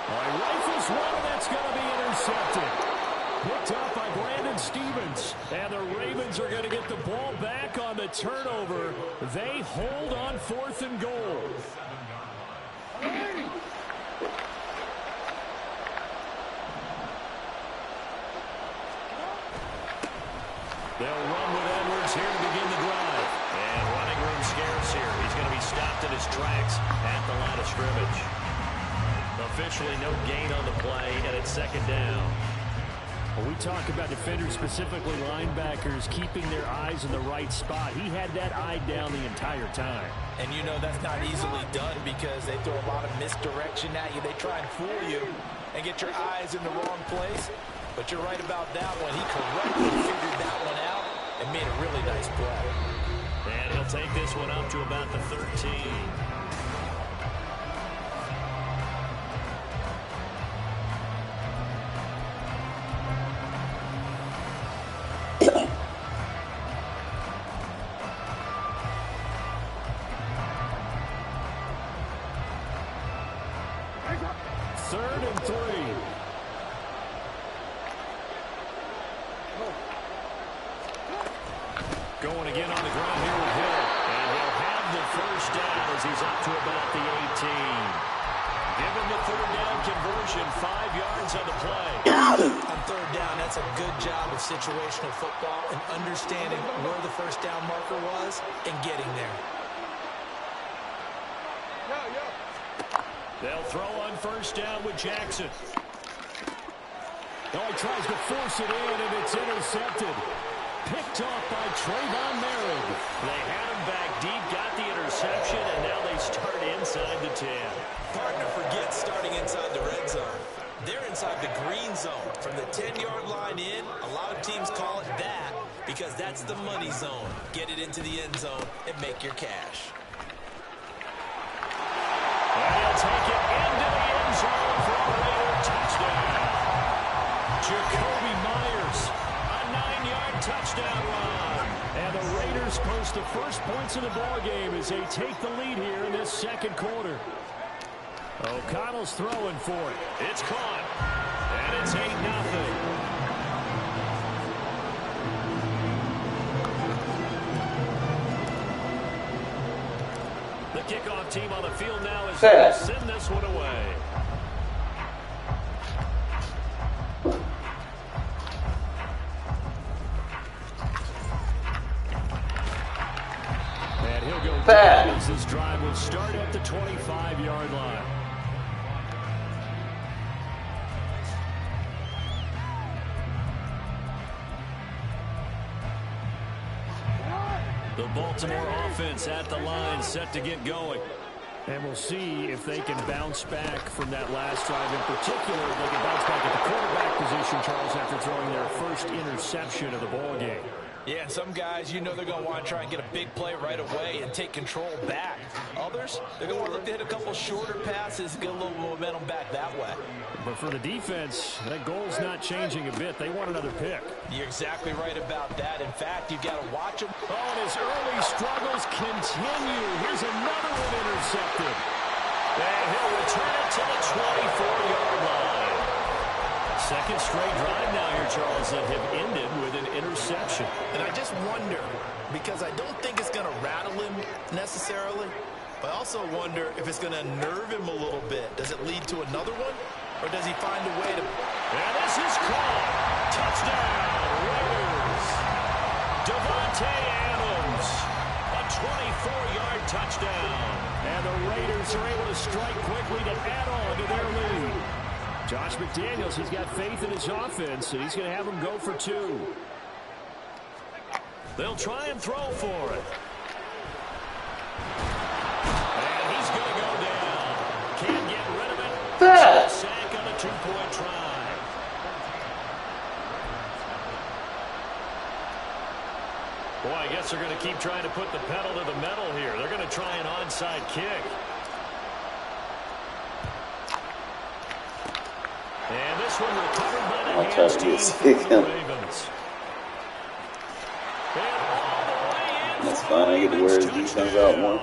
Rifles one, that's going to be intercepted. Picked up by Brandon Stevens. And the Ravens are going to get the ball back on the turnover. They hold on 4th and goal. They'll run with Edwards here to begin the drive. And running room scarce here. He's going to be stopped in his tracks at the line of scrimmage. Officially no gain on the play, and it's 2nd down. Well, we talk about defenders, specifically linebackers, keeping their eyes in the right spot. He had that eye down the entire time. And you know that's not easily done because they throw a lot of misdirection at you. They try and fool you and get your eyes in the wrong place. But you're right about that one. He correctly figured that one out and made a really nice play. And he'll take this one up to about the 13. Going again on the ground here with Hill. And he'll have the first down as he's up to about the 18. Given the 3rd down conversion, 5 yards on the play. On 3rd down, that's a good job of situational football and understanding where the first down marker was and getting there. They'll throw on 1st down with Jackson. Oh, he tries to force it in, and it's intercepted. Picked off by Trayvon Merritt. They had him back deep, got the interception, and now they start inside the 10. Partner forgets starting inside the red zone. They're inside the green zone. From the 10-yard line in, a lot of teams call it that because that's the money zone. Get it into the end zone and make your cash. And he'll take it into the end zone for a Raider touchdown. Jacoby Myers, a 9-yard touchdown run. And the Raiders post the first points of the ballgame as they take the lead here in this 2nd quarter. O'Connell's throwing for it. It's caught. And it's 8-0. The kickoff team on the field now is going to send this one away. And he'll go down as this drive will start at the 25-yard line. The Baltimore offense at the line, set to get going. And we'll see if they can bounce back from that last drive. In particular, if they can bounce back at the quarterback position, Charles, after throwing their first interception of the ballgame. Yeah, and some guys, you know they're going to want to try and get a big play right away and take control back. Others, they're going to want to look to hit a couple shorter passes and get a little momentum back that way. But for the defense, that goal's not changing a bit. They want another pick. You're exactly right about that. In fact, you've got to watch him. Oh, and his early struggles continue. Here's another one intercepted. And he'll return it to the 24-yard line. Second straight drive now here, Charles, that have ended with an interception. And I just wonder, because I don't think it's going to rattle him necessarily, but I also wonder if it's going to nerve him a little bit. Does it lead to another one, or does he find a way to... And this is caught. Touchdown, Raiders. Devontae Adams, a 24-yard touchdown. And the Raiders are able to strike quickly to add on to their lead. Josh McDaniels, he's got faith in his offense, and he's going to have them go for 2. They'll try and throw for it. And he's going to go down. Can't get rid of it. Sack on a 2-point try. Boy, I guess they're going to keep trying to put the pedal to the metal here. They're going to try an onside kick. And this one recovered by the hands team from the Ravens. That's fine. I get to wear his defense out more.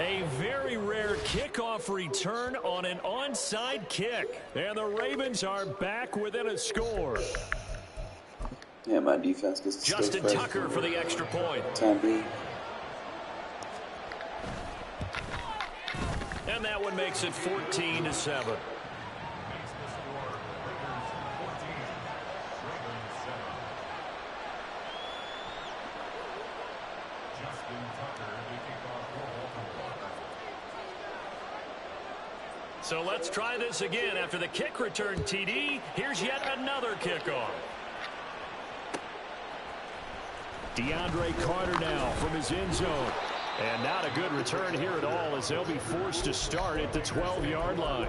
A very rare kickoff return on an onside kick. And the Ravens are back within a score. Yeah, my defense gets to Justin Tucker for the extra point. Time being. And that one makes it 14-7. So let's try this again. After the kick return TD, here's yet another kickoff. DeAndre Carter now from his end zone. And not a good return here at all, as they'll be forced to start at the 12-yard line.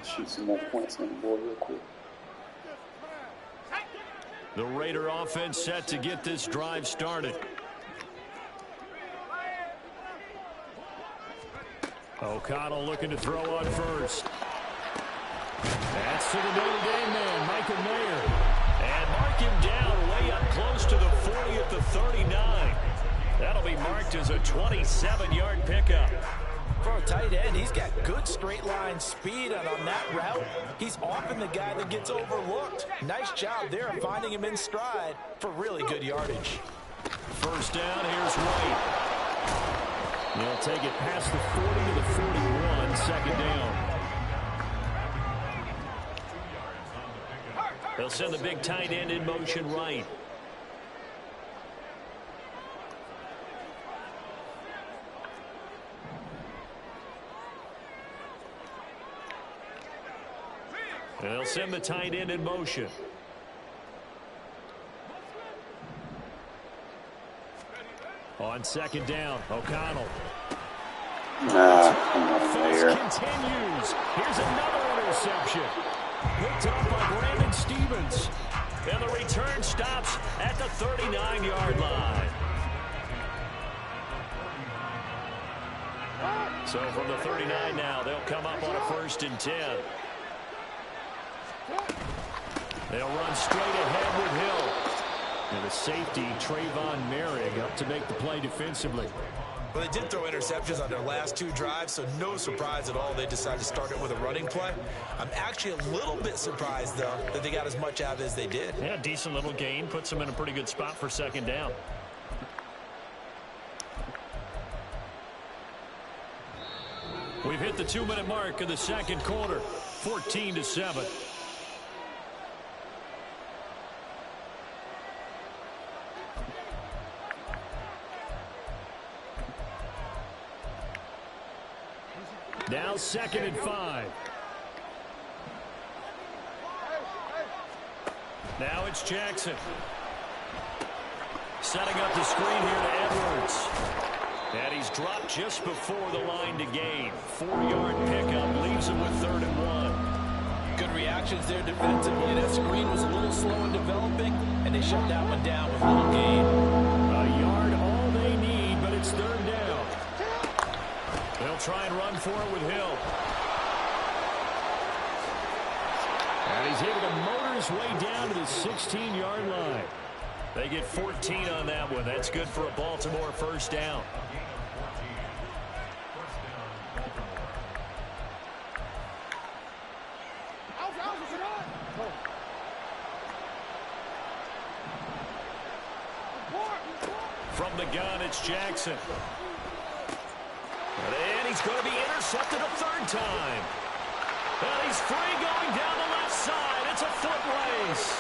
Shoot some more points on the board real quick. The Raider offense set to get this drive started. O'Connell looking to throw on first. That's to the Notre Dame man, Michael Mayer. And mark him down way up close to the 40 at the 39. That'll be marked as a 27-yard pickup. For a tight end, he's got good straight line speed, and on that route, he's often the guy that gets overlooked. Nice job there of finding him in stride for really good yardage. First down, here's White. They'll take it past the 40 to the 41, second down. They'll send the big tight end in motion right. And they'll send the tight end in motion. On second down, O'Connell. Offense continues. Here's another interception. Picked up by Brandon Stevens. And the return stops at the 39-yard line. So from the 39 now, they'll come up on a 1st and 10. They'll run straight ahead with Hill. And the safety, Trayvon Merrick, up to make the play defensively. Well, they did throw interceptions on their last 2 drives, so no surprise at all they decided to start it with a running play. I'm actually a little bit surprised, though, that they got as much out as they did. Yeah, decent little gain. Puts them in a pretty good spot for second down. We've hit the 2-minute mark of the second quarter, 14-7. Now 2nd and 5. Now it's Jackson. Setting up the screen here to Edwards. And he's dropped just before the line to gain. 4-yard pickup leaves him with 3rd and 1. Good reactions there defensively. That screen was a little slow in developing, and they shut that one down with little gain. A yard all they need, but it's 3rd down. They'll try and run for it with Hill. And he's able to motor his way down to the 16-yard line. They get 14 on that one. That's good for a Baltimore 1st down. From the gun, it's Jackson. And he's going to be intercepted a third time. And he's free going down the left side. It's a foot race.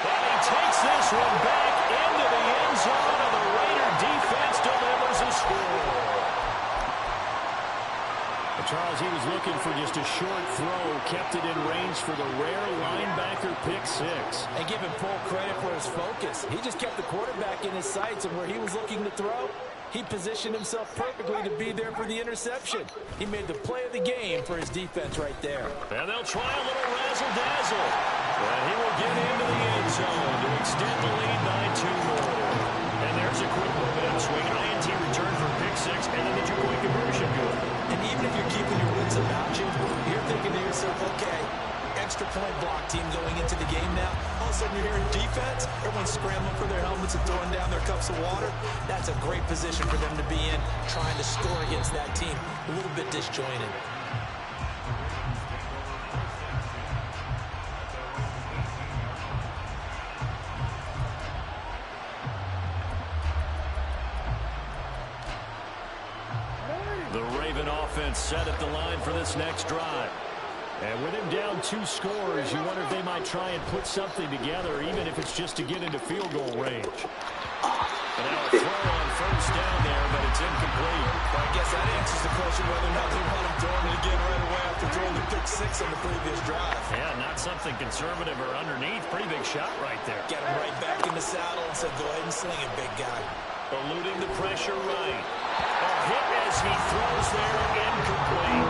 And he takes this one back into the end zone, and the Raider defense delivers a score. Charles, he was looking for just a short throw, kept it in range for the rare linebacker pick six. And give him full credit for his focus. He just kept the quarterback in his sights, and where he was looking to throw, he positioned himself perfectly to be there for the interception. He made the play of the game for his defense right there. And they'll try a little razzle-dazzle. And he will get into the end zone to extend the lead by 2 more. And there's a quick momentum swing. INT return for pick six, and then the two-point conversion good. And even if you're keeping your wits about you, you're thinking to yourself, okay, extra point block team going into the game now. All of a sudden you're hearing defense. Everyone's scrambling for their helmets and throwing down their cups of water. That's a great position for them to be in, trying to score against that team. A little bit disjointed. The Raven offense set at the line for this next drive. And with him down 2 scores, you wonder if they might try and put something together, even if it's just to get into field goal range. And now a throw on first down there, but it's incomplete. Well, I guess that answers the question whether or not they want him throwing it again right away after throwing the pick six on the previous drive. Yeah, not something conservative or underneath. Pretty big shot right there. Get him right back in the saddle and said, go ahead and sling it, big guy. Eluding the pressure right. A hit as he throws there, incomplete.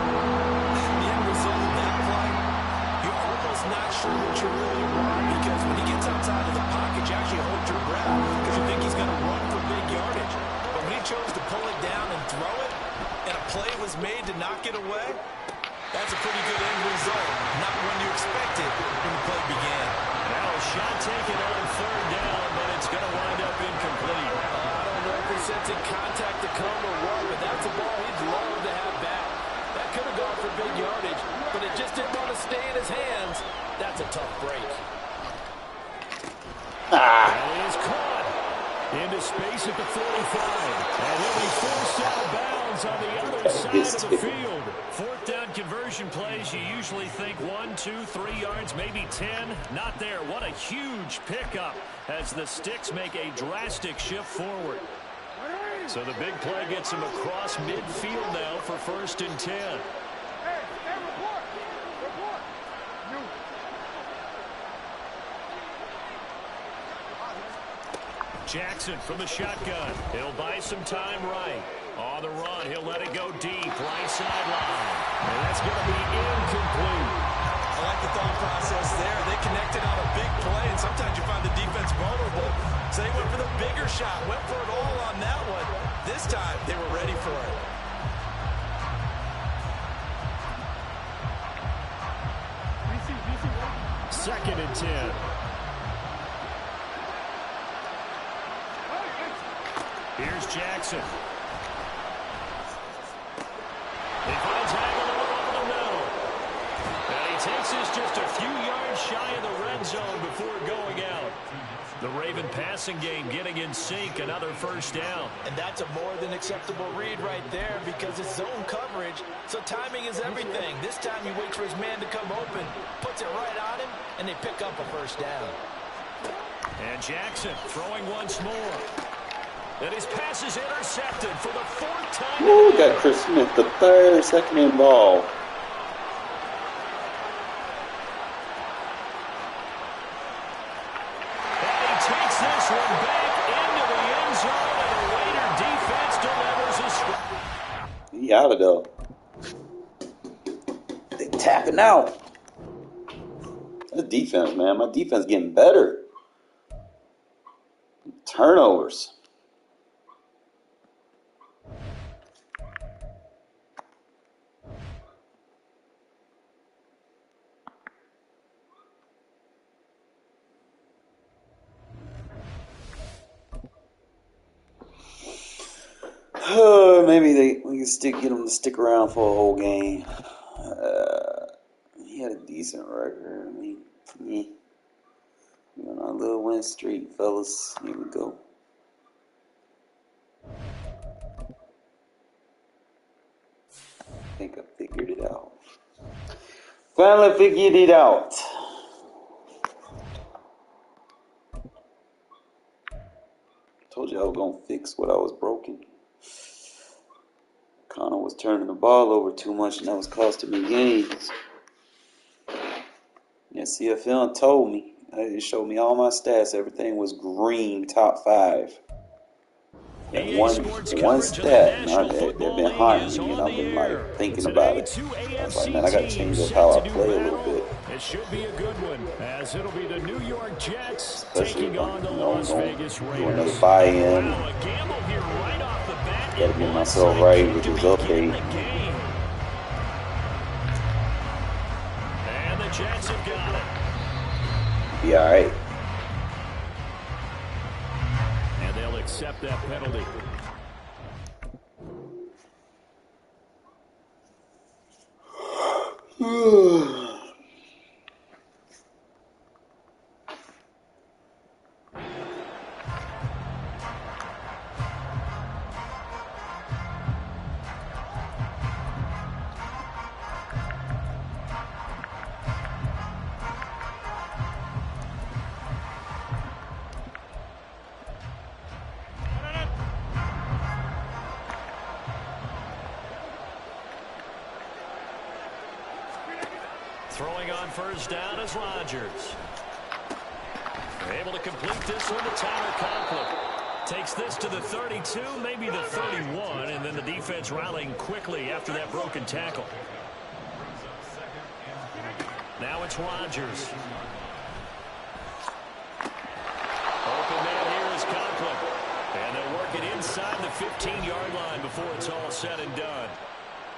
The end result of that play, you're almost not sure what you really want, because when he gets outside of the pocket, you actually hold your breath because you think he's going to run for big yardage. But when he chose to pull it down and throw it, and a play was made to knock it away, that's a pretty good end result. Not when you expected when the play began. Now a shot taken on third down, but it's going to wind up incomplete. I don't know if he's sensing contact to come or what, but that's a ball he'd love to have back. That could have gone for big yardage, but it just didn't want to stay in his hands. That's a tough break. And he is caught into space at the 45. And he'll be forced out of bounds on the other side of the field. Fourth down conversion plays, you usually think 1, 2, 3 yards, maybe 10. Not there. What a huge pickup as the Sticks make a drastic shift forward. So the big play gets him across midfield now for 1st and 10. Jackson from the shotgun. He'll buy some time right. On the run, he'll let it go deep, right sideline. And that's going to be incomplete. I like the thought process there. They connected on a big play, and sometimes you find the defense vulnerable. So they went for the bigger shot, went for it all on that one. This time, they were ready for it. Second and 10. Here's Jackson. He finds Hagel over the middle. And he takes this just a few yards shy of the red zone before going out. The Raven passing game getting in sync, another first down. And that's a more than acceptable read right there because it's zone coverage, so timing is everything. This time he waits for his man to come open, puts it right on him, and they pick up a first down. And Jackson throwing once more. And his pass is intercepted for the 4th time. Ooh, got Chris Smith, the 3rd second and ball. And he takes this one back into the end zone, and the Raider defense delivers a strike. He out of there. They tapping out. That defense, man. My defense getting better. Turnovers. Maybe we can get them to stick around for a whole game. decent record. I mean, yeah. We're on our little win streak, fellas. Here we go. I think I figured it out. Finally figured it out. Told you I was gonna fix what I was broken. Connor was turning the ball over too much, and that was costing me games. Yeah, CFL told me. It showed me all my stats. Everything was green, top 5. That one stat, and they've been haunting me, and I've been like thinking about it. I was like, man, I gotta change up how I play a little bit. It should be a good one, as it'll be the New York Jets Especially taking on the Las Vegas Raiders. Do another buy-in. Wow, a gamble here right off the bat. Gotta get myself right with this update. And the Jets have got it. Be alright. And they'll accept that penalty. Throwing on first down is Rodgers. They're able to complete this with a Tyler Conklin. Takes this to the 32, maybe the 31, and then the defense rallying quickly after that broken tackle. Now it's Rodgers. Open man here is Conklin. And they'll work it inside the 15-yard line before it's all said and done.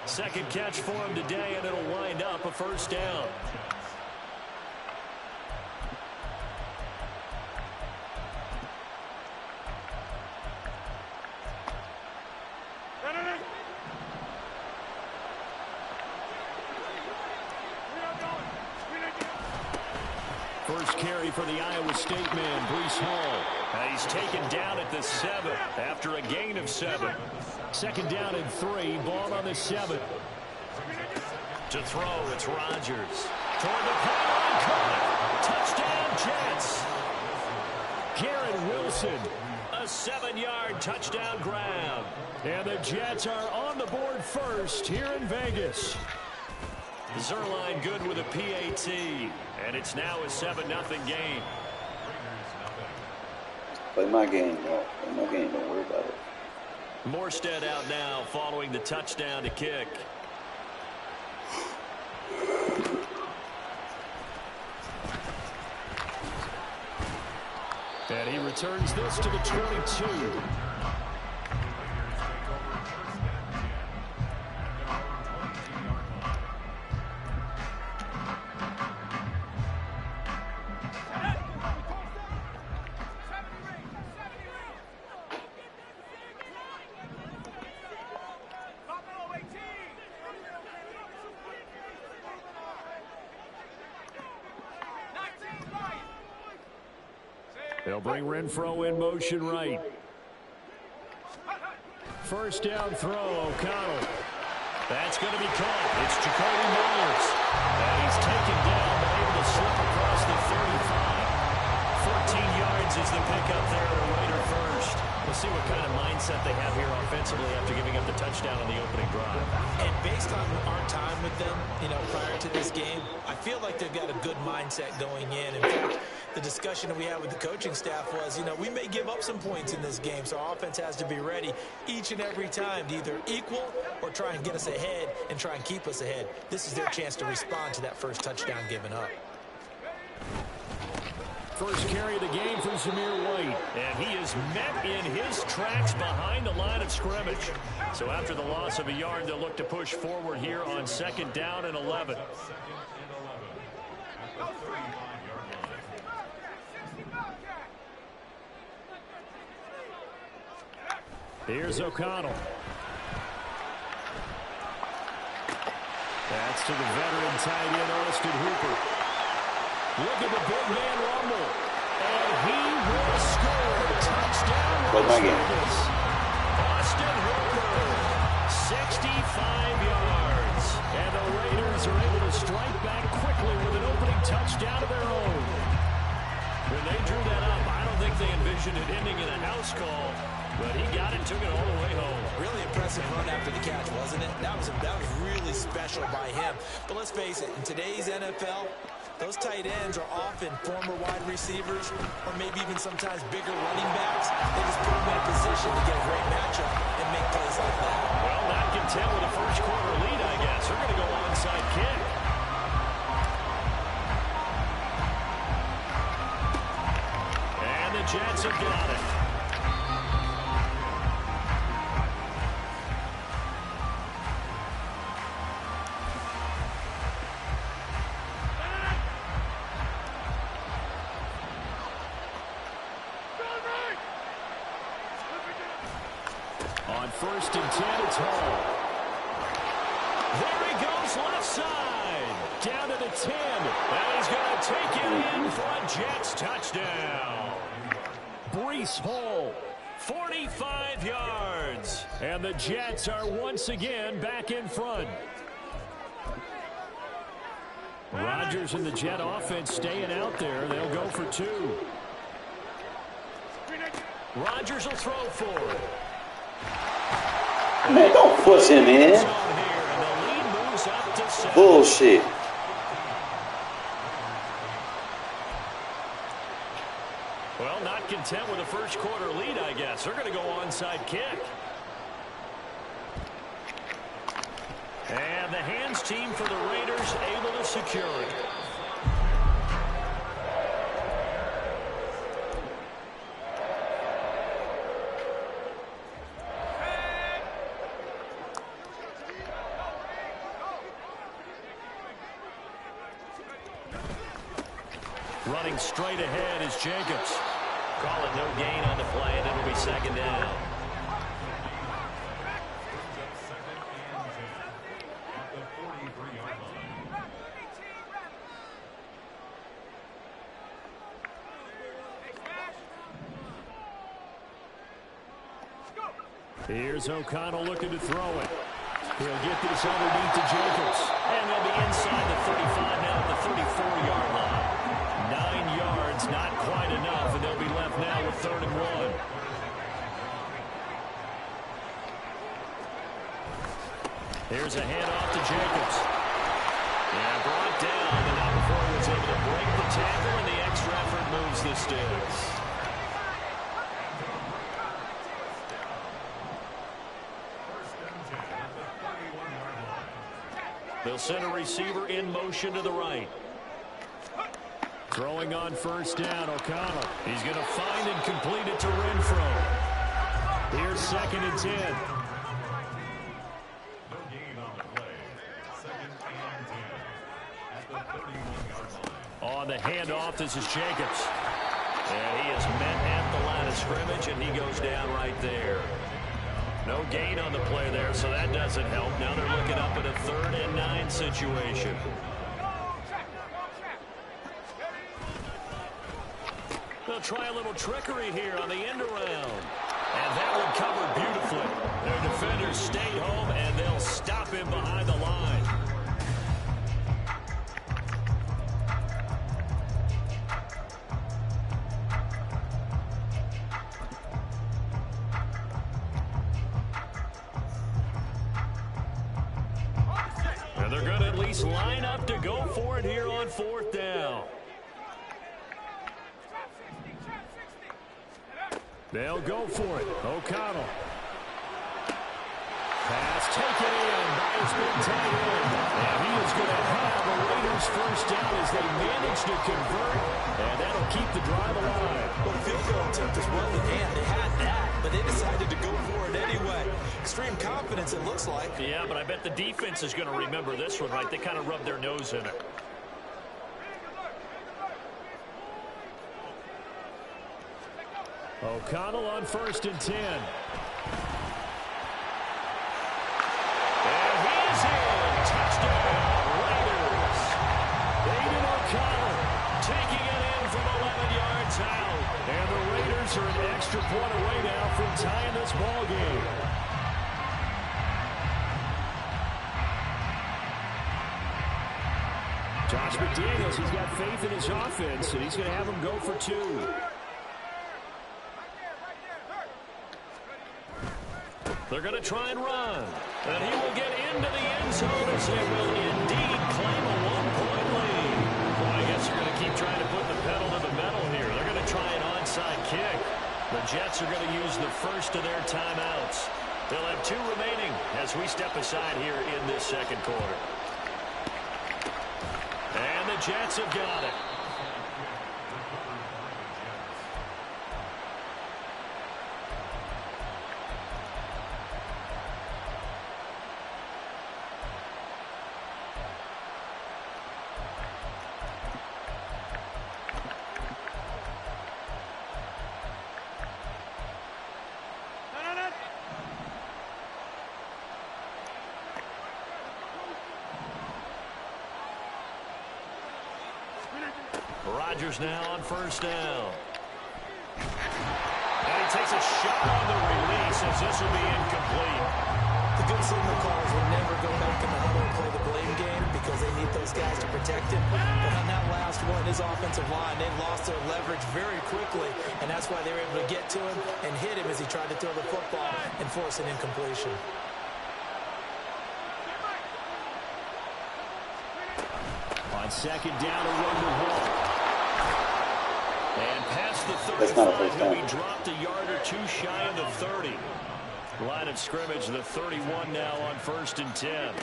Second catch for him today, and it'll wind up a first down. First carry for the Iowa State man, Breece Hall. He's taken down at the 7 after a gain of 7. Second down and 3, ball on the 7. To throw, it's Rodgers. Toward the pylon, caught. Touchdown, Jets. Garrett Wilson, a 7-yard touchdown grab. And the Jets are on the board first here in Vegas. Zerline good with a PAT, and it's now a 7-0 game. Play my game, bro. Play my game. Don't worry about it. Morstead out now following the touchdown to kick. And he returns this to the 22. They'll bring Renfro in motion right. First down throw, O'Connell. That's going to be caught. It's Jacoby Myers. And he's taken down, but able to slip across the 35. 14 yards is the pickup there at a Raider first. We'll see what kind of mindset they have here offensively after giving up the touchdown on the opening drive. And based on our time with them, prior to this game, I feel like they've got a good mindset going in. In fact, the discussion that we had with the coaching staff was, we may give up some points in this game, so our offense has to be ready each and every time to either equal or try and get us ahead and try and keep us ahead. This is their chance to respond to that first touchdown given up. First carry of the game for Zamir White, and he is met in his tracks behind the line of scrimmage. So after the loss of a yard, they'll look to push forward here on second down and 11. Here's O'Connell. That's to the veteran tight end, Austin Hooper. Look at the big man rumble. And he will score. Touchdown, Las Vegas. Austin Hooper, 65 yards. And the Raiders are able to strike back quickly with an opening touchdown of their own. When they drew that up, I don't think they envisioned it ending in a house call. But he got it, took it all the way home. Really impressive run after the catch, wasn't it? That was really special by him. But let's face it, in today's NFL, those tight ends are often former wide receivers or maybe even sometimes bigger running backs. They just put them in a position to get a great matchup and make plays like that. Well, not content with a first quarter lead, I guess. They're going to go onside kick. And the Jets have got it. On 1st and 10, it's Hall. There he goes left side. Down to the 10. And he's going to take it in for a Jets touchdown. Breece Hall, 45 yards. And the Jets are once again back in front. Rodgers and the Jet offense staying out there. They'll go for 2. Rodgers will throw for it. Man, don't push him in. Bullshit. Well, not content with a first quarter lead, I guess. They're going to go onside kick. And the hands team for the Raiders able to secure it. Running straight ahead is Jacobs. Call it no gain on the play, and it'll be 2nd down. Here's O'Connell looking to throw it. He'll get this underneath to Jacobs. And they'll be inside the 35 now at the 34-yard line. 9 yards, not quite enough, and they'll be left now with 3rd and 1. Here's a handoff to Jacobs. Yeah, brought down, but not before he was able to break the tackle, and the extra effort moves the sticks. They'll send a receiver in motion to the right. Throwing on 1st down, O'Connell. He's going to find and complete it to Renfro. Here's 2nd and 10. No gain on the play. 2nd and 10 at the 31-yard line. On the handoff, this is Jacobs. And he is met at the line of scrimmage, and he goes down right there. No gain on the play there, so that doesn't help. Now they're looking up at a 3rd and 9 situation. They'll try a little trickery here on the end around. And that one covered beautifully. Their defenders stayed home, and they'll stop him behind the line. And they're going to at least line up to go for it here on 4th down. They'll go for it. O'Connell. Pass taken in by his big tight end. And he is going to have the Raiders 1st down as they manage to convert. And that'll keep the drive alive. Well, the field goal attempt is well in hand. They had that, but they decided to go for it anyway. Extreme confidence, it looks like. Yeah, but I bet the defense is going to remember this one, right? They kind of rubbed their nose in it. O'Connell on 1st and 10. And he's in. Touchdown. ball game. Josh McDaniels, he's got faith in his offense, and he's going to have him go for 2. They're going to try and run. And he will get into the end zone as they will indeed claim a 1-point lead. Well, I guess you're going to keep trying to put the pedal to the metal here. They're going to try an onside kick. The Jets are going to use the first of their timeouts. They'll have 2 remaining as we step aside here in this second quarter. And the Jets have got it. Rodgers now on first down. And he takes a shot on the release as this will be incomplete. The good signal callers will never go back in the huddle and play the blame game because they need those guys to protect him. But on that last one, his offensive line, they lost their leverage very quickly, and that's why they were able to get to him and hit him as he tried to throw the football and force an incompletion. On second down, a run to Wall. And past the 35, he'll be dropped a yard or 2 shy of the 30. Line of scrimmage, the 31 now on 1st and 10.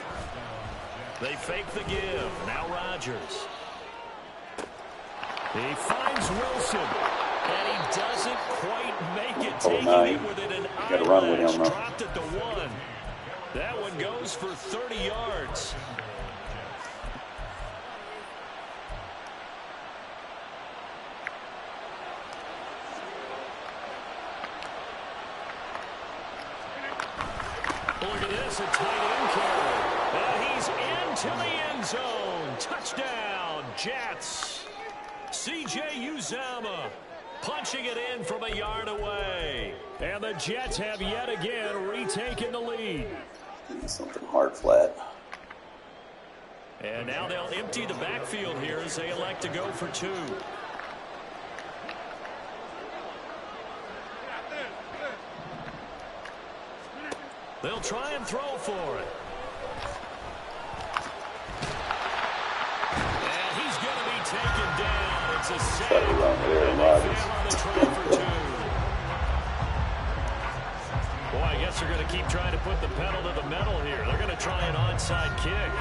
They fake the give. Now Rodgers. He finds Wilson. And he doesn't quite make it. Taking it with it an eyelash. Dropped at the 1. That one goes for 30 yards. Look at this, a tight end carry. And he's into the end zone. Touchdown, Jets. C.J. Uzomah punching it in from a yard away. And the Jets have yet again retaken the lead. Something hard flat. And now they'll empty the backfield here as they elect to go for 2. They'll try and throw for it. And he's going to be taken down. It's a sack. And they fail on the try for 2. Boy, I guess they're going to keep trying to put the pedal to the metal here. They're going to try an onside kick.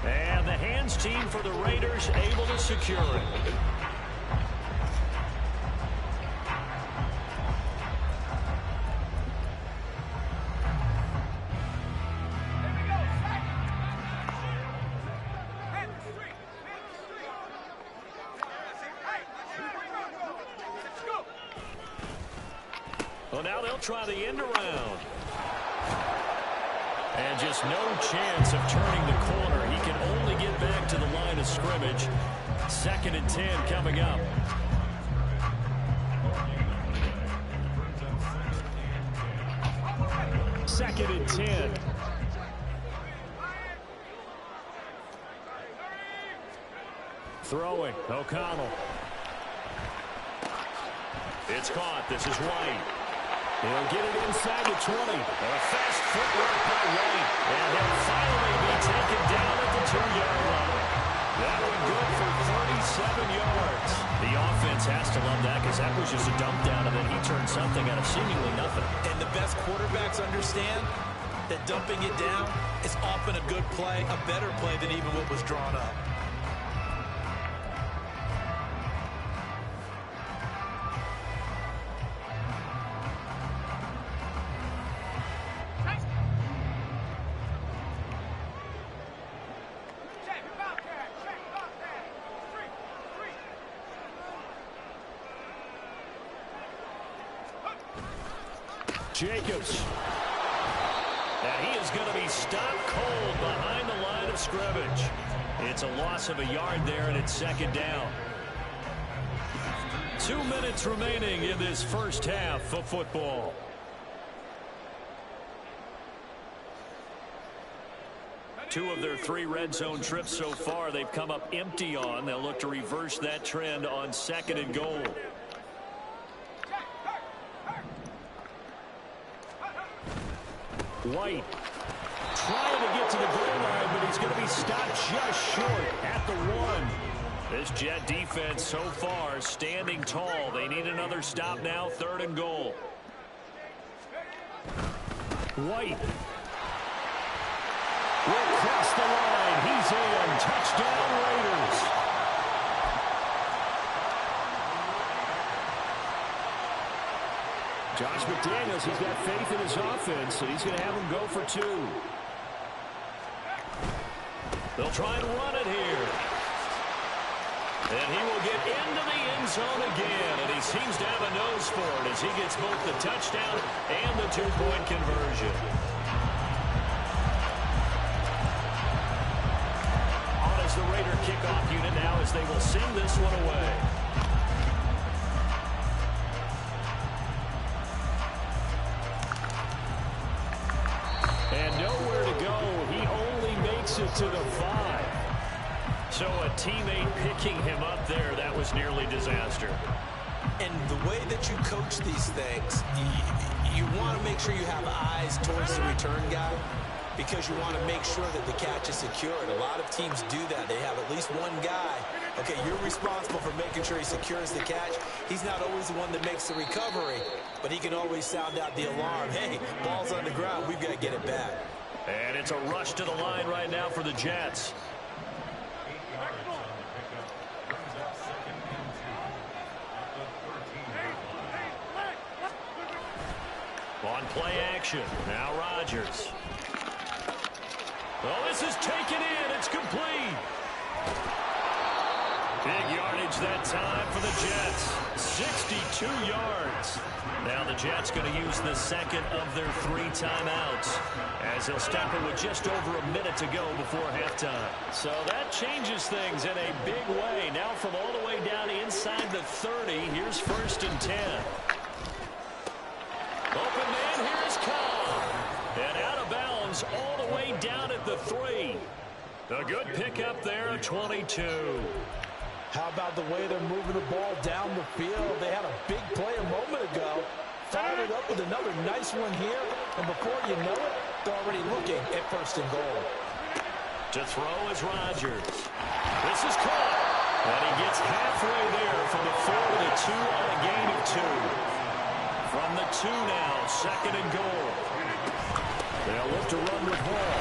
And the hands team for the Raiders able to secure it. Well, now they'll try the end around. And just no chance of turning the corner. He can only get back to the line of scrimmage. 2nd and 10 coming up. Second and 10. Throwing, O'Connell. It's caught. This is White. He'll get it inside the 20. A fast footwork by White. And he'll finally be taken down at the 2-yard line. That one good for 37 yards. The offense has to love that because that was just a dump down, and then he turned something out of seemingly nothing. And the best quarterbacks understand that dumping it down is often a good play, a better play than even what was drawn up. Jacobs. And he is going to be stopped cold behind the line of scrimmage. It's a loss of a yard there, and it's 2nd down. 2 minutes remaining in this first half of football. Two of their 3 red zone trips so far they've come up empty on. They'll look to reverse that trend on 2nd and goal. White trying to get to the goal line, but he's going to be stopped just short at the 1. This Jet defense so far standing tall. They need another stop now, 3rd and goal. White will cross the line. He's in. Touchdown, Raiders. Josh McDaniels, he's got faith in his offense, and he's going to have him go for 2. They'll try and run it here. And he will get into the end zone again, and he seems to have a nose for it as he gets both the touchdown and the 2-point conversion. The Raider kickoff unit now as they will send this one away. And nowhere to go. He only makes it to the 5. So a teammate picking him up there, that was nearly disaster. And the way that you coach these things, you want to make sure you have eyes towards the return guy, because you want to make sure that the catch is secured. A lot of teams do that. They have at least one guy. Okay, you're responsible for making sure he secures the catch. He's not always the one that makes the recovery, but he can always sound out the alarm. Hey, ball's on the ground. We've got to get it back. And it's a rush to the line right now for the Jets. On play action, now Rodgers. Oh, this is taken in. It's complete. Big yardage that time for the Jets. 62 yards. Now the Jets going to use the second of their 3 timeouts as they'll stop it with just over a minute to go before halftime. So that changes things in a big way. Now from all the way down inside the 30, here's 1st and 10. Open man, here's Cobb. And out of bounds all the way down at the 3. A good pickup there, 22. How about the way they're moving the ball down the field? They had a big play a moment ago. Followed up with another nice one here. And before you know it, they're already looking at 1st and goal. To throw is Rodgers. This is caught. And he gets halfway there from the 4 to the 2 on a gain of 2. From the 2 now, 2nd and goal. They'll look to run with Hall.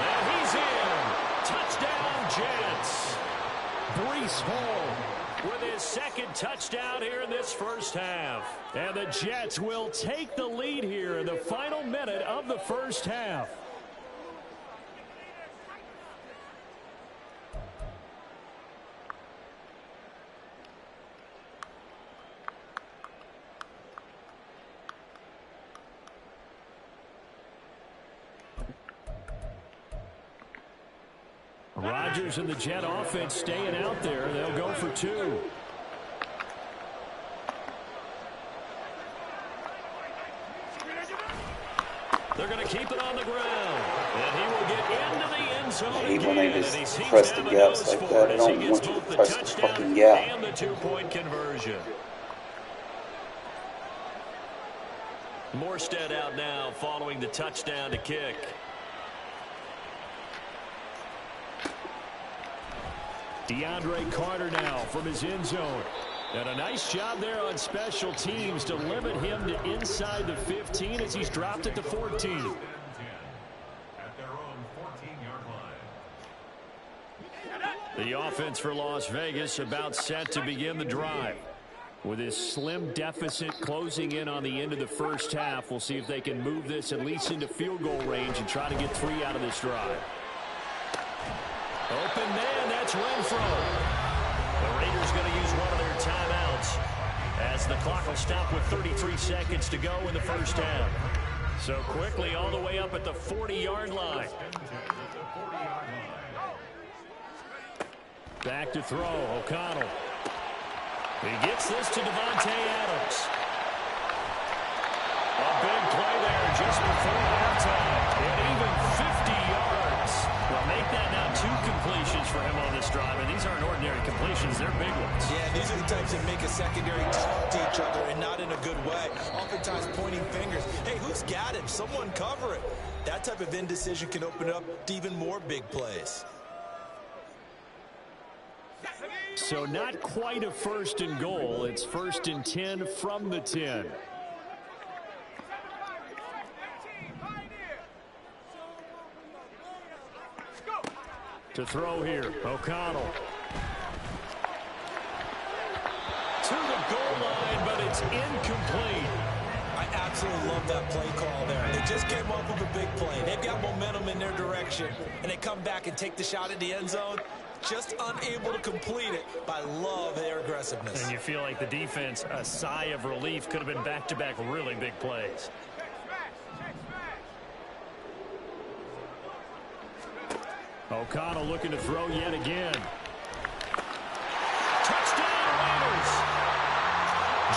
And he's in. Touchdown, Jets. Breece Hall with his 2nd touchdown here in this first half. And the Jets will take the lead here in the final minute of the first half. Rodgers and the Jet offense staying out there. They'll go for 2. They're going to keep it on the ground. And he will get into the end zone I hate again. when they And just he seems press to the have a gaps nose like for that. it I as he don't gets want you to both the press the touchdown fucking gap. and the 2-point conversion. Morstead out now following the touchdown to kick. DeAndre Carter now from his end zone. And a nice job there on special teams to limit him to inside the 15 as he's dropped it to 14. At their own 14-yard line. The offense for Las Vegas about set to begin the drive. With his slim deficit closing in on the end of the first half, we'll see if they can move this at least into field goal range and try to get 3 out of this drive. Open man, that's Renfro. The Raiders going to use one of their timeouts as the clock will stop with 33 seconds to go in the first half. So quickly all the way up at the 40-yard line. Back to throw, O'Connell. He gets this to Devontae Adams. A big play there just before halftime. And even 50 yards. Well, make that now 2 completions for him on this drive. And these aren't ordinary completions. They're big ones. Yeah, these are the types that make a secondary talk to each other and not in a good way. Oftentimes pointing fingers. Hey, who's got him? Someone cover it. That type of indecision can open up to even more big plays. So not quite a 1st and goal. It's 1st and 10 from the 10. To throw here, O'Connell. To the goal line, but it's incomplete. I absolutely love that play call there. They just came up with a big play. They've got momentum in their direction, and they come back and take the shot at the end zone. Just unable to complete it, but I love their aggressiveness. And you feel like the defense, a sigh of relief, could have been back-to-back really big plays. O'Connell looking to throw yet again. Touchdown, Raiders!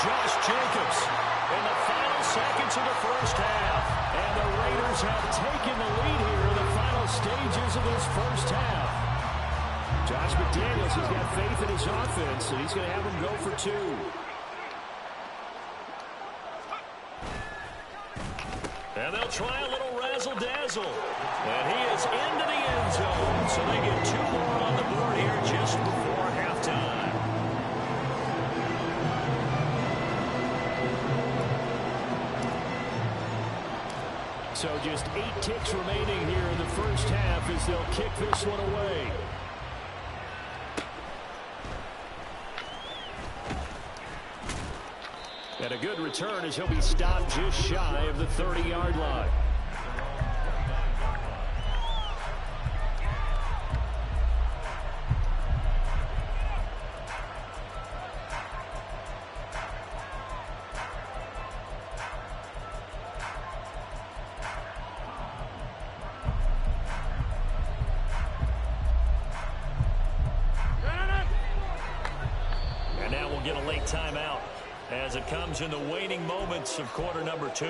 Josh Jacobs in the final seconds of the 1st half. And the Raiders have taken the lead here in the final stages of this 1st half. Josh McDaniels has got faith in his offense, and he's going to have them go for 2. And they'll try a little razzle-dazzle. And he is into the end zone, so they get 2 more on the board here just before halftime. So just 8 ticks remaining here in the 1st half as they'll kick this one away. And a good return as he'll be stopped just shy of the 30-yard line. And now we'll get a late timeout as it comes in the waning moments of quarter number 2.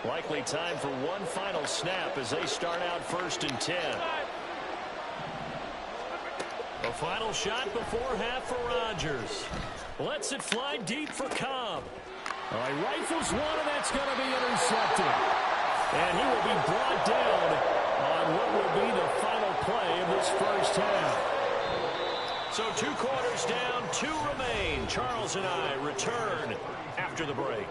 Likely time for one final snap as they start out 1st and 10. A final shot before half for Rodgers. Lets it fly deep for Cobb. All right, rifles one, and that's going to be intercepted. And he will be brought down on what will be the final play of this 1st half. So 2 quarters down, 2 remain. Charles and I return after the break.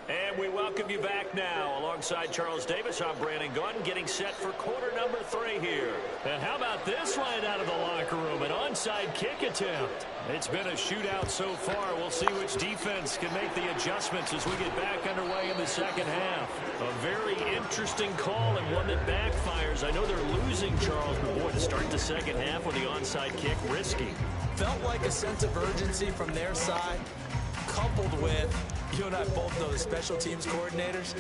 And we welcome you back now. Alongside Charles Davis, I'm Brandon Gunn, getting set for quarter number 3 here. And how about this right out of the locker room? An onside kick attempt. It's been a shootout so far. We'll see which defense can make the adjustments as we get back underway in the 2nd half. A very interesting call and one that backfires. I know they're losing, Charles, but boy, to start the 2nd half with the onside kick, risky. Felt like a sense of urgency from their side, coupled with, you and I both know the special teams coordinators,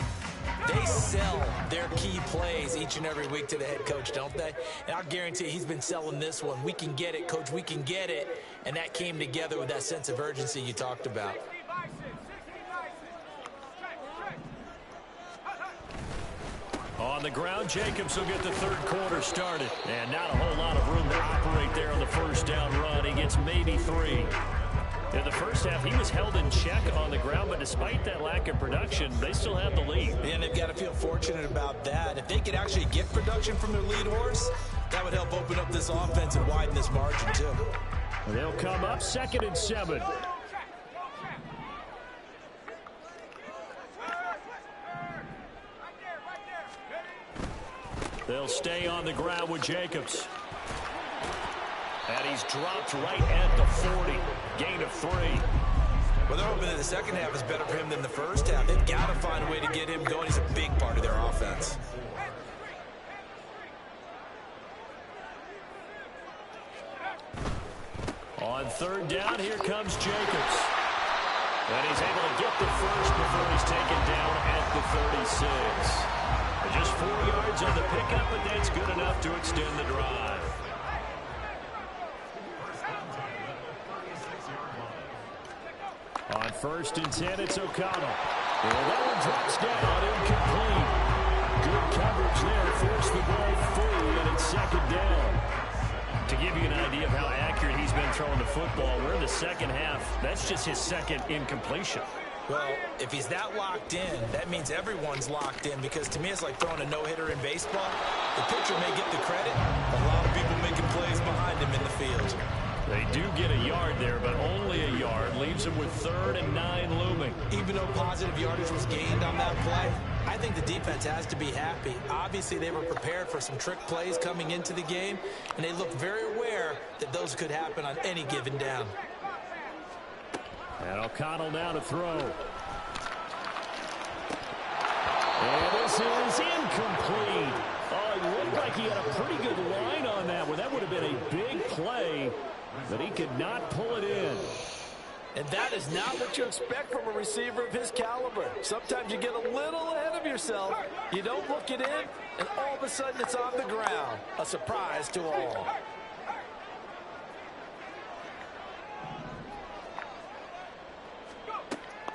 they sell their key plays each and every week to the head coach, don't they? And I'll guarantee he's been selling this one. We can get it, coach, we can get it. And that came together with that sense of urgency you talked about. On the ground, Jacobs will get the 3rd quarter started. And not a whole lot of room to operate there on the 1st down run. He gets maybe 3. In the 1st half, he was held in check on the ground, but despite that lack of production, they still have the lead. And they've got to feel fortunate about that. If they could actually get production from their lead horse, that would help open up this offense and widen this margin, too. They'll come up 2nd and 7. They'll stay on the ground with Jacobs. And he's dropped right at the 40. Gain of 3. Well, they're hoping that the 2nd half is better for him than the 1st half. They've got to find a way to get him going. He's a big part of their offense. On On third down, here comes Jacobs. And he's able to get the first before he's taken down at the 36. Just 4 yards on the pickup, but that's good enough to extend the drive. On 1st and 10, it's O'Connell. Well, that one drops down, incomplete. Good coverage there, forced the ball free, and it's 2nd down. To give you an idea of how accurate he's been throwing the football, we're in the second half. That's just his 2nd incompletion. Well, if he's that locked in, that means everyone's locked in, because to me it's like throwing a no-hitter in baseball. The pitcher may get the credit, but a lot of people making plays behind him in the field. They do get a yard there, but only a yard. Leaves them with 3rd and 9 looming. Even though positive yardage was gained on that play, I think the defense has to be happy. Obviously, they were prepared for some trick plays coming into the game, and they looked very aware that those could happen on any given down. And O'Connell now to throw. And this is incomplete. Oh, it looked like he had a pretty good line on that one. That would have been a big play, but he could not pull it in. And that is not what you expect from a receiver of his caliber. Sometimes you get a little ahead of yourself. You don't look it in, and all of a sudden it's on the ground. A surprise to all.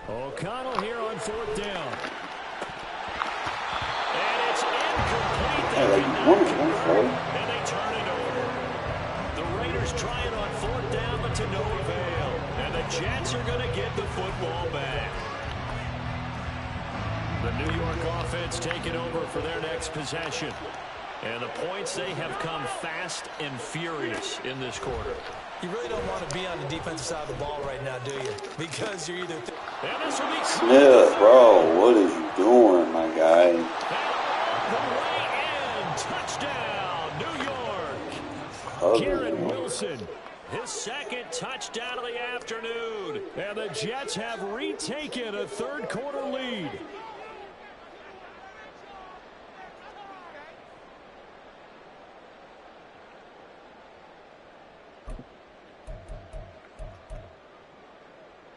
O'Connell here on 4th down. And it's incomplete. And they turn it over. The Raiders try it on 4th down, but to no avail. And the Jets are going to get the football back. The New York offense taking over for their next possession. And the points, they have come fast and furious in this quarter. You really don't want to be on the defensive side of the ball right now, do you? Because you're either... And this will be Smith, bro, what is you doing, my guy? The way in, touchdown, New York. Garrett Wilson, his 2nd touchdown of the afternoon. And the Jets have retaken a 3rd quarter lead.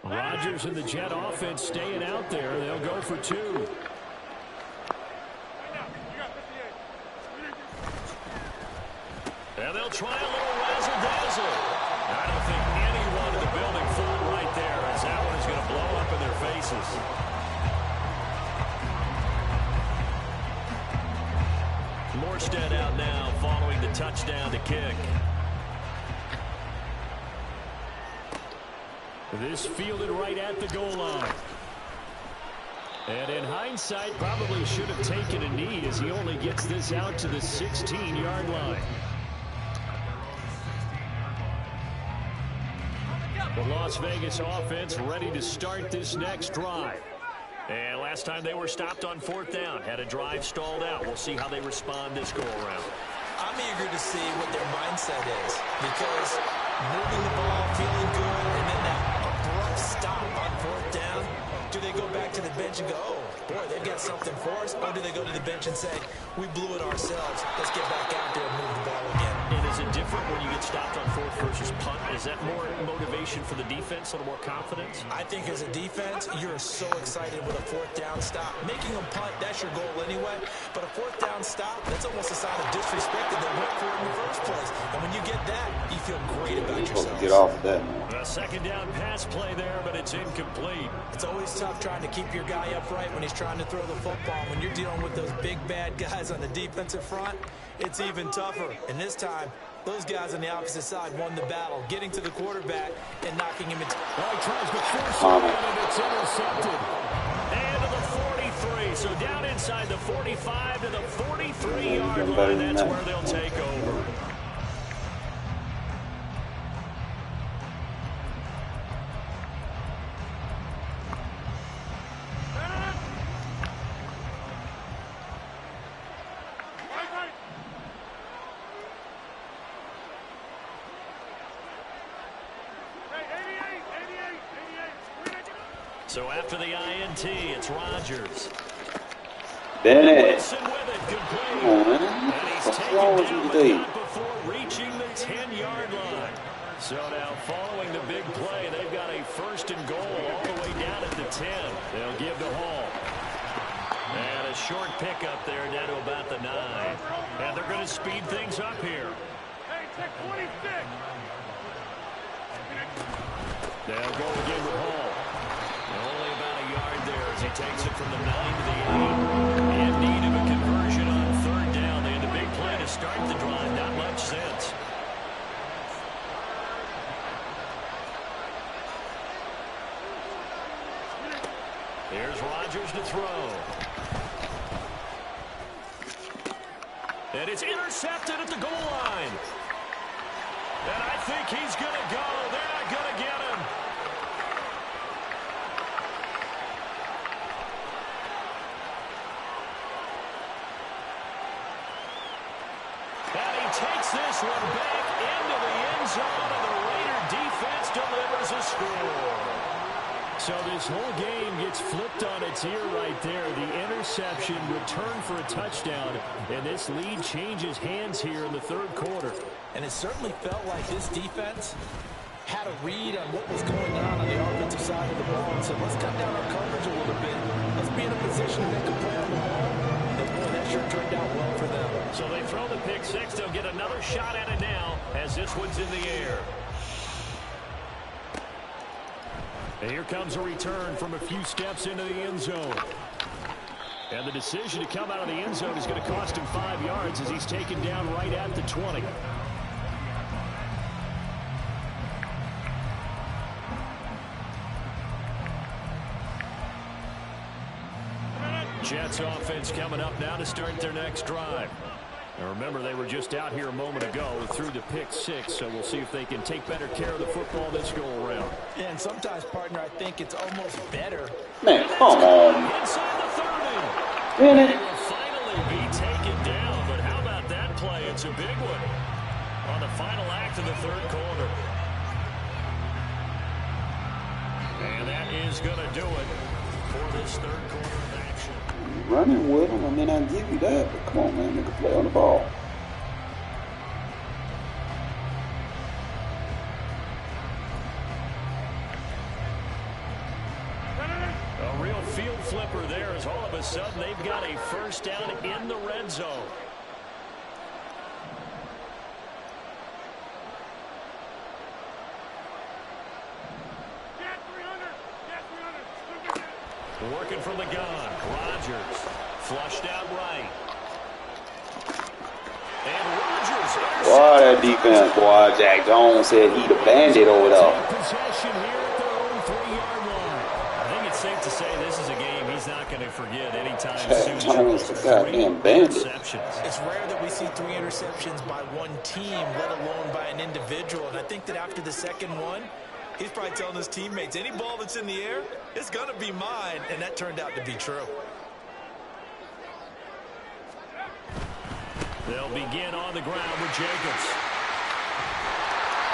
Rodgers and the Jet offense staying out there. They'll go for 2. And they'll try a little razzle-dazzle. I don't think anyone in the building fooled right there, as that one is going to blow up in their faces. Morstead out now following the touchdown to kick. This fielded right at the goal line. And in hindsight, probably should have taken a knee, as he only gets this out to the 16-yard line. The Las Vegas offense ready to start this next drive. And last time they were stopped on 4th down, had a drive stalled out. We'll see how they respond this go-around. I'm eager to see what their mindset is, because moving the ball, feeling good, and then that abrupt stop on 4th down, do they go back to the bench and go, oh, boy, they've got something for us? Or do they go to the bench and say, we blew it ourselves, let's get back out there and move the ball again? And is it different when you get stopped on 4th versus punt? Is that more motivation for the defense, a little more confidence? I think as a defense, you're so excited with a 4th down stop. Making them punt, that's your goal anyway. But a 4th down stop, that's almost a sign of disrespect that they went for it in the first place. And when you get that, you feel great about yourself. Get off of that, man. A 2nd down pass play there, but it's incomplete. It's always tough trying to keep your guy upright when he's trying to throw the football. When you're dealing with those big, bad guys on the defensive front, it's even tougher. And this time, those guys on the opposite side won the battle, getting to the quarterback and knocking him into... Oh, he tries to force it, and it's intercepted. And to the 43, so down inside the 45 to the 43-yard line. That's where they'll take over. So after the INT, it's Rodgers. Bennett. Wilson with it, complete. And he's taken down, but not before reaching the 10-yard line. So now following big play. They've got a 1st and goal all the way down at the 10. They'll give to Hall. And a short pickup there down to about the 9. And they're going to speed things up here. Hey, check 26. They'll go again with Hall. Only about a yard there as he takes it from the 9 to the 8. In need of a conversion on 3rd down. They had a big play to start the drive. Not much sense. Here's Rodgers to throw. And it's intercepted at the goal line. And I think he's going to go. They're not going to get him. And he takes this one back into the end zone, and the Raider defense delivers a score. So this whole game gets flipped on its ear right there. The interception, return for a touchdown, and this lead changes hands here in the 3rd quarter. And it certainly felt like this defense had a read on what was going on the offensive side of the ball and said, let's cut down our coverage a little bit. Let's be in a position to make a play on the ball. And boy, that sure turned out well for them. So they throw the pick 6. They'll get another shot at it now as this one's in the air. And here comes a return from a few steps into the end zone. And the decision to come out of the end zone is going to cost him 5 yards as he's taken down right at the 20. Jets offense coming up now to start their next drive. And remember, they were just out here a moment ago through the pick 6, so we'll see if they can take better care of the football this go-around. Yeah, and sometimes, partner, I think it's almost better. Man, come on. Inside the 30. Man, He will finally be taken down, but how about that play? It's a big one on the final act of the 3rd quarter. And that is going to do it for this 3rd quarter of action. running with him, I mean, I give you that, but come on, man, make a play on the ball. A real field flipper there as all of a sudden they've got a 1st down in the red zone. Working from the gun. Rodgers flushed out right. And Rodgers. Boy, that defense, boy. Jack Jones said he the bandit over there. Possession here at their own 3-yard line. I think it's safe to say this is a game he's not going to forget anytime soon. Jack Jones, the goddamn bandit. It's rare that we see 3 interceptions by one team, let alone by an individual. And I think that after the second one, he's probably telling his teammates, any ball that's in the air, it's going to be mine. And that turned out to be true. They'll begin on the ground with Jacobs.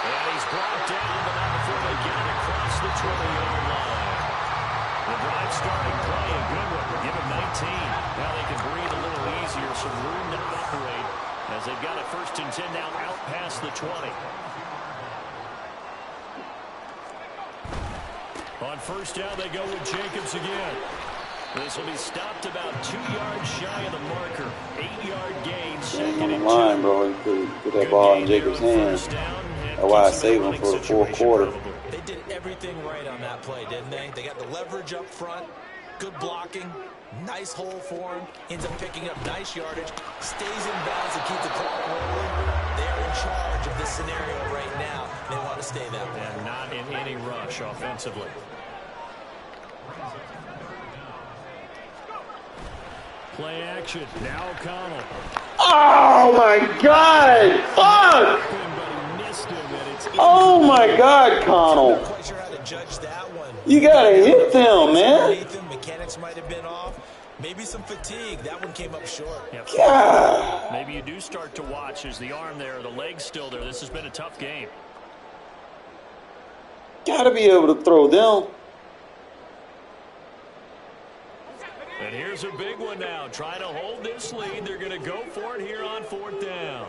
And he's brought down, but not before they get it across the 20-yard line. The drive starting play, a good one. Give him 19. Now they can breathe a little easier, some room to operate as they've got a 1st and 10 now out past the 20. On 1st down, they go with Jacobs again. This will be stopped about 2 yards shy of the marker. 8-yard gain, 2nd and 2. Line, bro. You put that ball in Jacobs' hands. That's why I saved him for the 4th quarter. They did everything right on that play, didn't they? They got the leverage up front, good blocking, nice hole for him, ends up picking up nice yardage, stays in bounds and keeps the clock rolling. They're in charge of this scenario right now. They want to stay that way. And not in any rush offensively. Play action. Now O'Connell. Oh, my God. Fuck. Oh, my God, Connell. Not quite sure how to judge that one. You got to hit them, man. Mechanics might have been off. Maybe some fatigue. That one came up short. Yep. God. Maybe you do start to watch as the arm there, the leg's still there. This has been a tough game. Got to be able to throw them. And here's a big one now. Trying to hold this lead. They're going to go for it here on 4th down.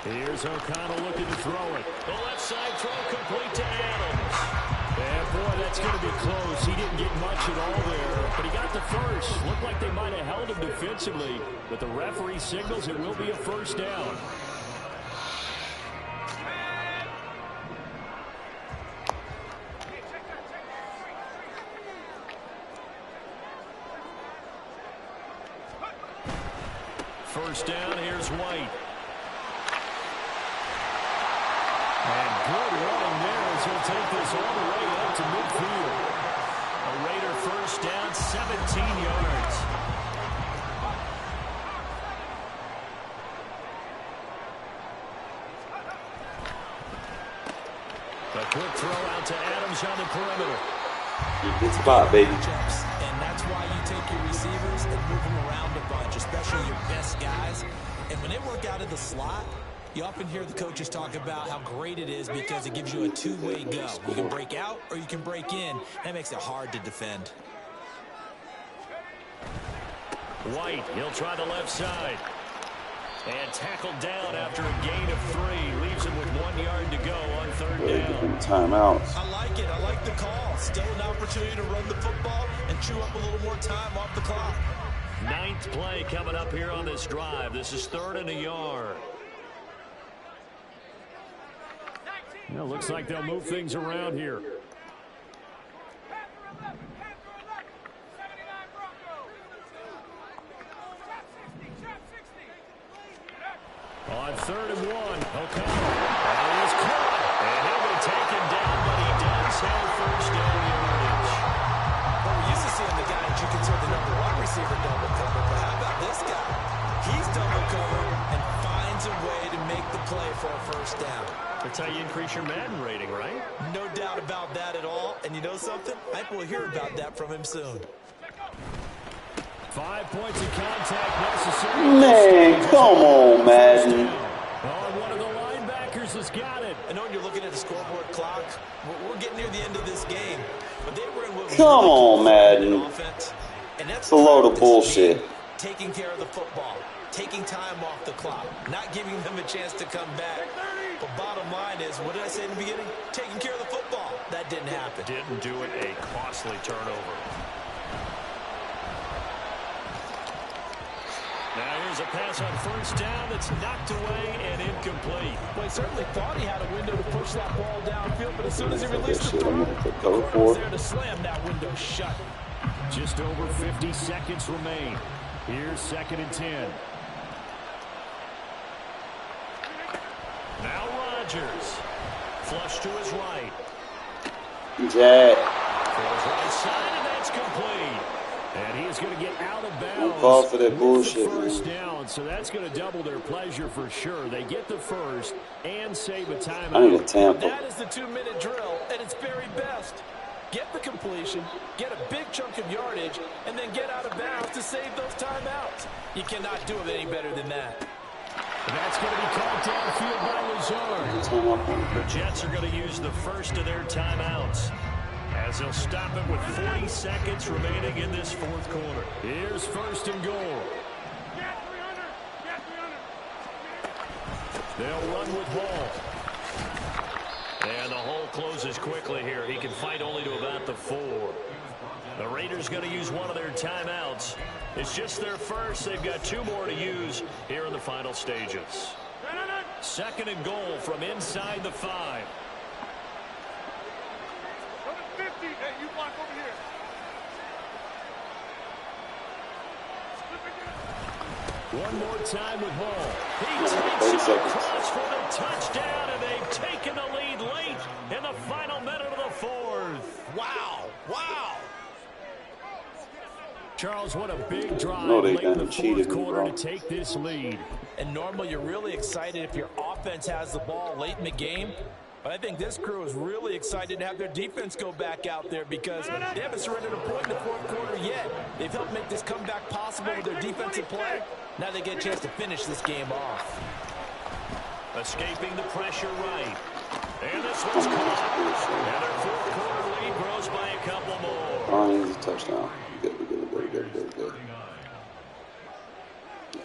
Here's O'Connell looking to throw it. The left side throw complete to Adams. And boy, that's going to be close. He didn't get much at all there, but he got the first. Looked like they might have held him defensively, but the referee signals it will be a first down. First down, here's White. And good running there as he'll take this all the way up to midfield. A Raider first down, 17 yards. A quick throw out to Adams on the perimeter. Good spot, baby. And that's why you take your receivers and move them around a bunch, especially your best guys. And when they work out of the slot, you often hear the coaches talk about how great it is because it gives you a two-way go. You can break out or you can break in. That makes it hard to defend. White, he'll try the left side. And tackled down after a gain of 3. Leaves him with 1 yard to go on third down. Timeouts. I like it. I like the call. Still an opportunity to run the football and chew up a little more time off the clock. 9th play coming up here on this drive. This is 3rd and a yard. Well, looks like they'll move things around here. On 3rd and 1, O'Connell. And he is caught. And he'll be taken down, but he does have first down yardage. Well, we're used to seeing the guy that you consider the number 1 receiver double cover, but how about this guy? He's double covered and finds a way to make the play for a first down. That's how you increase your Madden rating, right? No doubt about that at all. And you know something? I think we'll hear about that from him soon. 5 points of contact necessary. Man, come on, Madden. Oh, one of the linebackers has got it. I know when you're looking at the scoreboard clock, we're getting near the end of this game. But they were in what was Come on, Madden. offense. And that's It's a load of bullshit. Taking care of the football, taking time off the clock, not giving them a chance to come back. But bottom line is, what did I say in the beginning? Taking care of the football. That didn't happen. Didn't do it. A costly turnover. Now here's a pass on first down that's knocked away and incomplete. Well, he certainly thought he had a window to push that ball downfield, but as soon as he released the I'm throw, gonna the go corner for was it. there to slam that window shut. Just over 50 seconds remain. Here's 2nd and 10. Now Rodgers. Flush to his right. Jack. Throws right side, and that's complete. And he is going to get out of bounds. Don't fall for that with bullshit, the first man. down, so that's going to double their pleasure for sure. They get the first and save a timeout. I need a Tampa. That is the 2-minute drill at its very best. Get the completion, get a big chunk of yardage, and then get out of bounds to save those timeouts. You cannot do it any better than that. That's going to be called downfield by Lazard. The Jets are going to use the first of their timeouts, as they'll stop it with 40 seconds remaining in this 4th quarter. Here's 1st and goal. They'll run with Hall. And the hole closes quickly here. He can fight only to about the 4. The Raiders going to use one of their timeouts. It's just their first. They've got 2 more to use here in the final stages. 2nd and goal from inside the 5. Number 50, hey, you block over here. One more time with Hall. He takes it across for the touchdown, and they've taken the lead late in the final minute of the 4th. Wow. Wow. Charles, what a big drive No, they late in the kinda cheated 4th me, quarter bro. to take this lead. And normally you're really excited if your offense has the ball late in the game. But I think this crew is really excited to have their defense go back out there because they haven't surrendered a point in the 4th quarter yet. They've helped make this comeback possible with their defensive play. Now they get a chance to finish this game off. Escaping the pressure right. And this one's caught. And their 4th quarter lead grows by a couple more. Oh, he's a touchdown. Good.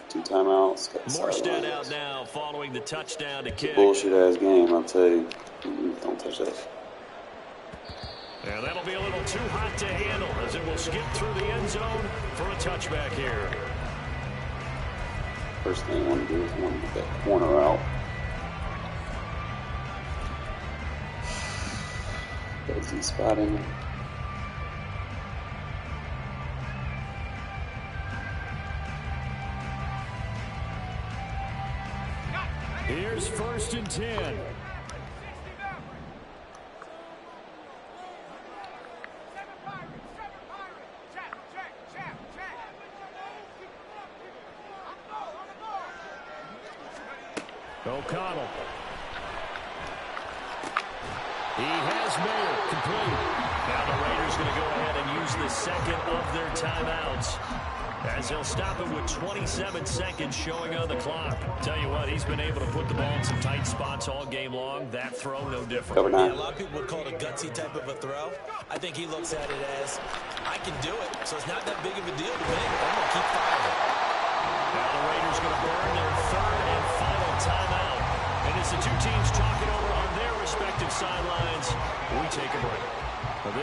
2 times. timeouts. Got the Morstead out sidelines. now following the touchdown to It's a kick. bullshit ass game, I'll tell you. Don't touch that. And that'll be a little too hot to handle as it will skip through the end zone for a touchback here. First thing I want to do is I want to get that corner out. That's the spot in there. Here's 1st and 10. O'Connell. He has made it complete. Now the Raiders going to go ahead and use the second of their timeouts, as he'll stop it with 27 seconds showing on the clock. Tell you what, he's been able to put the ball in some tight spots all game long. That throw, no different. Cover 9. Yeah, a lot of people would call it a gutsy type of a throw. I think he looks at it as, I can do it, so it's not that big of a deal to me. I'm going to keep firing. Now the Raiders going to burn their 3rd and final timeout. And as the two teams talk it over on their respective sidelines, we take a break.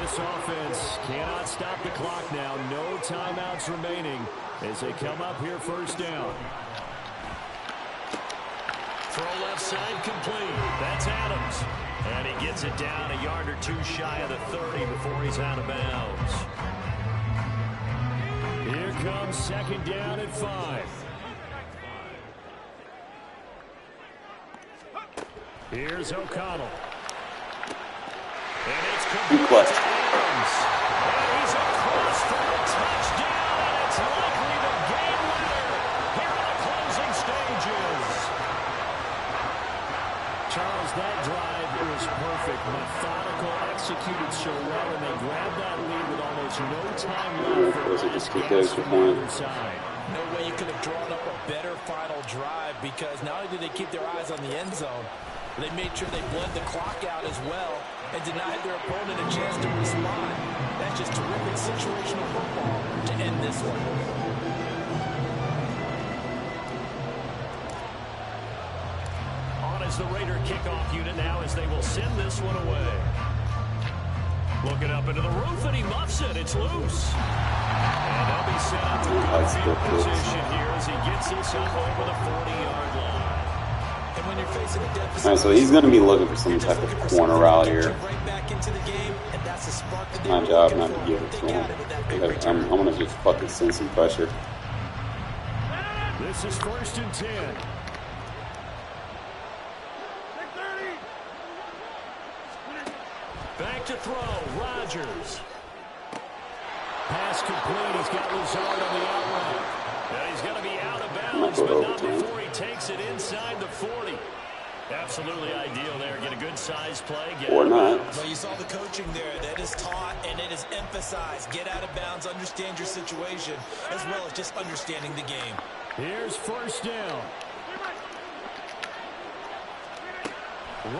This offense cannot stop the clock now. No timeouts remaining as they come up here 1st down. Throw left side complete. That's Adams. And he gets it down a yard or two shy of the 30 before he's out of bounds. Here comes 2nd down at 5. Here's O'Connell. And it's complete to Adams. And he's across for a touchdown, and it's likely the game winner here in the closing stages. Charles, that drive was perfect. Methodical, executed so well, and they grabbed that lead with almost no time left for the last gas from the other side. No way you could have drawn up a better final drive, because not only did they keep their eyes on the end zone, they made sure they bled the clock out as well and denied their opponent a chance to respond. That's just terrific situational football to end this one. On as the Raider kickoff unit now as they will send this one away. Looking up into the roof, and he muffs it. It's loose. And they'll be set up to good field position here as he gets this up over the 40-yard line. And when you're facing a deficit, All right, so he's going to be looking for some type of corner out here. Right back into the game, and that's the spark that It's my job not to give it to him. I'm going to just fucking send some pressure. This is 1st and 10. Back to throw, Rodgers. Pass complete. He's got Lazard on the outright. And he's going to be out of bounds, but not before he takes it inside the 40. Absolutely ideal there. Get a good size play. Get Or not. Well, you saw the coaching there. That is taught and it is emphasized. Get out of bounds, understand your situation, as well as just understanding the game. Here's 1st down.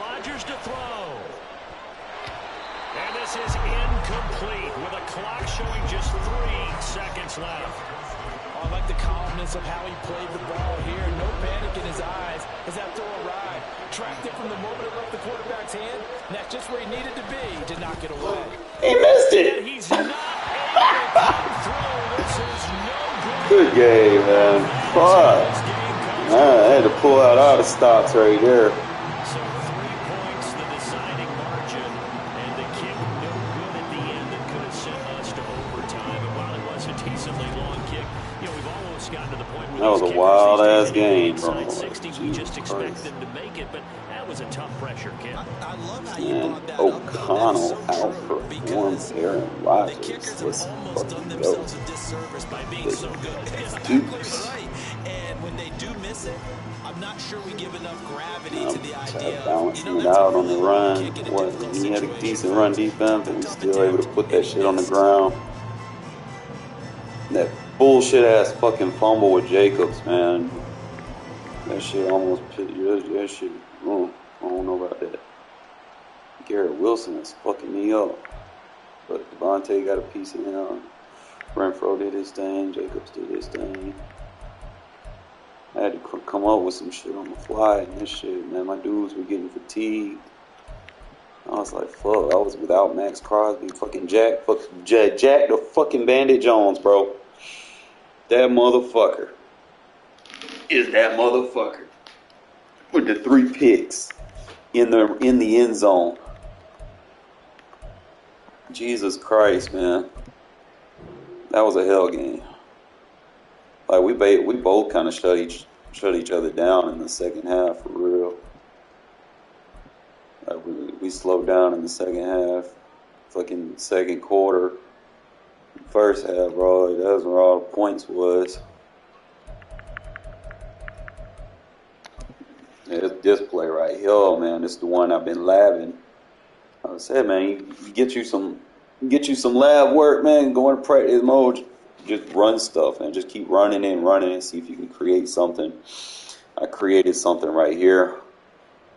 Rodgers to throw. And this is incomplete with a clock showing just 3 seconds left. I like the calmness of how he played the ball here. No panic in his eyes as that throw arrived. Tracked it from the moment it left the quarterback's hand. And that's just where he needed to be to knock it away. He missed it. And he's not able to come through. This is no good. Good game, man. Fuck. I had to pull out all the stops right there. So 3 points, the deciding margin, and the kick no good at the end that could have sent us to overtime. And while it was a decently long kick, you know, we've almost gotten to the point where That was a wild ass game, bro. inside 60, we just expect them to make it, but that was a tough pressure kick. I love how you Man, brought that up, though. O'Connell That is so true, because outperformed Aaron the Rodgers. kickers Let's have almost done fucking go. themselves a disservice by being so good. Exactly right. And when they do miss it, I'm not sure we give enough gravity to the idea of, Balancing it that's a out on the really run. good kick in a What, difficult he had a situation. decent run defense, and he's still able to put that shit on the ground. That bullshit ass fucking fumble with Jacobs, man. That shit almost put that shit. Oh, I don't know about that. Garrett Wilson is fucking me up. But Devontae got a piece of him. Renfro did his thing. Jacobs did his thing. I had to come up with some shit on the fly and this shit, man. My dudes were getting fatigued. I was like, fuck, I was without Max Crosby, fucking Jack the fucking Bandit Jones, bro. That motherfucker is that motherfucker with the 3 picks in the end zone. Jesus Christ, man. That was a hell game. Like we both kind of shut each other down in the second half for real. Like we slowed down in the second half, fucking second quarter, first half, bro. Like, that's where all the points was. Yeah, this play right here, man. This is the one I've been labbing. I said, man, you get you some lab work, man. Go into practice mode. Just run stuff and just keep running and see if you can create something. I created something right here.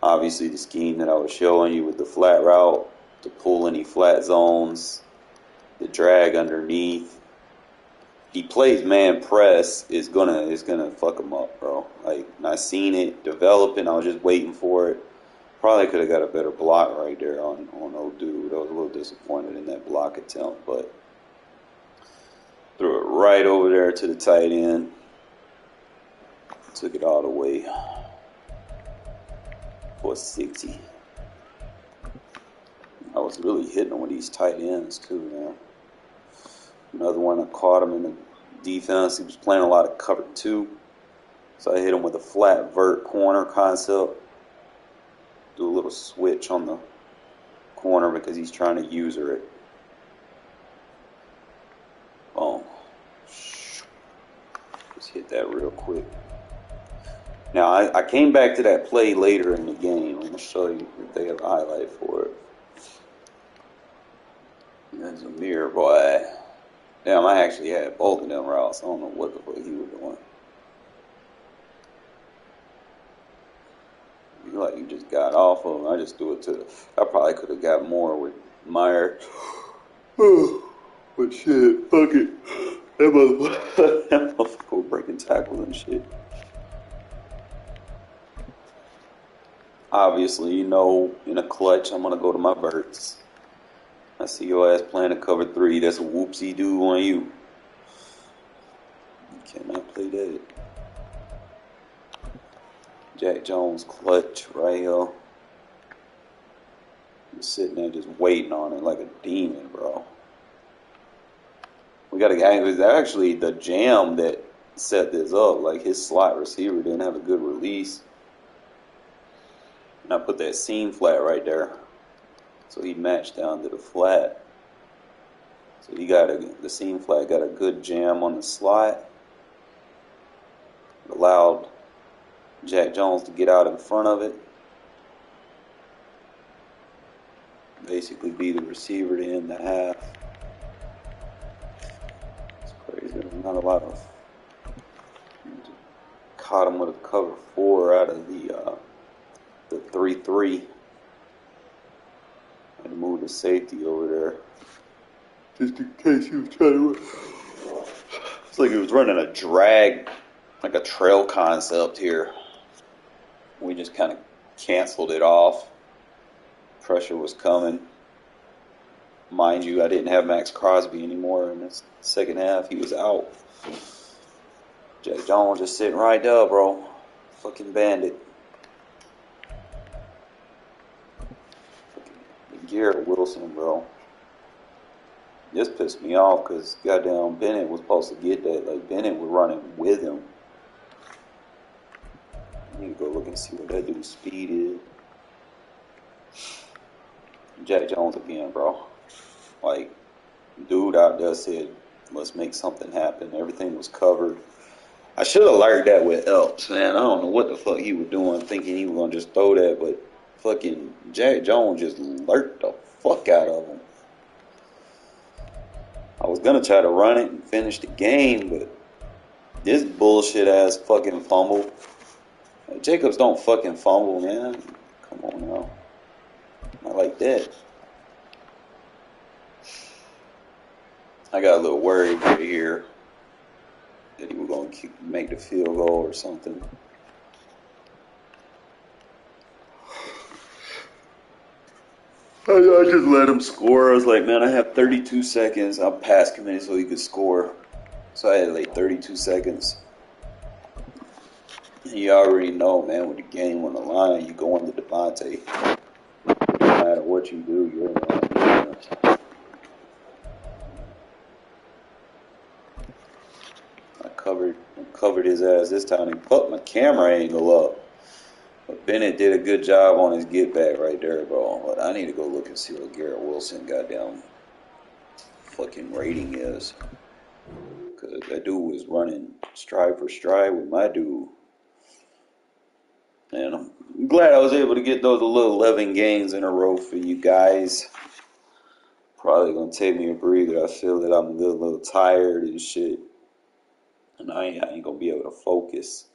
Obviously, the scheme that I was showing you with the flat route, to pull any flat zones, the drag underneath. He plays man press is gonna fuck him up, bro. Like, I seen it developing. I was just waiting for it. Probably could have got a better block right there on old dude. I was a little disappointed in that block attempt, but threw it right over there to the tight end. Took it all the way for 60. I was really hitting him with these tight ends too, man. Another one, I caught him in the defense. He was playing a lot of cover 2. So I hit him with a flat vert corner concept. Do a little switch on the corner because he's trying to user it. Boom. Just hit that real quick. Now, I came back to that play later in the game. I'm going to show you if they have a highlight for it. That's a mirror, boy. Damn, I actually had both of them routes. I don't know what the fuck he was doing. Like you just got off of him. I just threw it to the... I probably could have got more with Meyer. But shit, fuck it. That motherfucker breaking tackles and shit. Obviously, you know, in a clutch, I'm going to go to my verts. I see your ass playing a cover 3. That's a whoopsie-doo on you. You cannot play that. Jack Jones clutch right here. I'm sitting there just waiting on it like a demon, bro. We got it was actually the jam that set this up. Like, his slot receiver didn't have a good release. And I put that seam flat right there. So he matched down to the flat. So he got the seam flat got a good jam on the slot. It allowed Jack Jones to get out in front of it. Basically be the receiver to end the half. It's crazy. There's not a lot of... Caught him with a cover 4 out of the 3-3. Had to move the safety over there. Just in case he was trying to run. It's like he was running a drag, like a trail concept here. We just kind of canceled it off. Pressure was coming. Mind you, I didn't have Max Crosby anymore in the second half. He was out. Jack Jones just sitting right there, bro. Fucking bandit. Fucking Garrett Wilson, bro. This pissed me off because goddamn Bennett was supposed to get that. Like, Bennett was running with him. I need to go look and see what that dude's speed is. Jack Jones again, bro. Like, dude out there said, let's make something happen. Everything was covered. I should have learned that with Elps, man. I don't know what the fuck he was doing, thinking he was going to just throw that, but fucking Jack Jones just lurked the fuck out of him. I was going to try to run it and finish the game, but this bullshit ass fucking fumble. Like, Jacobs don't fucking fumble, man. Come on now. Not like that. I got a little worried right here. that he was going to make the field goal or something. I just let him score. I was like, man, I have 32 seconds. I'm past committed so he could score. So I had like 32 seconds. And you already know, man, with the game on the line, you go into Devontae. No matter what you do, you're in line. I covered his ass this time and put my camera angle up. But Bennett did a good job on his get back right there, bro. But I need to go look and see what Garrett Wilson goddamn fucking rating is. Because that dude was running stride for stride with my dude. And I'm glad I was able to get those little 11 games in a row for you guys. Probably going to take me a breather. I feel that I'm a little tired and shit. And I ain't going to be able to focus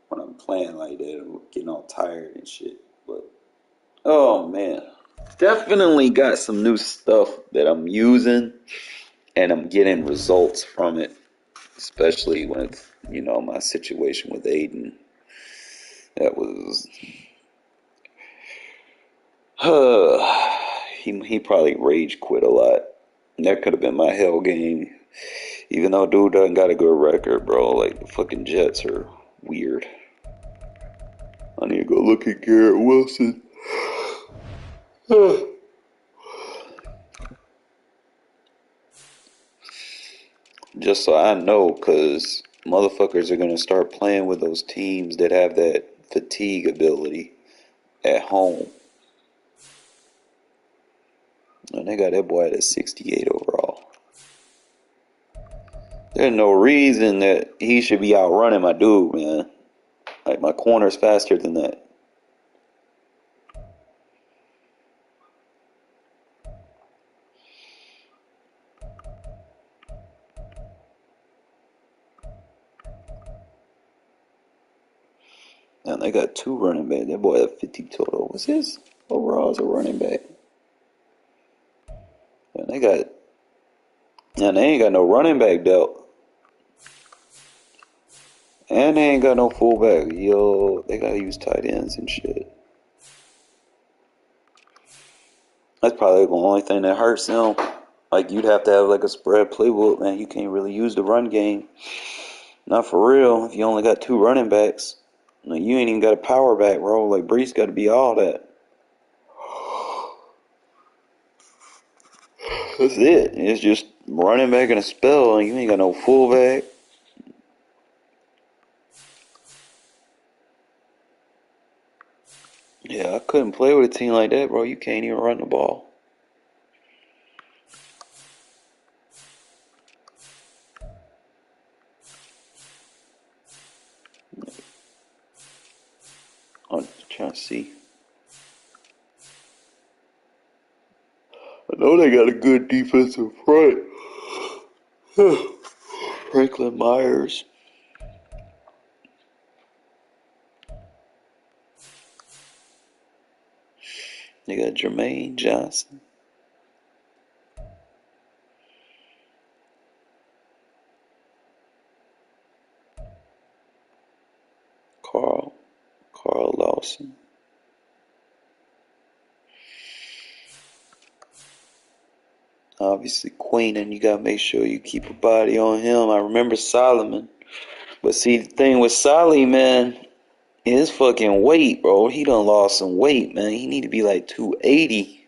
when I'm playing like that. I'm getting all tired and shit. But, oh, man. Definitely got some new stuff that I'm using. And I'm getting results from it. Especially with, my situation with Aiden. That was... he probably rage quit a lot. That could have been my hell game. Even though dude doesn't got a good record, bro. Like, the fucking Jets are weird. I need to go look at Garrett Wilson. Just so I know, because motherfuckers are going to start playing with those teams that have that fatigue ability at home. And they got that boy at a 68 overall. There's no reason that he should be outrunning my dude, man. Like, my corner's faster than that. And they got 2 running backs. That boy had 50 total. What's his overall as a running back? And they ain't got no running back dealt. And they ain't got no fullback. Yo, they gotta use tight ends and shit. That's probably the only thing that hurts them. Like, you'd have to have like a spread playbook, man. You can't really use the run game. Not for real. If you only got 2 running backs. Like, you ain't even got a power back, bro. Like, Brees got to be all that. That's it. It's just running back and a spell, and you ain't got no fullback. Yeah, I couldn't play with a team like that, bro. You can't even run the ball. I'm trying to see. I know they got a good defensive front. Franklin Myers. They got Jermaine Johnson. Carl Lawson. Obviously, Queen, and you gotta make sure you keep a body on him. I remember Solomon. But see, the thing with Solly, man, his fucking weight, bro. He done lost some weight, man. He need to be like 280.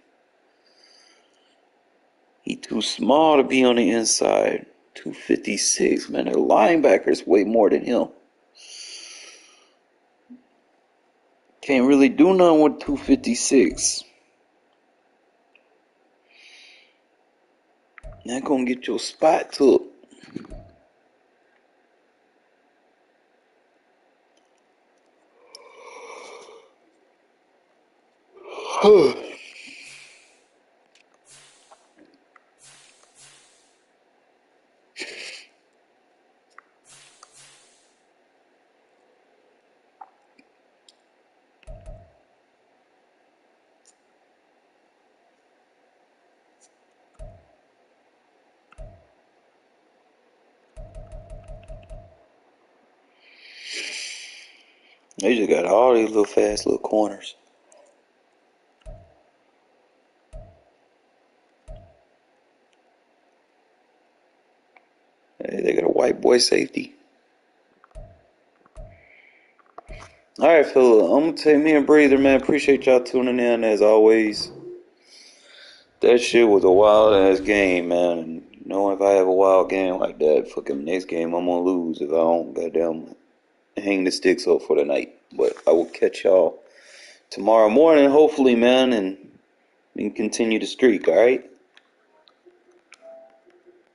He too small to be on the inside. 256, man. The linebackers weigh more than him. Can't really do nothing with 256. Not gonna get your spot took. They just got all these little fast little corners. Hey, they got a white boy safety. All right, Phil. I'm gonna take me and Breather, man. Appreciate y'all tuning in as always. That shit was a wild ass game, man. And you know, if I have a wild game like that, fucking next game I'm gonna lose if I don't goddamn hang the sticks up for the night. But I will catch y'all tomorrow morning, hopefully, man, and we can continue the streak. All right.